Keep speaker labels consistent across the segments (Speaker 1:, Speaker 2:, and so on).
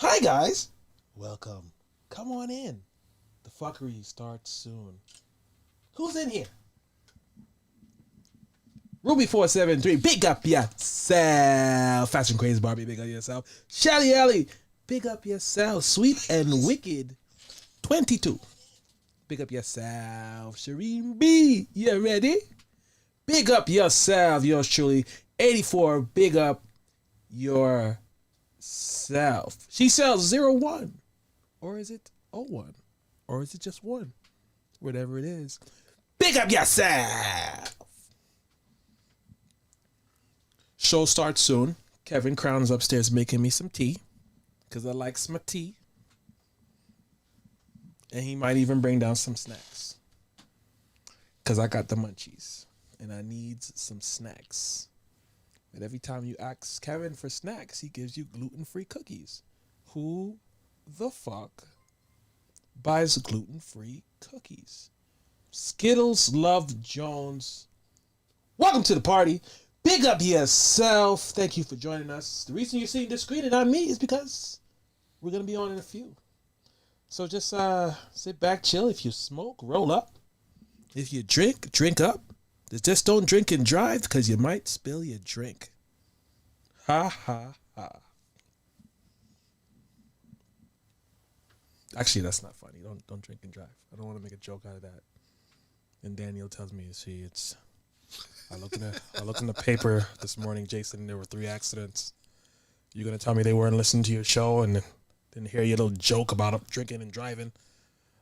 Speaker 1: Hi, guys. Welcome. Come on in. The fuckery starts soon. Who's in here? Ruby473, big up yourself. Fashion Craze Barbie, big up yourself. Shelly Ellie, big up yourself. Sweet and Wicked 22, big up yourself. Shireen B, you ready? Big up yourself. Yours truly, 84, big up yourself. She sells 01. Or is it 01? Or is it just 1? Whatever it is. Big up yourself. Show starts soon. Kevin Crown is upstairs making me some tea. Because I like my tea. And he might even bring down some snacks. Because I got the munchies. And I need some snacks. And every time you ask Kevin for snacks, he gives you gluten-free cookies. Who the fuck buys gluten-free cookies? Skittles Love Jones. Welcome to the party. Big up yourself. Thank you for joining us. The reason you're seeing this screen and not me is because we're going to be on in a few. So just sit back, chill. If you smoke, roll up. If you drink, drink up. Just don't drink and drive because you might spill your drink. Ha, ha, ha. Actually, that's not funny. Don't drink and drive. I don't want to make a joke out of that. And Daniel tells me, see, it's... I looked in the paper this morning, Jason, there were 3 accidents. You're going to tell me they weren't listening to your show and didn't hear your little joke about drinking and driving.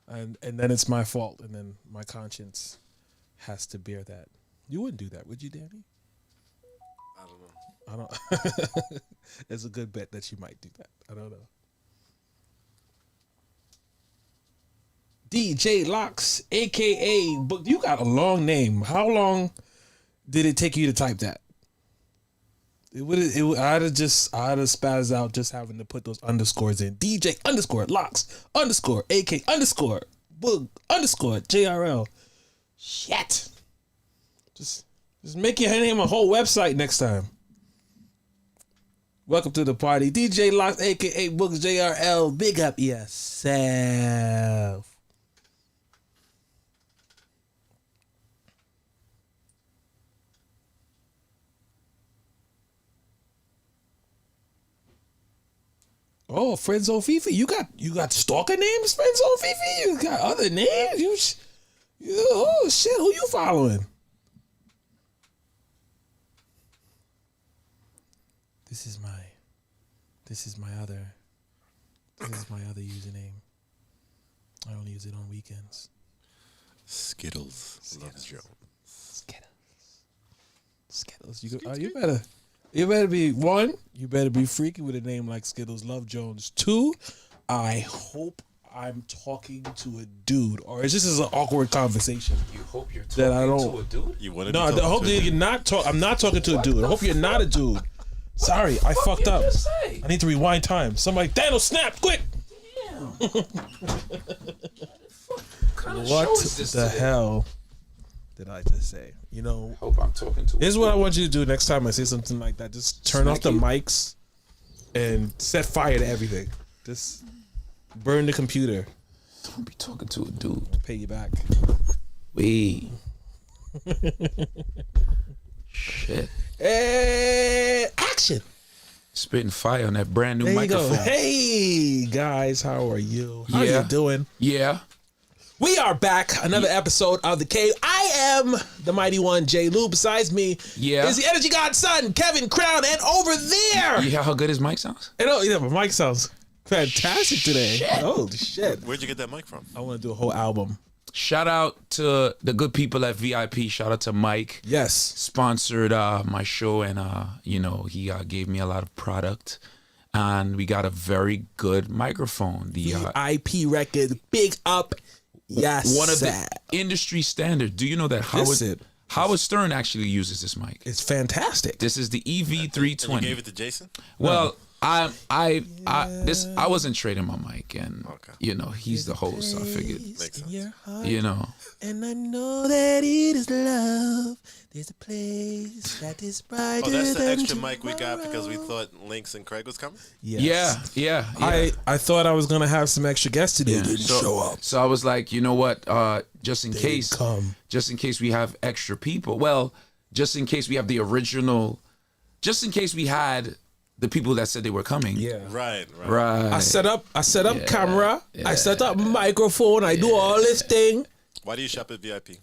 Speaker 1: And then it's my fault. And then my conscience has to bear that. You wouldn't do that, would you, Danny? I don't. It's a good bet that you might do that. I don't know. DJ Locks, a.k.a. Book. You got a long name. How long did it take you to type that? I'd have spazzed out just having to put those underscores in. DJ underscore Locks underscore AK underscore Boog underscore JRL. Shit. Just make your name a whole website next time. Welcome to the party. DJ Locks, a.k.a. Boog JRL. Big up yourself. Oh, Friendzone Fifi, you got stalker names, Friendzone Fifi. You got other names. Oh shit, who you following? This is my other username. I only use it on weekends.
Speaker 2: Skittles Love Jones.
Speaker 1: Skittles. You better be, 1, you better be freaky with a name like Skittles Love Jones. 2, I hope I'm talking to a dude, or is this is an awkward conversation?
Speaker 3: You hope you're talking to a dude?
Speaker 2: You want to
Speaker 1: No, I hope that you're not I'm not talking to a dude. I hope you're not a dude. Sorry, I fucked up. I need to rewind time. Somebody, Daniel, snap, quick! What the hell did I just say? You know,
Speaker 3: Hope I'm talking to.
Speaker 1: here's what I want you to do next time I say something like that. Just turn off the mics and set fire to everything. Just burn the computer.
Speaker 3: Don't be talking to a dude.
Speaker 1: Pay you back.
Speaker 3: Wee. Shit.
Speaker 1: Action.
Speaker 3: Spitting fire on that brand new
Speaker 1: There you
Speaker 3: microphone.
Speaker 1: go. Hey guys, how are you? How
Speaker 3: Yeah.
Speaker 1: you doing?
Speaker 3: Yeah.
Speaker 1: We are back. Another episode of The Cave. I am the mighty one, J. Lou. Besides me is the Energy God son, Kevin Crown. And over there.
Speaker 3: You hear how good his mic sounds?
Speaker 1: And my mic sounds fantastic today. Oh, shit.
Speaker 2: Where'd you get that mic from?
Speaker 1: I want to do a whole album.
Speaker 3: Shout out to the good people at VIP. Shout out to Mike.
Speaker 1: Yes.
Speaker 3: Sponsored my show, and he gave me a lot of product, and we got a very good microphone. The
Speaker 1: IP record, big up. Yes.
Speaker 3: one of the industry standard. Do you know that Howard Stern actually uses this mic?
Speaker 1: It's fantastic.
Speaker 3: This is the EV320.
Speaker 2: And you gave it to Jason?
Speaker 3: Well, I wasn't trading my mic, and
Speaker 2: Okay.
Speaker 3: you know he's the host, so I figured,
Speaker 2: Makes sense.
Speaker 3: you know,
Speaker 1: And I know that it is love. There's a place that is brighter
Speaker 2: Oh, that's the
Speaker 1: than
Speaker 2: extra mic we got because we
Speaker 1: tomorrow.
Speaker 2: thought Lynx and Craig was coming.
Speaker 1: Yes.
Speaker 3: yeah.
Speaker 1: I thought I was gonna have some extra guests today.
Speaker 3: Yeah.
Speaker 1: Didn't show up.
Speaker 3: So I was like, you know what? Just in
Speaker 1: They
Speaker 3: case,
Speaker 1: didn't come.
Speaker 3: just in case we have extra people. Well, just in case we have the original, just in case we had the people that said they were coming.
Speaker 1: Yeah.
Speaker 2: Right.
Speaker 3: Right.
Speaker 1: I set up camera. I set up microphone. I do all this thing.
Speaker 2: Why do you shop at VIP?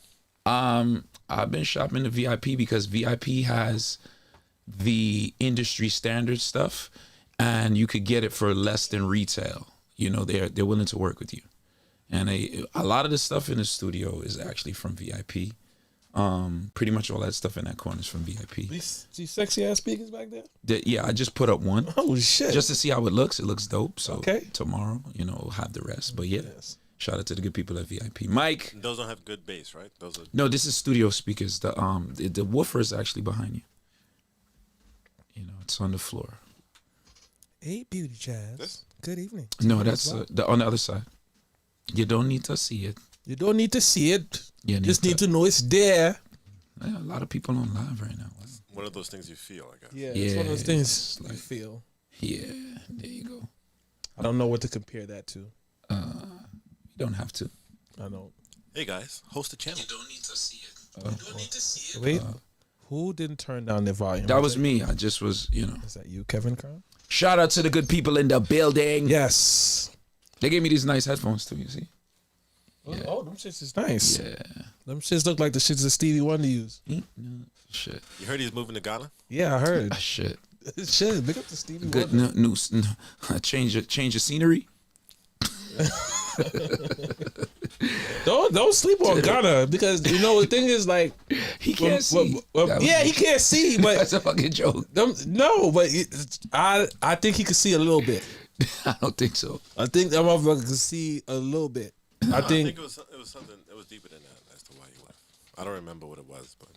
Speaker 3: I've been shopping the VIP because VIP has the industry standard stuff, and you could get it for less than retail. You know, they're willing to work with you, and a lot of the stuff in the studio is actually from VIP. Pretty much all that stuff in that corner is from VIP.
Speaker 1: These sexy ass speakers back there.
Speaker 3: Yeah, I just put up one
Speaker 1: Oh shit!
Speaker 3: just to see how it looks. It looks dope. So
Speaker 1: Okay.
Speaker 3: tomorrow, you know, we'll have the rest. But yeah,
Speaker 1: Yes.
Speaker 3: shout out to the good people at VIP. Mike.
Speaker 2: Those don't have good bass, right? Those are.
Speaker 3: No, this is studio speakers. The woofer is actually behind you. You know, it's on the floor.
Speaker 1: Hey, Beauty Jazz.
Speaker 2: This?
Speaker 1: Good evening.
Speaker 3: No, that's on the other side. You don't need to see it.
Speaker 1: You don't need to see it.
Speaker 3: You
Speaker 1: Just need to know it's there.
Speaker 3: Yeah, a lot of people on live right now.
Speaker 2: One of those things you feel, I guess.
Speaker 1: Yeah, it's one of those things
Speaker 3: Yes,
Speaker 1: you feel.
Speaker 3: Yeah, there you go.
Speaker 1: I don't know what to compare that to.
Speaker 3: You don't have to.
Speaker 1: I don't.
Speaker 2: Hey guys, host the channel.
Speaker 3: don't need to see it.
Speaker 1: Wait, who didn't turn down their volume?
Speaker 3: That was me. I just was, you know.
Speaker 1: Is that you, Kevin Crown?
Speaker 3: Shout out to the good people in the building.
Speaker 1: Yes.
Speaker 3: They gave me these nice headphones too, you see?
Speaker 1: Oh, them shits is nice.
Speaker 3: Yeah.
Speaker 1: Them shits look like the shits that Stevie Wonder used.
Speaker 3: Shit.
Speaker 2: You heard he's moving to Ghana?
Speaker 1: Yeah, I heard.
Speaker 3: Shit.
Speaker 1: Shit, big up to Stevie
Speaker 3: Good
Speaker 1: Wonder.
Speaker 3: news. Change of scenery.
Speaker 1: Don't sleep on Ghana because you know the thing is like
Speaker 3: He can't see. That was-
Speaker 1: yeah, he can't see, but
Speaker 3: That's a fucking joke.
Speaker 1: no, but I think he could see a little bit.
Speaker 3: I don't think so.
Speaker 1: I think that motherfucker could see a little bit. I
Speaker 2: I think
Speaker 1: think
Speaker 2: it was something. It was deeper than that as to why he left. I don't remember what it was, but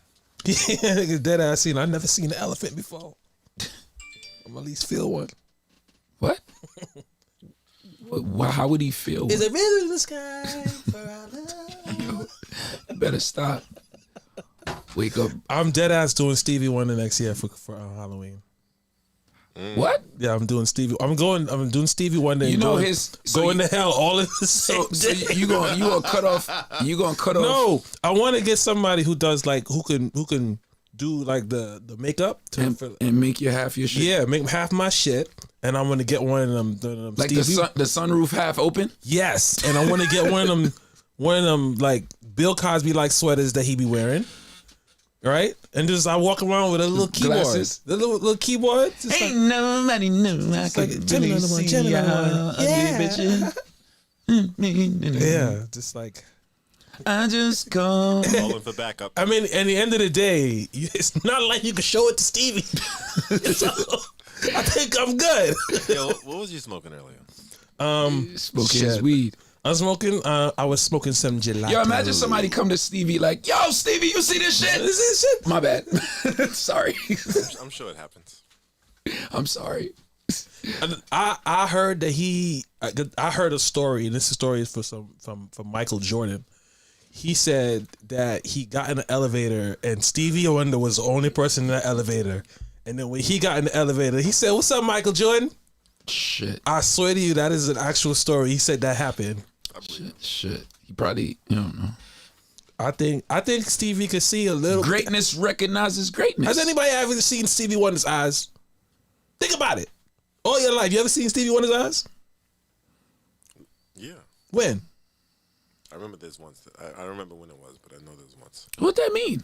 Speaker 1: yeah, niggas dead ass seen. I never seen an elephant before. I'm at least feel one.
Speaker 3: What? How would he feel?
Speaker 1: Is it really in the sky for our love?
Speaker 3: You better stop. Wake up.
Speaker 1: I'm dead ass doing Stevie Wonder next year for Halloween.
Speaker 3: What?
Speaker 1: Yeah, I'm doing Stevie. I'm doing Stevie Wonder.
Speaker 3: You
Speaker 1: and
Speaker 3: know
Speaker 1: going,
Speaker 3: his. So
Speaker 1: going
Speaker 3: you,
Speaker 1: to hell all in the same
Speaker 3: so
Speaker 1: day.
Speaker 3: you gonna cut off? You gonna cut off?
Speaker 1: No, I want to get somebody who does like who can do like the makeup to
Speaker 3: And make you half your shit.
Speaker 1: yeah, make half my shit, and I'm gonna get one of them
Speaker 3: Like
Speaker 1: Stevie.
Speaker 3: the sunroof half open.
Speaker 1: Yes, and I want to get one of them like Bill Cosby like sweaters that he be wearing, right? And just I walk around with a little keyboard,
Speaker 3: Glasses.
Speaker 1: the little keyboard. Just like,
Speaker 3: nobody knew I
Speaker 1: like, Gemini one, Gemini one. Yeah, just like
Speaker 3: I just come.
Speaker 2: calling for backup.
Speaker 1: I mean, at the end of the day, it's not like you can show it to Stevie. So, I think I'm good.
Speaker 2: Yo, what was you smoking earlier?
Speaker 3: Smoking his
Speaker 1: Shit.
Speaker 3: weed.
Speaker 1: I was smoking. I was smoking some gelato.
Speaker 3: Yo, imagine somebody come to Stevie like, "Yo, Stevie, you see this shit?
Speaker 1: This is shit.
Speaker 3: My bad. Sorry.
Speaker 2: I'm sure it happens.
Speaker 3: I'm sorry.
Speaker 1: I heard that I heard a story, and this story is from Michael Jordan. He said that he got in the elevator, and Stevie Wonder was the only person in the elevator. And then when he got in the elevator, he said, "What's up, Michael Jordan?"
Speaker 3: Shit.
Speaker 1: I swear to you, that is an actual story. He said that happened.
Speaker 3: Shit. He probably, you don't know.
Speaker 1: I think Stevie could see a little.
Speaker 3: Greatness recognizes greatness.
Speaker 1: Has anybody ever seen Stevie Wonder's eyes? Think about it. All your life, you ever seen Stevie Wonder's eyes?
Speaker 2: Yeah,
Speaker 1: When?
Speaker 2: I remember there's once. I don't remember when it was, but I know there's once.
Speaker 3: What that mean?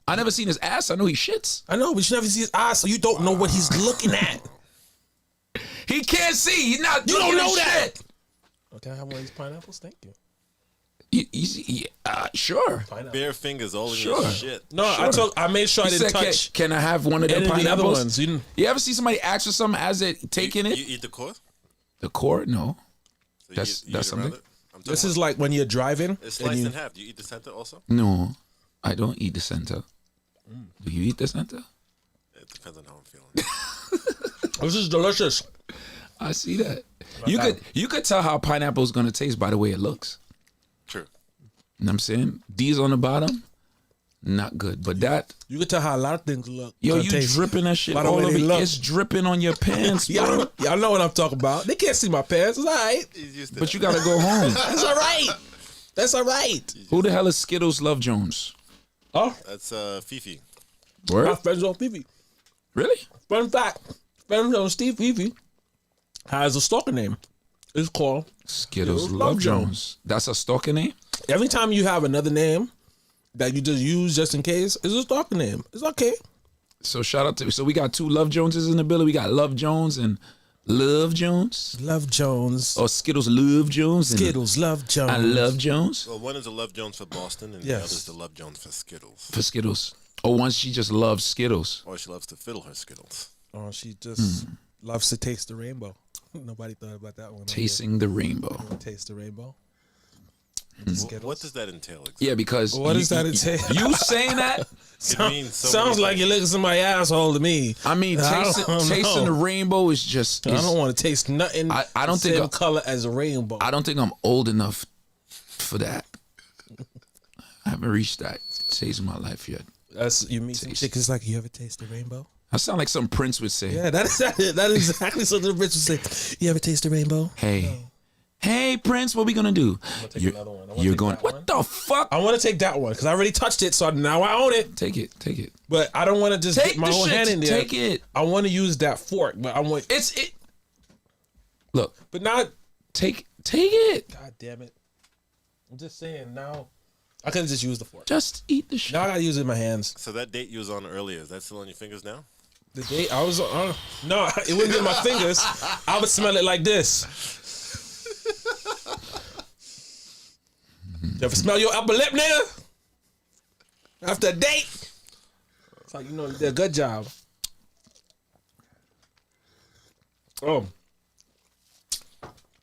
Speaker 3: I never seen his ass. I know he shits.
Speaker 1: I know, but you never see his eyes, so you don't know what he's looking at.
Speaker 3: He can't see. He's not.
Speaker 1: You don't
Speaker 3: looking
Speaker 1: know
Speaker 3: at
Speaker 1: that.
Speaker 3: shit.
Speaker 1: Okay, I have one of these pineapples. Thank you.
Speaker 3: Sure.
Speaker 2: Bare fingers all in
Speaker 3: Sure.
Speaker 2: your shit.
Speaker 1: No,
Speaker 3: Sure.
Speaker 1: I made sure I
Speaker 3: He
Speaker 1: didn't
Speaker 3: said,
Speaker 1: touch
Speaker 3: can I have one of
Speaker 1: any
Speaker 3: them
Speaker 1: of the other
Speaker 3: pineapples?
Speaker 1: ones. You
Speaker 3: ever see somebody ask for something as it taking
Speaker 2: You
Speaker 3: it?
Speaker 2: eat the core?
Speaker 3: The core? No.
Speaker 2: So
Speaker 3: That's-
Speaker 2: you
Speaker 3: that's
Speaker 2: eat around
Speaker 3: something.
Speaker 2: it? I'm
Speaker 1: This
Speaker 2: talking
Speaker 1: is like when you're driving.
Speaker 2: about- it's
Speaker 1: and
Speaker 2: sliced
Speaker 1: you-
Speaker 2: in half. Do you eat the center also?
Speaker 3: No. I don't eat the center. Do you eat the center?
Speaker 2: It depends on how I'm feeling.
Speaker 1: This is delicious.
Speaker 3: I see that. You could tell how pineapple is gonna taste by the way it looks.
Speaker 2: True.
Speaker 3: You know what I'm saying? D's on the bottom, not good. But that,
Speaker 1: You can tell how a lot of things look.
Speaker 3: yo,
Speaker 1: can
Speaker 3: you
Speaker 1: taste.
Speaker 3: dripping that shit
Speaker 1: By the
Speaker 3: all
Speaker 1: way
Speaker 3: over.
Speaker 1: they look.
Speaker 3: It's dripping on your pants, bro.
Speaker 1: Y'all know what I'm talking about. They can't see my pants. It's all right.
Speaker 2: He's used to
Speaker 3: But
Speaker 2: that.
Speaker 3: you gotta go home.
Speaker 1: That's all right. That's all right.
Speaker 3: Who the hell is Skittles Love Jones?
Speaker 1: Oh,
Speaker 2: That's Fifi.
Speaker 1: my
Speaker 3: Word?
Speaker 1: friends on Fifi.
Speaker 3: Really?
Speaker 1: Fun fact: friends on Steve Fifi has a stalker name. It's called.
Speaker 3: Skittles
Speaker 1: Love
Speaker 3: Love
Speaker 1: Jones.
Speaker 3: Jones. That's a stalker name?
Speaker 1: Every time you have another name that you just use just in case, it's a stalker name. It's okay.
Speaker 3: So shout out to, so we got two Love Joneses in the building. We got Love Jones and Love Jones.
Speaker 1: Love Jones.
Speaker 3: Or Skittles Love Jones. And
Speaker 1: Skittles. Love Jones.
Speaker 3: I Love Jones
Speaker 2: Well, one is the Love Jones for Boston, and
Speaker 1: Yes.
Speaker 2: the other is the Love Jones for Skittles.
Speaker 3: for Skittles. Or one she just loves Skittles.
Speaker 2: Or she loves to fiddle her Skittles.
Speaker 1: Oh, she just loves to taste the rainbow. Nobody thought about that one.
Speaker 3: Tasting the rainbow.
Speaker 1: Taste the rainbow.
Speaker 2: What does that entail?
Speaker 3: Yeah, because
Speaker 1: What does that entail?
Speaker 3: You saying that?
Speaker 2: It means so
Speaker 1: Sounds
Speaker 2: many
Speaker 1: like
Speaker 2: things.
Speaker 1: you're licking somebody's asshole to me.
Speaker 3: I mean,
Speaker 1: I
Speaker 3: tasting
Speaker 1: don't know.
Speaker 3: the rainbow is just.
Speaker 1: I don't want to taste nothing.
Speaker 3: I don't
Speaker 1: the
Speaker 3: think
Speaker 1: same
Speaker 3: I-
Speaker 1: color as a rainbow.
Speaker 3: I don't think I'm old enough for that. I haven't reached that stage in my life yet.
Speaker 1: That's you meet some
Speaker 3: Taste.
Speaker 1: chick. It's like, you ever taste the rainbow?
Speaker 3: I sound like some Prince would say.
Speaker 1: Yeah, that is exactly something the bitch would say. You ever taste the rainbow?
Speaker 3: Hey, Prince, what we gonna do?
Speaker 1: take
Speaker 3: You're,
Speaker 1: another one. I wanna
Speaker 3: you're
Speaker 1: take
Speaker 3: going.
Speaker 1: that
Speaker 3: What
Speaker 1: one.
Speaker 3: the fuck?
Speaker 1: I want to take that one because I already touched it, so now I own it.
Speaker 3: Take it. Take it.
Speaker 1: But I don't want to just
Speaker 3: Take
Speaker 1: get my
Speaker 3: the
Speaker 1: whole
Speaker 3: shit.
Speaker 1: hand in there.
Speaker 3: Take it.
Speaker 1: I want to use that fork, but I want.
Speaker 3: It's it. Look,
Speaker 1: But not.
Speaker 3: take it.
Speaker 1: God damn it! I'm just saying now. I could have just used the fork.
Speaker 3: Just eat the shit.
Speaker 1: Now I gotta use it in my hands.
Speaker 2: So that date you was on earlier, is that still on your fingers now?
Speaker 1: The day I was on, no, it wouldn't be in my fingers. I would smell it like this. You ever smell your upper lip, nigga? After a date? It's like, you know, you did a good job. Oh,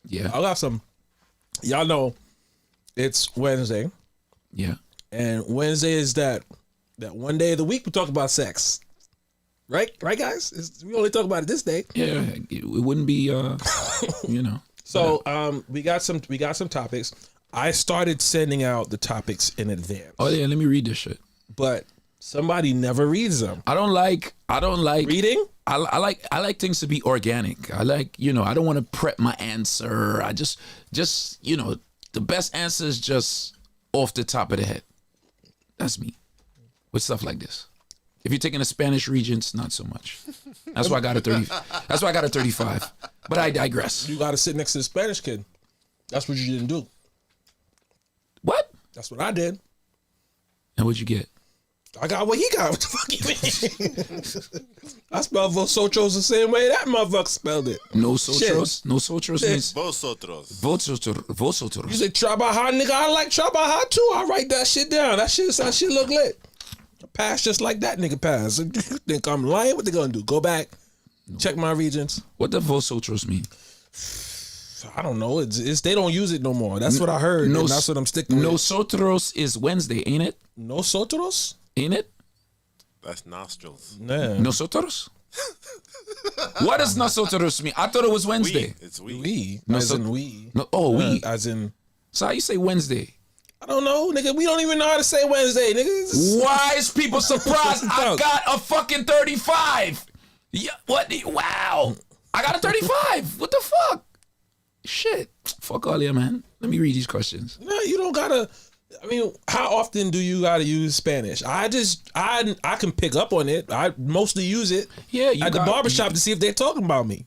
Speaker 3: Yeah.
Speaker 1: I got some. Y'all know it's Wednesday,
Speaker 3: Yeah.
Speaker 1: and Wednesday is that one day of the week we talk about sex. Right, guys. We only talk about it this day.
Speaker 3: Yeah. It wouldn't be. You know.
Speaker 1: So we got some topics. I started sending out the topics in advance,
Speaker 3: Oh yeah. Let me read this shit.
Speaker 1: but somebody never reads them.
Speaker 3: I don't like.
Speaker 1: Reading?
Speaker 3: I like things to be organic. I like, I don't want to prep my answer. I just the best answer is just off the top of the head. That's me with stuff like this. If you're taking the Spanish regions, not so much. That's why I got a 30. That's why I got a 35. But I digress.
Speaker 1: You got to sit next to the Spanish kid. That's what you didn't do.
Speaker 3: What?
Speaker 1: That's what I did.
Speaker 3: And what'd you get?
Speaker 1: I got what he got. What the fuck you mean? I spelled Vosotros the same way that motherfucker spelled it.
Speaker 3: No sotros. No sotros means
Speaker 2: Vosotros.
Speaker 1: You
Speaker 3: vosotros.
Speaker 1: say trabajar, nigga. I like trabajar too. I write that shit down. That shit look lit. I pass just like that nigga pass. You think I'm lying? What they gonna do? Go back, check my regions.
Speaker 3: What does vosotros mean?
Speaker 1: I don't know. It's they don't use it no more. That's what I heard.
Speaker 3: No,
Speaker 1: and that's what I'm sticking with.
Speaker 3: Nosotros is Wednesday, ain't it?
Speaker 1: Nosotros?
Speaker 3: Ain't it?
Speaker 2: That's nostrils.
Speaker 1: Nah.
Speaker 3: Nosotros? What does nosotros mean? I thought it was Wednesday.
Speaker 2: It's we.
Speaker 1: We.
Speaker 3: No,
Speaker 1: As
Speaker 3: so-
Speaker 1: in we.
Speaker 3: No, we.
Speaker 1: As in,
Speaker 3: So how you say Wednesday?
Speaker 1: I don't know, nigga. We don't even know how to say Wednesday, nigga.
Speaker 3: Why is people surprised I got a fucking 35? Yeah, what? Wow. I got a 35. What the fuck? Shit. Fuck all yeah, man. Let me read these questions.
Speaker 1: No, you don't gotta. I mean, how often do you gotta use Spanish? I can pick up on it. I mostly use it
Speaker 3: Yeah, you
Speaker 1: at the
Speaker 3: got-
Speaker 1: barbershop to see if they're talking about me.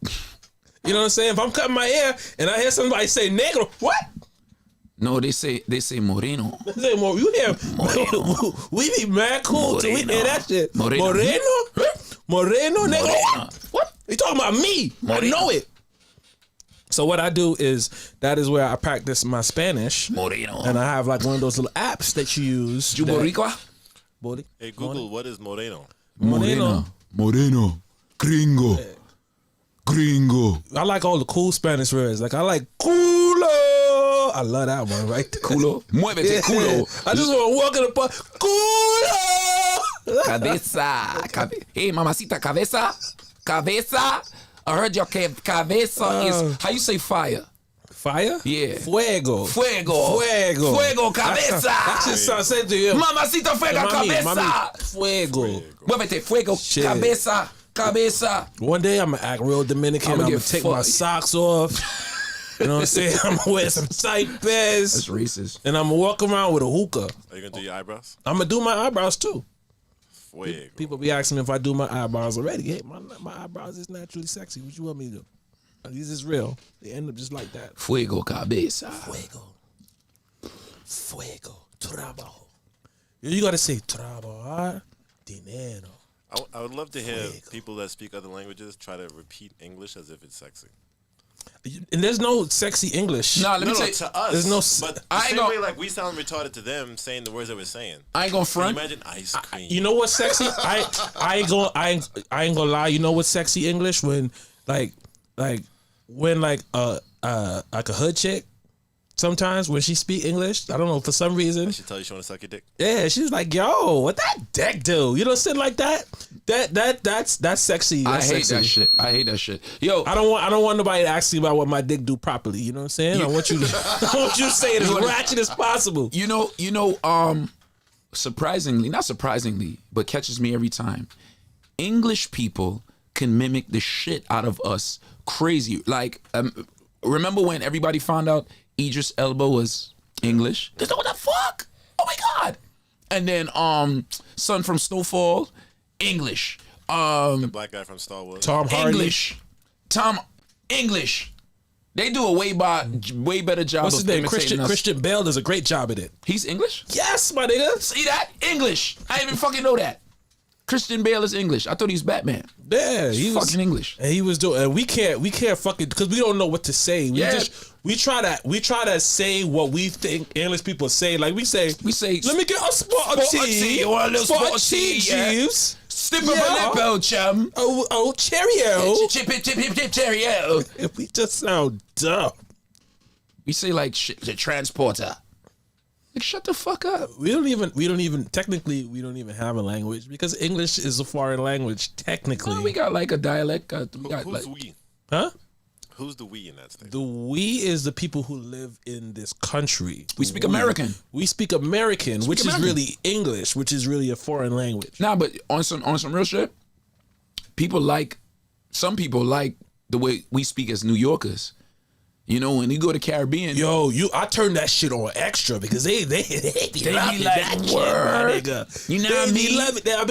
Speaker 1: You know what I'm saying? If I'm cutting my hair and I hear somebody say negro, what?
Speaker 3: No, they say moreno.
Speaker 1: They say more. You hear? We be mad cool till we hear that shit.
Speaker 3: Moreno.
Speaker 1: Moreno, nigga.
Speaker 3: Moreno.
Speaker 1: What? You talking about me? I
Speaker 3: Moreno.
Speaker 1: know it. So what I do is that is where I practice my Spanish,
Speaker 3: Moreno.
Speaker 1: and I have like one of those little apps that you use.
Speaker 3: Boricua?
Speaker 1: Body.
Speaker 2: Hey, Google, what is Moreno?
Speaker 1: Moreno.
Speaker 3: Moreno. Gringo. Gringo.
Speaker 1: I like all the cool Spanish words. Like I like culo. I love that one right there.
Speaker 3: Culo. Muévete, culo.
Speaker 1: I just want to walk in the park. Culo.
Speaker 3: Cabeza. Hey, mamacita, cabeza. Cabeza. I heard your cabeza is, how you say fire?
Speaker 1: Fire?
Speaker 3: Yeah.
Speaker 1: Fuego.
Speaker 3: Fuego.
Speaker 1: Fuego.
Speaker 3: Fuego cabeza.
Speaker 1: That shit sounds said to you.
Speaker 3: Mamacita fuego cabeza.
Speaker 1: Mami. Fuego.
Speaker 3: Muévete, fuego
Speaker 1: Shit.
Speaker 3: cabeza. Cabeza.
Speaker 1: One day I'm gonna act real Dominican.
Speaker 3: I'ma
Speaker 1: I'm gonna
Speaker 3: get
Speaker 1: take my
Speaker 3: fucked.
Speaker 1: socks off. You know what I'm saying? I'm gonna wear some tight
Speaker 3: That's
Speaker 1: pants.
Speaker 3: racist.
Speaker 1: And I'm gonna walk around with a hookah.
Speaker 2: Are you gonna do your eyebrows?
Speaker 1: I'm gonna do my eyebrows too.
Speaker 2: Fuego.
Speaker 1: People be asking me if I do my eyebrows already. Hey, my eyebrows is naturally sexy. What you want me to do? These is real. They end up just like that.
Speaker 3: Fuego cabeza.
Speaker 1: Fuego. Fuego. Trabajo. You gotta say trabajar dinero.
Speaker 2: I would love to hear
Speaker 1: Fuego.
Speaker 2: people that speak other languages try to repeat English as if it's sexy.
Speaker 1: And there's no sexy English.
Speaker 3: Nah, let me
Speaker 2: No,
Speaker 3: tell you.
Speaker 2: to us.
Speaker 1: There's no
Speaker 2: But the
Speaker 3: I ain't
Speaker 2: same
Speaker 3: gonna-
Speaker 2: way, like we sound retarded to them saying the words that we're saying.
Speaker 3: I ain't gonna
Speaker 2: Can
Speaker 3: front.
Speaker 2: you imagine ice cream?
Speaker 1: You know what's sexy? I ain't gonna lie. You know what's sexy English when like when like a hood chick sometimes when she speak English, I don't know for some reason.
Speaker 2: She tell you she want to suck your dick.
Speaker 1: Yeah, she's like, yo, what that dick do? You know, something like that. That's sexy.
Speaker 3: I
Speaker 1: That's
Speaker 3: hate
Speaker 1: sexy.
Speaker 3: that shit. I hate that shit. Yo,
Speaker 1: I don't want nobody to ask me about what my dick do properly. You know what I'm saying? I want you to say it as ratchet as possible.
Speaker 3: you know, surprisingly, not surprisingly, but catches me every time. English people can mimic the shit out of us crazy. Like, remember when everybody found out Idris Elba was English? They said, what the fuck? Oh my God. And then Son from Snowfall, English.
Speaker 2: Black guy from Star Wars.
Speaker 1: Tom Hardy.
Speaker 3: English. Tom English. They do a way better job
Speaker 1: What's
Speaker 3: of
Speaker 1: his name?
Speaker 3: imitating us.
Speaker 1: Christian Bale does a great job at it.
Speaker 3: He's English?
Speaker 1: Yes, my nigga.
Speaker 3: See that? English. I didn't even fucking know that. Christian Bale is English. I thought he's Batman.
Speaker 1: Yeah, he
Speaker 3: He's
Speaker 1: was
Speaker 3: fucking English.
Speaker 1: and he was doing. And we can't fucking because we don't know what to say. We try to say what we think English people say. Like we say,
Speaker 3: say,
Speaker 1: let me get a spot of
Speaker 3: spot of tea.
Speaker 1: tea.
Speaker 3: You want a little spot of tea, yeah?
Speaker 1: juice.
Speaker 3: Snip
Speaker 1: Yeah.
Speaker 3: of a lip, chum.
Speaker 1: Oh, Cheerio.
Speaker 3: Chip, cheerio.
Speaker 1: If we just sound dumb.
Speaker 3: We say like shit, the transporter. Like shut the fuck up.
Speaker 1: We don't even technically we don't even have a language because English is a foreign language technically.
Speaker 3: No, we got like a dialect. We got
Speaker 2: Who's
Speaker 3: like
Speaker 2: we?
Speaker 1: Huh?
Speaker 2: Who's the we in that statement?
Speaker 1: The we is the people who live in this country.
Speaker 3: we speak American.
Speaker 1: We speak American, which
Speaker 3: American.
Speaker 1: is really English, which is really a foreign language.
Speaker 3: Nah, but on some real shit, some people like the way we speak as New Yorkers. You know, when you go to Caribbean,
Speaker 1: Yo, I turn that shit on extra because they be loving
Speaker 3: like,
Speaker 1: that shit,
Speaker 3: word.
Speaker 1: my nigga.
Speaker 3: You know
Speaker 1: They
Speaker 3: what I
Speaker 1: be
Speaker 3: mean?
Speaker 1: loving that. I'll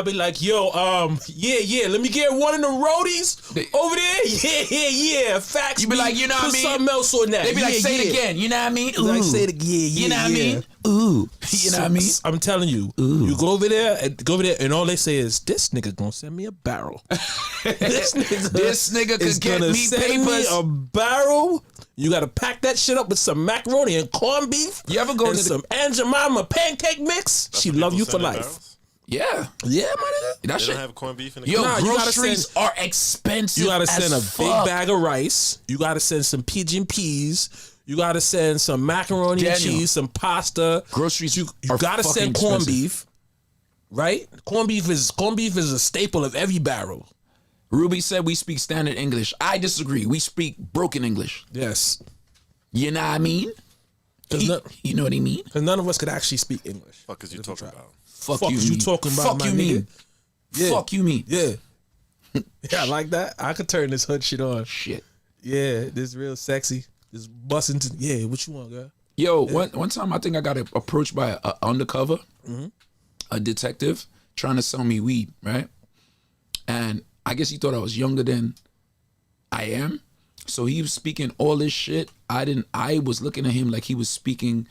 Speaker 1: be like, yo, yeah, let me get one of the roadies over there. Yeah, facts.
Speaker 3: You be like, you know what I
Speaker 1: Put
Speaker 3: mean?
Speaker 1: something else on that.
Speaker 3: they be like,
Speaker 1: Yeah,
Speaker 3: say it
Speaker 1: yeah.
Speaker 3: again. You know what I mean? Ooh.
Speaker 1: Like, say it again. Yeah,
Speaker 3: You know what I
Speaker 1: yeah.
Speaker 3: mean? Ooh. You know what I mean?
Speaker 1: I'm telling you, you go over there, and all they say is, "This nigga gonna send me a barrel. this nigga
Speaker 3: could get
Speaker 1: gonna
Speaker 3: me
Speaker 1: send
Speaker 3: papers."
Speaker 1: a barrel. You gotta pack that shit up with some macaroni and corned beef.
Speaker 3: You ever go
Speaker 1: and
Speaker 3: to the-
Speaker 1: some Aunt Jemima pancake mix?
Speaker 2: That's
Speaker 1: She
Speaker 2: what
Speaker 1: love
Speaker 2: people
Speaker 1: you for
Speaker 2: send in
Speaker 1: life.
Speaker 2: barrels?
Speaker 3: Yeah.
Speaker 1: Yeah, my nigga.
Speaker 3: That
Speaker 2: They
Speaker 3: shit.
Speaker 2: don't have corned beef in the
Speaker 3: Yo,
Speaker 1: Nah, you gotta
Speaker 3: groceries
Speaker 1: send-
Speaker 3: are expensive.
Speaker 1: You gotta send a
Speaker 3: as
Speaker 1: big
Speaker 3: fuck.
Speaker 1: bag of rice. You gotta send some pigeon peas. You gotta send some macaroni and
Speaker 3: Daniel,
Speaker 1: cheese, some pasta.
Speaker 3: Groceries
Speaker 1: You
Speaker 3: are
Speaker 1: gotta
Speaker 3: fucking
Speaker 1: send corned
Speaker 3: expensive.
Speaker 1: beef, right? Corned beef is a staple of every barrel.
Speaker 3: Ruby said we speak standard English. I disagree. We speak broken English.
Speaker 1: Yes,
Speaker 3: You know what I mean? You know what I mean?
Speaker 1: because none of us could actually speak English.
Speaker 2: Fuck is you talking about?
Speaker 3: Fuck
Speaker 1: Fuck
Speaker 3: you
Speaker 1: is you
Speaker 3: mean.
Speaker 1: talking about,
Speaker 3: Fuck
Speaker 1: my
Speaker 3: you
Speaker 1: nigga?
Speaker 3: mean.
Speaker 1: Yeah.
Speaker 3: Fuck you mean.
Speaker 1: Yeah, yeah, I like that. I could turn this hood shit on.
Speaker 3: Shit.
Speaker 1: Yeah, this real sexy. This busting to yeah. What you want, girl?
Speaker 3: Yo, one time I think I got approached by a undercover, a detective trying to sell me weed, right? And I guess he thought I was younger than I am. So he was speaking all this shit. I was looking at him like he was speaking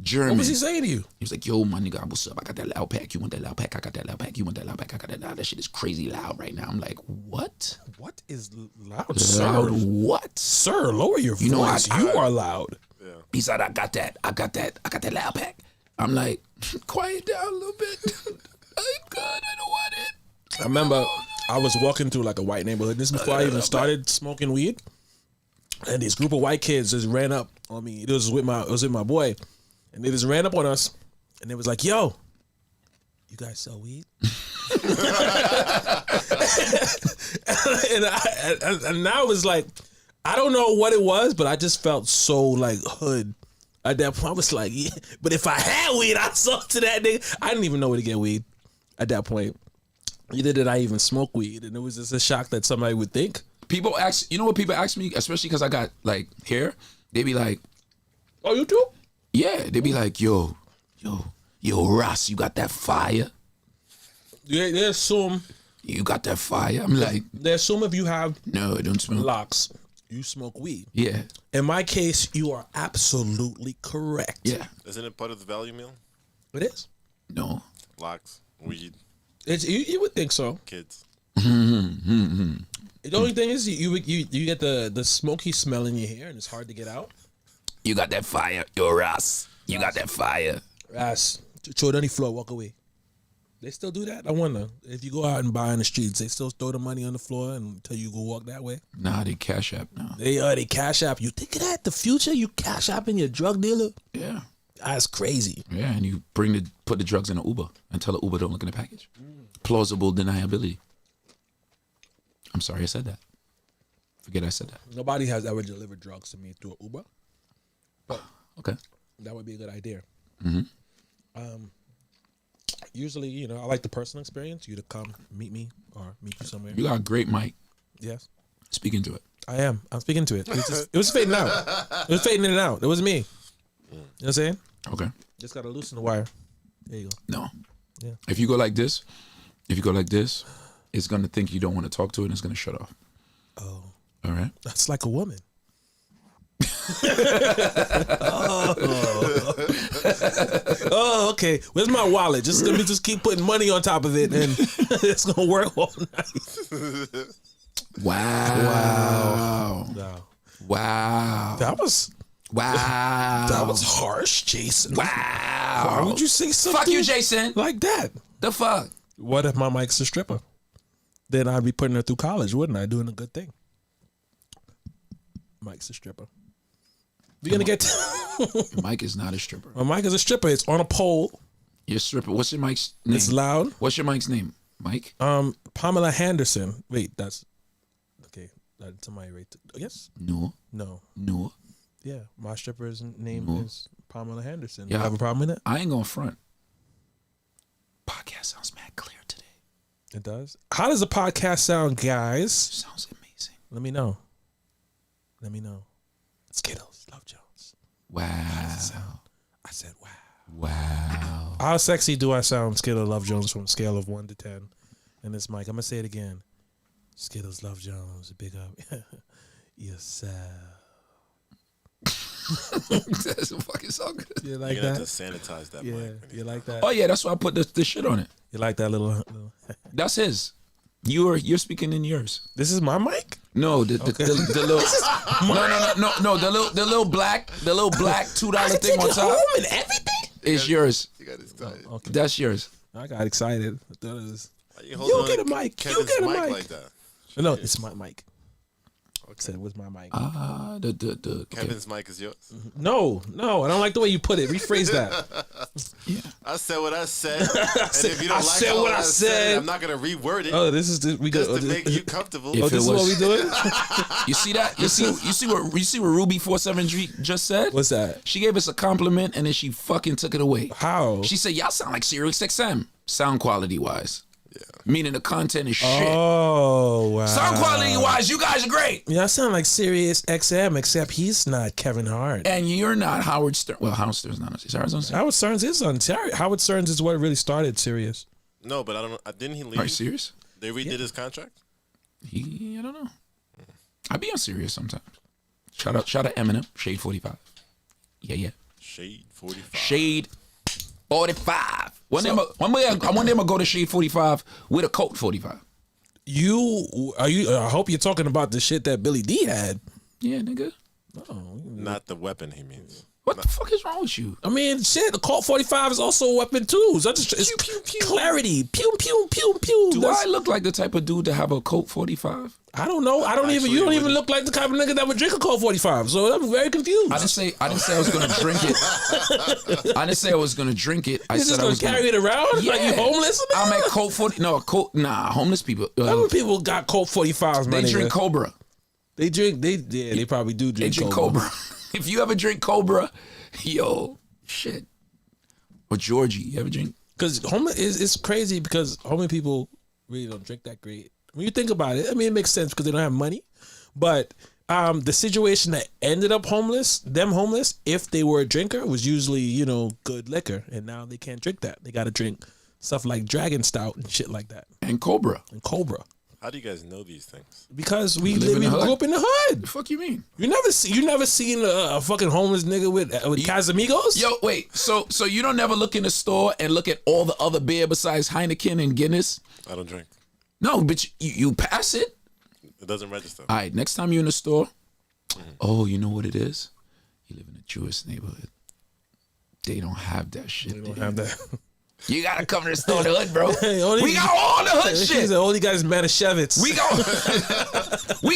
Speaker 3: German.
Speaker 1: What was he saying to you?
Speaker 3: He was like, yo, my nigga, what's up? I got that loud pack. You want that loud pack? I got that loud pack. You want that loud pack? I got that loud. That shit is crazy loud right now. I'm like, what?
Speaker 1: What is loud,
Speaker 3: Loud
Speaker 1: sir?
Speaker 3: what?
Speaker 1: Sir, lower your
Speaker 3: know,
Speaker 1: voice.
Speaker 3: I-
Speaker 1: You are loud.
Speaker 3: He said, I got that loud pack. I'm like, quiet down a little bit. I'm good. I don't want it.
Speaker 1: I remember I was walking through like a white neighborhood. This is before I even started smoking weed. And this group of white kids just ran up on me. It was with my boy. And they just ran up on us. And they was like, yo, you guys sell weed? and now it's like, I don't know what it was, but I just felt so like hood. At that point, I was like, yeah. But if I had weed, I'd sell to that nigga. I didn't even know where to get weed at that point. Neither did I even smoke weed, and it was just a shock that somebody would think.
Speaker 3: People ask, you know what people ask me, especially because I got like hair. They be like,
Speaker 1: "Oh, you too?"
Speaker 3: Yeah, they be like, yo, Ross, you got that fire?
Speaker 1: They assume
Speaker 3: You got that fire? I'm like,
Speaker 1: they assume if you have
Speaker 3: no, it don't smell.
Speaker 1: locks, you smoke weed.
Speaker 3: Yeah,
Speaker 1: In my case, you are absolutely correct.
Speaker 3: yeah,
Speaker 2: Isn't it part of the value meal?
Speaker 1: It is.
Speaker 3: no.
Speaker 2: Locks, weed,
Speaker 1: It's you would think so.
Speaker 2: kids.
Speaker 1: The only thing is you get the smoky smell in your hair and it's hard to get out.
Speaker 3: You got that fire, yo, Ross. You got that fire.
Speaker 1: Ass, throw it on the floor, walk away. They still do that? I wonder if you go out and buy in the streets, they still throw the money on the floor and tell you go walk that way.
Speaker 3: Nah, they Cash App now.
Speaker 1: They cash app. You think of that? The future? You cash apping your drug dealer?
Speaker 3: Yeah,
Speaker 1: That's crazy.
Speaker 3: yeah, and you put the drugs in an Uber and tell the Uber don't look in the package. Plausible deniability. I'm sorry I said that. Forget I said that.
Speaker 1: Nobody has ever delivered drugs to me through an Uber.
Speaker 3: Okay.
Speaker 1: That would be a good idea.
Speaker 3: Mm-hmm.
Speaker 1: Usually, you know, I like the personal experience. You to come meet me or meet you somewhere.
Speaker 3: You got a great mic.
Speaker 1: Yes,
Speaker 3: Speaking to it.
Speaker 1: I am. I'm speaking to it. It was fading out. It was fading in and out. It was me. You know what I'm saying?
Speaker 3: Okay.
Speaker 1: Just gotta loosen the wire. There you go.
Speaker 3: No.
Speaker 1: Yeah.
Speaker 3: If you go like this, it's gonna think you don't want to talk to it and it's gonna shut off.
Speaker 1: Oh,
Speaker 3: All right.
Speaker 1: that's like a woman. Oh, okay. Where's my wallet? Let me just keep putting money on top of it, and it's gonna work all night.
Speaker 3: Wow.
Speaker 1: No,
Speaker 3: Wow.
Speaker 1: that was
Speaker 3: Wow.
Speaker 1: harsh, Jason.
Speaker 3: Wow.
Speaker 1: Why would you say something?
Speaker 3: Fuck you, Jason.
Speaker 1: Like that?
Speaker 3: The fuck?
Speaker 1: What if my Mike's a stripper? Then I'd be putting her through college, wouldn't I? Doing a good thing. Mike's a stripper. We're gonna get
Speaker 3: Mike is not a stripper.
Speaker 1: my Mike is a stripper. It's on a pole.
Speaker 3: You're a stripper. What's your Mike's name?
Speaker 1: It's loud.
Speaker 3: What's your Mike's name? Mike?
Speaker 1: Pamela Henderson. Wait, that's okay. That's somebody right. Yes.
Speaker 3: No.
Speaker 1: No.
Speaker 3: No.
Speaker 1: Yeah, my stripper's name
Speaker 3: No.
Speaker 1: is Pamela Henderson.
Speaker 3: Yeah.
Speaker 1: You have a problem with it?
Speaker 3: I ain't gonna front. Podcast sounds mad clear today.
Speaker 1: It does. How does a podcast sound, guys?
Speaker 3: Sounds amazing.
Speaker 1: Let me know. Let me know. Skittles, Love Jones.
Speaker 3: Wow.
Speaker 1: I said, wow.
Speaker 3: Wow.
Speaker 1: How sexy do I sound, Skittles, Love Jones, from a scale of 1 to 10? And this mic, I'm gonna say it again. Skittles, Love Jones, big up yourself.
Speaker 3: That's a fucking so good.
Speaker 1: You like
Speaker 2: You're gonna have
Speaker 1: that?
Speaker 2: to sanitize that
Speaker 1: Yeah,
Speaker 2: mic.
Speaker 1: you like that?
Speaker 3: Oh yeah, that's why I put the shit on it.
Speaker 1: You like that little?
Speaker 3: That's his. You're speaking in yours.
Speaker 1: This is my mic.
Speaker 3: No, the little no the little black $2 thing on top
Speaker 1: and everything.
Speaker 3: is yours.
Speaker 2: You got excited.
Speaker 1: Okay,
Speaker 3: That's yours.
Speaker 1: I got excited. I thought it was.
Speaker 2: Why you holding on
Speaker 1: get a
Speaker 2: to
Speaker 1: mic. You
Speaker 2: Kevin's
Speaker 1: get a
Speaker 2: mic
Speaker 1: mic.
Speaker 2: like that.
Speaker 1: No, it's my mic. I said it was my mic.
Speaker 3: The okay.
Speaker 2: Kevin's mic is yours.
Speaker 1: No, I don't like the way you put it. Rephrase that.
Speaker 3: Yeah.
Speaker 2: I said what I said. And if you don't
Speaker 1: I
Speaker 2: like
Speaker 1: said
Speaker 2: how
Speaker 1: what I said.
Speaker 2: I'm not gonna reword it
Speaker 1: Oh, this is we
Speaker 2: just
Speaker 1: go.
Speaker 2: to make you comfortable.
Speaker 3: If
Speaker 1: Oh,
Speaker 3: it
Speaker 1: this is what
Speaker 3: was-
Speaker 1: we doing?
Speaker 3: You see that? You see what Ruby 47 just said?
Speaker 1: What's that?
Speaker 3: She gave us a compliment and then she fucking took it away.
Speaker 1: How?
Speaker 3: She said, "Y'all sound like Sirius XM, sound quality wise."
Speaker 2: Yeah.
Speaker 3: Meaning the content is shit.
Speaker 1: Oh wow.
Speaker 3: Sound quality wise, you guys are great.
Speaker 1: Yeah, I sound like Sirius XM, except he's not Kevin Hart.
Speaker 3: And you're not Howard Stern. Well, Howard Stern's not. Is Howard Stern?
Speaker 1: Howard Stern's is on. Howard Stern's is what really started Sirius.
Speaker 2: No, but I don't know. Didn't he leave?
Speaker 3: Are you serious?
Speaker 2: They redid his contract.
Speaker 3: I don't know. I be on Sirius sometimes. Shout out Eminem, Shade 45. Yeah.
Speaker 2: Shade 45.
Speaker 3: Shade 45. One day I'm gonna go to Shade 45 with a Colt 45.
Speaker 1: I hope you're talking about the shit that Billy D had.
Speaker 3: Yeah, nigga.
Speaker 1: Oh,
Speaker 2: Not the weapon he means.
Speaker 3: What the fuck is wrong with you?
Speaker 1: I mean, shit, the Colt 45 is also a weapon too. So it's
Speaker 3: Pew, pew, pew.
Speaker 1: clarity. Pew, pew, pew, pew.
Speaker 3: Do I look like the type of dude to have a Colt 45?
Speaker 1: I don't know. I don't even. You don't even look like the type of nigga that would drink a Colt 45. So I'm very confused.
Speaker 3: I didn't say I was gonna drink it. I didn't say I was gonna drink it. I
Speaker 1: You
Speaker 3: said
Speaker 1: just
Speaker 3: I
Speaker 1: gonna
Speaker 3: was
Speaker 1: carry it around like you homeless?
Speaker 3: I'm at Colt 40. No, Colt. Nah, homeless people.
Speaker 1: Other people got Colt 45s.
Speaker 3: They drink Cobra.
Speaker 1: They drink. They probably do
Speaker 3: They
Speaker 1: drink.
Speaker 3: drink Cobra. If you ever drink Cobra, yo, shit. Or Georgie, you ever drink?
Speaker 1: Because homeless is crazy because homeless people really don't drink that great. When you think about it, I mean, it makes sense because they don't have money. But the situation that ended up homeless, if they were a drinker, was usually, good liquor. And now they can't drink that. They got to drink stuff like Dragon Stout and shit like that.
Speaker 3: And Cobra.
Speaker 1: And Cobra.
Speaker 2: How do you guys know these things?
Speaker 1: Because we
Speaker 3: live in the
Speaker 1: grew
Speaker 3: hood.
Speaker 1: up in the hood.
Speaker 3: The fuck you mean?
Speaker 1: You never seen a fucking homeless nigga with Casamigos?
Speaker 3: Yo, wait. So you don't never look in the store and look at all the other beer besides Heineken and Guinness?
Speaker 2: I don't drink.
Speaker 3: No, but you pass it.
Speaker 2: It doesn't register.
Speaker 3: All right, next time you're in the store, oh, you know what it is? You live in a Jewish neighborhood. They don't have that shit.
Speaker 1: They don't have that.
Speaker 3: You gotta come to the store in the hood, bro.
Speaker 1: Only-
Speaker 3: We got all the hood shit.
Speaker 1: She's the only guy's Manischewitz.
Speaker 3: We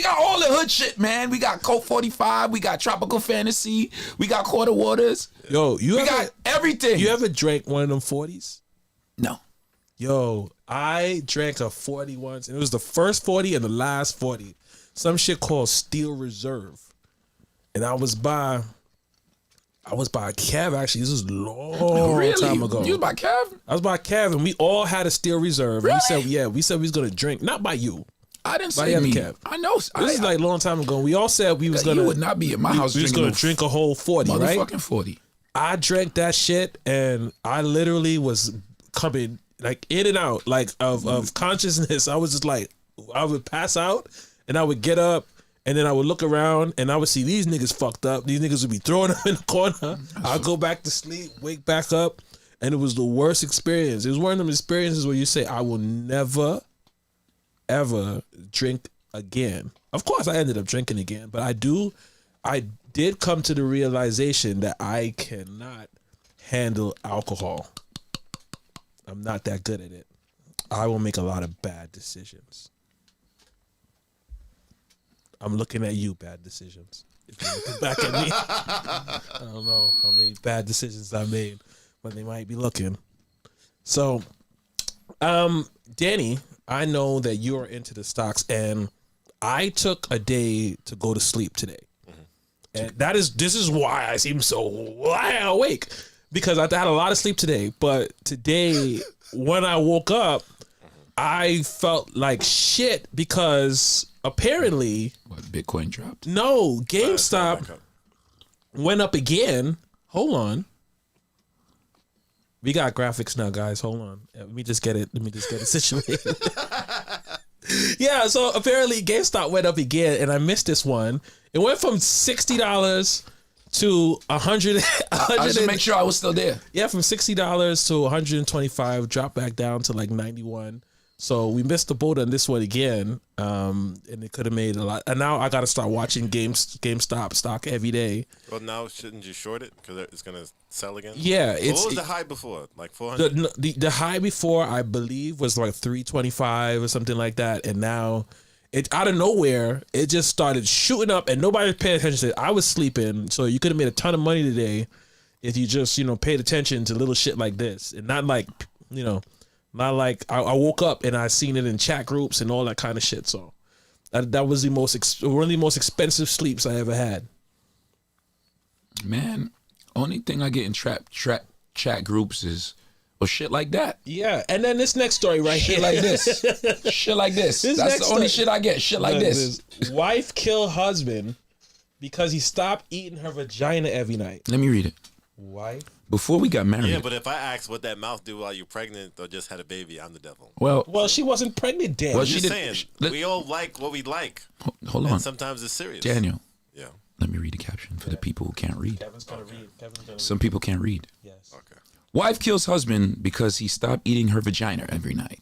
Speaker 3: got all the hood shit, man. We got Colt 45. We got Tropical Fantasy. We got Quarter Waters.
Speaker 1: Yo,
Speaker 3: We got everything.
Speaker 1: you ever drank one of them 40s?
Speaker 3: No.
Speaker 1: Yo, I drank a 40 once, and it was the first 40 and the last 40. Some shit called Steel Reserve. And I was by Kev, actually. This was a long time ago.
Speaker 3: You was by Kev?
Speaker 1: I was by Kev, and we all had a Steel Reserve.
Speaker 3: Really?
Speaker 1: We said we was going to drink. Not by you.
Speaker 3: I didn't
Speaker 1: By
Speaker 3: say
Speaker 1: the
Speaker 3: me.
Speaker 1: Kev.
Speaker 3: I know.
Speaker 1: This is like a long time ago. We all said we was going
Speaker 3: You
Speaker 1: to...
Speaker 3: would not be at my house
Speaker 1: We was
Speaker 3: drinking
Speaker 1: going to drink a whole 40, right?
Speaker 3: motherfucking 40.
Speaker 1: I drank that shit, and I literally was coming like in and out like of consciousness. I was just like, I would pass out, and I would get up, and then I would look around, and I would see these niggas fucked up. These niggas would be throwing up in the corner. I'd go back to sleep, wake back up, and it was the worst experience. It was one of them experiences where you say, I will never, ever drink again. Of course, I ended up drinking again, but I did come to the realization that I cannot handle alcohol. I'm not that good at it. I will make a lot of bad decisions. I'm looking at you, bad decisions. If you're looking back at me, I don't know how many bad decisions I made, but they might be looking. So, Danny, I know that you're into the stocks, and I took a day to go to sleep today. And this is why I seem so wide awake, because I had a lot of sleep today. But today, when I woke up, I felt like shit because apparently,
Speaker 3: What, Bitcoin dropped?
Speaker 1: no, GameStop went up again. Hold on. We got graphics now, guys. Hold on. Let me just get it situated. Yeah, so apparently GameStop went up again, and I missed this one. It went from $60 to $100.
Speaker 3: I just make sure I was still there.
Speaker 1: Yeah, from $60 to $125, dropped back down to like 91. So we missed the boat on this one again, and it could have made a lot. And now I got to start watching GameStop stock every day.
Speaker 2: Well, now shouldn't you short it because it's gonna sell again?
Speaker 1: Yeah,
Speaker 2: What was the high before? Like 400.
Speaker 1: the high before, I believe, was like 325 or something like that, and now it out of nowhere it just started shooting up, and nobody paid attention to it. I was sleeping, so you could have made a ton of money today if you just paid attention to little shit like this, and not like not like I woke up and I seen it in chat groups and all that kind of shit. So that was one of the most expensive sleeps I ever had.
Speaker 3: Man, only thing I get in chat groups is shit like that.
Speaker 1: Yeah, and then this next story right
Speaker 3: Shit
Speaker 1: here,
Speaker 3: like this. Shit like this.
Speaker 1: This
Speaker 3: That's
Speaker 1: next
Speaker 3: the only
Speaker 1: story-
Speaker 3: shit I get. Shit like this.
Speaker 1: Wife kill husband because he stopped eating her vagina every night.
Speaker 3: Let me read it.
Speaker 1: Wife.
Speaker 3: Before we got married.
Speaker 2: Yeah, but if I ask what that mouth do while you're pregnant or just had a baby, I'm the devil.
Speaker 3: well,
Speaker 1: She wasn't pregnant, Dan.
Speaker 3: Well,
Speaker 2: I'm
Speaker 3: she
Speaker 2: just
Speaker 3: did-
Speaker 2: saying, we all like what we like,
Speaker 3: hold on.
Speaker 2: and sometimes it's serious.
Speaker 3: Daniel,
Speaker 2: Yeah.
Speaker 3: let me read the caption for the people who can't read.
Speaker 1: Kevin's gonna read.
Speaker 3: Some people can't read.
Speaker 1: Yes.
Speaker 2: Okay.
Speaker 3: Wife kills husband because he stopped eating her vagina every night.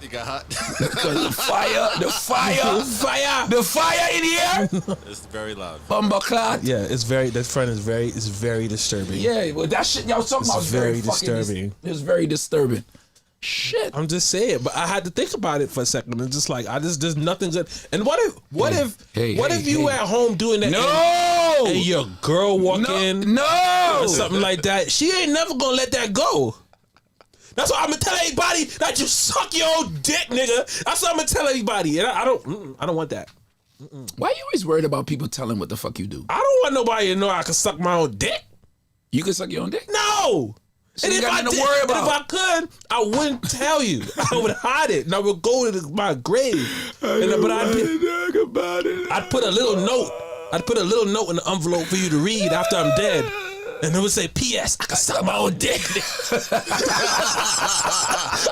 Speaker 2: You got hot.
Speaker 3: The fire in here.
Speaker 2: It's very loud.
Speaker 3: Bumbleclot.
Speaker 1: Yeah, it's very. That front is very disturbing.
Speaker 3: Yeah, well, that shit y'all was talking
Speaker 1: It's
Speaker 3: about was
Speaker 1: very
Speaker 3: fucking
Speaker 1: disturbing.
Speaker 3: It was very disturbing. Shit.
Speaker 1: I'm just saying, but I had to think about it for a second. It's just like there's nothing good. And what if you at home doing that?
Speaker 3: No.
Speaker 1: And your girl walk in,
Speaker 3: No.
Speaker 1: or something like that. She ain't never gonna let that go. That's why I'm gonna tell everybody that you suck your own dick, nigga. That's what I'm gonna tell everybody, and I don't want that.
Speaker 3: Why you always worried about people telling what the fuck you do?
Speaker 1: I don't want nobody to know I can suck my own dick.
Speaker 3: You can suck your own dick?
Speaker 1: No.
Speaker 3: So
Speaker 1: And
Speaker 3: you
Speaker 1: if
Speaker 3: got
Speaker 1: I
Speaker 3: nothing
Speaker 1: did,
Speaker 3: to worry
Speaker 1: and
Speaker 3: about.
Speaker 1: if I could, I wouldn't tell you. I would hide it, and I would go to my grave. But I'd put a little note. I'd put a little note in the envelope for you to read after I'm dead, and it would say, "P.S. I can suck my own dick."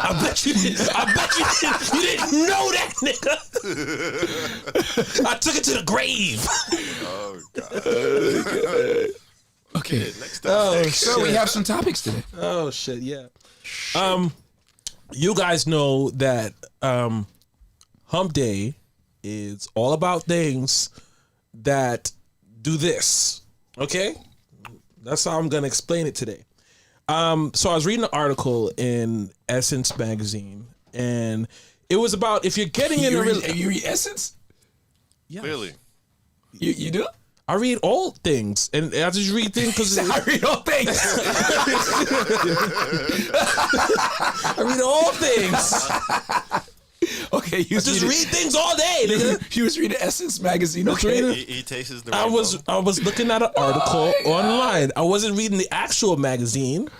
Speaker 1: I bet you didn't. You didn't know that, nigga. I took it to the grave.
Speaker 2: Oh God.
Speaker 3: Okay.
Speaker 2: Next up.
Speaker 3: So we have some topics today.
Speaker 1: Oh shit, yeah. You guys know that Hump Day is all about things that do this. Okay? That's how I'm gonna explain it today. So I was reading an article in Essence magazine, and it was about if you're getting in a
Speaker 3: You read Essence?
Speaker 2: Clearly.
Speaker 3: You do?
Speaker 1: I read all things, and I just read things because
Speaker 3: I read all things.
Speaker 1: I read all things.
Speaker 3: Okay, you
Speaker 1: Just read things all day, nigga.
Speaker 3: You was reading Essence magazine. Okay.
Speaker 2: He tastes the
Speaker 1: I was looking at an article online. I wasn't reading the actual magazine.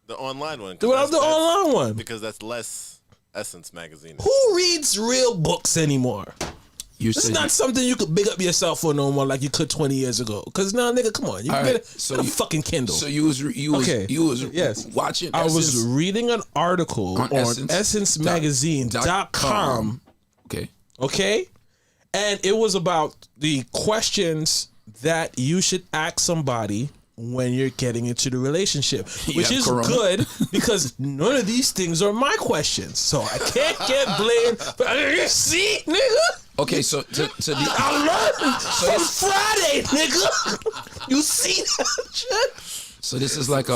Speaker 2: the online one.
Speaker 1: The online one.
Speaker 2: Because that's less Essence magazine.
Speaker 1: Who reads real books anymore?
Speaker 3: You
Speaker 1: This is
Speaker 3: said
Speaker 1: not something you could big up yourself for no more like you could 20 years ago. Cause now, nigga, come on, you
Speaker 3: All
Speaker 1: get,
Speaker 3: right,
Speaker 1: get a fucking Kindle.
Speaker 3: So you was
Speaker 1: Yes.
Speaker 3: watching.
Speaker 1: I was
Speaker 3: Essence.
Speaker 1: reading an article on EssenceMagazine.com.
Speaker 3: Okay.
Speaker 1: Okay, and it was about the questions that you should ask somebody when you're getting into the relationship, which
Speaker 3: have
Speaker 1: is
Speaker 3: corona.
Speaker 1: good because none of these things are my questions, so I can't get blamed. But see, nigga.
Speaker 3: Okay, so to the
Speaker 1: I learned from Friday, nigga. You see that shit?
Speaker 3: so this is like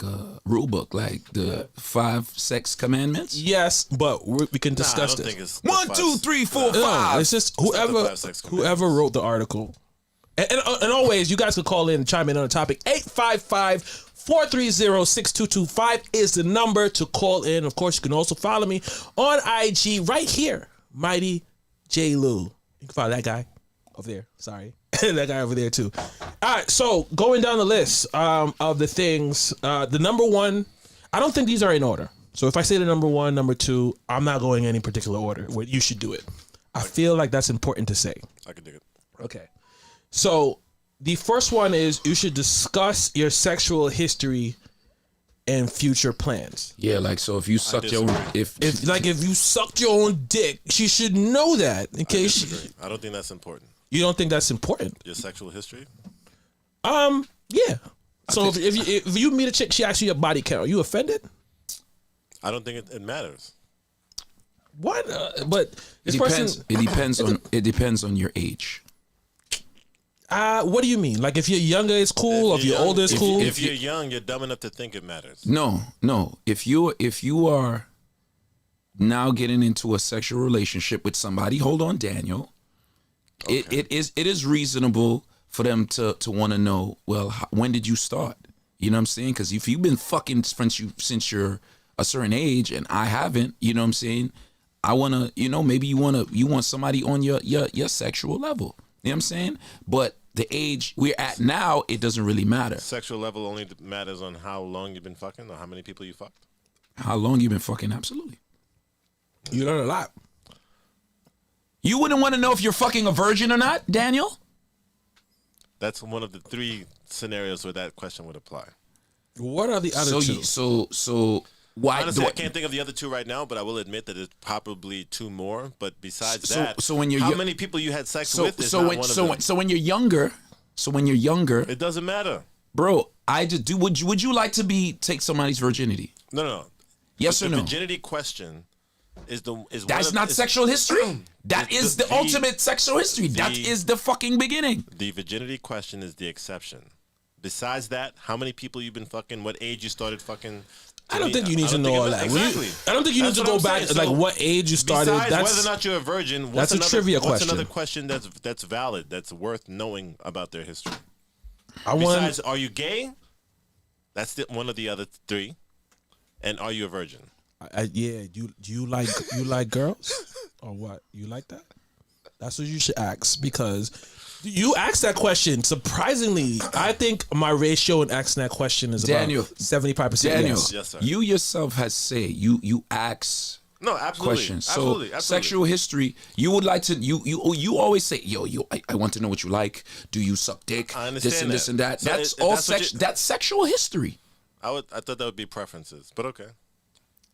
Speaker 3: a rule book, like the 5 sex commandments.
Speaker 1: Yes, but we can
Speaker 2: Nah, I
Speaker 1: discuss
Speaker 2: don't
Speaker 1: this.
Speaker 2: think it's
Speaker 3: 1, 2, 3, 4,
Speaker 1: No,
Speaker 3: 5.
Speaker 1: it's just
Speaker 2: not the
Speaker 1: whoever
Speaker 2: 5 sex commandments.
Speaker 1: whoever wrote the article. And always, you guys can call in and chime in on the topic. 855-430-6225 is the number to call in. Of course, you can also follow me on IG right here, Mighty J. Lou. You can follow that guy over there. Sorry. That guy over there, too. All right, so going down the list of the things, the number one, I don't think these are in order. So if I say the number one, number two, I'm not going any particular order where you should do it. I feel like that's important to say.
Speaker 2: I can dig it.
Speaker 1: Okay. So the first one is you should discuss your sexual history and future plans.
Speaker 3: Yeah, like so if you sucked your
Speaker 2: disagree.
Speaker 1: If you sucked your own dick, she should know that in case
Speaker 2: Disagree. I don't think that's important.
Speaker 1: you don't think that's important.
Speaker 2: Your sexual history?
Speaker 1: Yeah. So if you meet a chick, she asks you your body count, are you offended?
Speaker 2: I don't think it matters.
Speaker 1: What? But this person.
Speaker 3: It depends on your age.
Speaker 1: What do you mean? Like if you're younger, it's cool. If you're older, it's cool.
Speaker 2: If you're young, you're dumb enough to think it matters.
Speaker 3: No. If you are now getting into a sexual relationship with somebody, hold on, Daniel. Okay. It is reasonable for them to want to know. Well, when did you start? You know what I'm saying? Because if you've been fucking since you're a certain age and I haven't, you know what I'm saying? I wanna, maybe you want somebody on your sexual level. You know what I'm saying? But the age we're at now, it doesn't really matter.
Speaker 2: Sexual level only matters on how long you've been fucking or how many people you fucked.
Speaker 3: How long you been fucking? Absolutely.
Speaker 1: You learn a lot.
Speaker 3: You wouldn't want to know if you're fucking a virgin or not, Daniel?
Speaker 2: That's one of the 3 scenarios where that question would apply.
Speaker 1: What are the other two?
Speaker 3: So why?
Speaker 2: Honestly, I can't think of the other 2 right now, but I will admit that it's probably 2 more. But besides that,
Speaker 3: so when you're
Speaker 2: how many people you had sex with is not one of them.
Speaker 3: So when you're younger,
Speaker 2: It doesn't matter.
Speaker 3: bro, I just do. Would you like to take somebody's virginity?
Speaker 2: No.
Speaker 3: Yes
Speaker 2: the
Speaker 3: or no?
Speaker 2: virginity question is
Speaker 3: That's not sexual history. That is the ultimate sexual history. That is the fucking beginning.
Speaker 2: The virginity question is the exception. Besides that, how many people you've been fucking? What age you started fucking?
Speaker 1: I don't think you need to know all that.
Speaker 2: Exactly.
Speaker 1: I don't think you need to go back like what age you started.
Speaker 2: Besides
Speaker 1: That's
Speaker 2: whether or not you're a virgin,
Speaker 1: that's a trivia
Speaker 2: what's
Speaker 1: question.
Speaker 2: another question that's valid, that's worth knowing about their history?
Speaker 1: I want.
Speaker 2: Besides, are you gay? That's one of the other three. And are you a virgin?
Speaker 1: Yeah, you like girls or what? You like that? That's what you should ask because you asked that question. Surprisingly, I think my ratio in asking that question is
Speaker 3: Daniel,
Speaker 1: about 75%.
Speaker 3: Daniel,
Speaker 1: Yes.
Speaker 2: Yes, sir.
Speaker 3: you yourself has said you ask
Speaker 2: No, absolutely.
Speaker 3: questions. So
Speaker 2: Absolutely.
Speaker 3: sexual history, you would like to you always say, I want to know what you like. Do you suck dick?
Speaker 2: I
Speaker 3: This and
Speaker 2: understand
Speaker 3: this
Speaker 2: that.
Speaker 3: and that.
Speaker 2: So
Speaker 3: That's
Speaker 2: if
Speaker 3: all
Speaker 2: that's what
Speaker 3: sex.
Speaker 2: you-
Speaker 3: That's sexual history.
Speaker 2: I thought that would be preferences, but okay.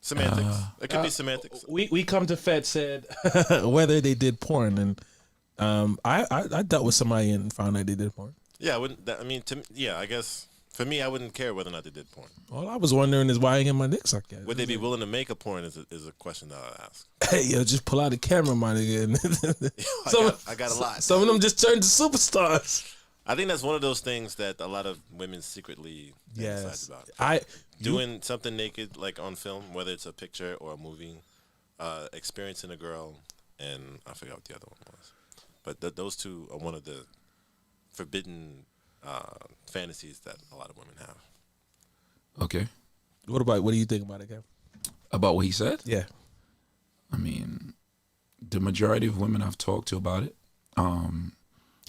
Speaker 2: Semantics. It could be semantics.
Speaker 1: We come to Fed said whether they did porn and I dealt with somebody and found out they did porn.
Speaker 2: Yeah, I wouldn't. I guess for me, I wouldn't care whether or not they did porn.
Speaker 1: All I was wondering is why I get my dick sucked at.
Speaker 2: Would they be willing to make a porn? Is a question that I'd ask.
Speaker 1: Hey, yo, just pull out the camera, my nigga.
Speaker 2: I got a lot.
Speaker 1: Some of them just turned to superstars.
Speaker 2: I think that's one of those things that a lot of women secretly fantasize
Speaker 1: Yes,
Speaker 2: about. Doing something naked, like on film, whether it's a picture or a movie, experiencing a girl, and I forgot what the other one was. But those two are one of the forbidden fantasies that a lot of women have.
Speaker 3: Okay.
Speaker 1: What do you think about it, Kev?
Speaker 3: About what he said?
Speaker 1: Yeah.
Speaker 3: I mean, the majority of women I've talked to about it,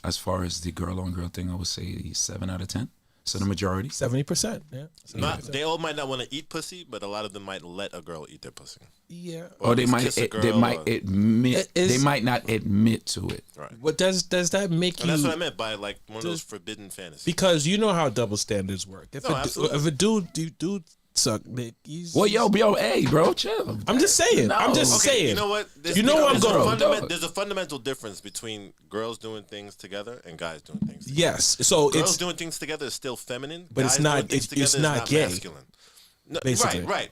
Speaker 3: as far as the girl on girl thing, I would say 7 out of 10. So the majority.
Speaker 1: 70%. Yeah. 70%.
Speaker 2: They all might not want to eat pussy, but a lot of them might let a girl eat their pussy.
Speaker 1: Yeah.
Speaker 3: Or they
Speaker 2: just
Speaker 3: might
Speaker 2: kiss a
Speaker 3: they
Speaker 2: girl
Speaker 3: might
Speaker 2: or-
Speaker 3: admit
Speaker 1: Is-
Speaker 3: they might not admit to it.
Speaker 2: Right.
Speaker 1: What does that make
Speaker 2: And
Speaker 1: you?
Speaker 2: that's what I meant by like one of those forbidden fantasies.
Speaker 1: Because you know how double standards work. If
Speaker 2: No, absolutely.
Speaker 1: if a dude suck dick, he's
Speaker 3: Well, hey, bro, chill.
Speaker 1: I'm just saying. I'm
Speaker 3: No.
Speaker 1: just
Speaker 2: Okay,
Speaker 1: saying.
Speaker 2: you know what?
Speaker 1: You know where I'm going.
Speaker 2: There's a fundamental difference between girls doing things together and guys doing things together.
Speaker 1: Yes. So
Speaker 2: Girls
Speaker 1: it's
Speaker 2: doing things together is still feminine,
Speaker 1: But it's
Speaker 2: guys
Speaker 1: not-
Speaker 2: doing things
Speaker 1: it's
Speaker 2: together
Speaker 1: not
Speaker 2: is
Speaker 1: gay,
Speaker 2: masculine. No,
Speaker 1: basically.
Speaker 2: Right.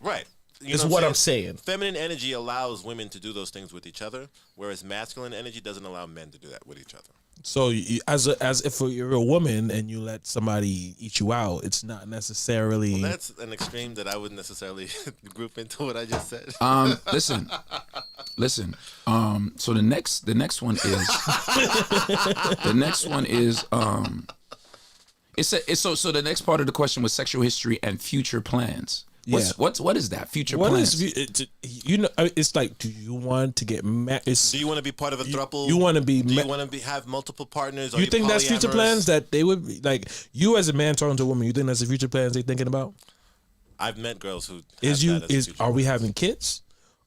Speaker 2: You
Speaker 1: It's
Speaker 2: know
Speaker 1: what I'm saying.
Speaker 2: Feminine energy allows women to do those things with each other, whereas masculine energy doesn't allow men to do that with each other.
Speaker 1: so as if you're a woman and you let somebody eat you out, it's not necessarily.
Speaker 2: That's an extreme that I wouldn't necessarily group into what I just said.
Speaker 3: Listen. So the next one is so the next part of the question was sexual history and future plans. What is that? Future
Speaker 1: What
Speaker 3: plans.
Speaker 1: is it's like, do you want to get married?
Speaker 2: Do you want to be part of a throuple?
Speaker 1: You want to be?
Speaker 2: Do you want to have multiple partners? Are
Speaker 1: You think that's future
Speaker 2: polyamorous?
Speaker 1: plans that they would be like? You as a man talking to a woman, you think that's the future plans they thinking about?
Speaker 2: I've met girls who
Speaker 1: Is
Speaker 2: have
Speaker 1: you
Speaker 2: that as a
Speaker 1: is
Speaker 2: future
Speaker 1: are we
Speaker 2: plan.
Speaker 1: having kids?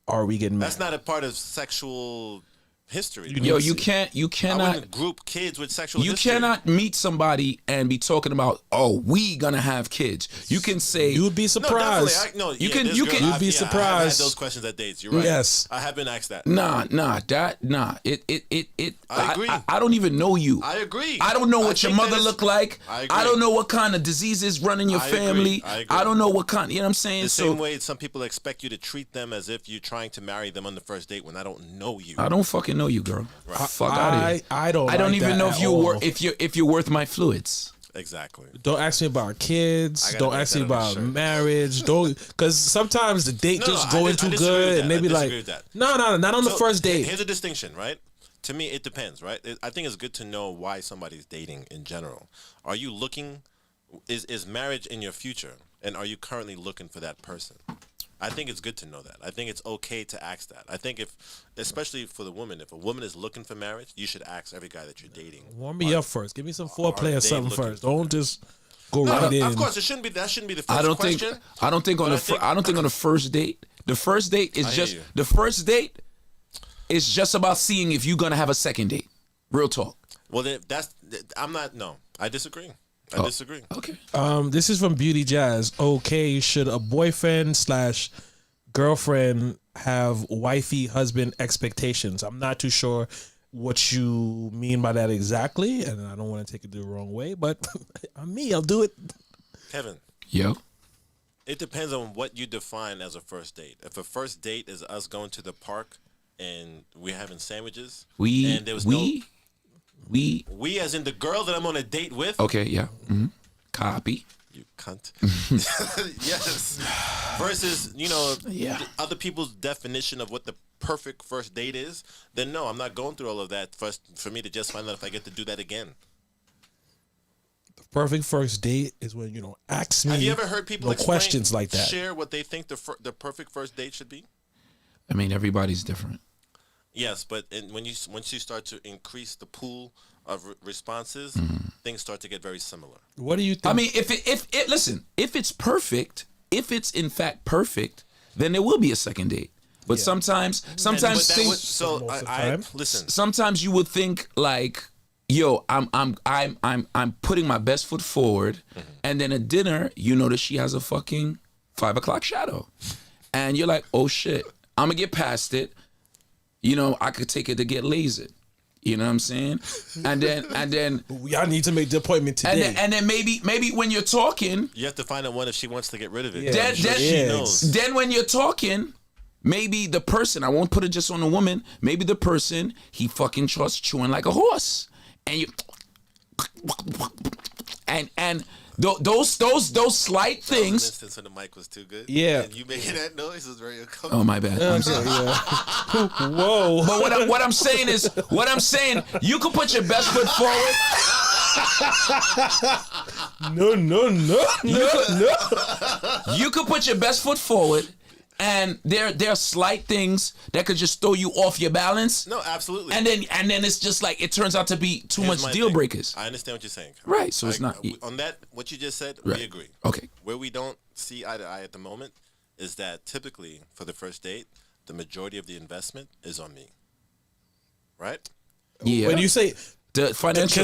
Speaker 1: Or are we getting married?
Speaker 2: That's not a part of sexual history.
Speaker 3: Yo, you
Speaker 2: I
Speaker 3: cannot
Speaker 2: wouldn't group kids with sexual
Speaker 3: you
Speaker 2: history.
Speaker 3: cannot meet somebody and be talking about, oh, we gonna have kids. You can say
Speaker 1: You'd be
Speaker 2: No,
Speaker 1: surprised.
Speaker 2: definitely.
Speaker 3: You can-
Speaker 2: there's
Speaker 3: you
Speaker 2: girls-
Speaker 3: can-
Speaker 1: You'd be
Speaker 2: I've had
Speaker 1: surprised.
Speaker 2: those questions at dates. You're right.
Speaker 1: Yes.
Speaker 2: I have been asked that.
Speaker 3: Nah.
Speaker 2: I agree.
Speaker 3: I don't even know you.
Speaker 2: I agree.
Speaker 3: I don't know
Speaker 2: I
Speaker 3: what your
Speaker 2: think that
Speaker 3: mother
Speaker 2: is-
Speaker 3: look like.
Speaker 2: I agree.
Speaker 3: I don't know what kind of diseases run in your
Speaker 2: I agree.
Speaker 3: family.
Speaker 2: I agree.
Speaker 3: I don't know what kind. You know what I'm saying?
Speaker 2: The
Speaker 3: So
Speaker 2: same way some people expect you to treat them as if you're trying to marry them on the first date when I don't know you.
Speaker 3: I don't fucking know you, girl. Fuck out of here.
Speaker 1: I don't.
Speaker 3: I don't
Speaker 1: like
Speaker 3: even
Speaker 1: that
Speaker 3: know
Speaker 1: at
Speaker 3: if you're
Speaker 1: all.
Speaker 3: if you're worth my fluids.
Speaker 2: Exactly.
Speaker 1: Don't ask me about kids.
Speaker 2: I gotta
Speaker 1: Don't
Speaker 2: put
Speaker 1: ask
Speaker 2: that
Speaker 1: me
Speaker 2: on the
Speaker 1: about
Speaker 2: shirt.
Speaker 1: marriage. Don't, because sometimes the date
Speaker 2: No,
Speaker 1: just
Speaker 2: I
Speaker 1: going
Speaker 2: dis- I
Speaker 1: too
Speaker 2: disagree with
Speaker 1: good,
Speaker 2: that.
Speaker 1: and they
Speaker 2: I
Speaker 1: be like,
Speaker 2: disagree with that.
Speaker 1: no, not on the
Speaker 2: So,
Speaker 1: first date.
Speaker 2: Here's a distinction, right? To me, it depends, right? I think it's good to know why somebody's dating in general. Are you looking? Is marriage in your future, and are you currently looking for that person? I think it's good to know that. I think it's okay to ask that. I think especially for the woman, if a woman is looking for marriage, you should ask every guy that you're dating.
Speaker 1: Warm me up first. Give me some foreplay or
Speaker 2: they
Speaker 1: something
Speaker 2: looking
Speaker 1: first.
Speaker 2: for
Speaker 1: Don't just go
Speaker 2: No,
Speaker 1: right in.
Speaker 2: of course, that shouldn't be the first
Speaker 3: I don't
Speaker 2: question.
Speaker 3: think on
Speaker 2: But
Speaker 3: the
Speaker 2: I think-
Speaker 3: I don't think on the first date. The first date is
Speaker 2: I hear
Speaker 3: just
Speaker 2: you.
Speaker 3: the first date is just about seeing if you're gonna have a second date. Real talk.
Speaker 2: Well, I'm not. No, I disagree.
Speaker 3: Oh.
Speaker 2: I disagree.
Speaker 3: Okay.
Speaker 1: This is from Beauty Jazz. Okay, should a boyfriend/girlfriend have wifey husband expectations? I'm not too sure what you mean by that exactly, and I don't want to take it the wrong way, but I'm me. I'll do it.
Speaker 2: Kevin,
Speaker 3: Yo.
Speaker 2: It depends on what you define as a first date. If a first date is us going to the park and we're having sandwiches, and there was
Speaker 3: we
Speaker 2: we as in the girl that I'm on a date with.
Speaker 3: okay, yeah. Copy.
Speaker 2: You cunt. Yes. Versus, other people's definition of what the perfect first date is, then no, I'm not going through all of that first for me to just find out if I get to do that again.
Speaker 1: The perfect first date is when you don't ask me.
Speaker 2: Have you ever heard people explain,
Speaker 1: questions like that?
Speaker 2: share what they think the perfect first date should be?
Speaker 3: I mean, everybody's different.
Speaker 2: Yes, but once you start to increase the pool of responses, things start to get very similar.
Speaker 1: What do you think?
Speaker 3: I mean, if it's perfect, if it's in fact perfect, then there will be a second date. But sometimes
Speaker 2: But that
Speaker 3: things.
Speaker 2: would- so
Speaker 1: Most of the
Speaker 2: I
Speaker 1: time.
Speaker 2: listen.
Speaker 3: Sometimes you would think like, yo, I'm putting my best foot forward, and then at dinner, you notice she has a fucking 5 o'clock shadow, and you're like, oh shit, I'm gonna get past it. I could take it to get lasered. You know what I'm saying? And then
Speaker 1: y'all need to make the appointment today.
Speaker 3: and then maybe when you're talking,
Speaker 2: You have to find out one if she wants to get rid of it.
Speaker 1: Yeah.
Speaker 2: I'm sure
Speaker 3: Then-
Speaker 2: she
Speaker 1: yeah.
Speaker 2: knows.
Speaker 3: then when you're talking, maybe the person, I won't put it just on the woman, maybe the person, he fucking starts chewing like a horse. And you and those slight
Speaker 2: An
Speaker 3: things.
Speaker 2: instance when the mic was too good.
Speaker 1: Yeah.
Speaker 2: And you making that noise was very uncomfortable.
Speaker 3: Oh my bad. I'm sorry.
Speaker 1: Whoa.
Speaker 3: But what I'm saying is, you can put your best foot forward.
Speaker 1: No.
Speaker 3: You could put your best foot forward, and there are slight things that could just throw you off your balance.
Speaker 2: No, absolutely.
Speaker 3: And then it's just like it turns out to be too
Speaker 2: Here's
Speaker 3: much
Speaker 2: my
Speaker 3: deal
Speaker 2: thing.
Speaker 3: breakers.
Speaker 2: I understand what you're saying.
Speaker 3: Right, so it's not-
Speaker 2: on that. What you just said,
Speaker 3: Right.
Speaker 2: we agree.
Speaker 3: Okay.
Speaker 2: Where we don't see eye to eye at the moment is that typically for the first date, the majority of the investment is on me. Right?
Speaker 3: Yeah.
Speaker 1: When you say
Speaker 3: the financial,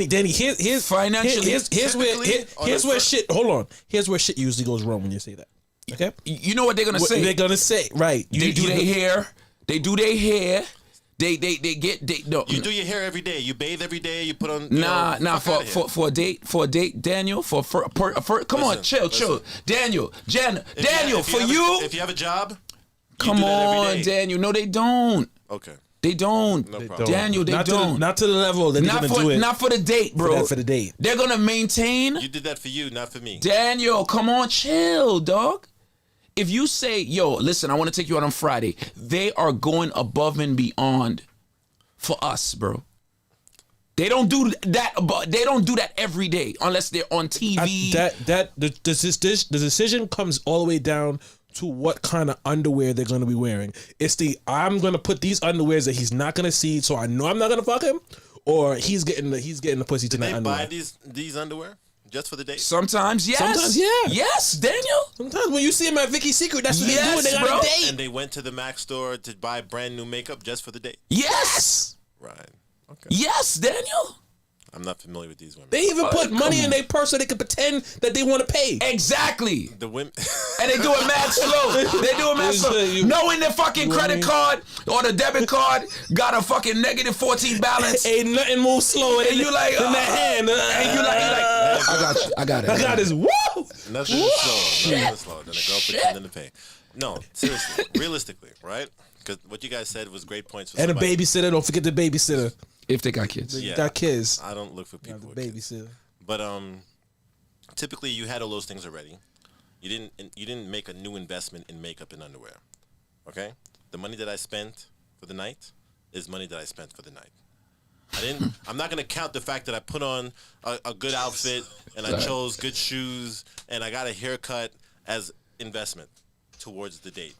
Speaker 1: Danny, here's
Speaker 3: Financially,
Speaker 1: here's where
Speaker 2: typically,
Speaker 1: shit. Hold on. Here's where shit usually goes wrong when you say that. Okay.
Speaker 3: you know what they're gonna
Speaker 1: What
Speaker 3: say?
Speaker 1: they're gonna say, right?
Speaker 3: They do their hair. They do their hair. They no.
Speaker 2: You do your hair every day. You bathe every day. You put on.
Speaker 3: Nah,
Speaker 2: fuck outta here.
Speaker 3: for a date, Daniel. Come on,
Speaker 2: Listen,
Speaker 3: chill, Daniel, Daniel,
Speaker 2: If
Speaker 3: for
Speaker 2: have
Speaker 3: you.
Speaker 2: if you have a job, you
Speaker 3: Come
Speaker 2: do that every
Speaker 3: on,
Speaker 2: day.
Speaker 3: Daniel. No, they don't.
Speaker 2: Okay.
Speaker 3: They don't.
Speaker 2: No problem.
Speaker 3: Daniel, they
Speaker 1: not
Speaker 3: don't.
Speaker 1: not to the level that they're
Speaker 3: Not
Speaker 1: gonna do it.
Speaker 3: not for the date, bro.
Speaker 1: for the date.
Speaker 3: They're gonna maintain.
Speaker 2: You did that for you, not for me.
Speaker 3: Daniel, come on, chill, dog. If you say, yo, listen, I want to take you out on Friday, they are going above and beyond for us, bro. They don't do that. They don't do that every day unless they're on TV.
Speaker 1: The decision comes all the way down to what kind of underwear they're gonna be wearing. It's I'm gonna put these underwears that he's not gonna see, so I know I'm not gonna fuck him, or he's getting the pussy
Speaker 2: Did
Speaker 1: tonight
Speaker 2: they
Speaker 1: underwear.
Speaker 2: buy these underwear just for the date?
Speaker 3: Sometimes, yes.
Speaker 1: Sometimes, yeah.
Speaker 3: Yes, Daniel.
Speaker 1: Sometimes when you see him at Vicky's Secret, that's what
Speaker 3: Yes,
Speaker 1: they're doing. They got
Speaker 3: bro.
Speaker 1: a date.
Speaker 2: And they went to the Mac store to buy brand new makeup just for the date.
Speaker 3: Yes.
Speaker 2: Right. Okay.
Speaker 3: Yes, Daniel.
Speaker 2: I'm not familiar with these women.
Speaker 1: They even put money
Speaker 3: come
Speaker 1: in
Speaker 3: on.
Speaker 1: their purse so they can pretend that they want to pay.
Speaker 3: Exactly.
Speaker 2: The women.
Speaker 3: And they do it mad slow. They do it mad slow. Knowing their fucking credit card or the debit card got a fucking negative 14 balance.
Speaker 1: Ain't nothing moves slower than
Speaker 3: And you like,
Speaker 1: in the hand.
Speaker 3: And you like, I got you. I got it.
Speaker 1: I got this. Woo!
Speaker 2: Nothing is slower. Nothing is slower than a girl pretending to pay. No, seriously, realistically, right? Because what you guys said was great points for
Speaker 1: And a
Speaker 2: somebody.
Speaker 1: babysitter. Don't forget the babysitter.
Speaker 3: If they got kids.
Speaker 2: Yeah.
Speaker 1: Got kids.
Speaker 2: I don't look for people
Speaker 1: The
Speaker 2: with kids.
Speaker 1: babysitter.
Speaker 2: But typically you had all those things already. You didn't make a new investment in makeup and underwear. Okay? The money that I spent for the night is money that I spent for the night. I'm not gonna count the fact that I put on a good outfit and I chose good shoes and I got a haircut as investment towards the date.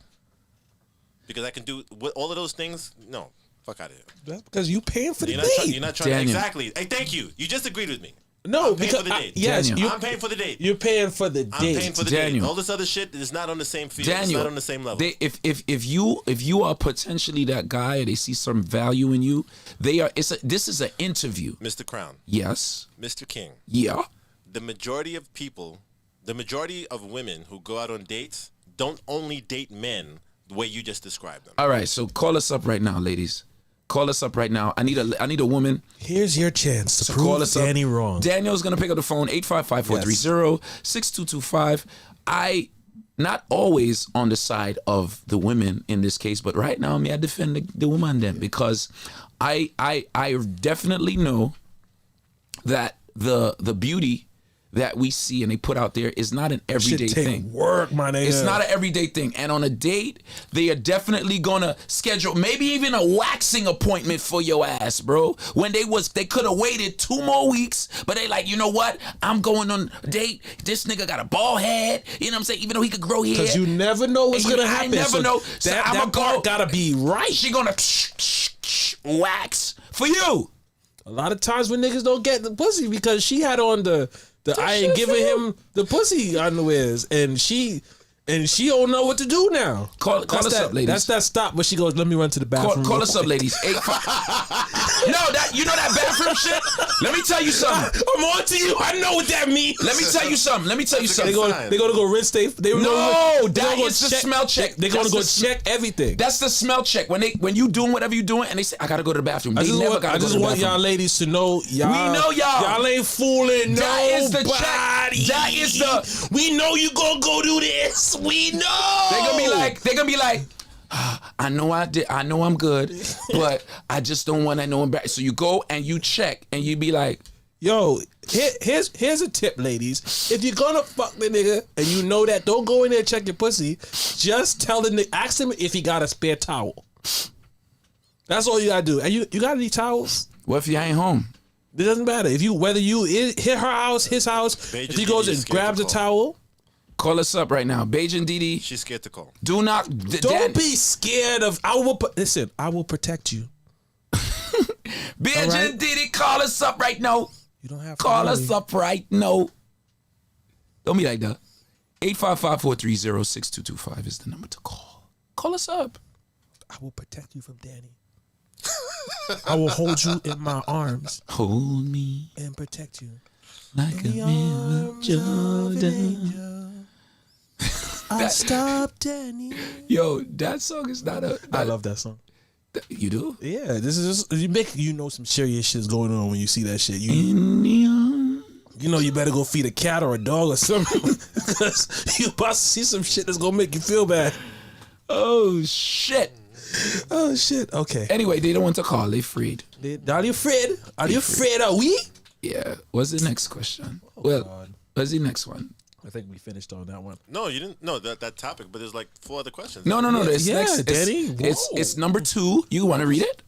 Speaker 2: Because I can do all of those things. No, fuck out of here.
Speaker 1: That's because you paying for the
Speaker 2: You're
Speaker 1: date.
Speaker 2: not trying.
Speaker 3: Daniel.
Speaker 2: Exactly. Hey, thank you. You just agreed with me.
Speaker 1: No,
Speaker 2: I'm paying
Speaker 1: because
Speaker 2: for the date.
Speaker 1: yes,
Speaker 3: Daniel.
Speaker 2: I'm paying for the date.
Speaker 1: you're paying for the
Speaker 2: I'm
Speaker 1: date.
Speaker 2: paying for the
Speaker 3: Daniel.
Speaker 2: date. All this other shit is not on the same field.
Speaker 3: Daniel,
Speaker 2: It's not on the same level.
Speaker 3: if you are potentially that guy, or they see some value in you, this is an interview.
Speaker 2: Mr. Crown,
Speaker 3: Yes.
Speaker 2: Mr. King,
Speaker 3: Yeah.
Speaker 2: the majority of women who go out on dates don't only date men the way you just described them.
Speaker 3: All right. So call us up right now, ladies. Call us up right now. I need a woman.
Speaker 1: Here's your chance to
Speaker 3: So
Speaker 1: prove
Speaker 3: call us
Speaker 1: Danny
Speaker 3: up.
Speaker 1: wrong.
Speaker 3: Daniel's gonna pick up the phone 855-430-6225. I not always on the side of the women in this case, but right now I defend the woman then, because I definitely know that the beauty that we see and they put out there is not an everyday
Speaker 1: Shit take
Speaker 3: thing.
Speaker 1: work, my nigga.
Speaker 3: It's not an everyday thing. And on a date, they are definitely gonna schedule maybe even a waxing appointment for your ass, bro. When they could have waited 2 more weeks, but they like, you know what? I'm going on a date. This nigga got a bald head. You know what I'm saying? Even though he could grow hair.
Speaker 1: Because you never know what's
Speaker 3: And
Speaker 1: gonna
Speaker 3: I
Speaker 1: happen.
Speaker 3: never know. So
Speaker 1: That,
Speaker 3: I'ma
Speaker 1: that part
Speaker 3: go-
Speaker 1: gotta be right.
Speaker 3: She gonna wax for you.
Speaker 1: A lot of times when niggas don't get the pussy because she had on the I ain't
Speaker 3: shit
Speaker 1: giving
Speaker 3: for you.
Speaker 1: him the pussy underwears and she don't know what to do now.
Speaker 3: Call
Speaker 1: That's
Speaker 3: us
Speaker 1: that,
Speaker 3: up, ladies.
Speaker 1: That's that stop where she goes, let me run to the bathroom.
Speaker 3: Call
Speaker 1: real
Speaker 3: us up,
Speaker 1: quick."
Speaker 3: ladies. 85. No, that you know that bathroom shit. Let me tell you something.
Speaker 1: I'm on to you. I know what that means.
Speaker 3: Let me tell you something.
Speaker 2: That's a
Speaker 1: They
Speaker 2: good
Speaker 1: go.
Speaker 2: sign.
Speaker 1: They gonna go rinse. They
Speaker 3: No,
Speaker 1: they
Speaker 3: that
Speaker 1: gonna go
Speaker 3: is the smell check.
Speaker 1: They're gonna
Speaker 3: That's
Speaker 1: go
Speaker 3: the sm-
Speaker 1: check everything.
Speaker 3: That's the smell check. When you doing whatever you doing, and they say I gotta go to the bathroom.
Speaker 1: I
Speaker 3: They
Speaker 1: just
Speaker 3: never
Speaker 1: want,
Speaker 3: gotta
Speaker 1: I
Speaker 3: go
Speaker 1: just
Speaker 3: to the
Speaker 1: want
Speaker 3: bathroom.
Speaker 1: y'all ladies to know y'all.
Speaker 3: We know y'all.
Speaker 1: Y'all ain't fooling
Speaker 3: That
Speaker 1: nobody.
Speaker 3: is the check. That is the.
Speaker 1: We know you gonna go do this. We know.
Speaker 3: They're gonna be like. "Ah, I know I'm good, but I just don't want to know embarrassed. So you go and you check, and you be like,
Speaker 1: Yo, here's a tip, ladies. If you're gonna fuck the nigga and you know that, don't go in there and check your pussy. Just tell the nigga, ask him if he got a spare towel. That's all you gotta do. And you got any towels?
Speaker 3: what if you ain't home?
Speaker 1: It doesn't matter. Whether you hit her house, his house,
Speaker 2: Beijing
Speaker 1: if he goes
Speaker 2: Didi is
Speaker 1: and
Speaker 2: scared
Speaker 1: grabs
Speaker 2: to
Speaker 1: a
Speaker 2: call.
Speaker 1: towel,
Speaker 3: Call us up right now, Beijing Didi.
Speaker 2: She's scared to call.
Speaker 3: Do not.
Speaker 1: don't be scared of. Listen. I will protect you.
Speaker 3: Beijing
Speaker 1: All right.
Speaker 3: Didi, call us up right now.
Speaker 1: You don't have to
Speaker 3: Call
Speaker 1: worry.
Speaker 3: us up right now. Don't be like that. 855-430-6225 is the number to call. Call us up.
Speaker 1: I will protect you from Danny. I will hold you in my arms
Speaker 3: Hold me
Speaker 1: and protect you.
Speaker 3: like a man of Jordan.
Speaker 1: I'll stop Danny.
Speaker 3: Yo, that song is not a.
Speaker 1: I love that song.
Speaker 3: You do?
Speaker 1: Yeah, this is just, you know some serious shit's going on when you see that shit. You
Speaker 3: Indian.
Speaker 1: know you better go feed a cat or a dog or something because you about to see some shit that's gonna make you feel bad.
Speaker 3: Oh, shit.
Speaker 1: Oh shit. Okay.
Speaker 3: Anyway, they don't want to call. They freed.
Speaker 1: Are you afraid? Are you afraid? Are we?
Speaker 3: Yeah. What's the next question? Well,
Speaker 1: God.
Speaker 3: what's the next one?
Speaker 1: I think we finished on that one.
Speaker 2: No, you didn't. No, that topic. But there's like 4 other questions.
Speaker 3: No. It's
Speaker 1: Yeah,
Speaker 3: next.
Speaker 1: Danny.
Speaker 3: It's
Speaker 1: Whoa.
Speaker 3: number 2. You want to read it?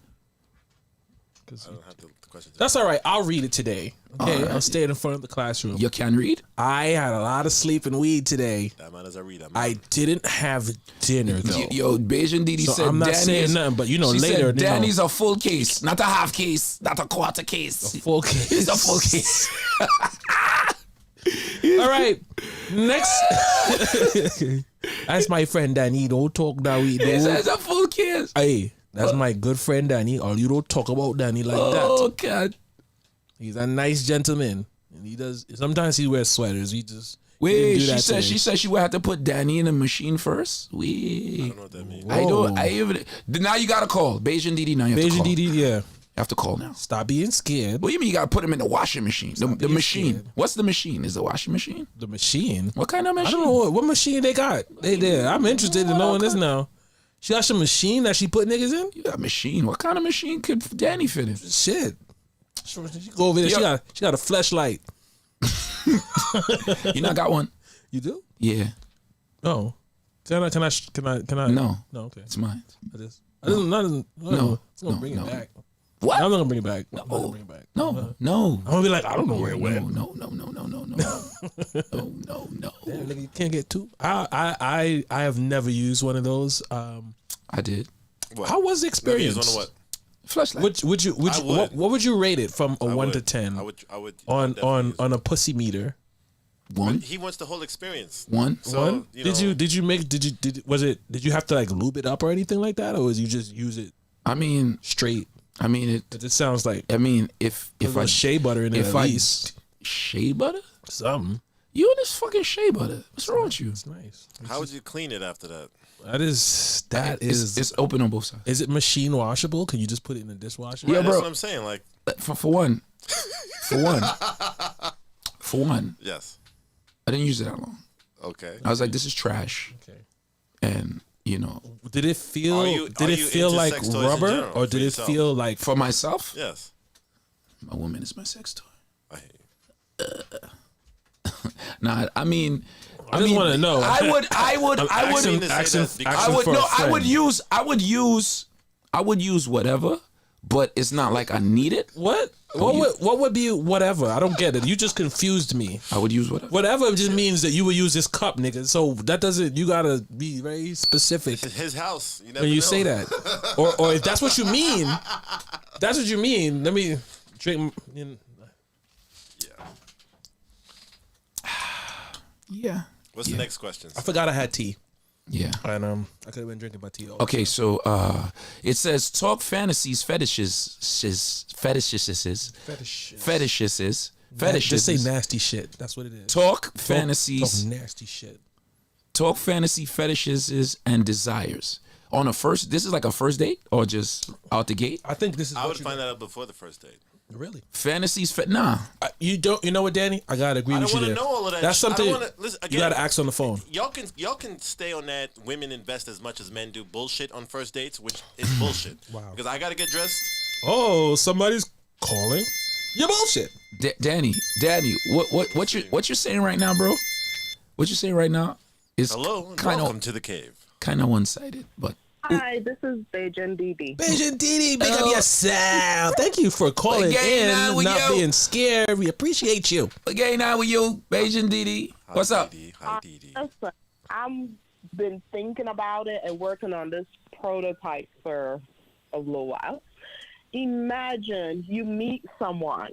Speaker 2: I don't have the questions.
Speaker 1: That's all right. I'll read it today. Okay.
Speaker 3: All right.
Speaker 1: I'll stay in front of the classroom.
Speaker 3: You can read?
Speaker 1: I had a lot of sleep and weed today.
Speaker 2: That man is a reader.
Speaker 1: I didn't have dinner though.
Speaker 3: Yo, Beijing Didi
Speaker 1: So
Speaker 3: said
Speaker 1: I'm not
Speaker 3: Danny
Speaker 1: saying
Speaker 3: is,
Speaker 1: nothing, but you know
Speaker 3: she
Speaker 1: later.
Speaker 3: said
Speaker 1: you know,
Speaker 3: Danny's a full case, not a half case, not a quarter case.
Speaker 1: full case.
Speaker 3: He's a full case.
Speaker 1: All right. Next. That's my friend Danny. Don't talk that we
Speaker 3: He
Speaker 1: do.
Speaker 3: says a full case.
Speaker 1: Hey, that's my good friend Danny. All you don't talk about Danny like
Speaker 3: Oh,
Speaker 1: that.
Speaker 3: God.
Speaker 1: He's a nice gentleman, and he does. Sometimes he wears sweaters. He just
Speaker 3: Wait,
Speaker 1: didn't do
Speaker 3: she
Speaker 1: that
Speaker 3: said
Speaker 1: today.
Speaker 3: she would have to put Danny in the machine first.
Speaker 2: I
Speaker 3: Wait,
Speaker 2: don't know what that means.
Speaker 3: I don't.
Speaker 1: Whoa.
Speaker 3: I even now you gotta call Beijing Didi. Now you have to
Speaker 1: Beijing
Speaker 3: call.
Speaker 1: Didi, yeah.
Speaker 3: You have to call now.
Speaker 1: Stop being scared.
Speaker 3: What do you mean you gotta put him in the washing machine? The
Speaker 1: being
Speaker 3: machine.
Speaker 1: scared.
Speaker 3: What's the machine? Is the washing machine?
Speaker 1: The machine.
Speaker 3: What kind of machine?
Speaker 1: I don't know what machine they got. They there. I'm interested in knowing this now. She got some machine that she put niggas in.
Speaker 3: You got a machine. What kind of machine could Danny fit in?
Speaker 1: Shit. She go over there.
Speaker 3: Yo.
Speaker 1: She got a flashlight.
Speaker 3: You not got one?
Speaker 1: You do?
Speaker 3: Yeah,
Speaker 1: No. Can I?
Speaker 3: No.
Speaker 1: No. Okay.
Speaker 3: it's mine.
Speaker 1: I didn't. No. It's gonna
Speaker 3: no,
Speaker 1: bring
Speaker 3: no.
Speaker 1: it back.
Speaker 3: What?
Speaker 1: I'm not gonna bring it back. I'm not gonna bring it back.
Speaker 3: No, no.
Speaker 1: I'm gonna be like, I don't know where it went.
Speaker 3: No.
Speaker 1: Damn, nigga, you can't get two. I have never used one of those.
Speaker 3: I did.
Speaker 2: What?
Speaker 1: How was the
Speaker 2: Never used
Speaker 1: experience?
Speaker 2: one of what?
Speaker 3: Flashlight.
Speaker 1: Would you
Speaker 2: I would.
Speaker 1: what would you rate it from a
Speaker 2: I
Speaker 1: 1
Speaker 2: would.
Speaker 1: to 10
Speaker 2: I would.
Speaker 1: on
Speaker 2: definitely use
Speaker 1: on a pussy meter?
Speaker 3: One.
Speaker 2: He wants the whole experience.
Speaker 3: One.
Speaker 2: So,
Speaker 1: One?
Speaker 2: you
Speaker 1: Did
Speaker 2: know,
Speaker 1: you did you have to like lube it up or anything like that, or was you just use it
Speaker 3: I mean,
Speaker 1: straight?
Speaker 3: it.
Speaker 1: It sounds like
Speaker 3: If
Speaker 1: I shea butter in it
Speaker 3: if
Speaker 1: at
Speaker 3: I
Speaker 1: least
Speaker 3: shea butter,
Speaker 1: something.
Speaker 3: you and this fucking shea butter. What's wrong with you?
Speaker 1: It's nice.
Speaker 2: how would you clean it after that?
Speaker 3: It's open on both sides.
Speaker 1: Is it machine washable? Can you just put it in the dishwasher?
Speaker 3: Yeah,
Speaker 2: Right,
Speaker 3: bro.
Speaker 2: That's what I'm saying. Like,
Speaker 3: For one, for one,
Speaker 2: yes.
Speaker 3: I didn't use it that long.
Speaker 2: Okay.
Speaker 3: I was like, this is trash.
Speaker 1: Okay.
Speaker 3: And you know,
Speaker 1: Did it feel?
Speaker 2: Are you
Speaker 1: feel
Speaker 2: into
Speaker 1: like
Speaker 2: sex toys in
Speaker 1: rubber,
Speaker 2: general
Speaker 1: or
Speaker 2: for
Speaker 1: did it
Speaker 2: yourself?
Speaker 1: feel like?
Speaker 3: for myself,
Speaker 2: Yes.
Speaker 3: my woman is my sex toy.
Speaker 2: I hate you.
Speaker 3: Nah, I mean,
Speaker 1: I just wanna know.
Speaker 3: I would,
Speaker 2: asking to say
Speaker 1: Asking-
Speaker 2: that because-
Speaker 3: I would
Speaker 1: for a
Speaker 3: no, I would use whatever, but it's not like I need it.
Speaker 1: What? What would be whatever? I don't get it. You just confused me.
Speaker 3: I would use whatever.
Speaker 1: Whatever just means that you would use this cup, nigga. So that doesn't. You gotta be very specific
Speaker 2: It's his house. You never
Speaker 1: when you
Speaker 2: know.
Speaker 1: say that, or if that's what you mean, that's what you mean. Let me drink.
Speaker 2: Yeah.
Speaker 3: Yeah.
Speaker 2: What's the next question?
Speaker 1: I forgot I had tea,
Speaker 3: Yeah.
Speaker 1: and I could have been drinking my tea. All
Speaker 3: Okay, so it says talk fantasies, fetishes.
Speaker 1: Just say nasty shit. That's what it is.
Speaker 3: Talk fantasies,
Speaker 1: Talk nasty shit.
Speaker 3: talk fantasy fetishes and desires. On a first, this is like a first date or just out the gate.
Speaker 1: I think this is.
Speaker 2: I
Speaker 1: what
Speaker 2: would
Speaker 1: you
Speaker 2: find that out before the first date.
Speaker 1: really.
Speaker 3: Fantasies, nah.
Speaker 1: You don't. You know what, Danny? I gotta agree
Speaker 2: I
Speaker 1: with
Speaker 2: don't
Speaker 1: you
Speaker 2: want to
Speaker 1: there.
Speaker 2: know all of that.
Speaker 1: That's
Speaker 2: shit. I
Speaker 1: something
Speaker 2: don't wanna, listen,
Speaker 1: you
Speaker 2: again,
Speaker 1: gotta ask on the phone.
Speaker 2: Y'all can stay on that women invest as much as men do bullshit on first dates, which is bullshit.
Speaker 1: Wow.
Speaker 2: Because I gotta get dressed.
Speaker 1: Oh, somebody's calling. You're bullshit.
Speaker 3: Danny, what you're saying right now, bro? What you're saying right now is
Speaker 2: Hello, and
Speaker 3: kind
Speaker 2: welcome to the cave.
Speaker 3: of one-sided, but
Speaker 4: Hi, this is Beijing Didi.
Speaker 1: Beijing Didi, big up yourself. Thank you for calling
Speaker 3: Again,
Speaker 1: in,
Speaker 3: with
Speaker 1: not
Speaker 3: you.
Speaker 1: being scared. We appreciate you.
Speaker 3: okay, now with you, Beijing Didi. What's
Speaker 2: Hi,
Speaker 3: up?
Speaker 2: Didi. Hi, Didi.
Speaker 4: Listen, I've been thinking about it and working on this prototype for a little while. Imagine you meet someone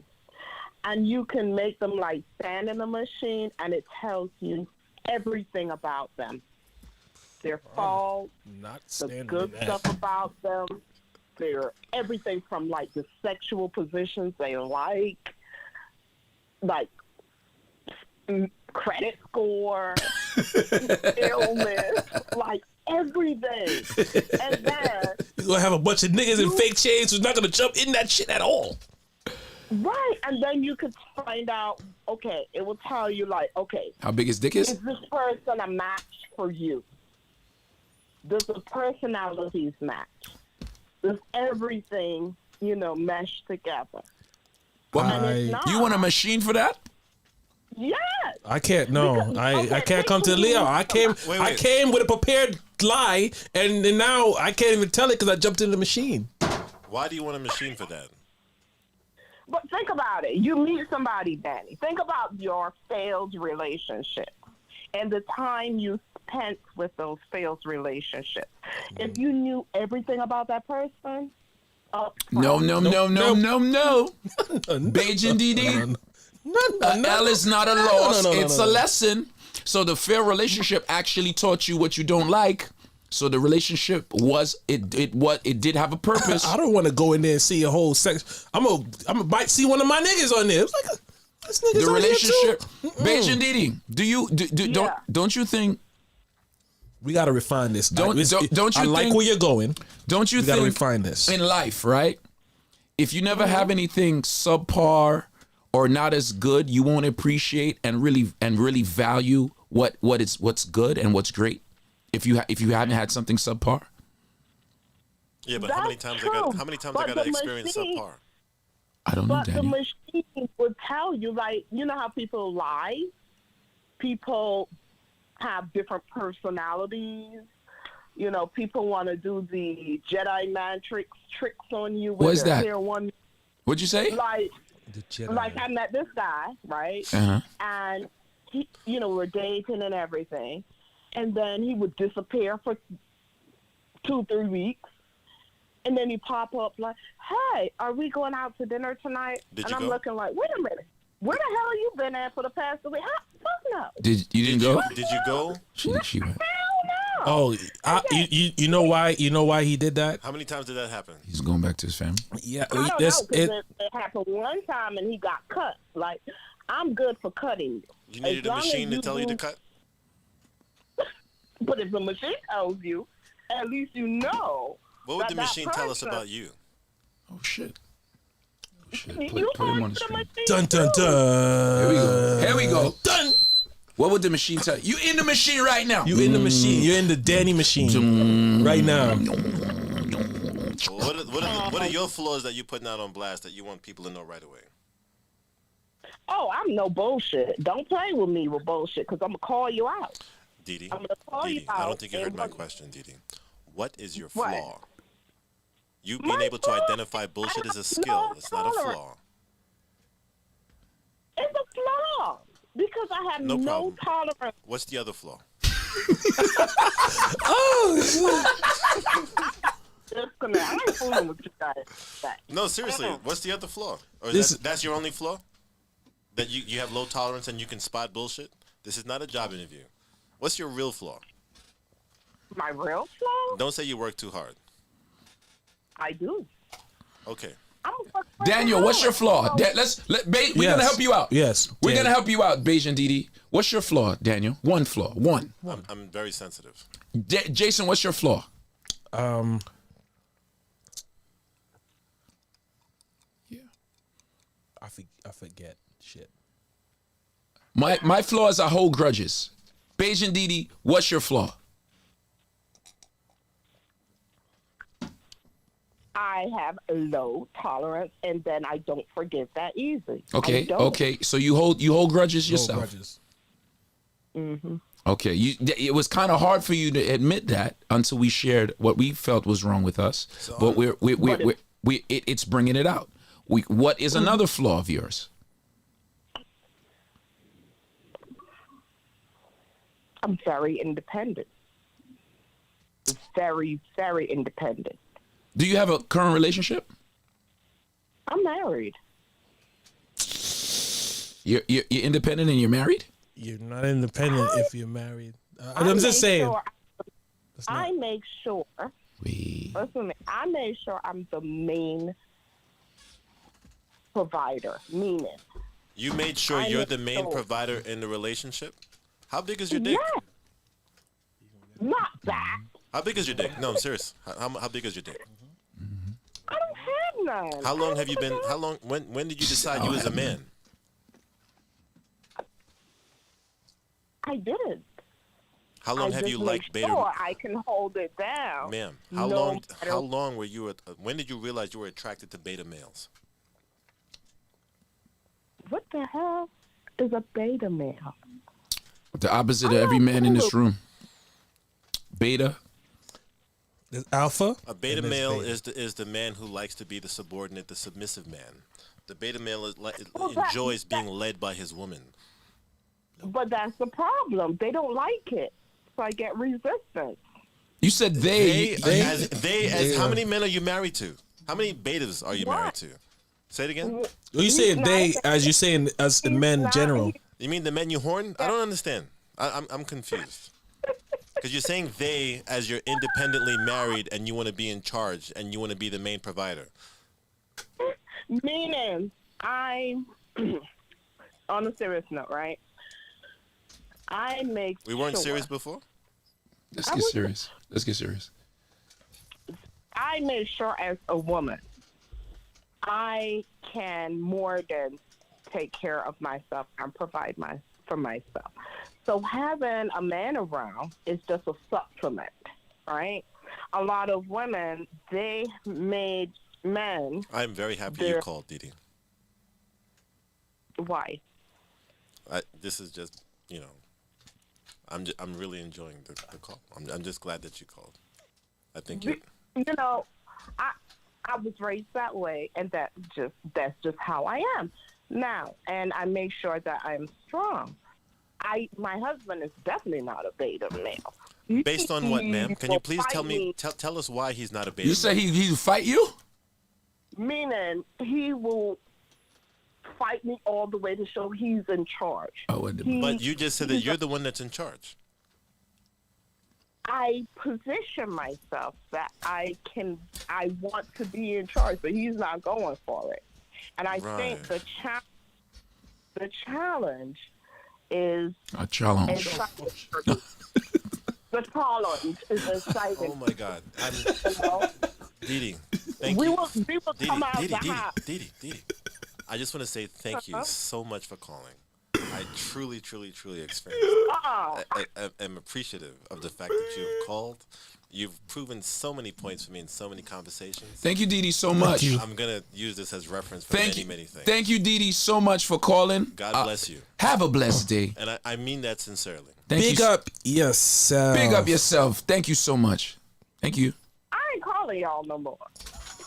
Speaker 4: and you can make them like stand in a machine and it tells you everything about them. Their faults,
Speaker 1: Not
Speaker 4: the
Speaker 1: standing
Speaker 4: good
Speaker 1: in that.
Speaker 4: stuff about them, their everything from like the sexual positions they like credit score, illness, like everything. And then,
Speaker 1: You're gonna have a bunch of niggas in fake chains who's not gonna jump in that shit at all.
Speaker 4: right, and then you could find out, okay, it will tell you like, okay,
Speaker 3: How big his dick is?
Speaker 4: is this person a match for you? Does the personalities match? Does everything, mesh together? And it's not.
Speaker 3: You want a machine for that?
Speaker 4: Yes.
Speaker 1: I can't. No,
Speaker 4: Because-
Speaker 1: I
Speaker 4: okay,
Speaker 1: can't come to
Speaker 4: basically,
Speaker 1: Leo. I came.
Speaker 2: Wait,
Speaker 1: I
Speaker 2: wait.
Speaker 1: came with a prepared lie, and now I can't even tell it because I jumped in the machine.
Speaker 2: Why do you want a machine for that?
Speaker 4: But think about it. You meet somebody, Danny. Think about your failed relationship and the time you spent with those failed relationships. If you knew everything about that person,
Speaker 3: No. Beijing Didi. L is not a loss.
Speaker 1: no,
Speaker 3: It's
Speaker 1: no.
Speaker 3: a lesson. So the fair relationship actually taught you what you don't like. So the relationship it did have a purpose.
Speaker 1: I don't want to go in there and see a whole sex. I'm gonna see one of my niggas on there. It's like this nigga's
Speaker 3: The
Speaker 1: on here
Speaker 3: relationship.
Speaker 1: too.
Speaker 3: Beijing Didi, do you
Speaker 4: Yeah.
Speaker 3: don't you think
Speaker 1: We gotta refine this.
Speaker 3: Don't you
Speaker 1: I like
Speaker 3: think-
Speaker 1: where you're going.
Speaker 3: don't you
Speaker 1: We gotta
Speaker 3: think
Speaker 1: refine this.
Speaker 3: in life, right? If you never have anything subpar or not as good, you won't appreciate and really value what's good and what's great. If you haven't had something subpar,
Speaker 2: Yeah, but how many
Speaker 4: That's
Speaker 2: times
Speaker 4: true.
Speaker 2: I got to
Speaker 4: But the
Speaker 2: experience
Speaker 4: machine-
Speaker 2: subpar?
Speaker 3: I don't know,
Speaker 4: but the
Speaker 3: Danny.
Speaker 4: machine would tell you, like, you know how people lie? People have different personalities. People want to do the Jedi mind tricks on you. With
Speaker 3: What's
Speaker 4: their
Speaker 3: that?
Speaker 4: hair one,
Speaker 3: What'd you say?
Speaker 4: like
Speaker 1: The Jedi.
Speaker 4: I met this guy, right?
Speaker 3: Uh-huh.
Speaker 4: And he, we're dating and everything. And then he would disappear for 2-3 weeks. And then he pop up like, hey, are we going out to dinner tonight?
Speaker 2: Did
Speaker 4: and
Speaker 2: you
Speaker 4: I'm
Speaker 2: go?
Speaker 4: looking like, wait a minute. Where the hell you been at for the past week? Fuck no.
Speaker 3: You didn't go?
Speaker 2: Did you go?
Speaker 3: She went.
Speaker 4: Hell no.
Speaker 1: Oh, you know why? You know why he did that?
Speaker 2: How many times did that happen?
Speaker 3: He's going back to his family.
Speaker 1: Yeah,
Speaker 4: I don't know,
Speaker 1: this
Speaker 4: 'cause
Speaker 1: it.
Speaker 4: it happened one time and he got cut. Like, I'm good for cutting.
Speaker 2: You needed a
Speaker 4: long as
Speaker 2: machine to
Speaker 4: you
Speaker 2: tell you to
Speaker 4: do-
Speaker 2: cut?
Speaker 4: But if the machine tells you, at least you know.
Speaker 2: What would
Speaker 4: that
Speaker 2: the
Speaker 4: that
Speaker 2: machine tell us
Speaker 4: person-
Speaker 2: about you?
Speaker 3: Oh shit. Oh, shit.
Speaker 4: You
Speaker 3: Put him on the
Speaker 4: the
Speaker 3: screen.
Speaker 4: machine
Speaker 1: Dun dun
Speaker 4: too.
Speaker 1: dun.
Speaker 3: Here we go.
Speaker 1: Done.
Speaker 3: What would the machine tell you? You in the machine right now.
Speaker 1: You in the machine. You're in the Danny machine right now.
Speaker 2: What are your flaws that you're putting out on blast that you want people to know right away?
Speaker 4: Oh, I'm no bullshit. Don't play with me with bullshit because I'm going to call you out.
Speaker 2: Didi,
Speaker 4: I'm gonna call you
Speaker 2: I
Speaker 4: out
Speaker 2: don't think you heard my
Speaker 4: and-
Speaker 2: question, Didi. What is your
Speaker 4: What?
Speaker 2: flaw? You being
Speaker 4: My
Speaker 2: able to
Speaker 4: flaw?
Speaker 2: identify bullshit is a
Speaker 4: I have
Speaker 2: skill.
Speaker 4: no
Speaker 2: It's not a
Speaker 4: tolerance.
Speaker 2: flaw.
Speaker 4: It's a flaw because I have
Speaker 2: No
Speaker 4: no
Speaker 2: problem.
Speaker 4: tolerance.
Speaker 2: What's the other flaw?
Speaker 4: Disconnect. I ain't fooling with you guys.
Speaker 2: No, seriously. What's the other flaw? Or
Speaker 1: This-
Speaker 2: that's your only flaw? That you have low tolerance and you can spot bullshit? This is not a job interview. What's your real flaw?
Speaker 4: My real flaw?
Speaker 2: Don't say you work too hard.
Speaker 4: I do.
Speaker 2: Okay.
Speaker 4: I'm a fucking
Speaker 3: Daniel, what's your flaw?
Speaker 4: So,
Speaker 3: We're gonna help you out.
Speaker 1: Yes.
Speaker 3: We're
Speaker 1: Dan.
Speaker 3: gonna help you out, Beige and Didi. What's your flaw, Daniel? One flaw. One.
Speaker 2: I'm very sensitive.
Speaker 3: Jason, what's your flaw? Yeah.
Speaker 1: I forget shit.
Speaker 3: My flaw is I hold grudges. Beige and Didi, what's your flaw?
Speaker 4: I have low tolerance, and then I don't forgive that easy. I
Speaker 3: Okay,
Speaker 4: don't.
Speaker 3: okay. So you hold grudges
Speaker 1: No
Speaker 3: yourself.
Speaker 1: grudges.
Speaker 3: Okay, it was kind of hard for you to admit that until we shared what we felt was wrong with us. But it's bringing it out. What is another flaw of yours?
Speaker 4: I'm very independent. Very, very independent.
Speaker 3: Do you have a current relationship?
Speaker 4: I'm married.
Speaker 3: You're independent and you're married?
Speaker 1: You're not independent if you're married. I'm just saying.
Speaker 4: I make sure.
Speaker 3: We.
Speaker 4: Listen to me. I make sure I'm the main provider. Meaning,
Speaker 2: You made sure
Speaker 4: I
Speaker 2: you're
Speaker 4: make
Speaker 2: the main
Speaker 4: sure.
Speaker 2: provider in the relationship? How big is your dick?
Speaker 4: yes, not that.
Speaker 2: How big is your dick? No, I'm serious. How big is your dick?
Speaker 4: I don't have none.
Speaker 2: How long
Speaker 4: I
Speaker 2: have you
Speaker 4: don't
Speaker 2: been?
Speaker 4: have-
Speaker 2: How long? When did you decide you was a man?
Speaker 4: I didn't.
Speaker 2: How long
Speaker 4: I
Speaker 2: have
Speaker 4: just
Speaker 2: you
Speaker 4: make
Speaker 2: liked beta?
Speaker 4: sure I can hold it down.
Speaker 2: Ma'am, how
Speaker 4: No
Speaker 2: long?
Speaker 4: matter-
Speaker 2: How long were you? When did you realize you were attracted to beta males?
Speaker 4: What the hell is a beta male?
Speaker 3: The opposite of every man in this room. Beta.
Speaker 1: There's alpha.
Speaker 2: A beta
Speaker 1: and there's
Speaker 2: male
Speaker 1: beta.
Speaker 2: is the man who likes to be the subordinate, the submissive man. The beta male
Speaker 4: Well, that-
Speaker 2: enjoys being led by his woman.
Speaker 4: But that's the problem. They don't like it, so I get resistance.
Speaker 3: You said they.
Speaker 2: As how many men are you married to? How many betas are you
Speaker 4: What?
Speaker 2: married to? Say it again.
Speaker 1: Well, you say
Speaker 4: He's
Speaker 1: they
Speaker 4: not-
Speaker 1: as you saying us in
Speaker 4: he's
Speaker 1: men
Speaker 4: not-
Speaker 1: general.
Speaker 2: You mean the men you horn? I don't understand. I'm confused. Because you're saying they as you're independently married and you want to be in charge and you want to be the main provider.
Speaker 4: Meaning, I, on a serious note, right? I make
Speaker 2: We weren't
Speaker 4: sure,
Speaker 2: serious before?
Speaker 3: Let's get serious. Let's get serious.
Speaker 4: I make sure as a woman, I can more than take care of myself and provide for myself. So having a man around is just a supplement, right? A lot of women, they made men.
Speaker 2: I'm very happy you
Speaker 4: There-
Speaker 2: called, Didi.
Speaker 4: Why?
Speaker 2: This is just, I'm really enjoying the call. I'm just glad that you called. I think you.
Speaker 4: You know, I was raised that way, and that's just how I am now. And I make sure that I'm strong. My husband is definitely not a beta male.
Speaker 2: Based on what, ma'am? Can you
Speaker 4: will
Speaker 2: please tell
Speaker 4: fight
Speaker 2: me? Tell us why he's not a beta.
Speaker 3: You say he fight you?
Speaker 4: Meaning he will fight me all the way to show he's in charge.
Speaker 3: Oh, what the-
Speaker 2: But you just said that you're the one that's in charge.
Speaker 4: I position myself that I want to be in charge, but he's not going for it. And I think
Speaker 2: Right.
Speaker 4: the challenge is
Speaker 3: a challenge.
Speaker 4: exciting. The challenge is exciting.
Speaker 2: Oh my God.
Speaker 4: You know?
Speaker 2: Didi, thank
Speaker 4: We
Speaker 2: you.
Speaker 4: will come out the house.
Speaker 2: Didi. I just want to say thank you so much for calling. I truly, truly, truly experienced.
Speaker 4: Uh-uh.
Speaker 2: I am appreciative of the fact that you have called. You've proven so many points for me in so many conversations.
Speaker 3: Thank you, Didi, so much.
Speaker 1: you.
Speaker 2: I'm gonna use this as reference for
Speaker 3: Thank
Speaker 2: many,
Speaker 3: you.
Speaker 2: many things.
Speaker 3: Thank you, Didi, so much for calling.
Speaker 2: God bless you.
Speaker 3: Have a blessed day.
Speaker 2: And I mean that sincerely.
Speaker 3: Thank
Speaker 1: Big
Speaker 3: you.
Speaker 1: up yourself.
Speaker 3: Big up yourself. Thank you so much. Thank you.
Speaker 4: I ain't calling y'all no more.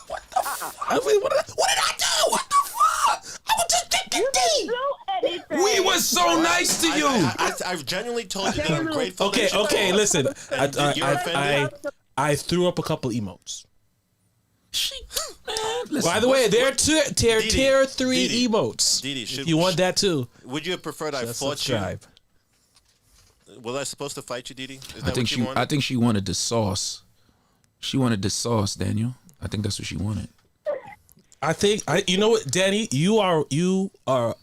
Speaker 1: What did I do? What the fuck? I was just getting deep.
Speaker 4: Do anything.
Speaker 3: We were so nice to you.
Speaker 2: I've genuinely told you that I'm grateful.
Speaker 1: Okay,
Speaker 2: that you
Speaker 1: okay,
Speaker 2: called.
Speaker 1: listen.
Speaker 2: You're offended?
Speaker 1: I threw up a couple emotes.
Speaker 3: Man, listen.
Speaker 1: By the way, they're tier
Speaker 2: Didi,
Speaker 1: 3
Speaker 2: Didi,
Speaker 1: emotes.
Speaker 2: Didi,
Speaker 1: If you want that too,
Speaker 2: Would you have preferred I
Speaker 1: just
Speaker 2: fought
Speaker 1: subscribe.
Speaker 2: you? Was I supposed to fight you, Didi? Is that
Speaker 3: I think
Speaker 2: what you wanted?
Speaker 3: I think she wanted the sauce. She wanted the sauce, Daniel. I think that's what she wanted.
Speaker 1: You know what, Danny, you are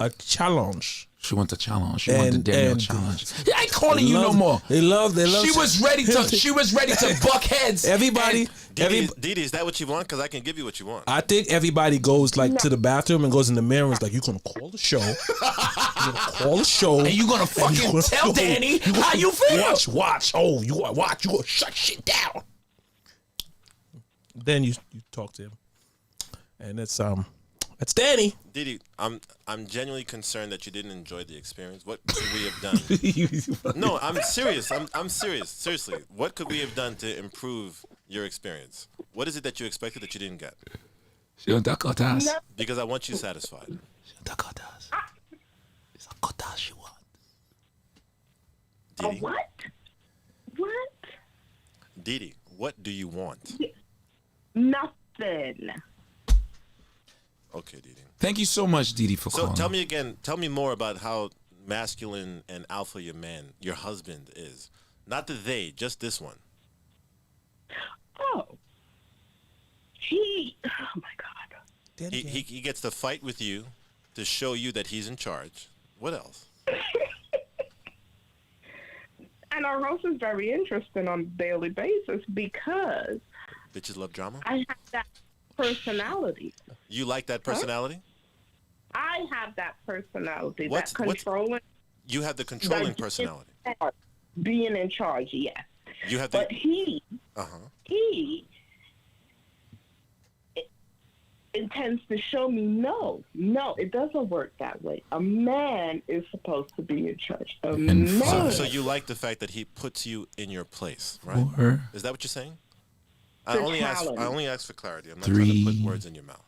Speaker 1: a challenge.
Speaker 3: She wanted the challenge. She wanted the Daniel challenge.
Speaker 1: They
Speaker 3: I ain't calling you no more.
Speaker 1: They love.
Speaker 3: She was ready to buck heads.
Speaker 1: Everybody,
Speaker 2: Didi, is that what you want? Because I can give you what you want.
Speaker 1: I think everybody goes like to the bathroom and goes in the mirror and is like, "You're gonna call the show. You're gonna call the show,
Speaker 3: And you gonna fucking tell Danny how you feel.
Speaker 1: Watch. Oh, you gonna watch. You gonna shut shit down." Then you talk to him, and it's Danny.
Speaker 2: Didi, I'm genuinely concerned that you didn't enjoy the experience. What could we have done? No, I'm serious. I'm serious. Seriously, what could we have done to improve your experience? What is it that you expected that you didn't get?
Speaker 3: She want that cotas.
Speaker 4: No.
Speaker 2: Because I want you satisfied.
Speaker 3: She want that cotas. It's a cotas she want.
Speaker 4: A
Speaker 2: Didi,
Speaker 4: what? What?
Speaker 2: Didi, what do you want?
Speaker 4: Nothing.
Speaker 2: Okay, Didi.
Speaker 3: Thank you so much, Didi, for
Speaker 2: So
Speaker 3: calling.
Speaker 2: tell me more about how masculine and alpha your man, your husband is. Not the they, just this one.
Speaker 4: Oh. Oh my God.
Speaker 2: He gets to fight with you to show you that he's in charge. What else?
Speaker 4: And our host is very interesting on a daily basis because
Speaker 2: Bitches love drama?
Speaker 4: I have that personality.
Speaker 2: You like that personality?
Speaker 4: I have that personality,
Speaker 2: What's-
Speaker 4: that controlling.
Speaker 2: You have the controlling
Speaker 4: that
Speaker 2: personality.
Speaker 4: Being in charge, yes.
Speaker 2: You have the
Speaker 4: But he intends to show me no, it doesn't work that way. A man is supposed to be in charge. A
Speaker 3: And
Speaker 4: man.
Speaker 2: so you like the fact that he puts you in your place, right?
Speaker 3: Four,
Speaker 2: Is that what you're saying? I
Speaker 4: The
Speaker 2: only
Speaker 4: challenge.
Speaker 2: ask for clarity. I'm not trying to put
Speaker 3: Three.
Speaker 2: words in your mouth.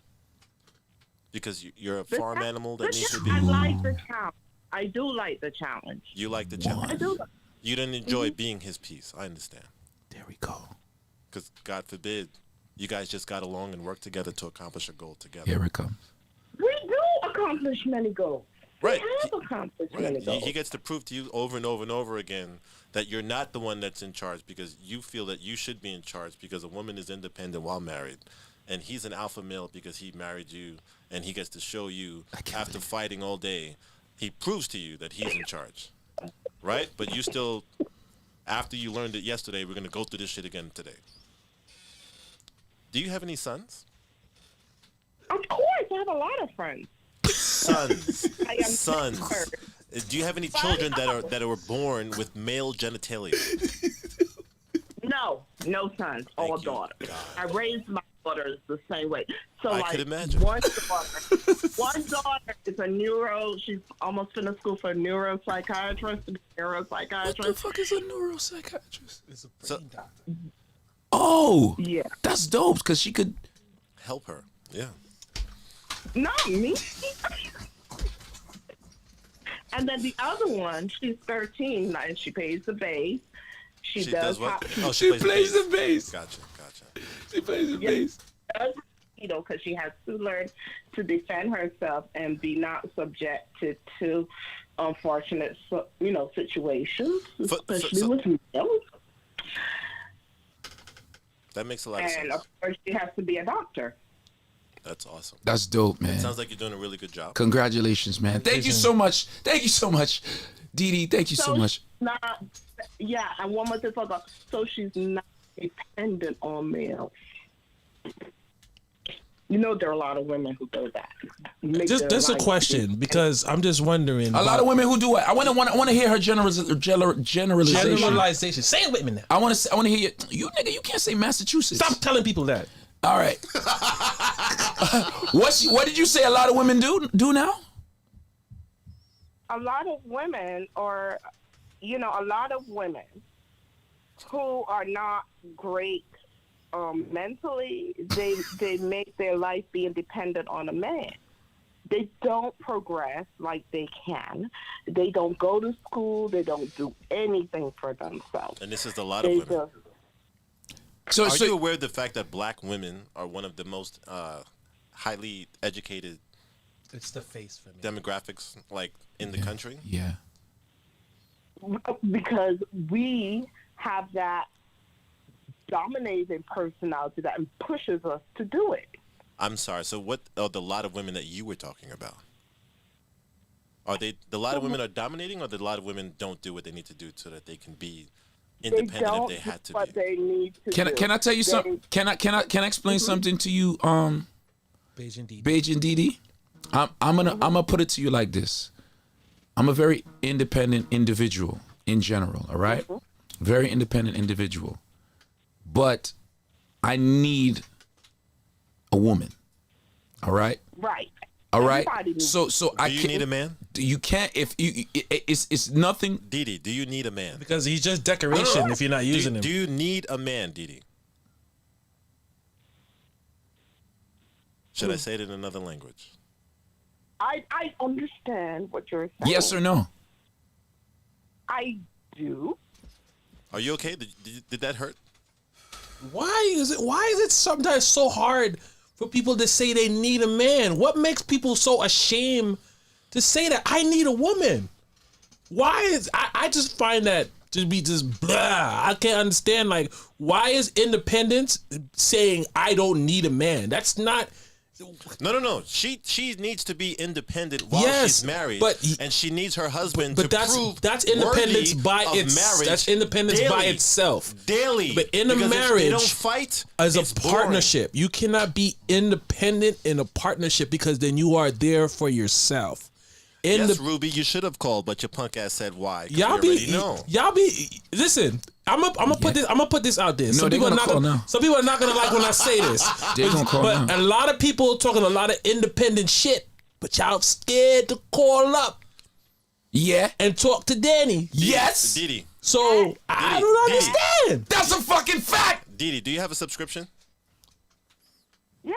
Speaker 2: Because you're a farm animal that needs to be.
Speaker 4: I like the challenge. I do like the challenge.
Speaker 2: You like the
Speaker 4: I
Speaker 2: challenge.
Speaker 4: do.
Speaker 2: You didn't enjoy being his piece. I understand.
Speaker 3: there we go.
Speaker 2: Because God forbid, you guys just got along and worked together to accomplish a goal together.
Speaker 3: Here it comes.
Speaker 4: We do accomplish many goals.
Speaker 2: Right.
Speaker 4: We have accomplished many
Speaker 2: Right.
Speaker 4: goals.
Speaker 2: He gets to prove to you over and over and over again that you're not the one that's in charge because you feel that you should be in charge because a woman is independent while married. And he's an alpha male because he married you and he gets to show you after fighting all day, he proves to you that he's in charge. Right? But you still, after you learned it yesterday, we're going to go through this shit again today. Do you have any sons?
Speaker 4: Of course, I have a lot of friends.
Speaker 2: Sons.
Speaker 4: I am
Speaker 2: Sons.
Speaker 4: sure.
Speaker 2: Do you have any children that are born with male genitalia?
Speaker 4: No sons, all
Speaker 2: Thank you,
Speaker 4: daughters.
Speaker 2: God.
Speaker 4: I raised my daughters the same way. So
Speaker 2: I
Speaker 4: like
Speaker 2: could imagine.
Speaker 4: one daughter is a she's almost finished school for a neuropsychiatrist to be a neuropsychiatrist.
Speaker 3: What the fuck is a neuropsychiatrist?
Speaker 1: It's a
Speaker 2: So-
Speaker 1: brain doctor.
Speaker 3: Oh,
Speaker 4: Yeah.
Speaker 3: that's dope because she could.
Speaker 2: Help her. Yeah.
Speaker 4: Not me. And then the other one, she's 13 and she pays the bass. She
Speaker 2: does what?
Speaker 4: hop-
Speaker 2: Oh,
Speaker 3: She plays the bass.
Speaker 2: Gotcha.
Speaker 3: She plays the
Speaker 4: Yeah.
Speaker 3: bass.
Speaker 4: does, because she has to learn to defend herself and be not subjected to unfortunate, situations, especially with males.
Speaker 2: That makes a lot of
Speaker 4: And
Speaker 2: sense.
Speaker 4: of course, she has to be a doctor.
Speaker 2: That's awesome.
Speaker 3: That's dope, man.
Speaker 2: Sounds like you're doing a really good job.
Speaker 3: Congratulations, man. Thank you so much. Thank you so much, Didi. Thank you so much.
Speaker 4: she's not, and one more thing about, so she's not dependent on males. You know, there are a lot of women who do that. Make their
Speaker 1: Just a
Speaker 4: life
Speaker 1: question, because I'm just wondering.
Speaker 3: A lot of women who do it. I want to hear her generalization.
Speaker 1: Generalization. Say it with me now.
Speaker 3: I want to hear you nigga. You can't say Massachusetts.
Speaker 1: Stop telling people that.
Speaker 3: All right. What did you say? A lot of women do now?
Speaker 4: A lot of women, or a lot of women who are not great mentally, they make their life being dependent on a man. They don't progress like they can. They don't go to school. They don't do anything for themselves.
Speaker 2: And this is a lot of women.
Speaker 3: So
Speaker 2: Are you aware of the fact that black women are one of the most highly educated
Speaker 1: It's the face for me.
Speaker 2: demographics, like, in the country?
Speaker 3: Yeah.
Speaker 4: Because we have that dominating personality that pushes us to do it.
Speaker 2: I'm sorry. So what are the lot of women that you were talking about? Are they the lot of women are dominating, or the lot of women don't do what they need to do so that they can be independent
Speaker 4: They don't
Speaker 2: if they had to
Speaker 4: do what
Speaker 2: be?
Speaker 4: they need to do.
Speaker 3: Can I tell you something? Can I explain something to you?
Speaker 1: Beijing D.
Speaker 3: Beijing Didi, I'm gonna put it to you like this. I'm a very independent individual in general. All right? Very independent individual, but I need a woman. All right.
Speaker 4: Right.
Speaker 3: All right.
Speaker 4: Everybody needs-
Speaker 3: So I
Speaker 2: Do you
Speaker 3: can't.
Speaker 2: need a man?
Speaker 3: You can't if you. It's nothing.
Speaker 2: Didi, do you need a man?
Speaker 1: Because he's just decoration if you're not using him.
Speaker 2: Do you need a man, Didi? Should I say it in another language?
Speaker 4: I understand what you're saying.
Speaker 3: Yes or no?
Speaker 4: I do.
Speaker 2: Are you okay? Did that hurt?
Speaker 1: Why is it sometimes so hard for people to say they need a man? What makes people so ashamed to say that I need a woman? Why is I just find that to be just blah. I can't understand, like, why is independence saying I don't need a man? That's not.
Speaker 2: No. She needs to be independent while
Speaker 1: Yes,
Speaker 2: she's married,
Speaker 1: but
Speaker 2: and she needs her husband
Speaker 1: But
Speaker 2: to
Speaker 1: that's
Speaker 2: prove
Speaker 1: independence
Speaker 2: worthy
Speaker 1: by
Speaker 2: of marriage
Speaker 1: that's independence by
Speaker 2: daily.
Speaker 1: itself.
Speaker 2: Daily,
Speaker 1: But in a
Speaker 2: because if
Speaker 1: marriage,
Speaker 2: they don't fight
Speaker 1: as a
Speaker 2: it's boring.
Speaker 1: partnership, you cannot be independent in a partnership, because then you are there for yourself. In
Speaker 2: Yes,
Speaker 1: the
Speaker 2: Ruby, you should have called, but your punk ass said why. 'cause
Speaker 1: y'all
Speaker 2: we already know.
Speaker 1: listen. I'm gonna put this out there.
Speaker 3: No,
Speaker 1: Some
Speaker 3: they're
Speaker 1: people are
Speaker 3: gonna
Speaker 1: not
Speaker 3: call
Speaker 1: gonna.
Speaker 3: now.
Speaker 1: Some people are not gonna like when I say this.
Speaker 3: They're gonna call
Speaker 1: But
Speaker 3: now.
Speaker 1: a lot of people talking a lot of independent shit, but y'all scared to call up
Speaker 3: Yeah.
Speaker 1: and talk to Danny.
Speaker 3: Yes.
Speaker 2: Didi,
Speaker 1: So I don't
Speaker 2: Didi.
Speaker 1: understand.
Speaker 3: That's a fucking fact.
Speaker 2: Didi, do you have a subscription?
Speaker 4: Yeah.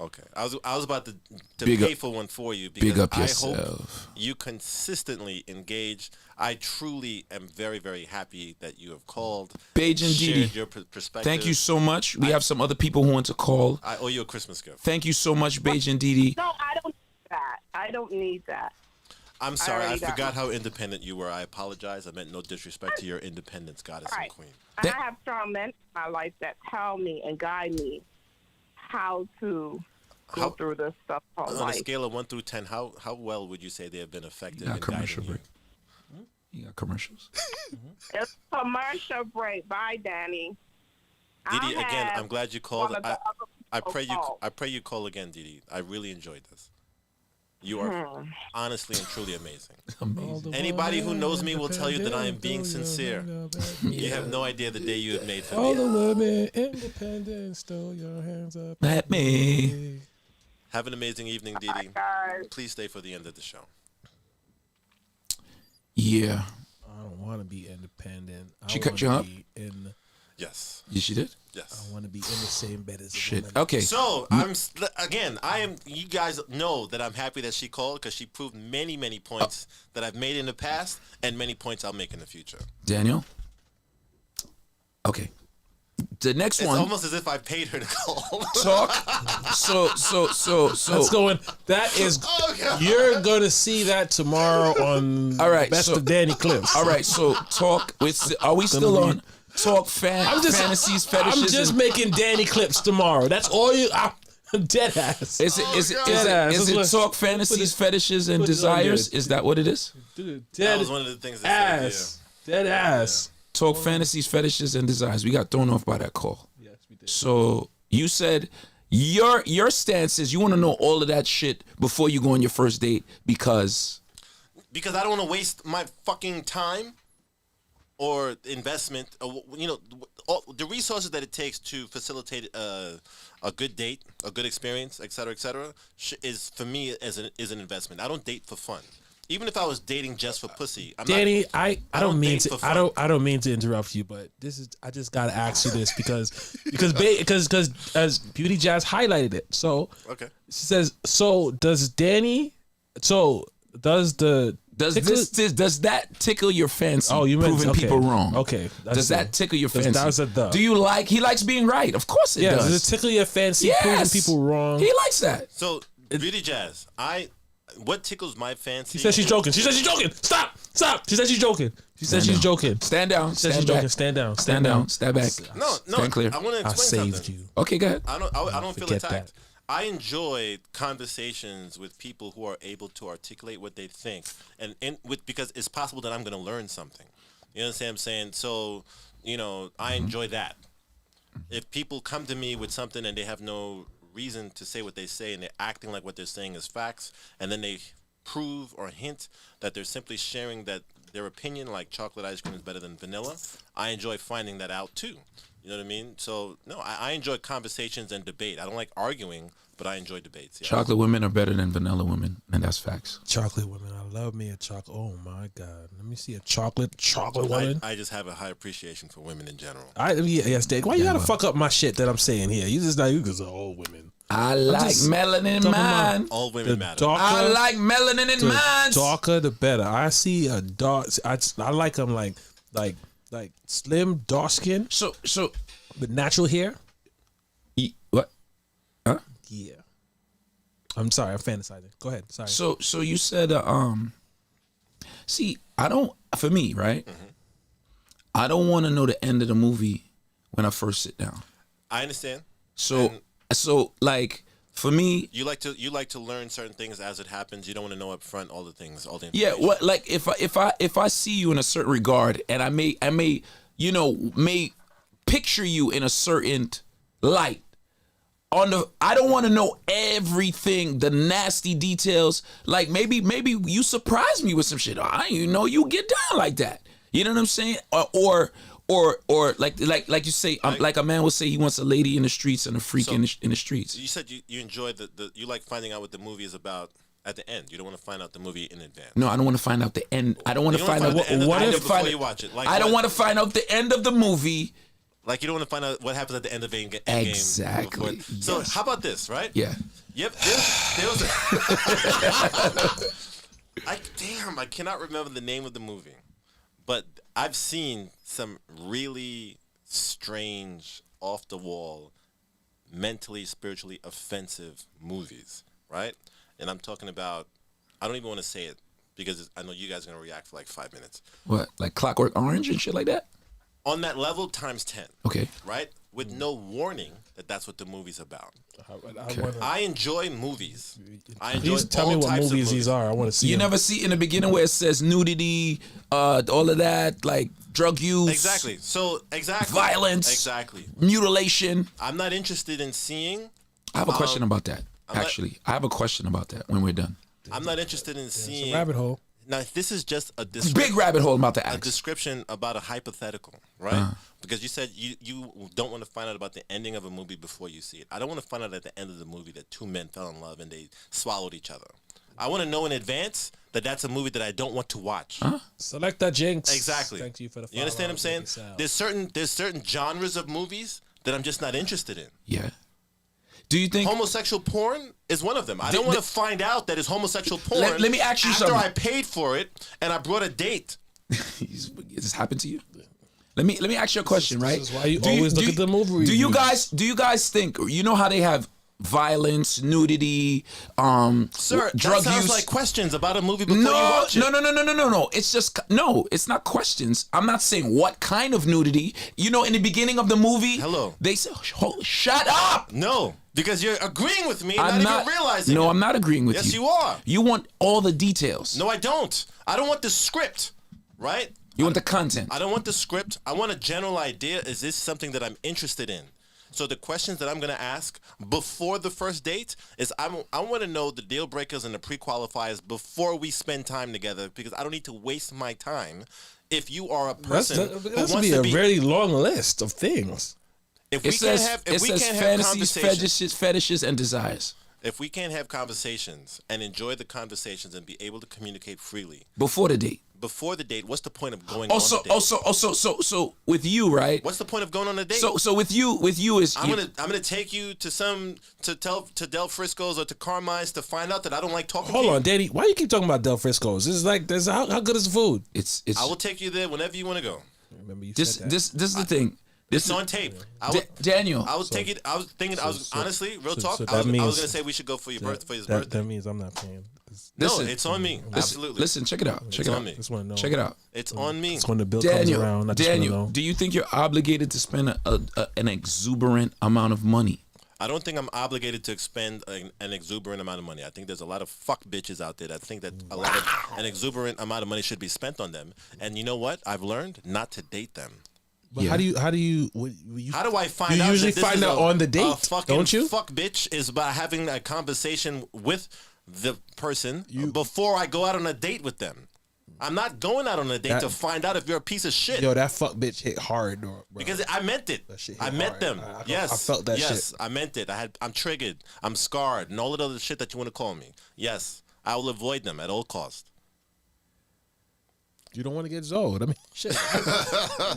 Speaker 2: Okay, I was about to
Speaker 3: Big
Speaker 2: pay
Speaker 3: up-
Speaker 2: for one for you because
Speaker 3: Big up
Speaker 2: I
Speaker 3: yourself.
Speaker 2: hope you consistently engage. I truly am very, very happy that you have called,
Speaker 3: Beijing
Speaker 2: shared
Speaker 3: Didi.
Speaker 2: your perspective.
Speaker 3: Thank you so much. We have some other people who want to call.
Speaker 2: I owe you a Christmas gift.
Speaker 3: Thank you so much, Beijing Didi.
Speaker 4: No, I don't need that. I don't need that.
Speaker 2: I'm sorry, I
Speaker 4: already got
Speaker 2: forgot how independent you were. I apologize. I meant no disrespect to your independence, goddess
Speaker 4: Right.
Speaker 2: and queen.
Speaker 4: And I have strong men in my life that tell me and guide me how to go
Speaker 2: How-
Speaker 4: through this stuff called
Speaker 2: On a
Speaker 4: life.
Speaker 2: scale of 1 through 10, how well would you say they have been effective
Speaker 3: You got
Speaker 2: in
Speaker 3: commercial
Speaker 2: guiding
Speaker 3: break. You got commercials.
Speaker 4: It's commercial break. Bye, Danny.
Speaker 2: you? Didi,
Speaker 4: I
Speaker 2: again,
Speaker 4: have
Speaker 2: I'm glad you called.
Speaker 4: one of the other
Speaker 2: I
Speaker 4: people
Speaker 2: pray you.
Speaker 4: call.
Speaker 2: I pray you call again, Didi. I really enjoyed this. You are honestly and truly amazing.
Speaker 3: Amazing.
Speaker 2: Anybody who knows me will tell you that I am being sincere. You have no idea the day you have made for
Speaker 1: All
Speaker 2: me.
Speaker 1: the women independent, throw your hands up
Speaker 3: At me.
Speaker 2: Have an amazing evening, Didi.
Speaker 4: Guys,
Speaker 2: Please stay for the end of the show.
Speaker 3: Yeah.
Speaker 1: I don't want to be independent.
Speaker 3: She cut you up?
Speaker 2: Yes.
Speaker 3: Yeah, she did?
Speaker 2: Yes.
Speaker 1: I want to be in the same bed as a
Speaker 3: Shit.
Speaker 1: woman.
Speaker 3: Okay.
Speaker 2: So I am. You guys know that I'm happy that she called because she proved many points that I've made in the past and many points I'll make in the future.
Speaker 3: Daniel? Okay. The next
Speaker 2: It's
Speaker 3: one.
Speaker 2: almost as if I paid her to call.
Speaker 3: Talk. So.
Speaker 1: That's going. That is.
Speaker 2: Oh, God.
Speaker 1: You're gonna see that tomorrow on
Speaker 3: All right,
Speaker 1: Best
Speaker 3: so-
Speaker 1: of Danny clips.
Speaker 3: All right. So talk. Are we still
Speaker 1: be-
Speaker 3: on? Talk fantasies, fetishes.
Speaker 1: I'm just
Speaker 3: and-
Speaker 1: making Danny clips tomorrow. That's all you. I'm dead ass.
Speaker 3: Is it talk fantasies, fetishes, and
Speaker 1: Put it on
Speaker 3: desires?
Speaker 1: there.
Speaker 3: Is that what it is?
Speaker 1: Dude,
Speaker 2: That
Speaker 1: dead
Speaker 2: was one of the things that
Speaker 1: ass. Dead ass.
Speaker 3: Talk fantasies, fetishes, and desires. We got thrown off by that call.
Speaker 1: Yes, we did.
Speaker 3: So you said Your stance is you want to know all of that shit before you go on your first date because
Speaker 2: Because I don't want to waste my fucking time or investment, all the resources that it takes to facilitate a good date, a good experience, et cetera, is for me is an investment. I don't date for fun. Even if I was dating just for pussy,
Speaker 1: Danny, I don't mean
Speaker 2: date
Speaker 1: to
Speaker 2: for fun.
Speaker 1: I don't mean to interrupt you, but I just gotta ask you this because as Beauty Jazz highlighted it. So
Speaker 2: Okay.
Speaker 1: she says, does
Speaker 3: that tickle your fancy?
Speaker 1: Oh, you meant
Speaker 3: proving
Speaker 1: okay.
Speaker 3: people wrong.
Speaker 1: Okay,
Speaker 3: Does that tickle your fancy?
Speaker 1: That was a duh.
Speaker 3: Do you like? He likes being right. Of course it does.
Speaker 1: Does it tickle your fancy
Speaker 3: Yes.
Speaker 1: proving people wrong?
Speaker 3: He likes that.
Speaker 2: So Beauty Jazz, what tickles my fancy?
Speaker 1: She said she's joking. She said she's joking. Stop. She said she's joking. She said she's joking.
Speaker 3: Stand down.
Speaker 1: She said
Speaker 3: Stand
Speaker 1: she's
Speaker 3: back.
Speaker 1: joking. Stand down.
Speaker 3: Stand down. Stand back.
Speaker 2: No.
Speaker 3: Stand clear.
Speaker 2: I want to
Speaker 1: I
Speaker 2: explain
Speaker 1: saved
Speaker 2: something.
Speaker 1: you.
Speaker 3: Okay, go ahead.
Speaker 2: I don't feel
Speaker 1: Forget
Speaker 2: attacked.
Speaker 1: that.
Speaker 2: I enjoy conversations with people who are able to articulate what they think, and because it's possible that I'm going to learn something. You understand what I'm saying? So, I enjoy that. If people come to me with something and they have no reason to say what they say, and they're acting like what they're saying is facts, and then they prove or hint that they're simply sharing that their opinion, like chocolate ice cream is better than vanilla, I enjoy finding that out too. You know what I mean? So, no, I enjoy conversations and debate. I don't like arguing, but I enjoy debates. Yeah.
Speaker 3: Chocolate women are better than vanilla women, and that's facts.
Speaker 1: Chocolate women. I love me a chocolate. Oh my God. Let me see a chocolate woman.
Speaker 2: I just have a high appreciation for women in general.
Speaker 1: Yes, Dave. Why you gotta fuck up my shit that I'm saying here? You just now you because all women.
Speaker 3: I like
Speaker 1: just
Speaker 3: melanin
Speaker 1: talking
Speaker 3: man.
Speaker 2: All women
Speaker 1: The
Speaker 2: matter.
Speaker 1: darker,
Speaker 3: I like melanin in
Speaker 1: the
Speaker 3: man.
Speaker 1: darker the better. I see a dark. I like them like slim, dark skin
Speaker 3: So
Speaker 1: with natural hair.
Speaker 3: what?
Speaker 1: Yeah. I'm sorry. I'm fantasizing. Go ahead. Sorry.
Speaker 3: So you said see, for me, right? I don't want to know the end of the movie when I first sit down.
Speaker 2: I understand.
Speaker 3: So like for me,
Speaker 2: You like to learn certain things as it happens. You don't want to know up front all the things, all the
Speaker 3: yeah,
Speaker 2: information.
Speaker 3: what like if I see you in a certain regard and I may may picture you in a certain light I don't want to know everything, the nasty details. Like maybe you surprise me with some shit. I didn't even know you get down like that. You know what I'm saying? Or like you say, like a man will say he wants a lady in the streets and a freak in the streets.
Speaker 2: You said you enjoy you like finding out what the movie is about at the end. You don't want to find out the movie in advance.
Speaker 3: No, I don't want to find out the end. I don't want to find out
Speaker 2: the end of the
Speaker 3: what
Speaker 2: movie
Speaker 3: if
Speaker 2: before you watch it. Like
Speaker 3: I don't
Speaker 2: what-
Speaker 3: want to find out the end of the movie.
Speaker 2: Like you don't want to find out what happens at the end of Endgame.
Speaker 3: Exactly.
Speaker 2: before- So
Speaker 3: Yes.
Speaker 2: how about this, right?
Speaker 3: Yeah.
Speaker 2: Yep. I cannot remember the name of the movie, but I've seen some really strange, off the wall, mentally, spiritually offensive movies, right? And I'm talking about. I don't even want to say it because I know you guys are gonna react for like 5 minutes.
Speaker 3: What? Like Clockwork Orange and shit like that?
Speaker 2: On that level, times 10.
Speaker 3: Okay.
Speaker 2: Right? With no warning that that's what the movie's about.
Speaker 3: Okay.
Speaker 2: I enjoy movies. I enjoy
Speaker 1: Please tell me
Speaker 2: all
Speaker 1: what
Speaker 2: types of
Speaker 1: movies these are. I want to see.
Speaker 3: You
Speaker 1: them.
Speaker 3: never see in the beginning where it says nudity, all of that, like drug use,
Speaker 2: Exactly. So, exactly.
Speaker 3: Violence.
Speaker 2: Exactly.
Speaker 3: mutilation.
Speaker 2: I'm not interested in seeing.
Speaker 3: I have a question about that.
Speaker 2: not-
Speaker 3: Actually, I have a question about that when we're done.
Speaker 2: I'm not interested in
Speaker 1: It's a
Speaker 2: seeing.
Speaker 1: rabbit hole.
Speaker 2: Now, this is just a
Speaker 3: Big rabbit hole I'm about to
Speaker 2: a
Speaker 3: ask.
Speaker 2: description about a hypothetical, right? Because you said you don't want to find out about the ending of a movie before you see it. I don't want to find out at the end of the movie that two men fell in love and they swallowed each other. I want to know in advance that that's a movie that I don't want to watch.
Speaker 1: Select that jinx.
Speaker 2: Exactly.
Speaker 1: Thank you for the.
Speaker 2: You understand what I'm saying?
Speaker 1: follow.
Speaker 2: There's certain genres of movies that I'm just not interested in.
Speaker 3: Yeah. Do you think?
Speaker 2: Homosexual porn is one of them. I don't want to find out that it's homosexual porn.
Speaker 3: Let me ask you
Speaker 2: after
Speaker 3: something.
Speaker 2: I paid for it and I brought a date.
Speaker 3: Has this happened to you? Let me ask you a question, right?
Speaker 1: This is why you always look at the movie
Speaker 3: Do you
Speaker 1: reviews.
Speaker 3: guys think how they have violence, nudity,
Speaker 2: Sir,
Speaker 3: drug
Speaker 2: that sounds
Speaker 3: use?
Speaker 2: like questions about a movie before you watch it.
Speaker 3: No. It's just no. It's not questions. I'm not saying what kind of nudity. In the beginning of the movie,
Speaker 2: Hello.
Speaker 3: they say, "Shut up."
Speaker 2: No, because you're agreeing with me,
Speaker 3: I'm
Speaker 2: not even realizing
Speaker 3: No,
Speaker 2: it.
Speaker 3: I'm not agreeing with you.
Speaker 2: Yes, you are.
Speaker 3: You want all the details.
Speaker 2: No, I don't. I don't want the script, right?
Speaker 3: You want the content.
Speaker 2: I don't want the script. I want a general idea. Is this something that I'm interested in? So the questions that I'm gonna ask before the first date is I want to know the deal breakers and the pre-qualifiers before we spend time together, because I don't need to waste my time. If you are a person who
Speaker 1: That's
Speaker 2: wants
Speaker 1: be
Speaker 2: to
Speaker 1: a
Speaker 2: be,
Speaker 1: very long list of things.
Speaker 2: if
Speaker 3: It
Speaker 2: we can't
Speaker 3: says
Speaker 2: have,
Speaker 3: it
Speaker 2: if we
Speaker 3: says
Speaker 2: can't have
Speaker 3: fantasies,
Speaker 2: conversations,
Speaker 3: fetishes, and desires
Speaker 2: if we can't have conversations and enjoy the conversations and be able to communicate freely
Speaker 3: before the date.
Speaker 2: before the date, what's the point of going
Speaker 3: Also,
Speaker 2: on the date?
Speaker 3: so with you, right?
Speaker 2: What's the point of going on a date?
Speaker 3: So with you is
Speaker 2: I'm gonna take you to Del Frisco's or to Carmine's to find out that I don't like talking
Speaker 1: Hold
Speaker 2: to you.
Speaker 1: on, Daddy. Why you keep talking about Del Frisco's? This is like this. How good is the food?
Speaker 3: it's
Speaker 2: I will take you there whenever you want to go.
Speaker 1: Remember you
Speaker 3: this
Speaker 1: said that.
Speaker 3: this is the thing. This
Speaker 2: It's
Speaker 3: is
Speaker 2: on tape. I would,
Speaker 3: Daniel.
Speaker 2: I would take it. I was thinking. I was honestly, real talk.
Speaker 1: so
Speaker 2: I was
Speaker 1: that means-
Speaker 2: gonna say we should go for your birth for his
Speaker 1: that,
Speaker 2: birthday.
Speaker 1: that means I'm not paying.
Speaker 3: Listen,
Speaker 2: No, it's on me. Absolutely,
Speaker 3: Listen, check it out. Check it
Speaker 2: on
Speaker 3: out.
Speaker 2: me.
Speaker 1: Just want to know.
Speaker 3: Check it out.
Speaker 2: it's on me.
Speaker 1: It's when the bill comes
Speaker 3: Daniel,
Speaker 1: around. I just want to
Speaker 3: Daniel,
Speaker 1: know.
Speaker 3: do you think you're obligated to spend an exuberant amount of money?
Speaker 2: I don't think I'm obligated to expend an exuberant amount of money. I think there's a lot of fuck bitches out there that think that a lot of an exuberant amount of money should be spent on them. And you know what? I've learned not to date them.
Speaker 1: But
Speaker 3: Yeah.
Speaker 1: how do you
Speaker 2: How do I find
Speaker 1: You
Speaker 2: out?
Speaker 1: usually
Speaker 2: that this
Speaker 1: find
Speaker 2: is
Speaker 1: out
Speaker 2: a-
Speaker 1: on the
Speaker 2: a
Speaker 1: date,
Speaker 2: fucking
Speaker 1: don't you?
Speaker 2: Fuck bitch is by having a conversation with the person before I go out on a date with them. I'm not going out on a date
Speaker 1: That-
Speaker 2: to find out if you're a piece of shit.
Speaker 1: Yo, that fuck bitch hit hard, bro.
Speaker 2: Because I meant it.
Speaker 1: That shit hit
Speaker 2: I met
Speaker 1: hard.
Speaker 2: them.
Speaker 1: I
Speaker 2: Yes.
Speaker 1: felt that
Speaker 2: yes,
Speaker 1: shit.
Speaker 2: I meant it. I'm triggered. I'm scarred, and all of the other shit that you want to call me. Yes, I will avoid them at all costs.
Speaker 1: You don't want to get zoned. I mean, shit.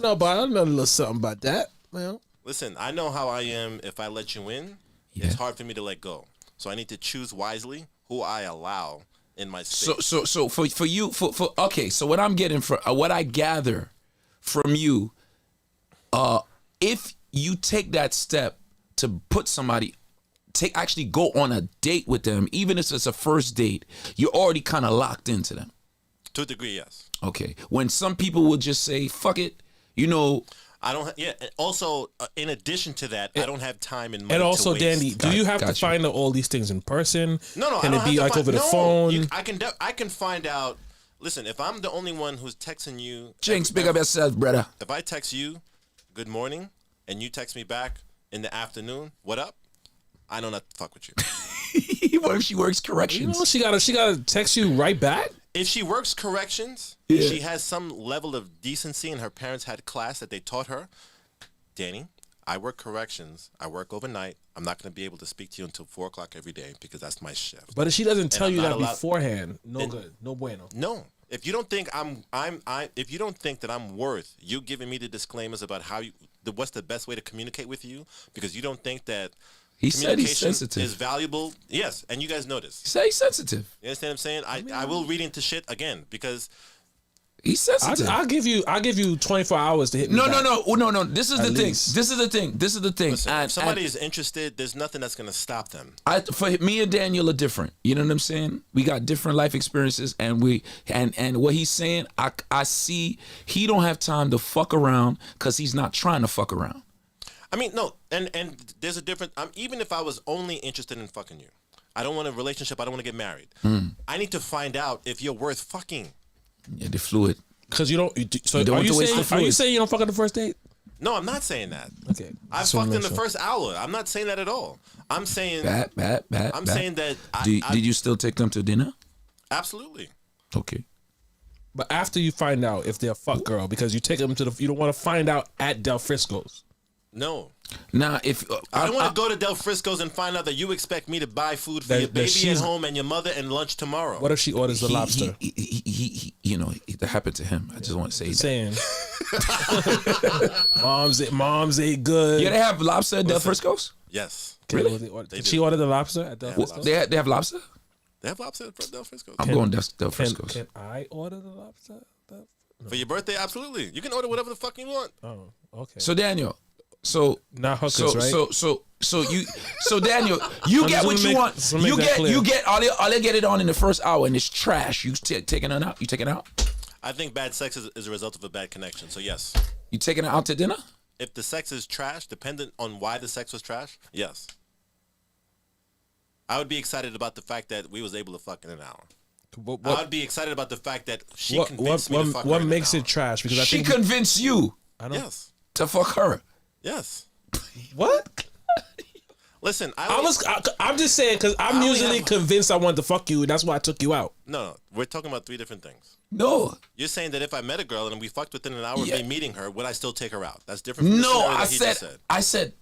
Speaker 1: No, but I know a little something about that. Well,
Speaker 2: Listen, I know how I am. If I let you in,
Speaker 3: Yeah.
Speaker 2: it's hard for me to let go. So I need to choose wisely who I allow in my space.
Speaker 3: So for you okay. So what I'm getting from what I gather from you, if you take that step to put somebody, actually go on a date with them, even if it's a first date, you're already kind of locked into them.
Speaker 2: To a degree, yes.
Speaker 3: Okay. When some people will just say, "Fuck it," you know.
Speaker 2: I don't. Yeah. And also, in addition to that, I don't have time and money.
Speaker 1: and also,
Speaker 2: to waste.
Speaker 1: Danny, do you have to
Speaker 3: Gotcha.
Speaker 1: find out all these things in person?
Speaker 2: No, I
Speaker 1: Can
Speaker 2: don't
Speaker 1: it be
Speaker 2: have to
Speaker 1: like
Speaker 2: find-
Speaker 1: over the
Speaker 2: no,
Speaker 1: phone?
Speaker 2: I can find out. Listen, if I'm the only one who's texting you,
Speaker 3: Jinx, big up yourself, brother.
Speaker 2: if I text you, good morning, and you text me back in the afternoon, what up? I know not to fuck with you.
Speaker 3: What if she works
Speaker 1: You
Speaker 3: corrections?
Speaker 1: know, she gotta text you right back.
Speaker 2: If she works corrections,
Speaker 3: Yeah.
Speaker 2: she has some level of decency, and her parents had class that they taught her. Danny, I work corrections. I work overnight. I'm not going to be able to speak to you until 4:00 every day because that's my shift.
Speaker 1: But if she doesn't tell
Speaker 2: I'm
Speaker 1: you
Speaker 2: not
Speaker 1: that
Speaker 2: allowed-
Speaker 1: beforehand, no good, no bueno.
Speaker 2: No. If you don't think if you don't think that I'm worth you giving me the disclaimers about what's the best way to communicate with you, because you don't think that
Speaker 3: He said he's
Speaker 2: communication
Speaker 3: sensitive.
Speaker 2: is valuable. Yes, and you guys know this.
Speaker 3: He said he's sensitive.
Speaker 2: You understand what I'm saying? I will read into shit again because
Speaker 3: He's sensitive.
Speaker 1: I'll give you 24 hours to hit me.
Speaker 3: No. This is
Speaker 1: At
Speaker 3: the thing.
Speaker 1: least.
Speaker 3: This is the thing.
Speaker 2: listen,
Speaker 3: And-
Speaker 2: if somebody
Speaker 3: and
Speaker 2: is interested, there's nothing that's going to stop them.
Speaker 3: for me and Daniel are different. You know what I'm saying? We got different life experiences, and what he's saying, I see he don't have time to fuck around because he's not trying to fuck around.
Speaker 2: I mean, no, and there's a difference. Even if I was only interested in fucking you, I don't want a relationship. I don't want to get married. I need to find out if you're worth fucking.
Speaker 3: Yeah, the fluid.
Speaker 1: Because you don't. So
Speaker 3: You don't
Speaker 1: are
Speaker 3: want
Speaker 1: you
Speaker 3: to waste
Speaker 1: saying?
Speaker 3: the
Speaker 1: Are you
Speaker 3: fluid.
Speaker 1: saying you don't fuck on the first date?
Speaker 2: No, I'm not saying that.
Speaker 1: Okay.
Speaker 2: I
Speaker 1: Just wanna
Speaker 2: fucked in
Speaker 1: make
Speaker 2: the
Speaker 1: sure.
Speaker 2: first hour. I'm not saying that at all. I'm saying
Speaker 3: I'm
Speaker 2: saying that
Speaker 3: Did you still take them to dinner?
Speaker 2: absolutely.
Speaker 3: Okay.
Speaker 1: But after you find out if they're a fuck girl, because you take them to you don't want to find out at Del Frisco's.
Speaker 2: No.
Speaker 3: Now, if
Speaker 2: I don't want to go to Del Frisco's and find out that you expect me to buy food for
Speaker 1: That-
Speaker 2: your
Speaker 1: that
Speaker 2: baby at
Speaker 1: she's-
Speaker 2: home and your mother and lunch tomorrow.
Speaker 1: What if she orders the lobster?
Speaker 3: He you know, that happened to him. I just want to say that.
Speaker 1: Saying, moms ate good.
Speaker 3: Yeah, they have lobster at Del Frisco's.
Speaker 2: Yes.
Speaker 1: Okay,
Speaker 3: really?
Speaker 1: Did
Speaker 2: They
Speaker 1: she
Speaker 2: do.
Speaker 1: order the lobster at Del
Speaker 2: Yeah,
Speaker 1: Frisco's?
Speaker 3: They have lobster.
Speaker 2: They have lobster at Del Frisco's.
Speaker 3: I'm going Del
Speaker 1: Can,
Speaker 3: Frisco's.
Speaker 1: can I order the lobster?
Speaker 2: For your birthday, absolutely. You can order whatever the fuck you want.
Speaker 1: Oh, okay.
Speaker 3: So Daniel, so
Speaker 1: Not hookers,
Speaker 3: so
Speaker 1: right?
Speaker 3: so Daniel, you
Speaker 1: I'm
Speaker 3: get
Speaker 1: just
Speaker 3: what
Speaker 1: gonna
Speaker 3: you
Speaker 1: make-
Speaker 3: want.
Speaker 1: just gonna make
Speaker 3: You
Speaker 1: that
Speaker 3: get
Speaker 1: clear.
Speaker 3: all they get it on in the first hour, and it's trash. You taking it out? You taking it out?
Speaker 2: I think bad sex is a result of a bad connection. So yes.
Speaker 3: You taking it out to dinner?
Speaker 2: If the sex is trash, dependent on why the sex was trash, yes. I would be excited about the fact that we was able to fuck in an hour. I would be excited about the fact that she convinced me to fuck her
Speaker 1: what
Speaker 2: in
Speaker 1: makes
Speaker 2: an
Speaker 1: it trash? Because I
Speaker 3: She
Speaker 1: think
Speaker 3: convinced you
Speaker 1: I don't.
Speaker 2: Yes.
Speaker 3: to fuck her.
Speaker 2: Yes.
Speaker 1: What?
Speaker 2: Listen,
Speaker 1: I'm just saying because I'm
Speaker 2: only
Speaker 1: usually
Speaker 2: have-
Speaker 1: convinced I wanted to fuck you. That's why I took you out.
Speaker 2: no, we're talking about three different things.
Speaker 3: No,
Speaker 2: You're saying that if I met a girl and we fucked within an hour of
Speaker 3: Yeah.
Speaker 2: me meeting her, would I still take her out? That's different from the
Speaker 3: no.
Speaker 2: scenario
Speaker 3: I
Speaker 2: that he just
Speaker 3: said,
Speaker 2: said.
Speaker 3: I said,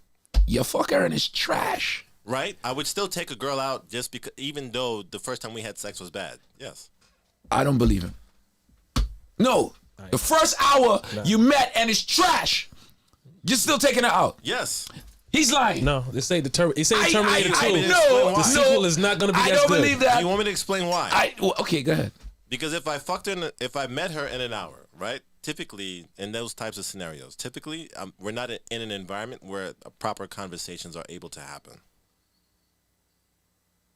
Speaker 3: your fuck Aaron is trash.
Speaker 2: Right? I would still take a girl out just because, even though the first time we had sex was bad. Yes.
Speaker 3: I don't believe him. No, the first hour you met and it's trash. You're still taking her out.
Speaker 2: Yes.
Speaker 3: He's lying.
Speaker 1: No, they say Terminator 2.
Speaker 2: I
Speaker 3: know.
Speaker 1: The sequel is not going to be
Speaker 3: I
Speaker 1: as
Speaker 3: don't
Speaker 1: good.
Speaker 3: believe
Speaker 2: Do
Speaker 3: that.
Speaker 2: you want me to explain why?
Speaker 3: Okay, go ahead.
Speaker 2: Because if I fucked her, if I met her in an hour, right? Typically, in those types of scenarios, we're not in an environment where proper conversations are able to happen.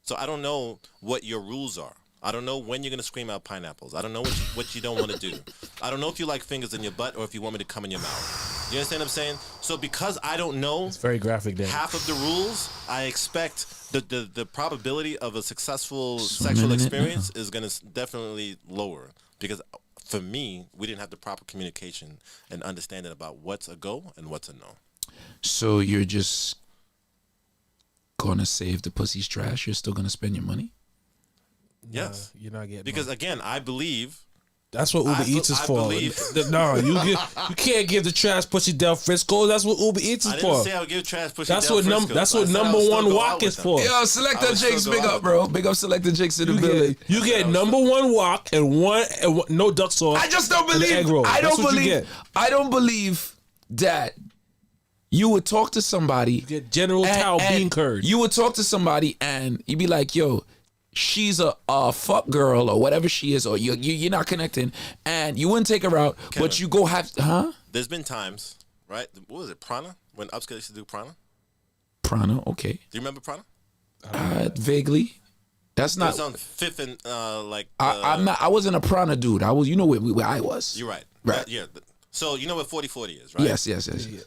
Speaker 2: So I don't know what your rules are. I don't know when you're gonna scream out pineapples. I don't know what you don't want to do. I don't know if you like fingers in your butt or if you want me to come in your mouth. You understand what I'm saying? So because I don't know
Speaker 1: It's very graphic, Dan.
Speaker 2: half of the rules, I expect the probability of a successful sexual experience is going to definitely lower because for me, we didn't have the proper communication and understanding about what's a go and what's a no.
Speaker 3: So you're just gonna say if the pussy's trash, you're still gonna spend your money?
Speaker 2: Yes.
Speaker 1: You're not getting
Speaker 2: Because
Speaker 1: money.
Speaker 2: again, I believe
Speaker 1: That's what Uber
Speaker 2: I
Speaker 1: Eats is
Speaker 2: I
Speaker 1: for.
Speaker 2: believe-
Speaker 1: No, you can't give the trash pussy Del Frisco. That's what Uber Eats is
Speaker 2: I didn't
Speaker 1: for.
Speaker 2: say I would give trash pussy.
Speaker 1: That's
Speaker 2: Del
Speaker 1: what
Speaker 2: Frisco.
Speaker 1: that's
Speaker 2: I
Speaker 1: what
Speaker 2: said I
Speaker 1: number
Speaker 2: would still
Speaker 1: one
Speaker 2: go out
Speaker 1: walk
Speaker 2: with
Speaker 1: is
Speaker 2: them.
Speaker 1: for.
Speaker 3: Yo,
Speaker 2: I
Speaker 3: Selector
Speaker 2: would still
Speaker 3: Jakes,
Speaker 2: go
Speaker 3: big
Speaker 2: out
Speaker 3: up,
Speaker 2: with
Speaker 3: bro. Big up Selector Jakes in the
Speaker 1: You
Speaker 3: building.
Speaker 1: get, you get number one walk and no duck sauce.
Speaker 3: I just don't
Speaker 1: and
Speaker 3: believe.
Speaker 1: egg roll.
Speaker 3: I
Speaker 1: That's
Speaker 3: don't
Speaker 1: what you
Speaker 3: believe.
Speaker 1: get.
Speaker 3: I don't believe that you would talk to somebody.
Speaker 1: You get General Tao bean curd.
Speaker 3: You would talk to somebody and you'd be like, "Yo, she's a fuck girl or whatever she is, or you're not connecting," and you wouldn't take her out, but
Speaker 2: Kevin.
Speaker 3: you go have
Speaker 2: There's been times, right? What was it, Prana? When Upscale used to do Prana?
Speaker 3: Prana. Okay,
Speaker 2: Do you remember Prana?
Speaker 3: vaguely. That's
Speaker 2: It
Speaker 3: not.
Speaker 2: was on Fifth and
Speaker 3: I'm not. I wasn't a Prana dude. I was. You know where I was.
Speaker 2: You're right.
Speaker 3: Right.
Speaker 2: Yeah. So you know what 4040 is, right?
Speaker 3: Yes.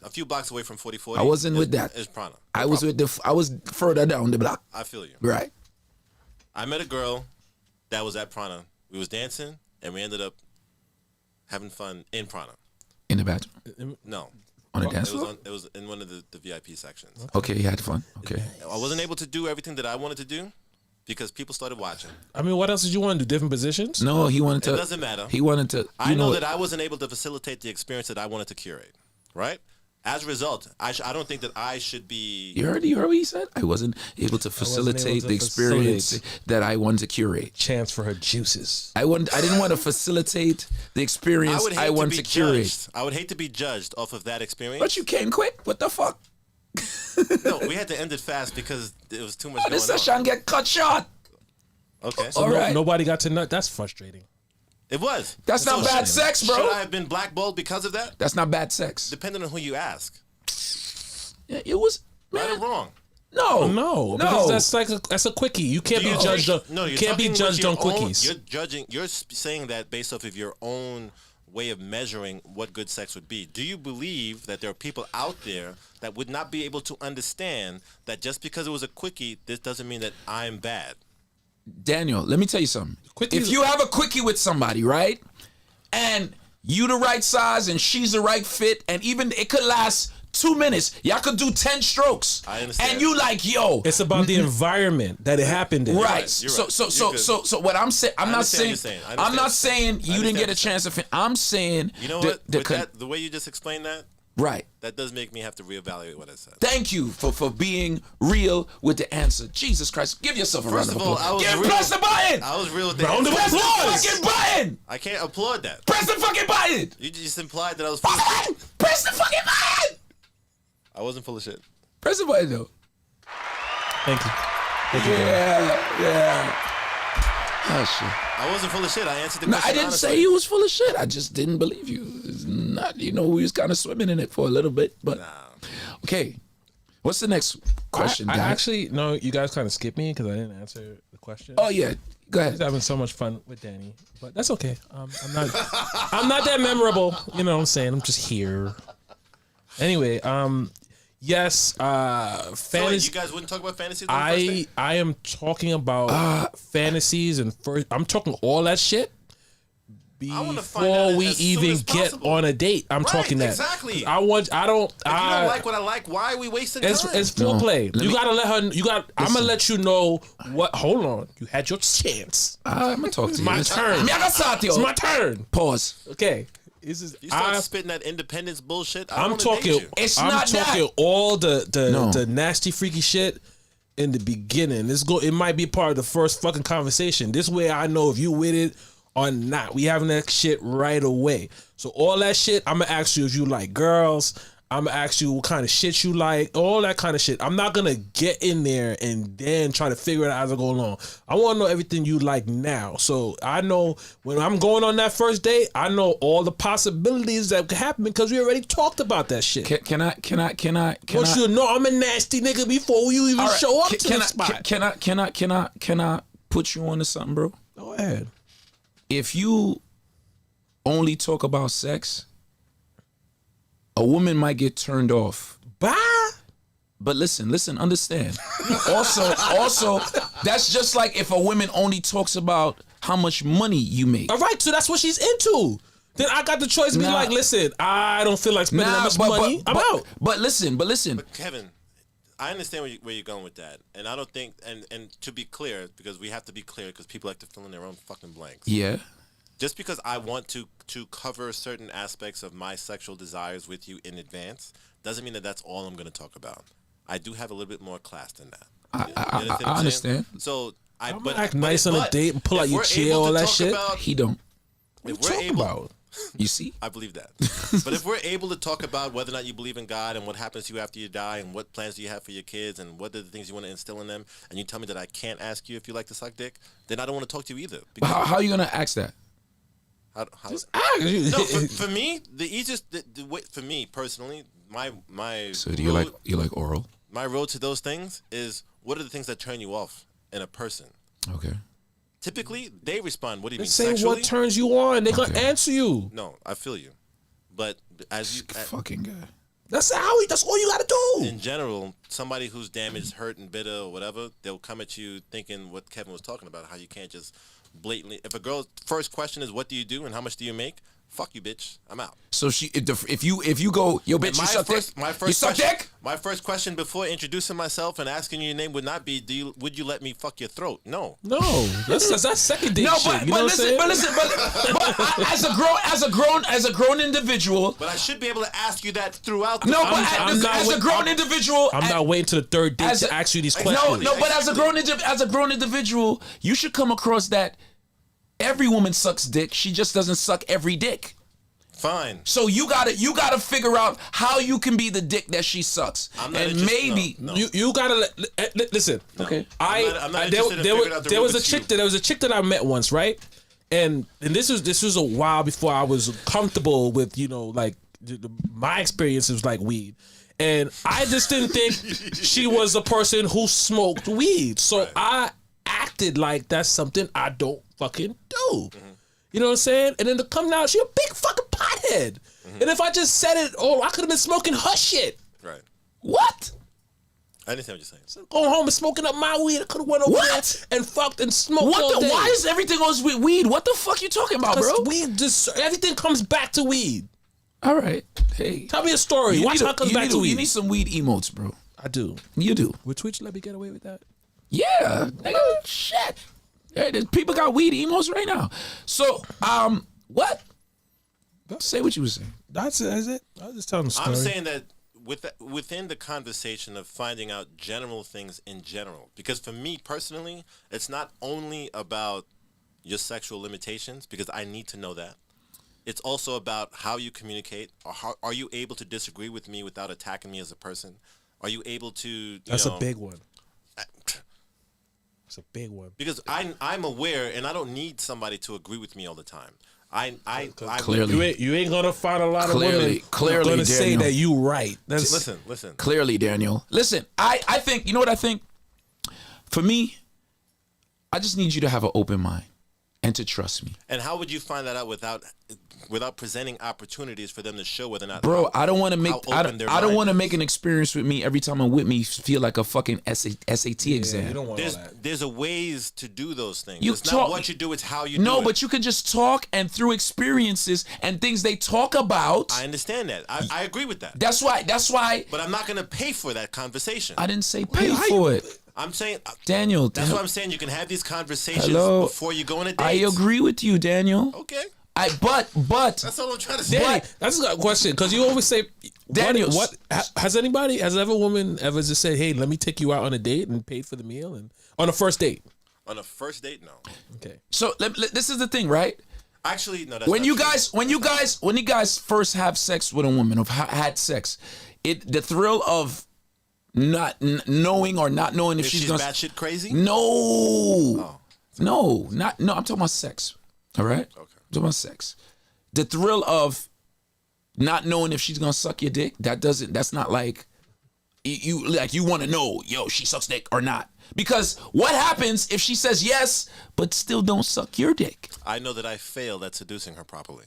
Speaker 2: A few blocks away from 4040.
Speaker 3: I wasn't with that.
Speaker 2: Is Prana.
Speaker 3: I was with the. I was further down the block.
Speaker 2: I feel you.
Speaker 3: Right.
Speaker 2: I met a girl that was at Prana. We was dancing and we ended up having fun in Prana.
Speaker 3: In the bathroom.
Speaker 2: No.
Speaker 3: On the dance
Speaker 2: It was
Speaker 3: floor.
Speaker 2: it was in one of the VIP sections.
Speaker 3: Okay, you had fun. Okay.
Speaker 2: I wasn't able to do everything that I wanted to do because people started watching.
Speaker 1: I mean, what else did you want to do? Different positions?
Speaker 3: No, he wanted to.
Speaker 2: It doesn't matter.
Speaker 3: He wanted to.
Speaker 2: I know that I wasn't able to facilitate the experience that I wanted to curate, right? As a result, I don't think that I should be.
Speaker 3: You heard what he said? I wasn't able to facilitate
Speaker 1: to
Speaker 3: the experience that I wanted to curate.
Speaker 1: Chance for her juices.
Speaker 3: I didn't want to facilitate the experience
Speaker 2: I would hate
Speaker 3: I wanted
Speaker 2: to be
Speaker 3: to curate.
Speaker 2: judged. I would hate to be judged off of that experience.
Speaker 3: But you came quick. What the fuck?
Speaker 2: No, we had to end it fast because it was too much
Speaker 3: Oh, this
Speaker 2: going
Speaker 3: session
Speaker 2: on.
Speaker 3: get cut short.
Speaker 2: Okay,
Speaker 3: All right.
Speaker 1: Nobody got to nut. That's frustrating.
Speaker 2: it was.
Speaker 3: That's not bad sex, bro.
Speaker 2: Should I have been blackballed because of that?
Speaker 3: That's not bad sex.
Speaker 2: Depending on who you ask,
Speaker 3: Yeah, it was.
Speaker 2: right
Speaker 3: Man,
Speaker 2: or wrong.
Speaker 1: No, because that's a quickie. You can't be judged on.
Speaker 2: No,
Speaker 1: you
Speaker 2: you're
Speaker 1: can't be
Speaker 2: talking with
Speaker 1: judged
Speaker 2: your
Speaker 1: on quickies.
Speaker 2: You're judging. You're saying that based off of your own way of measuring what good sex would be. Do you believe that there are people out there that would not be able to understand that just because it was a quickie, this doesn't mean that I'm bad?
Speaker 3: Daniel, let me tell you something.
Speaker 1: Quickies-
Speaker 3: If you have a quickie with somebody, right, and you the right size and she's the right fit, and even it could last 2 minutes, y'all could do 10 strokes.
Speaker 2: I understand.
Speaker 3: And you like, yo,
Speaker 1: It's about the environment that it happened in.
Speaker 3: right.
Speaker 2: You're
Speaker 3: So
Speaker 2: right.
Speaker 3: so so
Speaker 2: You're good.
Speaker 3: so what I'm saying, I'm
Speaker 2: I
Speaker 3: not
Speaker 2: understand
Speaker 3: saying,
Speaker 2: what you're saying. I
Speaker 3: I'm
Speaker 2: understand
Speaker 3: not
Speaker 2: what you're
Speaker 3: saying
Speaker 2: saying. I
Speaker 3: you didn't
Speaker 2: understand
Speaker 3: get a
Speaker 2: what
Speaker 3: chance to. I'm saying,
Speaker 2: You know
Speaker 3: the-
Speaker 2: what?
Speaker 3: the
Speaker 2: With
Speaker 3: con-
Speaker 2: that, the way you just explained that,
Speaker 3: right.
Speaker 2: that does make me have to reevaluate what I said.
Speaker 3: Thank you for being real with the answer. Jesus Christ, give yourself a round
Speaker 2: First
Speaker 3: of
Speaker 2: of all,
Speaker 3: applause.
Speaker 2: I was
Speaker 3: Give
Speaker 2: real-
Speaker 3: press the button.
Speaker 2: I was real with the
Speaker 1: Round of
Speaker 2: answer.
Speaker 3: Press
Speaker 1: applause.
Speaker 3: the fucking button.
Speaker 2: I can't applaud that.
Speaker 3: Press the fucking button.
Speaker 2: You just implied that I was full of shit.
Speaker 3: Press the fucking button.
Speaker 2: I wasn't full of shit.
Speaker 3: Press the button though.
Speaker 1: Thank you.
Speaker 3: Yeah. Oh shit.
Speaker 2: I wasn't full of shit. I answered the
Speaker 3: No,
Speaker 2: question
Speaker 3: I didn't
Speaker 2: honestly.
Speaker 3: say you was full of shit. I just didn't believe you. It's not, we was kind of swimming in it for a little bit, but okay. What's the next question,
Speaker 1: I
Speaker 3: guys?
Speaker 1: actually no. You guys kind of skipped me because I didn't answer the question.
Speaker 3: Oh yeah, go
Speaker 1: I was
Speaker 3: ahead.
Speaker 1: having so much fun with Danny, but that's okay. I'm not. I'm not that memorable. You know what I'm saying? I'm just here. Anyway, yes.
Speaker 2: So wait,
Speaker 1: Fantasy.
Speaker 2: you guys wouldn't talk about fantasies on the first date?
Speaker 1: I am talking about fantasies and first. I'm talking all that shit
Speaker 2: wanna find out
Speaker 1: before we
Speaker 2: as soon
Speaker 1: even
Speaker 2: as
Speaker 1: get
Speaker 2: possible.
Speaker 1: on a date. I'm
Speaker 2: Right,
Speaker 1: talking that.
Speaker 2: exactly.
Speaker 1: I don't.
Speaker 2: If you don't like what I like, why are we wasting time?
Speaker 1: It's foreplay.
Speaker 3: let
Speaker 1: You
Speaker 3: me-
Speaker 1: gotta let her. I'm gonna let you know what. Hold on. You had your chance.
Speaker 3: I'm gonna talk to you.
Speaker 1: My turn. It's my turn.
Speaker 3: Pause.
Speaker 1: Okay. This is.
Speaker 2: you start spitting that independence bullshit. I
Speaker 1: I'm
Speaker 2: don't wanna date
Speaker 1: talking.
Speaker 2: you.
Speaker 3: It's
Speaker 1: I'm
Speaker 3: not
Speaker 1: talking
Speaker 3: that.
Speaker 1: all the
Speaker 3: No.
Speaker 1: the nasty freaky shit in the beginning. It might be part of the first fucking conversation. This way I know if you with it or not. We having that shit right away. So all that shit, I'm gonna ask you if you like girls. I'm gonna ask you what kind of shit you like, all that kind of shit. I'm not gonna get in there and then try to figure it out as I go along. I want to know everything you like now. So I know when I'm going on that first date, I know all the possibilities that could happen because we already talked about that shit.
Speaker 3: Can I?
Speaker 1: Once you know I'm a nasty nigga before you even
Speaker 3: All right,
Speaker 1: show up
Speaker 3: can-
Speaker 1: to
Speaker 3: can
Speaker 1: the
Speaker 3: I-
Speaker 1: spot.
Speaker 3: Can I put you onto something, bro?
Speaker 1: Go ahead.
Speaker 3: If you only talk about sex, a woman might get turned off.
Speaker 1: Bye.
Speaker 3: But listen, understand. also, that's just like if a woman only talks about how much money you make.
Speaker 1: All right, so that's what she's into. Then I got the choice to be
Speaker 3: Nah.
Speaker 1: like, listen, I don't feel like spending that much money. I'm out.
Speaker 3: But listen.
Speaker 2: But Kevin, I understand where you're going with that, and I don't think, and to be clear, because we have to be clear, because people like to fill in their own fucking blanks.
Speaker 3: Yeah.
Speaker 2: Just because I want to cover certain aspects of my sexual desires with you in advance, doesn't mean that that's all I'm going to talk about. I do have a little bit more class than that.
Speaker 3: I
Speaker 2: You understand what I'm
Speaker 3: understand.
Speaker 2: saying? So
Speaker 1: I'm gonna act nice on a date and pull
Speaker 2: if
Speaker 1: out your
Speaker 2: we're
Speaker 1: chair,
Speaker 2: able
Speaker 1: all
Speaker 2: to
Speaker 1: that
Speaker 2: talk
Speaker 1: shit.
Speaker 2: about-
Speaker 3: He don't.
Speaker 1: What
Speaker 2: if
Speaker 1: you
Speaker 2: we're
Speaker 1: talking
Speaker 2: able,
Speaker 1: about?
Speaker 3: You see?
Speaker 2: I believe that. But if we're able to talk about whether or not you believe in God and what happens to you after you die and what plans do you have for your kids and what are the things you want to instill in them, and you tell me that I can't ask you if you like to suck dick, then I don't want to talk to you either. Because
Speaker 3: How are you gonna ask that?
Speaker 2: how,
Speaker 1: No,
Speaker 2: for me, the easiest, the way, for me personally, my
Speaker 3: So do you
Speaker 2: road,
Speaker 3: like oral?
Speaker 2: my road to those things is what are the things that turn you off in a person?
Speaker 3: Okay.
Speaker 2: Typically, they respond. What do you
Speaker 1: they
Speaker 2: mean?
Speaker 1: say
Speaker 2: Sexually?
Speaker 1: what turns you on. They gonna
Speaker 3: Okay.
Speaker 1: answer you.
Speaker 2: No, I feel you, but as you.
Speaker 3: Fucking guy.
Speaker 1: That's how. That's all you gotta do.
Speaker 2: In general, somebody who's damaged, hurt, and bitter or whatever, they'll come at you thinking what Kevin was talking about, how you can't just blatantly. If a girl's first question is, "What do you do and how much do you make?" Fuck you, bitch. I'm out.
Speaker 3: So if you go, yo, bitch, you suck dick. You suck
Speaker 2: question,
Speaker 3: dick.
Speaker 2: My first question before introducing myself and asking you your name would not be, would you let me fuck your throat? No.
Speaker 1: No, that's second date
Speaker 3: No,
Speaker 1: shit.
Speaker 3: but,
Speaker 1: You know what I'm saying?
Speaker 3: but as a grown individual.
Speaker 2: But I should be able to ask you that throughout. The
Speaker 3: No, but
Speaker 1: I'm not
Speaker 3: as a
Speaker 1: wait-
Speaker 3: grown individual,
Speaker 1: I'm not waiting to the third date
Speaker 3: as
Speaker 1: to
Speaker 3: a-
Speaker 1: ask you these questions.
Speaker 3: No, but as a grown individual, you should come across that every woman sucks dick. She just doesn't suck every dick.
Speaker 2: Fine.
Speaker 3: So you gotta figure out how you can be the dick that she sucks,
Speaker 2: I'm not
Speaker 3: and
Speaker 2: interested-
Speaker 3: maybe
Speaker 2: no.
Speaker 1: You gotta listen.
Speaker 3: Okay.
Speaker 2: I'm not interested in
Speaker 1: there
Speaker 2: figuring out the
Speaker 1: there was a
Speaker 2: Rubik's
Speaker 1: chick
Speaker 2: Cube.
Speaker 1: that there was a chick that I met once, right? And this was a while before I was comfortable with like my experience was like weed, and I just didn't think she was a person who smoked weed, so I acted like that's something I don't fucking do. You know what I'm saying? And then to come out, she a big fucking pothead. And if I just said it, I could have been smoking her shit.
Speaker 2: Right.
Speaker 3: what?
Speaker 2: I understand what you're saying.
Speaker 1: Going home and smoking up my weed. I could have went over
Speaker 3: What?
Speaker 1: there and fucked and smoked all
Speaker 3: What?
Speaker 1: day.
Speaker 3: Why is everything always with weed? What the fuck you talking about,
Speaker 1: Because
Speaker 3: bro?
Speaker 1: weed just everything comes back to weed.
Speaker 3: All right, hey,
Speaker 1: Tell me a story. Watch how it comes back to
Speaker 3: you
Speaker 1: weed.
Speaker 3: need some weed emotes, bro.
Speaker 1: I do.
Speaker 3: You do.
Speaker 1: Would Twitch let me get away with that?
Speaker 3: Yeah, nigga, shit. Hey, there's people got weed emotes right now. So, what? Say what you were saying.
Speaker 1: That's it. I was just telling the story.
Speaker 2: I'm saying that within the conversation of finding out general things in general, because for me personally, it's not only about your sexual limitations, because I need to know that. It's also about how you communicate. Or how, are you able to disagree with me without attacking me as a person? Are you able to?
Speaker 1: That's a big one. It's a big one.
Speaker 2: Because I'm aware, and I don't need somebody to agree with me all the time. I
Speaker 3: Clearly.
Speaker 1: You ain't gonna find a lot of women
Speaker 3: Clearly,
Speaker 1: gonna say
Speaker 3: Daniel.
Speaker 1: that you right. That's
Speaker 2: listen.
Speaker 3: Clearly, Daniel. Listen, I think, you know what I think? For me, I just need you to have an open mind. and to trust me.
Speaker 2: And how would you find that out without presenting opportunities for them to show whether or not?
Speaker 3: Bro, I don't want to make
Speaker 2: how open their
Speaker 3: I don't
Speaker 2: mind
Speaker 3: want to
Speaker 2: is.
Speaker 3: make an experience with me every time I'm with me feel like a fucking SAT exam.
Speaker 1: You don't want all
Speaker 2: There's
Speaker 1: that.
Speaker 2: there's a ways to do those things.
Speaker 3: You
Speaker 2: It's
Speaker 3: talk-
Speaker 2: not what you do; it's how you do
Speaker 3: No,
Speaker 2: it.
Speaker 3: but you can just talk, and through experiences and things they talk about.
Speaker 2: I understand that. I agree with that.
Speaker 3: That's why
Speaker 2: But I'm not going to pay for that conversation.
Speaker 3: I didn't say pay for it.
Speaker 2: I'm saying
Speaker 3: Daniel,
Speaker 2: that's what I'm saying. You can have these conversations
Speaker 3: Hello?
Speaker 2: before you go on a date.
Speaker 3: I agree with you, Daniel.
Speaker 2: Okay,
Speaker 3: But
Speaker 2: that's all I'm trying to say.
Speaker 1: Danny, that's a question because you always say,
Speaker 3: Daniel,
Speaker 1: has every woman ever just said, "Hey, let me take you out on a date and pay for the meal and on a first date"?
Speaker 2: On a first date, no.
Speaker 1: Okay.
Speaker 3: So this is the thing, right?
Speaker 2: Actually, no. That's
Speaker 3: When
Speaker 2: not
Speaker 3: you
Speaker 2: true.
Speaker 3: guys first have sex with a woman or had sex, the thrill of not knowing or not knowing if
Speaker 2: if
Speaker 3: she's
Speaker 2: she's
Speaker 3: gonna
Speaker 2: batshit crazy,
Speaker 3: no, I'm talking about sex. All right, okay. I'm talking about sex. The thrill of not knowing if she's gonna suck your dick. That's not like you want to know, yo, she sucks dick or not. Because what happens if she says yes but still don't suck your dick?
Speaker 2: I know that I failed at seducing her properly.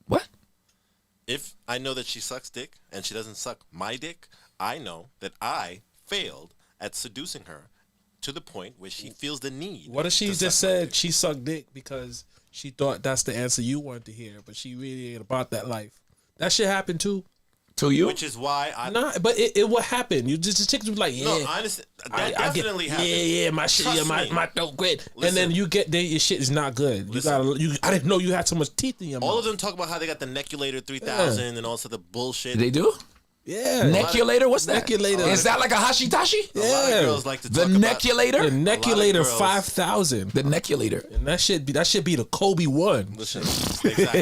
Speaker 3: What?
Speaker 2: If I know that she sucks dick and she doesn't suck my dick, I know that I failed at seducing her to the point where she feels the need.
Speaker 1: What if she
Speaker 2: to
Speaker 1: just
Speaker 2: suck my
Speaker 1: said
Speaker 2: dick.
Speaker 1: she sucked dick because she thought that's the answer you wanted to hear, but she really ain't about that life? That shit happened too.
Speaker 3: To you?
Speaker 2: Which is why I.
Speaker 1: Nah, but it will happen. You just the chicks was like, yeah.
Speaker 2: No, I understand. That
Speaker 1: I get-
Speaker 2: definitely happens.
Speaker 1: Yeah, my shit,
Speaker 2: Trust me.
Speaker 1: my throat great. And
Speaker 2: Listen.
Speaker 1: then you get there, your shit is not good. You
Speaker 2: Listen.
Speaker 1: gotta, I didn't know you had so much teeth in your
Speaker 2: All
Speaker 1: mouth.
Speaker 2: of them talk about how they got the Neculator 3000 and all sorts of bullshit.
Speaker 3: They do?
Speaker 1: Yeah,
Speaker 3: Neculator? What's that?
Speaker 1: Neculator.
Speaker 3: Is that like a hashitashi?
Speaker 2: A lot of
Speaker 1: Yeah.
Speaker 2: girls like to
Speaker 3: The
Speaker 2: talk about
Speaker 3: neculator?
Speaker 1: the Neculator
Speaker 2: girls-
Speaker 1: 5000.
Speaker 3: The neculator.
Speaker 1: And that should be the Kobe 1.
Speaker 2: Listen, exactly.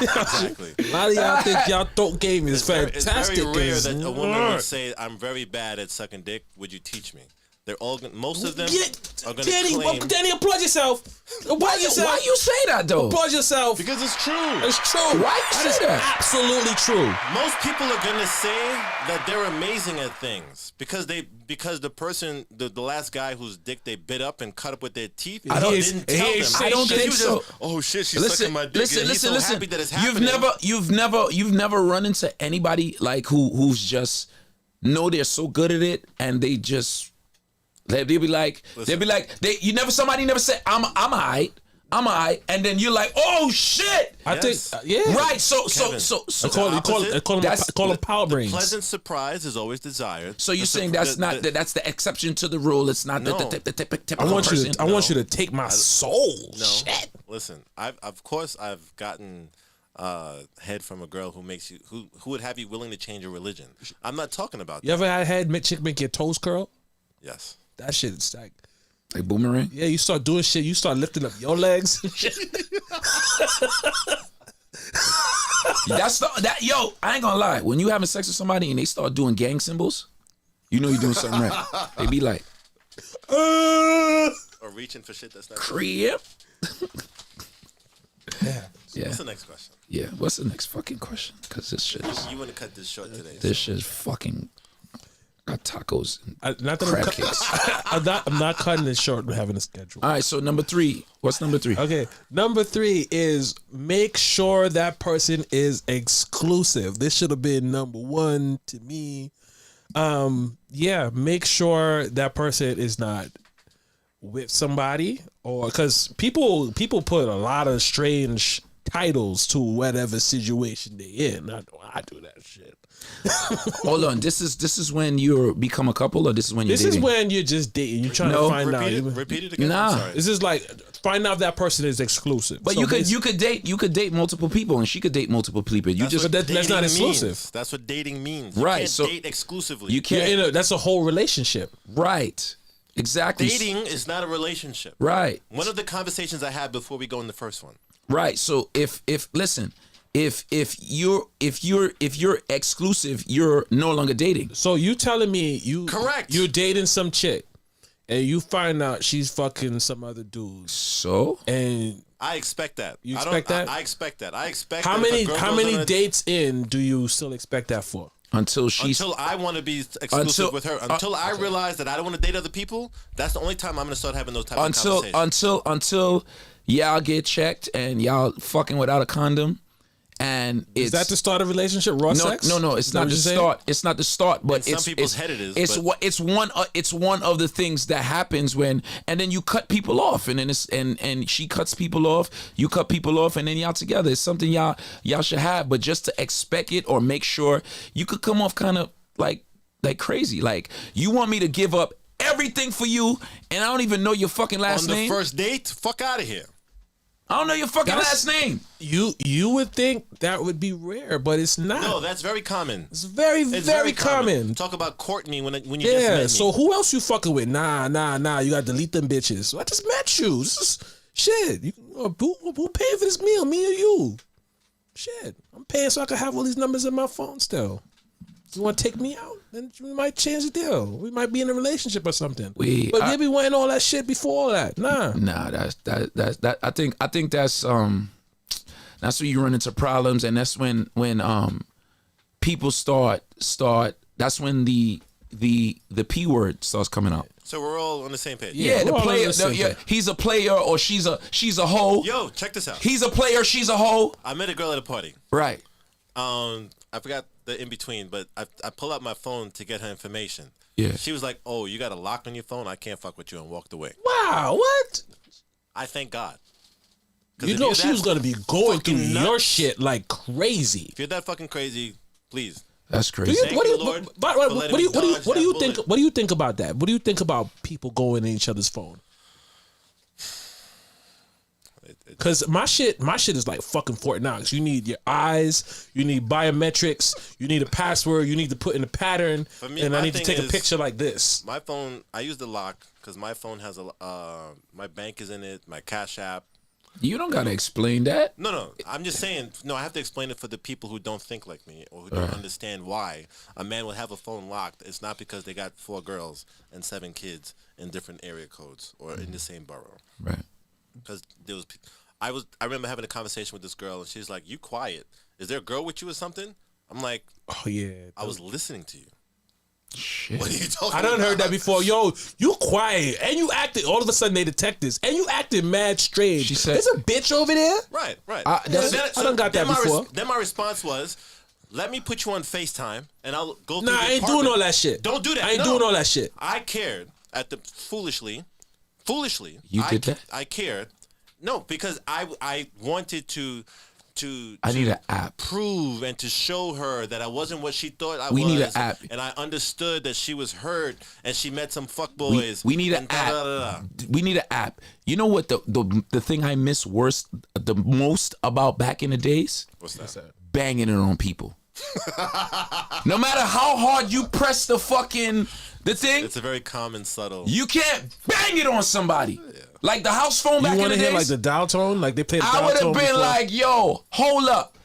Speaker 2: exactly.
Speaker 1: A lot of y'all think y'all throat game is
Speaker 2: It's
Speaker 1: fantastic.
Speaker 2: very rare
Speaker 1: It's
Speaker 2: that a woman
Speaker 1: not.
Speaker 2: would say, "I'm very bad at sucking dick. Would you teach me?" They're all most of them are going to
Speaker 1: Danny,
Speaker 2: claim
Speaker 1: Danny, applaud yourself. Applaud yourself.
Speaker 3: Why you say that though?
Speaker 1: Applaud yourself.
Speaker 2: because it's true.
Speaker 1: It's true.
Speaker 3: Why you
Speaker 1: That
Speaker 3: say
Speaker 1: is
Speaker 3: that?
Speaker 1: absolutely true.
Speaker 2: Most people are going to say that they're amazing at things because the person, the last guy whose dick they bit up and cut up with their teeth,
Speaker 1: I don't-
Speaker 2: didn't tell
Speaker 1: he-
Speaker 2: them.
Speaker 1: I don't
Speaker 2: He
Speaker 1: think
Speaker 2: was
Speaker 1: so.
Speaker 2: just, oh shit, she's sucking my dick. and he's so happy that it's happening.
Speaker 3: You've never run into anybody like who's just know they're so good at it and they just they'll be like somebody never said I'm alright, and then you're like, oh shit,
Speaker 1: I
Speaker 2: Yes.
Speaker 1: think, yeah.
Speaker 3: right? So
Speaker 2: Kevin.
Speaker 1: I call them power brains.
Speaker 2: Pleasant surprise is always desired.
Speaker 3: So you're
Speaker 2: The
Speaker 3: saying
Speaker 2: sur-
Speaker 3: that's
Speaker 2: the-
Speaker 3: not
Speaker 2: the-
Speaker 3: that's the exception to the rule. It's not
Speaker 2: No.
Speaker 3: the typical
Speaker 1: I want
Speaker 3: person.
Speaker 1: you to take my soul.
Speaker 2: No,
Speaker 1: Shit.
Speaker 2: listen. Of course I've gotten head from a girl who makes you who would have you willing to change your religion. I'm not talking about
Speaker 1: You
Speaker 2: that.
Speaker 1: ever had chick make your toes curl?
Speaker 2: Yes.
Speaker 1: That shit is like,
Speaker 3: Like boomerang.
Speaker 1: yeah, you start doing shit. You start lifting up your legs.
Speaker 3: That's yo. I ain't gonna lie. When you having sex with somebody and they start doing gang symbols, you know you're doing something right. They be like,
Speaker 2: Or reaching for shit that's not.
Speaker 3: crip.
Speaker 1: Yeah.
Speaker 3: Yeah,
Speaker 2: What's the next question?
Speaker 3: yeah. What's the next fucking question? Because this shit is
Speaker 2: You want to cut this short today?
Speaker 3: this shit is fucking got tacos. And,
Speaker 1: Not that
Speaker 3: Crab
Speaker 1: I'm,
Speaker 3: cakes.
Speaker 1: I'm not cutting it short with having a schedule.
Speaker 3: All right. So number 3. What's number 3?
Speaker 1: Okay, number 3 is make sure that person is exclusive. This should have been number 1 to me. Yeah, make sure that person is not with somebody, or because people put a lot of strange titles to whatever situation they in. I do that shit.
Speaker 3: Hold on. This is when you become a couple, or this is when you're
Speaker 1: This is
Speaker 3: dating?
Speaker 1: when you're just dating. You're trying
Speaker 3: No.
Speaker 1: to find out.
Speaker 2: Repeat it again.
Speaker 3: Nah.
Speaker 2: I'm sorry.
Speaker 1: This is like find out if that person is exclusive.
Speaker 3: But
Speaker 1: So
Speaker 3: you could date multiple people, and she could date multiple people. You just
Speaker 1: But that's not
Speaker 2: Dating
Speaker 1: exclusive.
Speaker 2: means. That's what dating means. You
Speaker 3: Right,
Speaker 2: can't
Speaker 3: so
Speaker 2: date exclusively.
Speaker 3: you
Speaker 1: You're
Speaker 3: can't.
Speaker 1: that's a whole relationship.
Speaker 3: Right. Exactly.
Speaker 2: Dating is not a relationship.
Speaker 3: Right.
Speaker 2: One of the conversations I had before we go in the first one.
Speaker 3: Right. So if listen, if you're exclusive, you're no longer dating.
Speaker 1: So you telling me
Speaker 2: Correct.
Speaker 1: you're dating some chick and you find out she's fucking some other dude
Speaker 3: So
Speaker 1: and
Speaker 2: I expect that.
Speaker 1: You
Speaker 2: I don't-
Speaker 1: expect that?
Speaker 2: I expect that. I expect
Speaker 1: how
Speaker 2: that if a
Speaker 1: many
Speaker 2: girl
Speaker 1: how
Speaker 2: goes
Speaker 1: many
Speaker 2: on a-
Speaker 1: dates in do you still expect that for?
Speaker 3: until she's
Speaker 2: Until I want to be exclusive with her. Until I realize that I don't want to date other people. That's the only time I'm gonna start having those types of conversations.
Speaker 3: until y'all get checked and y'all fucking without a condom, and it's
Speaker 1: Is that the start of a relationship? Raw sex?
Speaker 3: No, it's
Speaker 1: Is that
Speaker 3: not
Speaker 1: what
Speaker 3: the
Speaker 1: you're saying?
Speaker 3: start. It's not the start, but
Speaker 2: In
Speaker 3: it's
Speaker 2: some people's
Speaker 3: it's,
Speaker 2: head it is,
Speaker 3: It's
Speaker 2: but-
Speaker 3: what it's one of the things that happens when, and then you cut people off, and then it's and she cuts people off, you cut people off, and then y'all together. It's something y'all should have, but just to expect it or make sure, you could come off kind of like crazy. Like, you want me to give up everything for you, and I don't even know your fucking last
Speaker 2: On the
Speaker 3: name.
Speaker 2: first date, fuck out of here.
Speaker 3: I don't know your fucking
Speaker 1: That's-
Speaker 3: last name.
Speaker 1: You would think that would be rare, but it's not.
Speaker 2: No, that's very common.
Speaker 1: It's very,
Speaker 2: It's
Speaker 1: very common.
Speaker 2: Talk about courting me when you just
Speaker 1: Yeah.
Speaker 2: met
Speaker 1: So
Speaker 2: me.
Speaker 1: who else you fucking with? Nah. You gotta delete them bitches. I just met you. This is shit. Who paying for this meal? Me or you? Shit. I'm paying so I can have all these numbers in my phone still. You want to take me out? Then we might change the deal. We might be in a relationship or something. But maybe wanting all that shit before all that. Nah.
Speaker 3: Nah, that I think that's where you run into problems, and that's when people start that's when the P word starts coming out.
Speaker 2: So we're all on the same page.
Speaker 3: Yeah, the
Speaker 1: we're all
Speaker 3: player,
Speaker 1: on the same page.
Speaker 3: he's a player or she's a hoe.
Speaker 2: Yo, check this out.
Speaker 3: He's a player, she's a hoe.
Speaker 2: I met a girl at a party.
Speaker 3: Right.
Speaker 2: I forgot the in between, but I pull out my phone to get her information.
Speaker 3: Yeah.
Speaker 2: She was like, "Oh, you got a lock on your phone? I can't fuck with you," and walked away.
Speaker 1: Wow. What?
Speaker 2: I thank God. 'Cause
Speaker 1: You
Speaker 2: if
Speaker 1: know
Speaker 2: you're
Speaker 1: she
Speaker 2: that
Speaker 1: was gonna be going through
Speaker 2: fucking
Speaker 1: your
Speaker 2: nuts-
Speaker 1: shit like crazy.
Speaker 2: If you're that fucking crazy, please.
Speaker 3: That's crazy.
Speaker 2: Thank you, Lord, for letting
Speaker 1: What do
Speaker 2: me
Speaker 1: you
Speaker 2: dodge that
Speaker 1: think?
Speaker 2: bullet.
Speaker 1: What do you think about that? What do you think about people going in each other's phone? Because my shit is like fucking Fort Knox. You need your eyes, you need biometrics, you need a password, you need to put in a pattern,
Speaker 2: For me,
Speaker 1: and I
Speaker 2: my
Speaker 1: need to
Speaker 2: thing
Speaker 1: take a
Speaker 2: is-
Speaker 1: picture like this.
Speaker 2: My phone, I use the lock because my phone has my bank is in it, my Cash App.
Speaker 3: You don't gotta explain that.
Speaker 2: No, I'm just saying. No, I have to explain it for the people who don't think like me or who don't understand why a man would have a phone locked. It's not because they got 4 girls and 7 kids in different area codes or in the same borough.
Speaker 3: Right.
Speaker 2: Because there was, I remember having a conversation with this girl and she's like, "You quiet? Is there a girl with you or something?" I'm like,
Speaker 1: Oh yeah,
Speaker 2: "I was listening to you.
Speaker 3: Shit.
Speaker 2: What are you talking
Speaker 1: I
Speaker 2: about?"
Speaker 1: done heard that before. Yo, you quiet and you acted. All of a sudden they detect this and you acted mad strange.
Speaker 3: She said-
Speaker 1: "There's a bitch over there."
Speaker 2: Right.
Speaker 3: I
Speaker 1: done got that before.
Speaker 2: Then my response was, "Let me put you on FaceTime and I'll go through
Speaker 1: Nah,
Speaker 2: the
Speaker 1: I ain't
Speaker 2: apartment."
Speaker 1: doing all that shit.
Speaker 2: Don't do that.
Speaker 1: I ain't
Speaker 2: No.
Speaker 1: doing all that shit.
Speaker 2: I cared at the foolishly.
Speaker 3: You did that?
Speaker 2: I cared. No, because I wanted to
Speaker 3: I need an app.
Speaker 2: prove and to show her that I wasn't what she thought I was.
Speaker 3: We need an app.
Speaker 2: And I understood that she was hurt and she met some fuckboys.
Speaker 3: We need an
Speaker 2: and da,
Speaker 3: app.
Speaker 2: da, da, da.
Speaker 3: We need an app. You know what the thing I miss the most about back in the days?
Speaker 2: What's that?
Speaker 3: Banging it on people. No matter how hard you press the thing,
Speaker 2: It's a very common, subtle.
Speaker 3: you can't bang it on somebody. Like the house phone back
Speaker 1: You
Speaker 3: in
Speaker 1: want
Speaker 3: the
Speaker 1: to hear
Speaker 3: days.
Speaker 1: like the dial tone? Like they play the
Speaker 3: I
Speaker 1: dial
Speaker 3: would
Speaker 1: tone
Speaker 3: have been
Speaker 1: before?
Speaker 3: like, yo, hold up.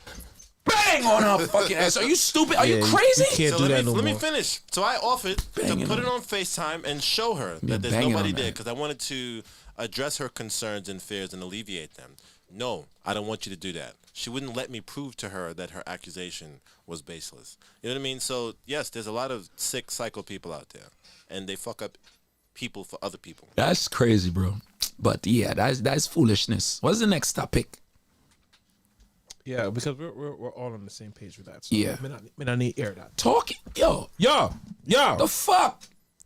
Speaker 3: Bang on her fucking ass. Are you stupid? Are you
Speaker 1: Yeah,
Speaker 3: crazy?
Speaker 1: you can't
Speaker 2: So
Speaker 1: do
Speaker 2: let
Speaker 1: that no
Speaker 2: me
Speaker 1: more.
Speaker 2: finish. So I offered
Speaker 3: Banging
Speaker 2: to put
Speaker 3: on
Speaker 2: it on FaceTime and show her
Speaker 3: Yeah,
Speaker 2: that there's
Speaker 3: banging
Speaker 2: nobody
Speaker 3: on
Speaker 2: there
Speaker 3: that.
Speaker 2: because I wanted to address her concerns and fears and alleviate them. No, I don't want you to do that. She wouldn't let me prove to her that her accusation was baseless. You know what I mean? So yes, there's a lot of sick psycho people out there, and they fuck up people for other people.
Speaker 3: That's crazy, bro. But yeah, that's foolishness. What's the next topic?
Speaker 1: Yeah, because we're all on the same page with that. So
Speaker 3: Yeah.
Speaker 1: I need air that.
Speaker 3: Talking, yo,
Speaker 1: Yo,
Speaker 3: the fuck?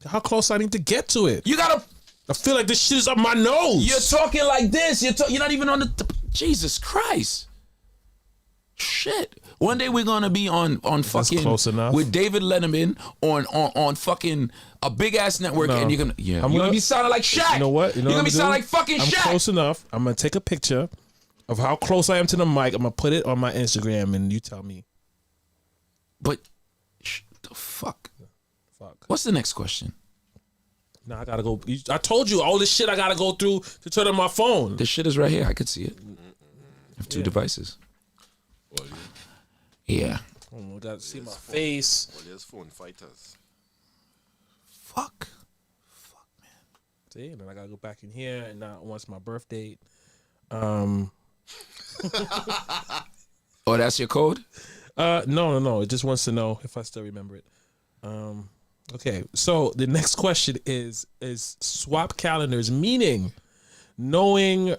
Speaker 1: how close I need to get to it?
Speaker 3: You gotta.
Speaker 1: I feel like this shit is up my nose.
Speaker 3: You're talking like this. You're not even on the. Jesus Christ. Shit. One day we're gonna be on fucking
Speaker 1: close enough.
Speaker 3: with David Letterman on fucking a big ass network,
Speaker 1: No.
Speaker 3: and you're gonna
Speaker 1: I'm
Speaker 3: you're
Speaker 1: gonna
Speaker 3: be sounding like Shaq.
Speaker 1: You know what?
Speaker 3: You're gonna be sounding like fucking
Speaker 1: I'm
Speaker 3: Shaq.
Speaker 1: close enough. I'm gonna take a picture of how close I am to the mic. I'm gonna put it on my Instagram, and you tell me.
Speaker 3: But the fuck.
Speaker 1: Fuck.
Speaker 3: What's the next question?
Speaker 1: Now I gotta go. I told you all this shit I gotta go through to turn on my phone.
Speaker 3: This shit is right here. I could see it. I have 2 devices. Yeah.
Speaker 1: I gotta see my face.
Speaker 2: Well, there's phone fighters.
Speaker 3: Fuck.
Speaker 1: See, and then I gotta go back in here, and now once my birth date.
Speaker 3: Oh, that's your code?
Speaker 1: No. It just wants to know if I still remember it. Okay. So the next question is swap calendars, meaning knowing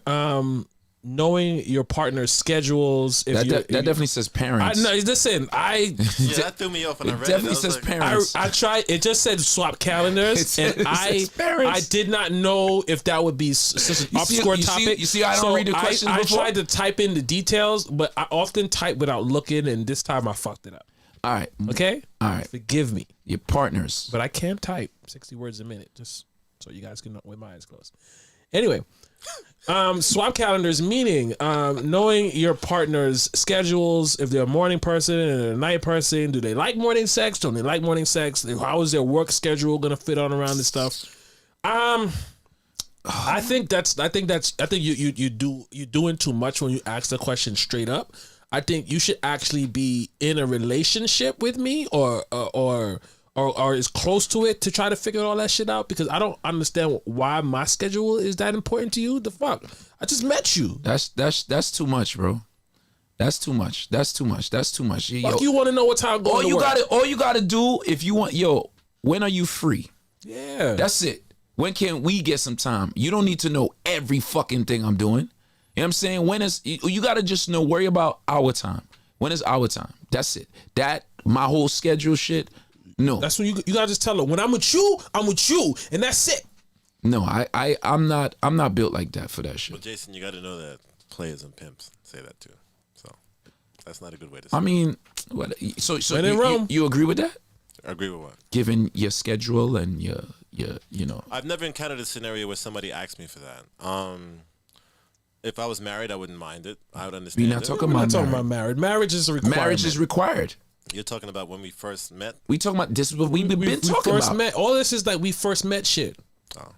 Speaker 1: your partner's schedules. If
Speaker 3: That definitely says parents.
Speaker 1: no, listen.
Speaker 2: Yeah, that threw me off when I read it.
Speaker 3: definitely
Speaker 2: I was
Speaker 3: says
Speaker 2: like,
Speaker 3: parents.
Speaker 1: I tried. It just said swap calendars, and
Speaker 3: It says parents.
Speaker 1: I did not know if that would be such an
Speaker 3: You see-
Speaker 1: obscure
Speaker 3: you see-
Speaker 1: topic.
Speaker 3: you see I don't read the questions
Speaker 1: I
Speaker 3: before?
Speaker 1: tried to type in the details, but I often type without looking, and this time I fucked it up.
Speaker 3: All right.
Speaker 1: Okay,
Speaker 3: All right.
Speaker 1: forgive me,
Speaker 3: Your partners.
Speaker 1: but I can type 60 words a minute, just so you guys can know with my eyes closed. Anyway. Swap calendars, meaning knowing your partner's schedules, if they're a morning person and a night person, do they like morning sex? Don't they like morning sex? How is their work schedule gonna fit on around this stuff? I think you're doing too much when you ask the question straight up. I think you should actually be in a relationship with me or is close to it to try to figure all that shit out, because I don't understand why my schedule is that important to you. The fuck? I just met you.
Speaker 3: That's too much, bro. That's too much. That's too much. That's too much.
Speaker 1: Fuck, you want to know what time I'm going to work?
Speaker 3: All you gotta do if you want, when are you free?
Speaker 1: Yeah.
Speaker 3: That's it. When can we get some time? You don't need to know every fucking thing I'm doing. You know what I'm saying? When is you gotta just worry about our time. When is our time? That's it. That my whole schedule shit. No.
Speaker 1: That's when you gotta just tell her, when I'm with you, and that's it.
Speaker 3: No, I'm not built like that for that shit.
Speaker 2: Well, Jason, you got to know that players and pimps say that too. So that's not a good way to say
Speaker 3: I mean, what? So
Speaker 1: When in Rome.
Speaker 3: you agree with that?
Speaker 2: it. I agree with what?
Speaker 3: Given your schedule and your
Speaker 2: I've never encountered a scenario where somebody asked me for that. If I was married, I wouldn't mind it. I would understand.
Speaker 3: We're not
Speaker 2: it.
Speaker 3: talking
Speaker 1: We're not
Speaker 3: about
Speaker 1: talking
Speaker 3: marriage.
Speaker 1: about marriage. Marriage is a requirement.
Speaker 3: Marriage is required.
Speaker 2: You're talking about when we first met.
Speaker 3: We talking about this. Is what we've been talking
Speaker 1: first
Speaker 3: about.
Speaker 1: met. All this is like we first met shit.
Speaker 2: Oh.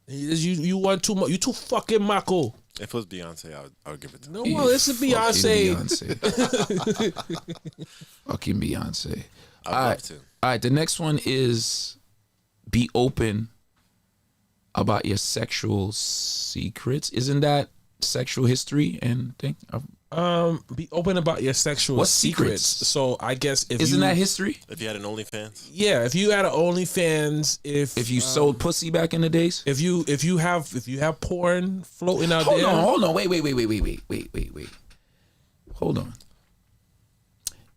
Speaker 1: You want too much. You too fucking Mako.
Speaker 2: If it was Beyonce, I would give it to her.
Speaker 1: No, well, this is Beyonce.
Speaker 3: Fucking Beyonce.
Speaker 2: I'd
Speaker 3: All
Speaker 2: love
Speaker 3: right.
Speaker 2: to.
Speaker 3: All right. The next one is be open about your sexual secrets. Isn't that sexual history and thing?
Speaker 1: Be open about your sexual
Speaker 3: What
Speaker 1: secrets.
Speaker 3: secrets?
Speaker 1: So I guess
Speaker 3: Isn't that history?
Speaker 2: If you had an OnlyFans,
Speaker 1: Yeah, if you had an OnlyFans,
Speaker 3: If you sold pussy back in the days.
Speaker 1: if you have porn floating out
Speaker 3: Hold
Speaker 1: there,
Speaker 3: on. Wait. Hold on.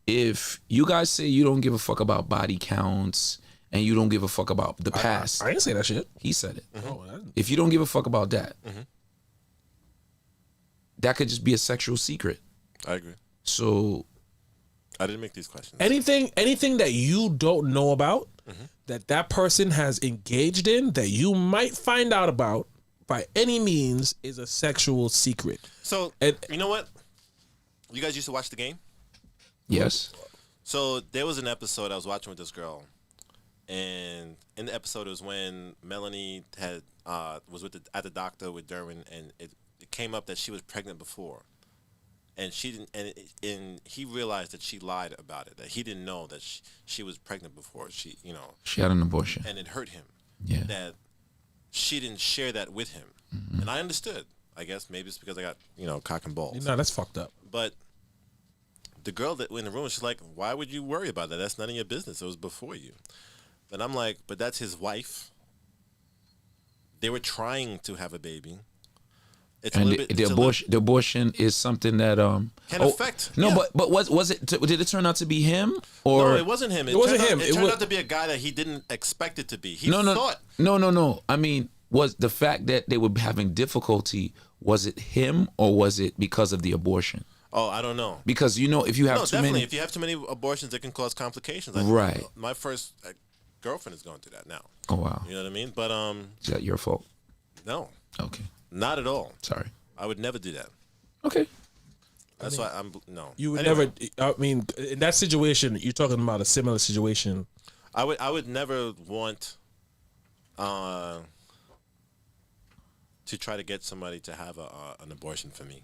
Speaker 3: If you guys say you don't give a fuck about body counts and you don't give a fuck about the past,
Speaker 1: I didn't say that shit.
Speaker 3: he said it.
Speaker 1: Oh,
Speaker 3: If you don't give a fuck about that, that could just be a sexual secret.
Speaker 2: I agree.
Speaker 3: So
Speaker 2: I didn't make these questions.
Speaker 1: anything that you don't know about, that person has engaged in, that you might find out about by any means, is a sexual secret.
Speaker 2: So
Speaker 1: And-
Speaker 2: you know what? You guys used to watch the game.
Speaker 3: yes,
Speaker 2: So there was an episode I was watching with this girl, and in the episode it was when Melanie had was at the doctor with Derwin, and it came up that she was pregnant before, and she didn't, and he realized that she lied about it, that he didn't know that she was pregnant before. She
Speaker 3: she had an abortion.
Speaker 2: and it hurt him
Speaker 3: Yeah.
Speaker 2: that she didn't share that with him, and I understood. I guess maybe it's because I got cock and balls.
Speaker 1: No, that's fucked up.
Speaker 2: But the girl that in the room, she's like, why would you worry about that? That's none of your business. It was before you. And I'm like, but that's his wife. They were trying to have a baby. It's
Speaker 3: And
Speaker 2: a little bit,
Speaker 3: the abortion is something that
Speaker 2: Can affect,
Speaker 3: No,
Speaker 2: yeah.
Speaker 3: but was it? Did it turn out to be him or
Speaker 2: no, it wasn't him. It
Speaker 1: wasn't
Speaker 2: turned
Speaker 1: him.
Speaker 2: Out,
Speaker 1: It
Speaker 2: it turned
Speaker 1: was-
Speaker 2: out to be a guy that he didn't expect it to be. He
Speaker 3: no.
Speaker 2: thought.
Speaker 3: I mean, was the fact that they were having difficulty, was it him or was it because of the abortion?
Speaker 2: Oh, I don't know.
Speaker 3: Because if you have
Speaker 2: No,
Speaker 3: too
Speaker 2: definitely.
Speaker 3: many,
Speaker 2: If you have too many abortions, it can cause complications.
Speaker 3: Right.
Speaker 2: My first girlfriend is going through that now.
Speaker 3: oh wow,
Speaker 2: You know what I mean? But
Speaker 3: is that your fault?
Speaker 2: no,
Speaker 3: Okay,
Speaker 2: not at all.
Speaker 3: sorry.
Speaker 2: I would never do that.
Speaker 3: Okay,
Speaker 2: That's why I'm no.
Speaker 1: You would
Speaker 2: Anyway.
Speaker 1: never. I mean, in that situation, you're talking about a similar situation.
Speaker 2: I would never want to try to get somebody to have an abortion for me.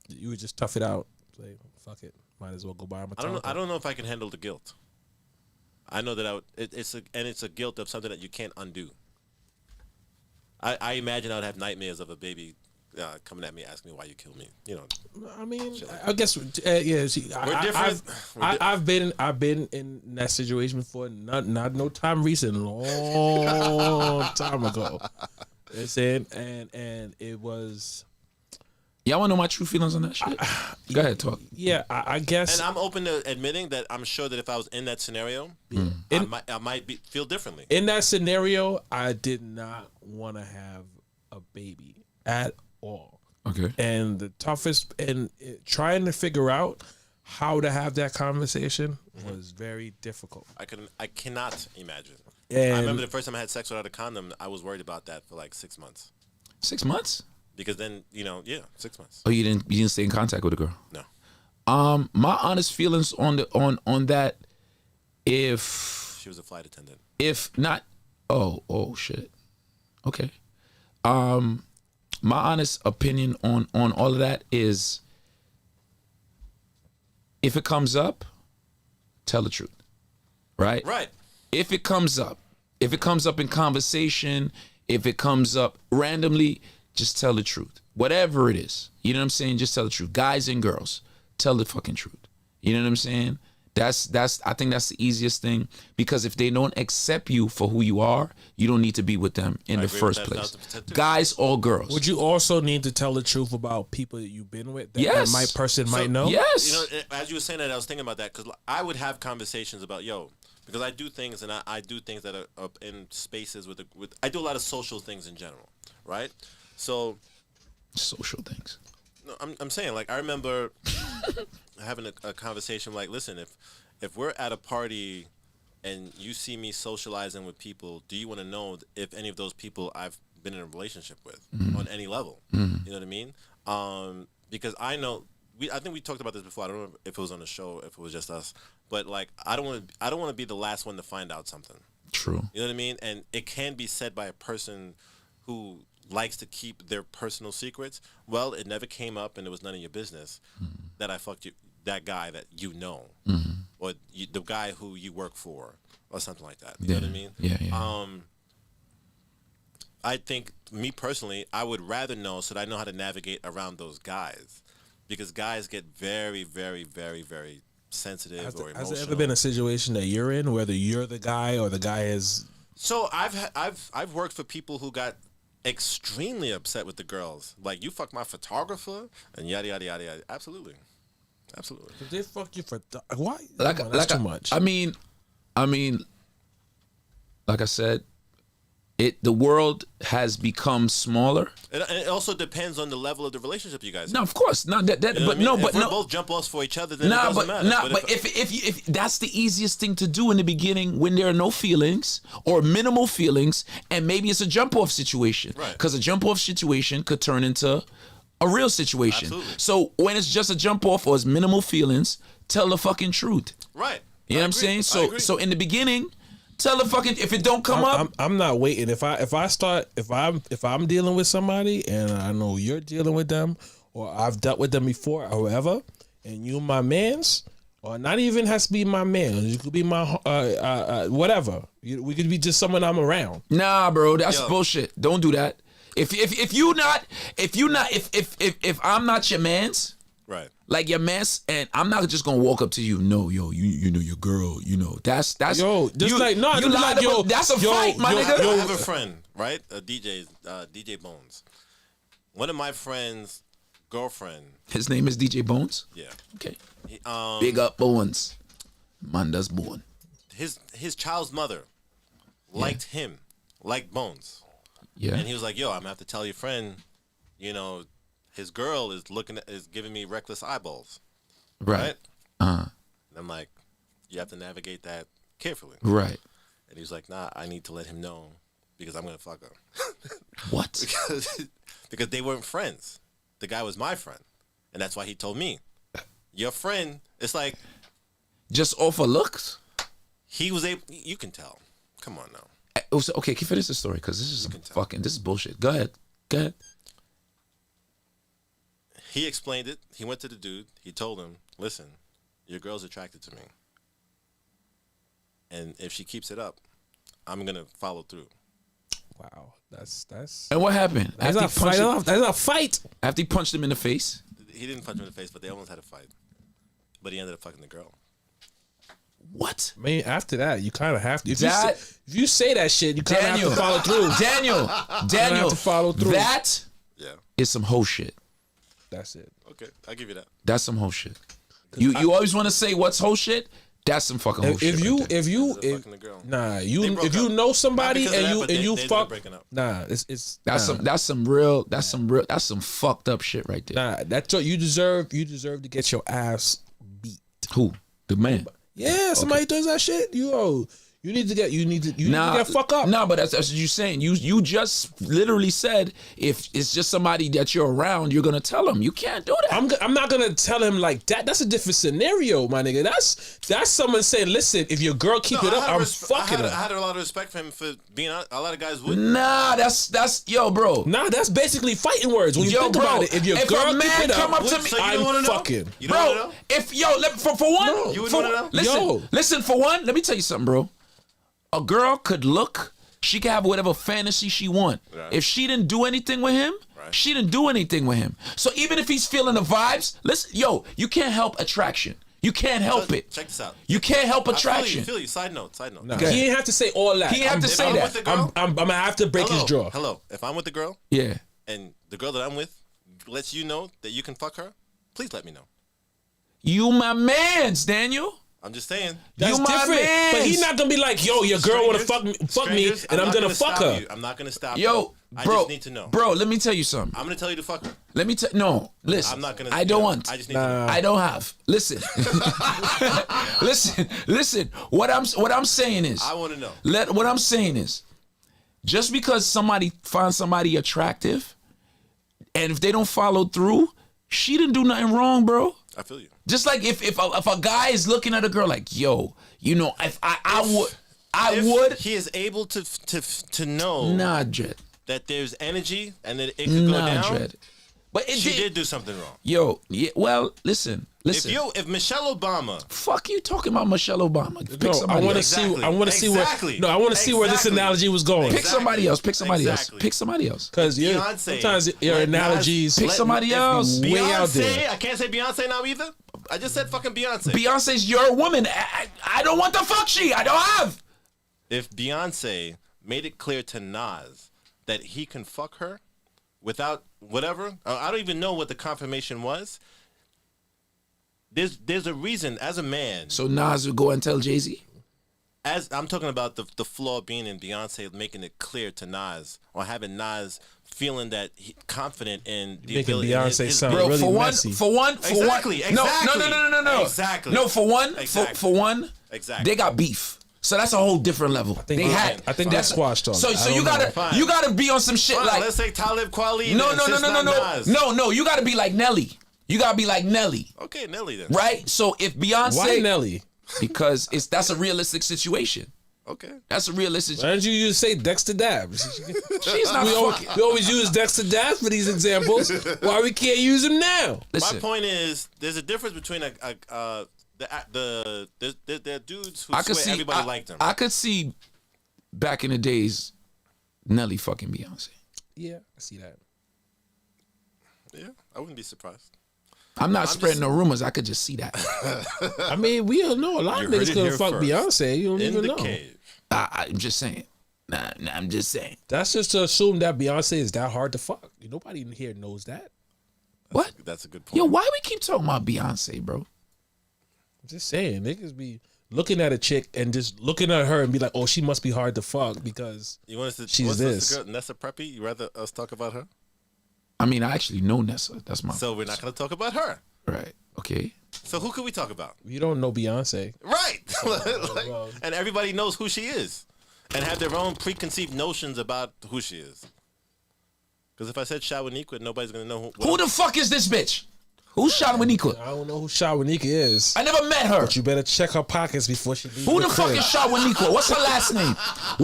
Speaker 1: You would just tough it out. Say, fuck it. Might as well go buy him a
Speaker 2: I don't know.
Speaker 1: taco.
Speaker 2: I don't know if I can handle the guilt. I know that I would. It's a guilt of something that you can't undo. I imagine I would have nightmares of a baby coming at me asking me why you killed me. You know,
Speaker 1: I mean,
Speaker 2: Shit like
Speaker 1: I guess yeah. See,
Speaker 2: We're different.
Speaker 1: I've been in that situation before. Not no time recent, long time ago. You know what I'm saying, and it was.
Speaker 3: Y'all want to know my true feelings on that shit? Go ahead, talk.
Speaker 1: Yeah, I guess.
Speaker 2: and I'm open to admitting that I'm sure that if I was in that scenario, I might feel differently.
Speaker 1: In that scenario, I did not want to have a baby at all.
Speaker 3: Okay.
Speaker 1: And the toughest and trying to figure out how to have that conversation was very difficult.
Speaker 2: I cannot imagine.
Speaker 1: And
Speaker 2: I remember the first time I had sex without a condom, I was worried about that for like 6 months.
Speaker 3: 6 months?
Speaker 2: Because then, 6 months.
Speaker 3: Oh, you didn't stay in contact with a girl?
Speaker 2: No.
Speaker 3: My honest feelings on that, if
Speaker 2: She was a flight attendant.
Speaker 3: if not, oh shit. Okay. My honest opinion on all of that is, if it comes up, tell the truth. Right?
Speaker 2: Right.
Speaker 3: If it comes up in conversation, if it comes up randomly, just tell the truth. Whatever it is. You know what I'm saying? Just tell the truth. Guys and girls, tell the fucking truth. You know what I'm saying? I think that's the easiest thing, because if they don't accept you for who you are, you don't need to be with them in the
Speaker 2: agree
Speaker 3: first
Speaker 2: with that
Speaker 3: place.
Speaker 2: 1000% too.
Speaker 3: Guys or girls.
Speaker 1: would you also need to tell the truth about people that you've been with that,
Speaker 3: Yes.
Speaker 1: that person might know?
Speaker 3: Yes.
Speaker 2: As you were saying that, I was thinking about that because I would have conversations about, because I do things and I do things that are up in spaces with I do a lot of social things in general, right? So,
Speaker 3: Social things.
Speaker 2: no, I'm saying, like, I remember having a conversation like, listen, if we're at a party and you see me socializing with people, do you want to know if any of those people I've been in a relationship with on any level? You know what I mean? Because I know I think we talked about this before. I don't know if it was on the show, if it was just us, but like I don't want to be the last one to find out something.
Speaker 3: True.
Speaker 2: You know what I mean? And it can be said by a person who likes to keep their personal secrets. Well, it never came up, and it was none of your business that I fucked you, that guy that you know, or the guy who you work for, or something like that. You know what I mean?
Speaker 3: Yeah.
Speaker 2: I think, me personally, I would rather know so that I know how to navigate around those guys, because guys get very, very, very, very sensitive or emotional.
Speaker 1: Has there ever been a situation that you're in, whether you're the guy or the guy is?
Speaker 2: So I've worked for people who got extremely upset with the girls, like, you fuck my photographer and yada yada yada yada. Absolutely.
Speaker 1: If they fuck you for why?
Speaker 3: Like,
Speaker 1: Come on, that's too much.
Speaker 3: I mean, like I said, the world has become smaller.
Speaker 2: And it also depends on the level of the relationship you guys
Speaker 3: No,
Speaker 2: have.
Speaker 3: of course, not that.
Speaker 2: You know
Speaker 3: but
Speaker 2: what I mean?
Speaker 3: no,
Speaker 2: If
Speaker 3: but
Speaker 2: we're
Speaker 3: no.
Speaker 2: both jump offs for each other, then it
Speaker 3: Nah,
Speaker 2: doesn't matter.
Speaker 3: but if that's the easiest thing to do in the beginning, when there are no feelings or minimal feelings, and maybe it's a jump off situation,
Speaker 2: Right.
Speaker 3: because a jump off situation could turn into a real situation.
Speaker 2: Absolutely.
Speaker 3: So when it's just a jump off or it's minimal feelings, tell the fucking truth.
Speaker 2: Right.
Speaker 3: You know what I'm saying? So in the beginning, tell the fucking, if it don't come up,
Speaker 1: I'm not waiting. If I'm dealing with somebody and I know you're dealing with them, or I've dealt with them before, or whatever, and you my man's, or not even has to be my man. You could be my whatever. We could be just someone I'm around.
Speaker 3: nah, bro, that's
Speaker 2: Yo.
Speaker 3: bullshit. Don't do that. If I'm not your man's,
Speaker 2: Right.
Speaker 3: like your man's, and I'm not just gonna walk up to you. No, yo, you know your girl. You know that's
Speaker 1: Yo, just like, no,
Speaker 3: you
Speaker 1: just
Speaker 3: lied
Speaker 1: like, yo,
Speaker 3: about- that's a
Speaker 1: yo,
Speaker 3: fight, my
Speaker 1: yo,
Speaker 3: nigga.
Speaker 2: I have a friend, right? A DJ Bones. One of my friends' girlfriend.
Speaker 3: His name is DJ Bones.
Speaker 2: Yeah.
Speaker 3: Okay,
Speaker 2: He,
Speaker 3: big up Bones. Manda's born.
Speaker 2: his child's mother liked him, liked Bones.
Speaker 3: Yeah,
Speaker 2: And he was like, yo, I'm gonna have to tell your friend, his girl is giving me reckless eyeballs.
Speaker 3: right,
Speaker 2: And I'm like, you have to navigate that carefully.
Speaker 3: right.
Speaker 2: And he was like, nah, I need to let him know because I'm gonna fuck her.
Speaker 3: What?
Speaker 2: because they weren't friends. The guy was my friend. And that's why he told me. Your friend, it's like
Speaker 3: Just off of looks?
Speaker 2: he was able, you can tell. Come on now.
Speaker 3: Okay, can you finish the story? Because this is
Speaker 2: can tell.
Speaker 3: this is bullshit. Go ahead.
Speaker 2: He explained it. He went to the dude. He told him, listen, your girl's attracted to me. And if she keeps it up, I'm going to follow through.
Speaker 1: Wow, that's
Speaker 3: And what happened?
Speaker 1: that's
Speaker 3: After
Speaker 1: not
Speaker 3: he, punched
Speaker 1: fight
Speaker 3: him,
Speaker 1: off. That's not fight.
Speaker 3: after he punched him in the face.
Speaker 2: He didn't punch him in the face, but they almost had a fight. But he ended up fucking the girl.
Speaker 3: What?
Speaker 1: I mean, after that, you kind of have to. If
Speaker 3: That-
Speaker 1: you say that shit, you kind of have to follow through.
Speaker 3: Daniel,
Speaker 1: have to follow through.
Speaker 3: That
Speaker 2: Yeah.
Speaker 3: is some hoe shit.
Speaker 1: That's it.
Speaker 2: Okay, I'll give you that.
Speaker 3: That's some hoe shit. You always want to say what's hoe shit? That's some fucking hoe shit.
Speaker 1: If you
Speaker 3: right there.
Speaker 1: if you
Speaker 2: They're
Speaker 1: if,
Speaker 2: fucking the girl.
Speaker 1: nah
Speaker 2: They
Speaker 1: you
Speaker 2: broke
Speaker 1: if you
Speaker 2: up.
Speaker 1: know
Speaker 2: Not
Speaker 1: somebody
Speaker 2: because of
Speaker 1: and
Speaker 2: that,
Speaker 1: you
Speaker 2: but
Speaker 1: and
Speaker 2: they
Speaker 1: you
Speaker 2: ended up
Speaker 1: fuck
Speaker 2: breaking up.
Speaker 1: nah it's
Speaker 3: that's some fucked up shit right there.
Speaker 1: nah that's what you deserve to get your ass beat.
Speaker 3: Who? The man.
Speaker 1: Yeah, somebody does that shit. You need to get fuck up.
Speaker 3: No, but that's what you're saying. You just literally said if it's just somebody that you're around, you're gonna tell them. You can't do that.
Speaker 1: I'm not gonna tell him like that. That's a different scenario, my nigga. That's someone saying, listen, if your girl keep it up, I'm fucking
Speaker 2: I
Speaker 1: her.
Speaker 2: had a lot of respect for him for being honest. A lot of guys would.
Speaker 3: Nah, that's yo, bro.
Speaker 1: Nah, that's basically fighting words. When you
Speaker 3: Yo,
Speaker 1: think
Speaker 3: bro,
Speaker 1: about it, if your
Speaker 3: if
Speaker 1: girl
Speaker 3: a man
Speaker 1: keep it
Speaker 3: come
Speaker 1: up,
Speaker 3: up to me-
Speaker 2: So you don't wanna
Speaker 1: I'm
Speaker 2: know?
Speaker 1: fucking.
Speaker 2: You don't wanna
Speaker 3: Bro,
Speaker 2: know?
Speaker 3: if for one,
Speaker 1: No.
Speaker 2: You would
Speaker 3: for-
Speaker 2: wanna know?
Speaker 3: listen,
Speaker 1: Yo.
Speaker 3: listen, for one, let me tell you something, bro. A girl could look, she can have whatever fantasy she want.
Speaker 2: Right.
Speaker 3: If she didn't do anything with him,
Speaker 2: Right.
Speaker 3: she didn't do anything with him. So even if he's feeling the vibes, listen, yo, you can't help attraction. You can't help it.
Speaker 2: Check this out.
Speaker 3: You can't help attraction.
Speaker 2: I feel you. Side note.
Speaker 1: Nah,
Speaker 3: Okay.
Speaker 1: he ain't have to say all that.
Speaker 3: He have to say
Speaker 2: I'm
Speaker 3: that.
Speaker 2: with the girl.
Speaker 1: I'm gonna have to break his jaw.
Speaker 2: Hello. If I'm with the girl
Speaker 3: Yeah.
Speaker 2: and the girl that I'm with lets you know that you can fuck her, please let me know.
Speaker 3: You my mans, Daniel.
Speaker 2: I'm just saying.
Speaker 1: That's
Speaker 3: You my
Speaker 1: different. But
Speaker 3: mans.
Speaker 1: he's not gonna be like, yo, your girl wanna
Speaker 2: Strangers,
Speaker 1: fuck me,
Speaker 2: strangers,
Speaker 1: and I'm
Speaker 2: not
Speaker 1: gonna fuck
Speaker 2: stop
Speaker 1: her.
Speaker 2: you. I'm not gonna stop
Speaker 3: Yo,
Speaker 2: you. I
Speaker 3: bro,
Speaker 2: just need to know.
Speaker 3: Bro, let me tell you something.
Speaker 2: I'm gonna tell you to fuck her.
Speaker 3: Let me tell. No, listen.
Speaker 2: I'm not gonna.
Speaker 3: I don't want.
Speaker 2: I just need to know.
Speaker 3: I don't have. Listen. listen. What I'm saying is.
Speaker 2: I want to know.
Speaker 3: What I'm saying is, just because somebody finds somebody attractive, and if they don't follow through, she didn't do nothing wrong, bro.
Speaker 2: I feel you.
Speaker 3: Just like if a guy is looking at a girl like, yo, you know, if I would.
Speaker 2: He is able to know
Speaker 3: Nah, Dread.
Speaker 2: that there's energy and that it could go
Speaker 3: Nah,
Speaker 2: down.
Speaker 3: Dread. But it
Speaker 2: She did do something wrong.
Speaker 3: Yo, yeah. Well, listen.
Speaker 2: If Michelle Obama,
Speaker 3: Fuck you talking about Michelle Obama. Pick
Speaker 1: No, I
Speaker 3: somebody
Speaker 1: want to
Speaker 3: else.
Speaker 1: see.
Speaker 2: Exactly.
Speaker 1: I want to see
Speaker 2: Exactly.
Speaker 1: where. No, I want to see where this
Speaker 2: Exactly.
Speaker 1: analogy was going.
Speaker 3: Pick somebody else. Pick somebody
Speaker 2: Exactly.
Speaker 3: else. Pick somebody else.
Speaker 1: Because
Speaker 2: Beyonce.
Speaker 1: sometimes your
Speaker 2: Let Nas-
Speaker 1: analogies.
Speaker 3: Pick somebody else.
Speaker 1: Way
Speaker 2: Beyonce.
Speaker 1: out there.
Speaker 2: I can't say Beyonce now either. I just said fucking Beyonce.
Speaker 3: Beyonce's your woman. I don't want the fuck she. I don't have.
Speaker 2: If Beyonce made it clear to Nas that he can fuck her without whatever, I don't even know what the confirmation was. There's a reason as a man.
Speaker 3: So Nas would go and tell Jay-Z.
Speaker 2: As I'm talking about the flaw being in Beyonce making it clear to Nas or having Nas feeling that confident in the
Speaker 1: Making
Speaker 2: ability.
Speaker 1: Beyonce sound
Speaker 3: Bro,
Speaker 1: really
Speaker 3: for
Speaker 1: messy.
Speaker 3: one.
Speaker 2: Exactly,
Speaker 3: No,
Speaker 2: exactly.
Speaker 3: no.
Speaker 2: Exactly.
Speaker 3: No, for one,
Speaker 2: Exactly.
Speaker 3: for one,
Speaker 2: Exactly.
Speaker 3: they got beef. So that's a whole different level.
Speaker 1: I think
Speaker 3: they
Speaker 1: they-
Speaker 3: had.
Speaker 1: I think that's squashed on.
Speaker 3: So
Speaker 1: I
Speaker 3: you
Speaker 1: don't know.
Speaker 3: gotta you gotta be on some shit
Speaker 2: Fine,
Speaker 3: like
Speaker 2: let's say Talib Kweli.
Speaker 3: no.
Speaker 2: Nas.
Speaker 3: No, you gotta be like Nelly. You gotta be like Nelly,
Speaker 2: Okay, Nelly then.
Speaker 3: right? So if Beyonce,
Speaker 1: Why Nelly?
Speaker 3: because that's a realistic situation.
Speaker 2: Okay.
Speaker 3: That's a realistic.
Speaker 1: Why didn't you say Dexter Dabbs?
Speaker 3: She's not fucking.
Speaker 1: we always use Dexter Dabbs for these examples. Why we can't use him now?
Speaker 3: Listen,
Speaker 2: My point is, there's a difference between the dudes who
Speaker 3: I could
Speaker 2: swear
Speaker 3: see.
Speaker 2: everybody liked them.
Speaker 3: I could see back in the days, Nelly fucking Beyonce.
Speaker 1: Yeah, I see that.
Speaker 2: Yeah, I wouldn't be surprised.
Speaker 3: I'm not spreading no rumors. I could just see that.
Speaker 1: I mean, we don't know. A lot of
Speaker 2: You heard
Speaker 1: niggas
Speaker 2: it
Speaker 1: gonna
Speaker 2: here
Speaker 1: fuck
Speaker 2: first.
Speaker 1: Beyonce. You don't
Speaker 2: In
Speaker 1: even
Speaker 2: the
Speaker 1: know.
Speaker 2: cave.
Speaker 3: I'm just saying. Nah, I'm just saying.
Speaker 1: That's just to assume that Beyonce is that hard to fuck. Nobody in here knows that.
Speaker 3: What?
Speaker 2: That's a good point.
Speaker 3: Yo, why we keep talking about Beyonce, bro?
Speaker 1: I'm just saying, niggas be looking at a chick and just looking at her and be like, oh, she must be hard to fuck because
Speaker 2: You want us to?
Speaker 1: She's
Speaker 2: what's
Speaker 1: this.
Speaker 2: Girl, Nessa Preppy? You rather us talk about her?
Speaker 3: I mean, I actually know Nessa. That's my
Speaker 2: So we're not going to talk about her.
Speaker 3: right. Okay.
Speaker 2: So who could we talk about?
Speaker 1: you don't know Beyonce.
Speaker 2: Right. Like, and everybody knows who she is, and have their own preconceived notions about who she is. Because if I said Shawiniqua, nobody's going to know
Speaker 3: Who the fuck is this bitch? Who's Shawiniqua?
Speaker 1: I don't know who Shawanika is.
Speaker 3: I never met her.
Speaker 1: But you better check her pockets before she leaves.
Speaker 3: Who
Speaker 1: your
Speaker 3: the fuck
Speaker 1: crib.
Speaker 3: is Shawiniqua? What's her last name?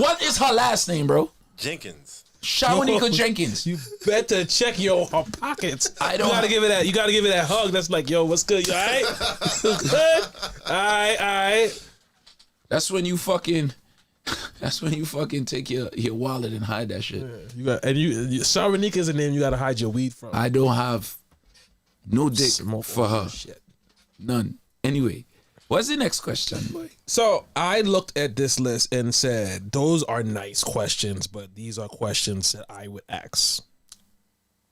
Speaker 3: What is her last name, bro?
Speaker 2: Jenkins.
Speaker 3: Shawiniqua Jenkins.
Speaker 1: You better check her pockets.
Speaker 3: I don't-
Speaker 1: You gotta give it that. You gotta give it that hug. That's like, yo, what's good? You all right? You good? All right.
Speaker 3: That's when you fucking That's when you fucking take your wallet and hide that shit.
Speaker 1: You got Sharanika is a name you gotta hide your weed from.
Speaker 3: I don't have no dick
Speaker 1: Smoke
Speaker 3: for
Speaker 1: all
Speaker 3: her.
Speaker 1: that shit.
Speaker 3: None. Anyway, what's the next question, boy?
Speaker 1: So I looked at this list and said, those are nice questions, but these are questions that I would ask.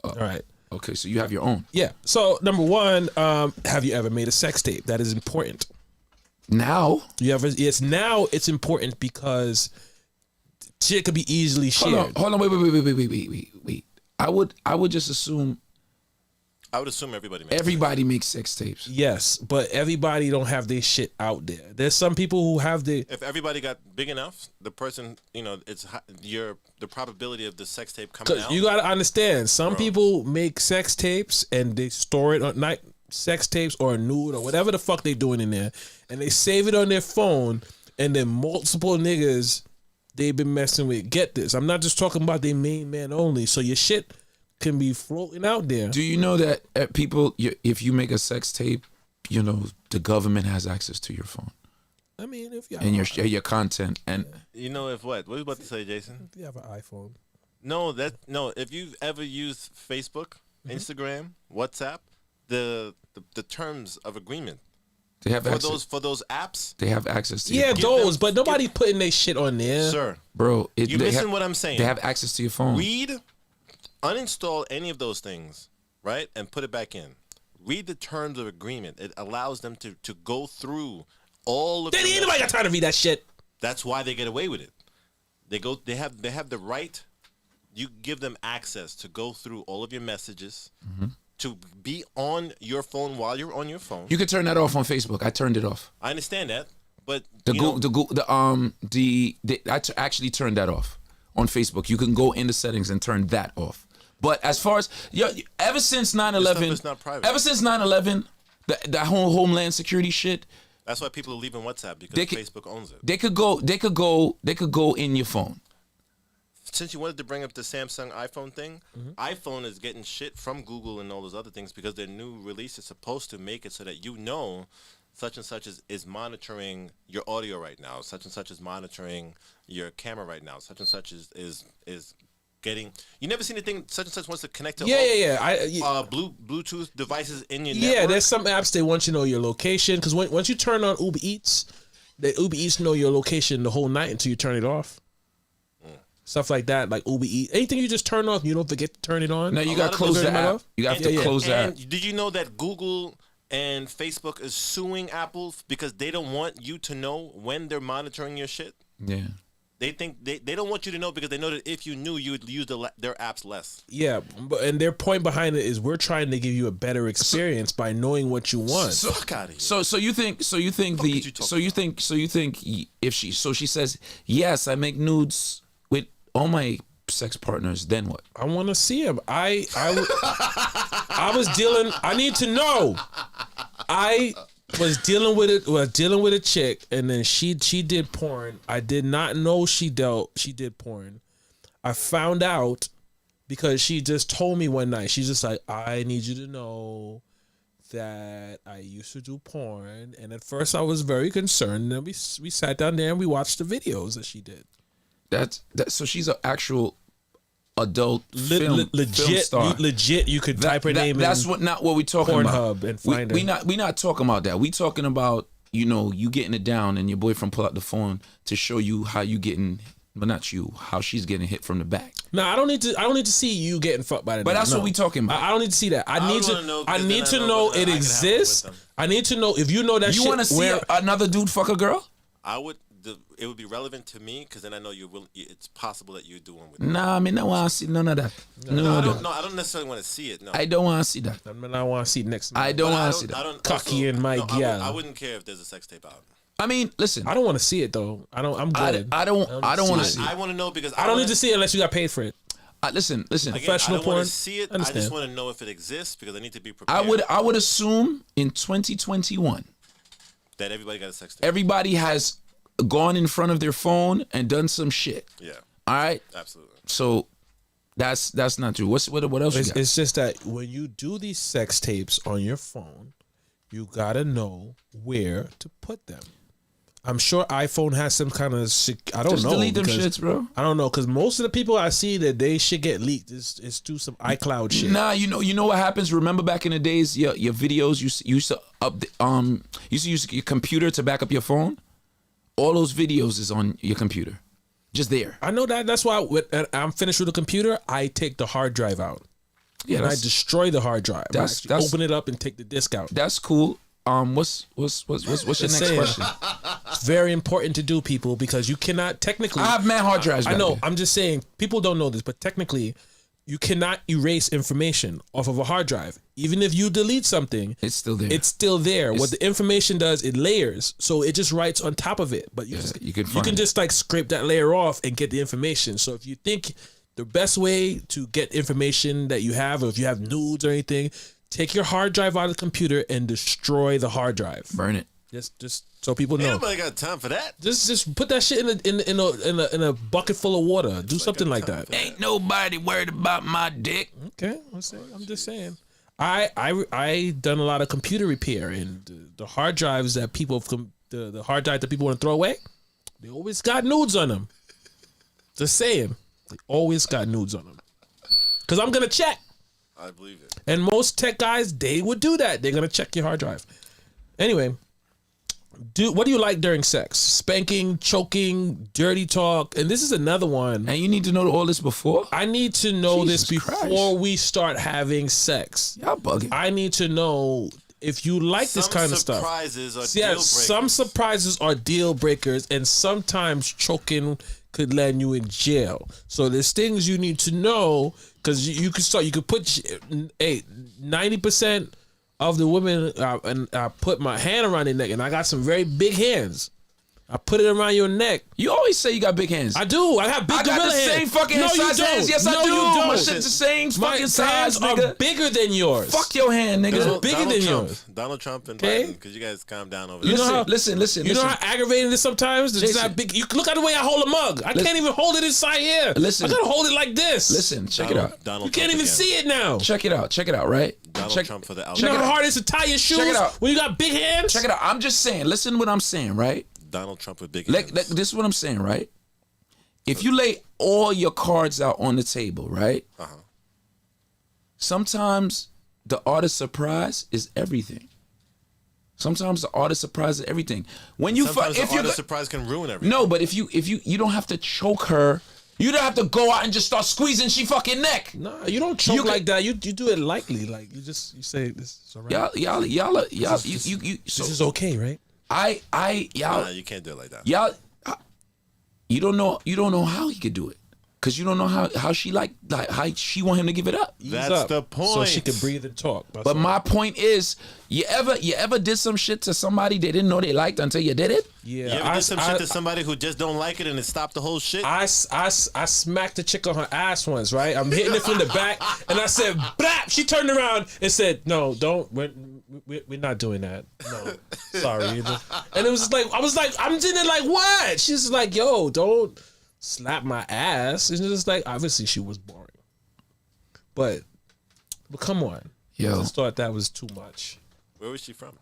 Speaker 1: All right.
Speaker 3: Okay, so you have your own.
Speaker 1: Yeah. So number one, have you ever made a sex tape? That is important.
Speaker 3: Now,
Speaker 1: It's important because shit could be easily shared.
Speaker 3: hold on, wait. I would just assume
Speaker 2: I would assume everybody makes
Speaker 3: everybody makes sex tapes.
Speaker 1: Yes, but everybody don't have their shit out there. There's some people who have the
Speaker 2: If everybody got big enough, the person, it's the probability of the sex tape coming
Speaker 1: Cause
Speaker 2: out.
Speaker 1: you gotta understand, some people make sex tapes and they store it on night sex tapes or a nude or whatever the fuck they doing in there, and they save it on their phone, and then multiple niggas they've been messing with. Get this, I'm not just talking about their main man only. So your shit can be floating out there.
Speaker 3: Do you know that if you make a sex tape, the government has access to your phone
Speaker 1: I mean, if you have,
Speaker 3: and your content, and
Speaker 2: You know if what? What are you about to say, Jason?
Speaker 1: if you have an iPhone,
Speaker 2: No, if you've ever used Facebook, Instagram, WhatsApp, the terms of agreement
Speaker 3: they have
Speaker 2: for
Speaker 3: access.
Speaker 2: those apps,
Speaker 3: They have access to your
Speaker 1: yeah,
Speaker 3: phone.
Speaker 2: Give
Speaker 1: those,
Speaker 2: them-
Speaker 1: but nobody putting their shit on there.
Speaker 2: sir.
Speaker 3: Bro.
Speaker 2: You listen what I'm saying.
Speaker 3: They have access to your phone.
Speaker 2: Uninstall any of those things, right, and put it back in. Read the terms of agreement. It allows them to go through all of.
Speaker 1: Then ain't nobody got time to read that shit.
Speaker 2: That's why they get away with it. They have the right. You give them access to go through all of your messages, to be on your phone while you're on your phone.
Speaker 3: You can turn that off on Facebook. I turned it off.
Speaker 2: I understand that, but
Speaker 3: actually turned that off on Facebook. You can go in the settings and turn that off. But as far as ever since 9/11,
Speaker 2: is not private.
Speaker 3: ever since 9/11, the whole Homeland Security shit,
Speaker 2: that's why people are leaving WhatsApp because
Speaker 3: They could-
Speaker 2: Facebook owns it.
Speaker 3: they could go in your phone.
Speaker 2: Since you wanted to bring up the Samsung iPhone thing, iPhone is getting shit from Google and all those other things because their new release is supposed to make it so that such and such is monitoring your audio right now. Such and such is monitoring your camera right now. Such and such is getting. You never seen anything. Such and such wants to connect to Bluetooth devices in your network.
Speaker 1: Yeah, there's some apps they want you to know your location because once you turn on Uber Eats, the Uber Eats know your location the whole night until you turn it off. Stuff like that, like Uber Eats. Anything you just turn off, you don't forget to turn it on.
Speaker 3: Now you
Speaker 2: A
Speaker 3: got
Speaker 2: lot
Speaker 3: to
Speaker 2: of
Speaker 3: close
Speaker 1: those
Speaker 3: the
Speaker 1: turn them
Speaker 3: app.
Speaker 1: off?
Speaker 3: You have to close that.
Speaker 2: And did you know that Google and Facebook is suing Apple because they don't want you to know when they're monitoring your shit?
Speaker 3: Yeah.
Speaker 2: They think they don't want you to know because they know that if you knew, you would use their apps less.
Speaker 1: Yeah, and their point behind it is we're trying to give you a better experience by knowing what you want.
Speaker 2: Fuck out of here.
Speaker 3: So you think if she says yes, I make nudes with all my sex partners, then what?
Speaker 1: I want to see him. I was dealing. I need to know. I was dealing with it. Was dealing with a chick, and then she did porn. I did not know she did porn. I found out because she just told me one night. She's just like, I need you to know that I used to do porn, and at first I was very concerned. And then we sat down there and we watched the videos that she did.
Speaker 3: So she's an actual adult film star.
Speaker 1: Legit, you could type her name in.
Speaker 3: That's not what we're talking about.
Speaker 1: Pornhub and find
Speaker 3: we
Speaker 1: her.
Speaker 3: not talking about that. We talking about you getting it down and your boyfriend pull out the phone to show you how you getting, but not you, how she's getting hit from the back.
Speaker 1: No, I don't need to see you getting fucked by the.
Speaker 3: But that's what we talking about.
Speaker 1: I don't need to see that. I need
Speaker 2: wanna know, 'cause
Speaker 1: need
Speaker 2: then
Speaker 1: to
Speaker 2: I know
Speaker 1: know
Speaker 2: whether
Speaker 1: it
Speaker 2: I can have it
Speaker 1: exists.
Speaker 2: with them.
Speaker 1: I need to know if you know that.
Speaker 3: You
Speaker 1: shit
Speaker 3: want to see
Speaker 1: where,
Speaker 3: another dude fuck a girl?
Speaker 2: I would. It would be relevant to me because then I know you will. It's possible that you do one with me.
Speaker 3: Nah, I mean, I want to see none of that.
Speaker 2: No, I don't necessarily want to see it. No,
Speaker 3: I don't want to see that.
Speaker 1: I mean, I want to see next.
Speaker 3: I don't
Speaker 2: But
Speaker 3: want to see that.
Speaker 2: I don't.
Speaker 1: Cocky
Speaker 2: also,
Speaker 1: in my
Speaker 2: no,
Speaker 1: gal.
Speaker 2: I wouldn't care if there's a sex tape out.
Speaker 3: I mean, listen.
Speaker 1: I don't want to see it though. I don't. I'm good.
Speaker 3: I don't want to see
Speaker 2: I
Speaker 3: it.
Speaker 2: want to know because
Speaker 1: I don't need to see it unless you got paid for it.
Speaker 3: Listen.
Speaker 2: Again,
Speaker 1: professional
Speaker 2: I don't
Speaker 1: porn.
Speaker 2: want to see it. I
Speaker 1: Understand.
Speaker 2: just want to know if it exists because I need to be prepared.
Speaker 3: I would assume in 2021
Speaker 2: that everybody got a sex tape.
Speaker 3: everybody has gone in front of their phone and done some shit.
Speaker 2: Yeah,
Speaker 3: All right.
Speaker 2: absolutely.
Speaker 3: So that's not true. What else you got?
Speaker 1: It's just that when you do these sex tapes on your phone, you gotta know where to put them. I'm sure iPhone has some kind of shit. I don't
Speaker 3: Just
Speaker 1: know.
Speaker 3: delete them
Speaker 1: because-
Speaker 3: shits, bro.
Speaker 1: I don't know because most of the people I see that they shit get leaked is through some iCloud shit.
Speaker 3: Nah, you know what happens. Remember back in the days, your videos you used to use your computer to back up your phone. All those videos is on your computer, just there.
Speaker 1: I know that. That's why when I'm finished with the computer, I take the hard drive out.
Speaker 3: Yeah,
Speaker 1: And I
Speaker 3: that's,
Speaker 1: destroy the hard drive. I
Speaker 3: that's-
Speaker 1: actually
Speaker 3: that's-
Speaker 1: open it up and take the disc out.
Speaker 3: that's cool. What's your next
Speaker 1: saying.
Speaker 3: question?
Speaker 1: It's very important to do, people, because you cannot technically.
Speaker 3: I have mad hard drives.
Speaker 1: I
Speaker 3: back
Speaker 1: know.
Speaker 3: there.
Speaker 1: I'm just saying. People don't know this, but technically, you cannot erase information off of a hard drive. Even if you delete something,
Speaker 3: It's still there.
Speaker 1: it's still there. What the information does, it layers, so it just writes on top of it. But you
Speaker 3: you can find it.
Speaker 1: just like scrape that layer off and get the information. So if you think the best way to get information that you have, or if you have nudes or anything, take your hard drive out of the computer and destroy the hard drive.
Speaker 3: burn it.
Speaker 1: Just so people
Speaker 2: Ain't
Speaker 1: know.
Speaker 2: nobody got time for that.
Speaker 1: Just put that shit in a bucket full of water. Do something like that.
Speaker 3: Ain't nobody worried about my dick.
Speaker 1: Okay, I'm just saying. I done a lot of computer repair, and the hard drives that people the hard drive that people want to throw away, they always got nudes on them. Just saying, they always got nudes on them. Cause I'm gonna check,
Speaker 2: I believe it.
Speaker 1: and most tech guys they would do that. They're gonna check your hard drive. Anyway, what do you like during sex? Spanking, choking, dirty talk, and this is another one.
Speaker 3: And you need to know all this before.
Speaker 1: I need to know
Speaker 3: Jesus
Speaker 1: this
Speaker 3: Christ.
Speaker 1: before we start having sex.
Speaker 3: Y'all bugging.
Speaker 1: I need to know if you like this kind of stuff.
Speaker 2: Surprises are
Speaker 1: Yeah,
Speaker 2: deal breakers.
Speaker 1: some surprises are deal breakers, and sometimes choking could land you in jail. So there's things you need to know because you could start. You could put 90% of the women, and I put my hand around their neck, and I got some very big hands. I put it around your neck.
Speaker 3: You always say you got big hands.
Speaker 1: I do. I have big
Speaker 3: I got
Speaker 1: gorilla
Speaker 3: the
Speaker 1: hands.
Speaker 3: same fucking
Speaker 1: No, you
Speaker 3: size
Speaker 1: don't.
Speaker 3: hands. Yes, I
Speaker 1: No,
Speaker 3: do.
Speaker 1: you don't.
Speaker 3: My shit's the same
Speaker 1: My
Speaker 3: fucking size,
Speaker 1: hands are
Speaker 3: nigga.
Speaker 1: bigger than yours.
Speaker 3: Fuck your hand, nigga.
Speaker 1: Donald- bigger than
Speaker 2: Trump,
Speaker 1: yours.
Speaker 2: Donald Trump and
Speaker 1: Okay.
Speaker 2: Biden, because you guys calm down over
Speaker 1: You
Speaker 2: there.
Speaker 1: know
Speaker 3: Listen,
Speaker 1: how-
Speaker 3: listen.
Speaker 1: You know how aggravating it is sometimes? It's
Speaker 3: Jason.
Speaker 1: not big. You look at the way I hold a mug. I can't even hold it inside here.
Speaker 3: Listen.
Speaker 1: I gotta hold it like this.
Speaker 3: Listen, check it out.
Speaker 2: Donald
Speaker 1: You can't
Speaker 2: Trump
Speaker 1: even
Speaker 2: again.
Speaker 1: see it now.
Speaker 3: Check it out, right?
Speaker 2: Donald
Speaker 3: check,
Speaker 2: Trump for the
Speaker 1: You know
Speaker 2: outcome.
Speaker 1: how hard it is to tie your shoes
Speaker 3: it out.
Speaker 1: when you got big hands?
Speaker 3: check it out. I'm just saying, listen what I'm saying, right?
Speaker 2: Donald Trump with big
Speaker 3: Like,
Speaker 2: hands.
Speaker 3: this is what I'm saying, right? If you lay all your cards out on the table, right? Sometimes the art of surprise is everything. Sometimes the art of surprise is everything. When you
Speaker 2: Sometimes
Speaker 3: if
Speaker 2: the
Speaker 3: you
Speaker 2: art of surprise can ruin everything.
Speaker 3: no, but if you don't have to choke her. You don't have to go out and just start squeezing she fucking neck.
Speaker 1: No, you don't choke
Speaker 3: You can-
Speaker 1: like that. You do it lightly. Like you say this is all right.
Speaker 3: Y'all, you. So
Speaker 1: This is okay, right?
Speaker 3: y'all,
Speaker 2: Nah, you can't do it like that.
Speaker 3: y'all. You don't know how he could do it, cause you don't know how she like how she want him to give it up.
Speaker 1: Ease
Speaker 2: That's
Speaker 1: up
Speaker 2: the point.
Speaker 1: So she can breathe and talk. That's
Speaker 3: But
Speaker 1: all.
Speaker 3: my point is, you ever did some shit to somebody they didn't know they liked until you did it?
Speaker 1: yeah,
Speaker 2: You ever did some shit to somebody who just don't like it and it stopped the whole shit?
Speaker 1: I smacked the chick on her ass once, right? I'm hitting it from the back, and I said, "Blap!" She turned around and said, "No, don't. We're not doing that. No, sorry." And it was just like I was like, I'm doing it like what? She's like, "Yo, don't slap my ass." And it's just like obviously she was boring, but come on, I
Speaker 3: Yo,
Speaker 1: just thought that was too much.
Speaker 2: Where was she from?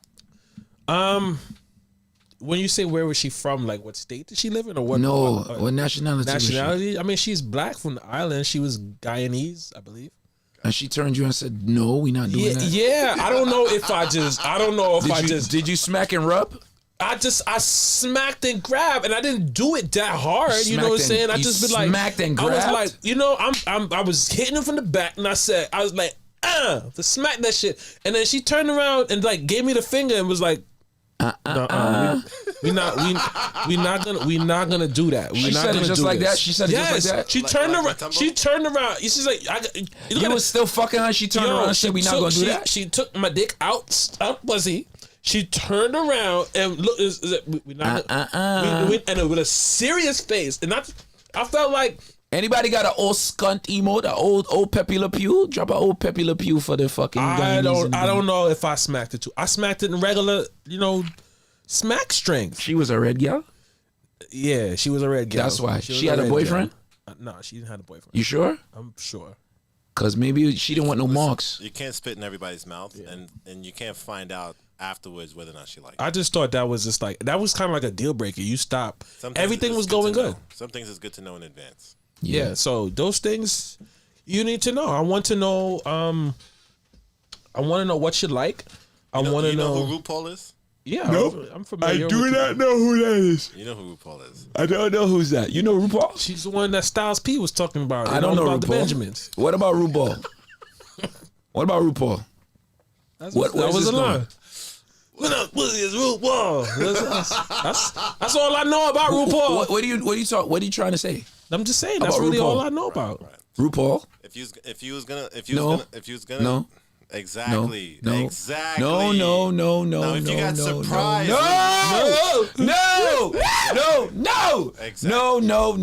Speaker 1: When you say where was she from, like what state did she live in, or what?
Speaker 3: no,
Speaker 1: what
Speaker 3: what nationality? Was she?
Speaker 1: nationality? I mean, she's black from the island. She was Guyanese, I believe.
Speaker 3: And she turned you and said, "No, we not doing
Speaker 1: Yeah,
Speaker 3: that."
Speaker 1: yeah. I don't know if I
Speaker 3: Did you smack and rub?
Speaker 1: I smacked and grabbed, and I didn't do it that hard. You know what I'm
Speaker 3: Smacked
Speaker 1: saying?
Speaker 3: and-
Speaker 1: I
Speaker 3: you
Speaker 1: just been like,
Speaker 3: smacked and
Speaker 1: I was
Speaker 3: grabbed?
Speaker 1: like, I was hitting him from the back, and I was like, to smack that shit, and then she turned around and like gave me the finger and was like, we're not gonna do that.
Speaker 3: She said it just like that? She said it just like that?
Speaker 1: She
Speaker 2: Like-
Speaker 1: turned
Speaker 2: like
Speaker 1: around.
Speaker 2: Matumbo?
Speaker 1: She turned around. She's like,
Speaker 3: You was still fucking her. She turned around and said, "We not gonna do that."
Speaker 1: She took my dick out pussy. She turned around and looked. We're not. And with a serious face, and I felt like
Speaker 3: Anybody got an old skunt emote, an old Pepe Le Pew? Drop an old Pepe Le Pew for the fucking.
Speaker 1: I
Speaker 3: Guyanese in the
Speaker 1: don't know if I smacked it too. I smacked it in regular, smack strength.
Speaker 3: She was a red girl.
Speaker 1: Yeah, she was a red girl.
Speaker 3: That's why.
Speaker 1: was
Speaker 3: She had a
Speaker 1: red
Speaker 3: boyfriend?
Speaker 1: girl. No, she didn't have a boyfriend.
Speaker 3: You sure?
Speaker 1: I'm sure.
Speaker 3: Cause maybe she didn't want no marks.
Speaker 2: You can't spit in everybody's mouth, and you can't find out afterwards whether or not she liked it.
Speaker 1: I just thought that was just like that was kind of like a deal breaker. You stop.
Speaker 2: Sometimes
Speaker 1: Everything
Speaker 2: it's
Speaker 1: was
Speaker 2: to
Speaker 1: going
Speaker 2: know.
Speaker 1: good.
Speaker 2: Some things is good to know in advance.
Speaker 1: Yeah. So those things you need to know. I want to know. I want to know what you like. I want to
Speaker 2: You
Speaker 1: know.
Speaker 2: know who RuPaul is?
Speaker 1: Yeah.
Speaker 3: Nope.
Speaker 1: I'm familiar.
Speaker 3: I do
Speaker 1: with
Speaker 3: not know who that is.
Speaker 2: You know who RuPaul is.
Speaker 3: I don't know who's that. You know RuPaul?
Speaker 1: She's the one that Styles P was talking about.
Speaker 3: I don't know
Speaker 1: about the
Speaker 3: RuPaul.
Speaker 1: Benjamins.
Speaker 3: What about RuPaul? What about RuPaul?
Speaker 1: That's
Speaker 3: What-
Speaker 1: that
Speaker 3: where's
Speaker 1: was
Speaker 3: this
Speaker 1: a line.
Speaker 3: going?
Speaker 1: What up, pussy is RuPaul? That's all I know about RuPaul.
Speaker 3: What are you trying to say?
Speaker 1: I'm just saying that's
Speaker 3: About
Speaker 1: really
Speaker 3: RuPaul.
Speaker 1: all I know about.
Speaker 2: Right.
Speaker 3: RuPaul?
Speaker 2: If you was gonna
Speaker 3: No.
Speaker 2: exactly
Speaker 3: No.
Speaker 2: exactly
Speaker 3: No.
Speaker 2: Now, if you got surprised
Speaker 3: No.
Speaker 2: Exactly.
Speaker 3: No.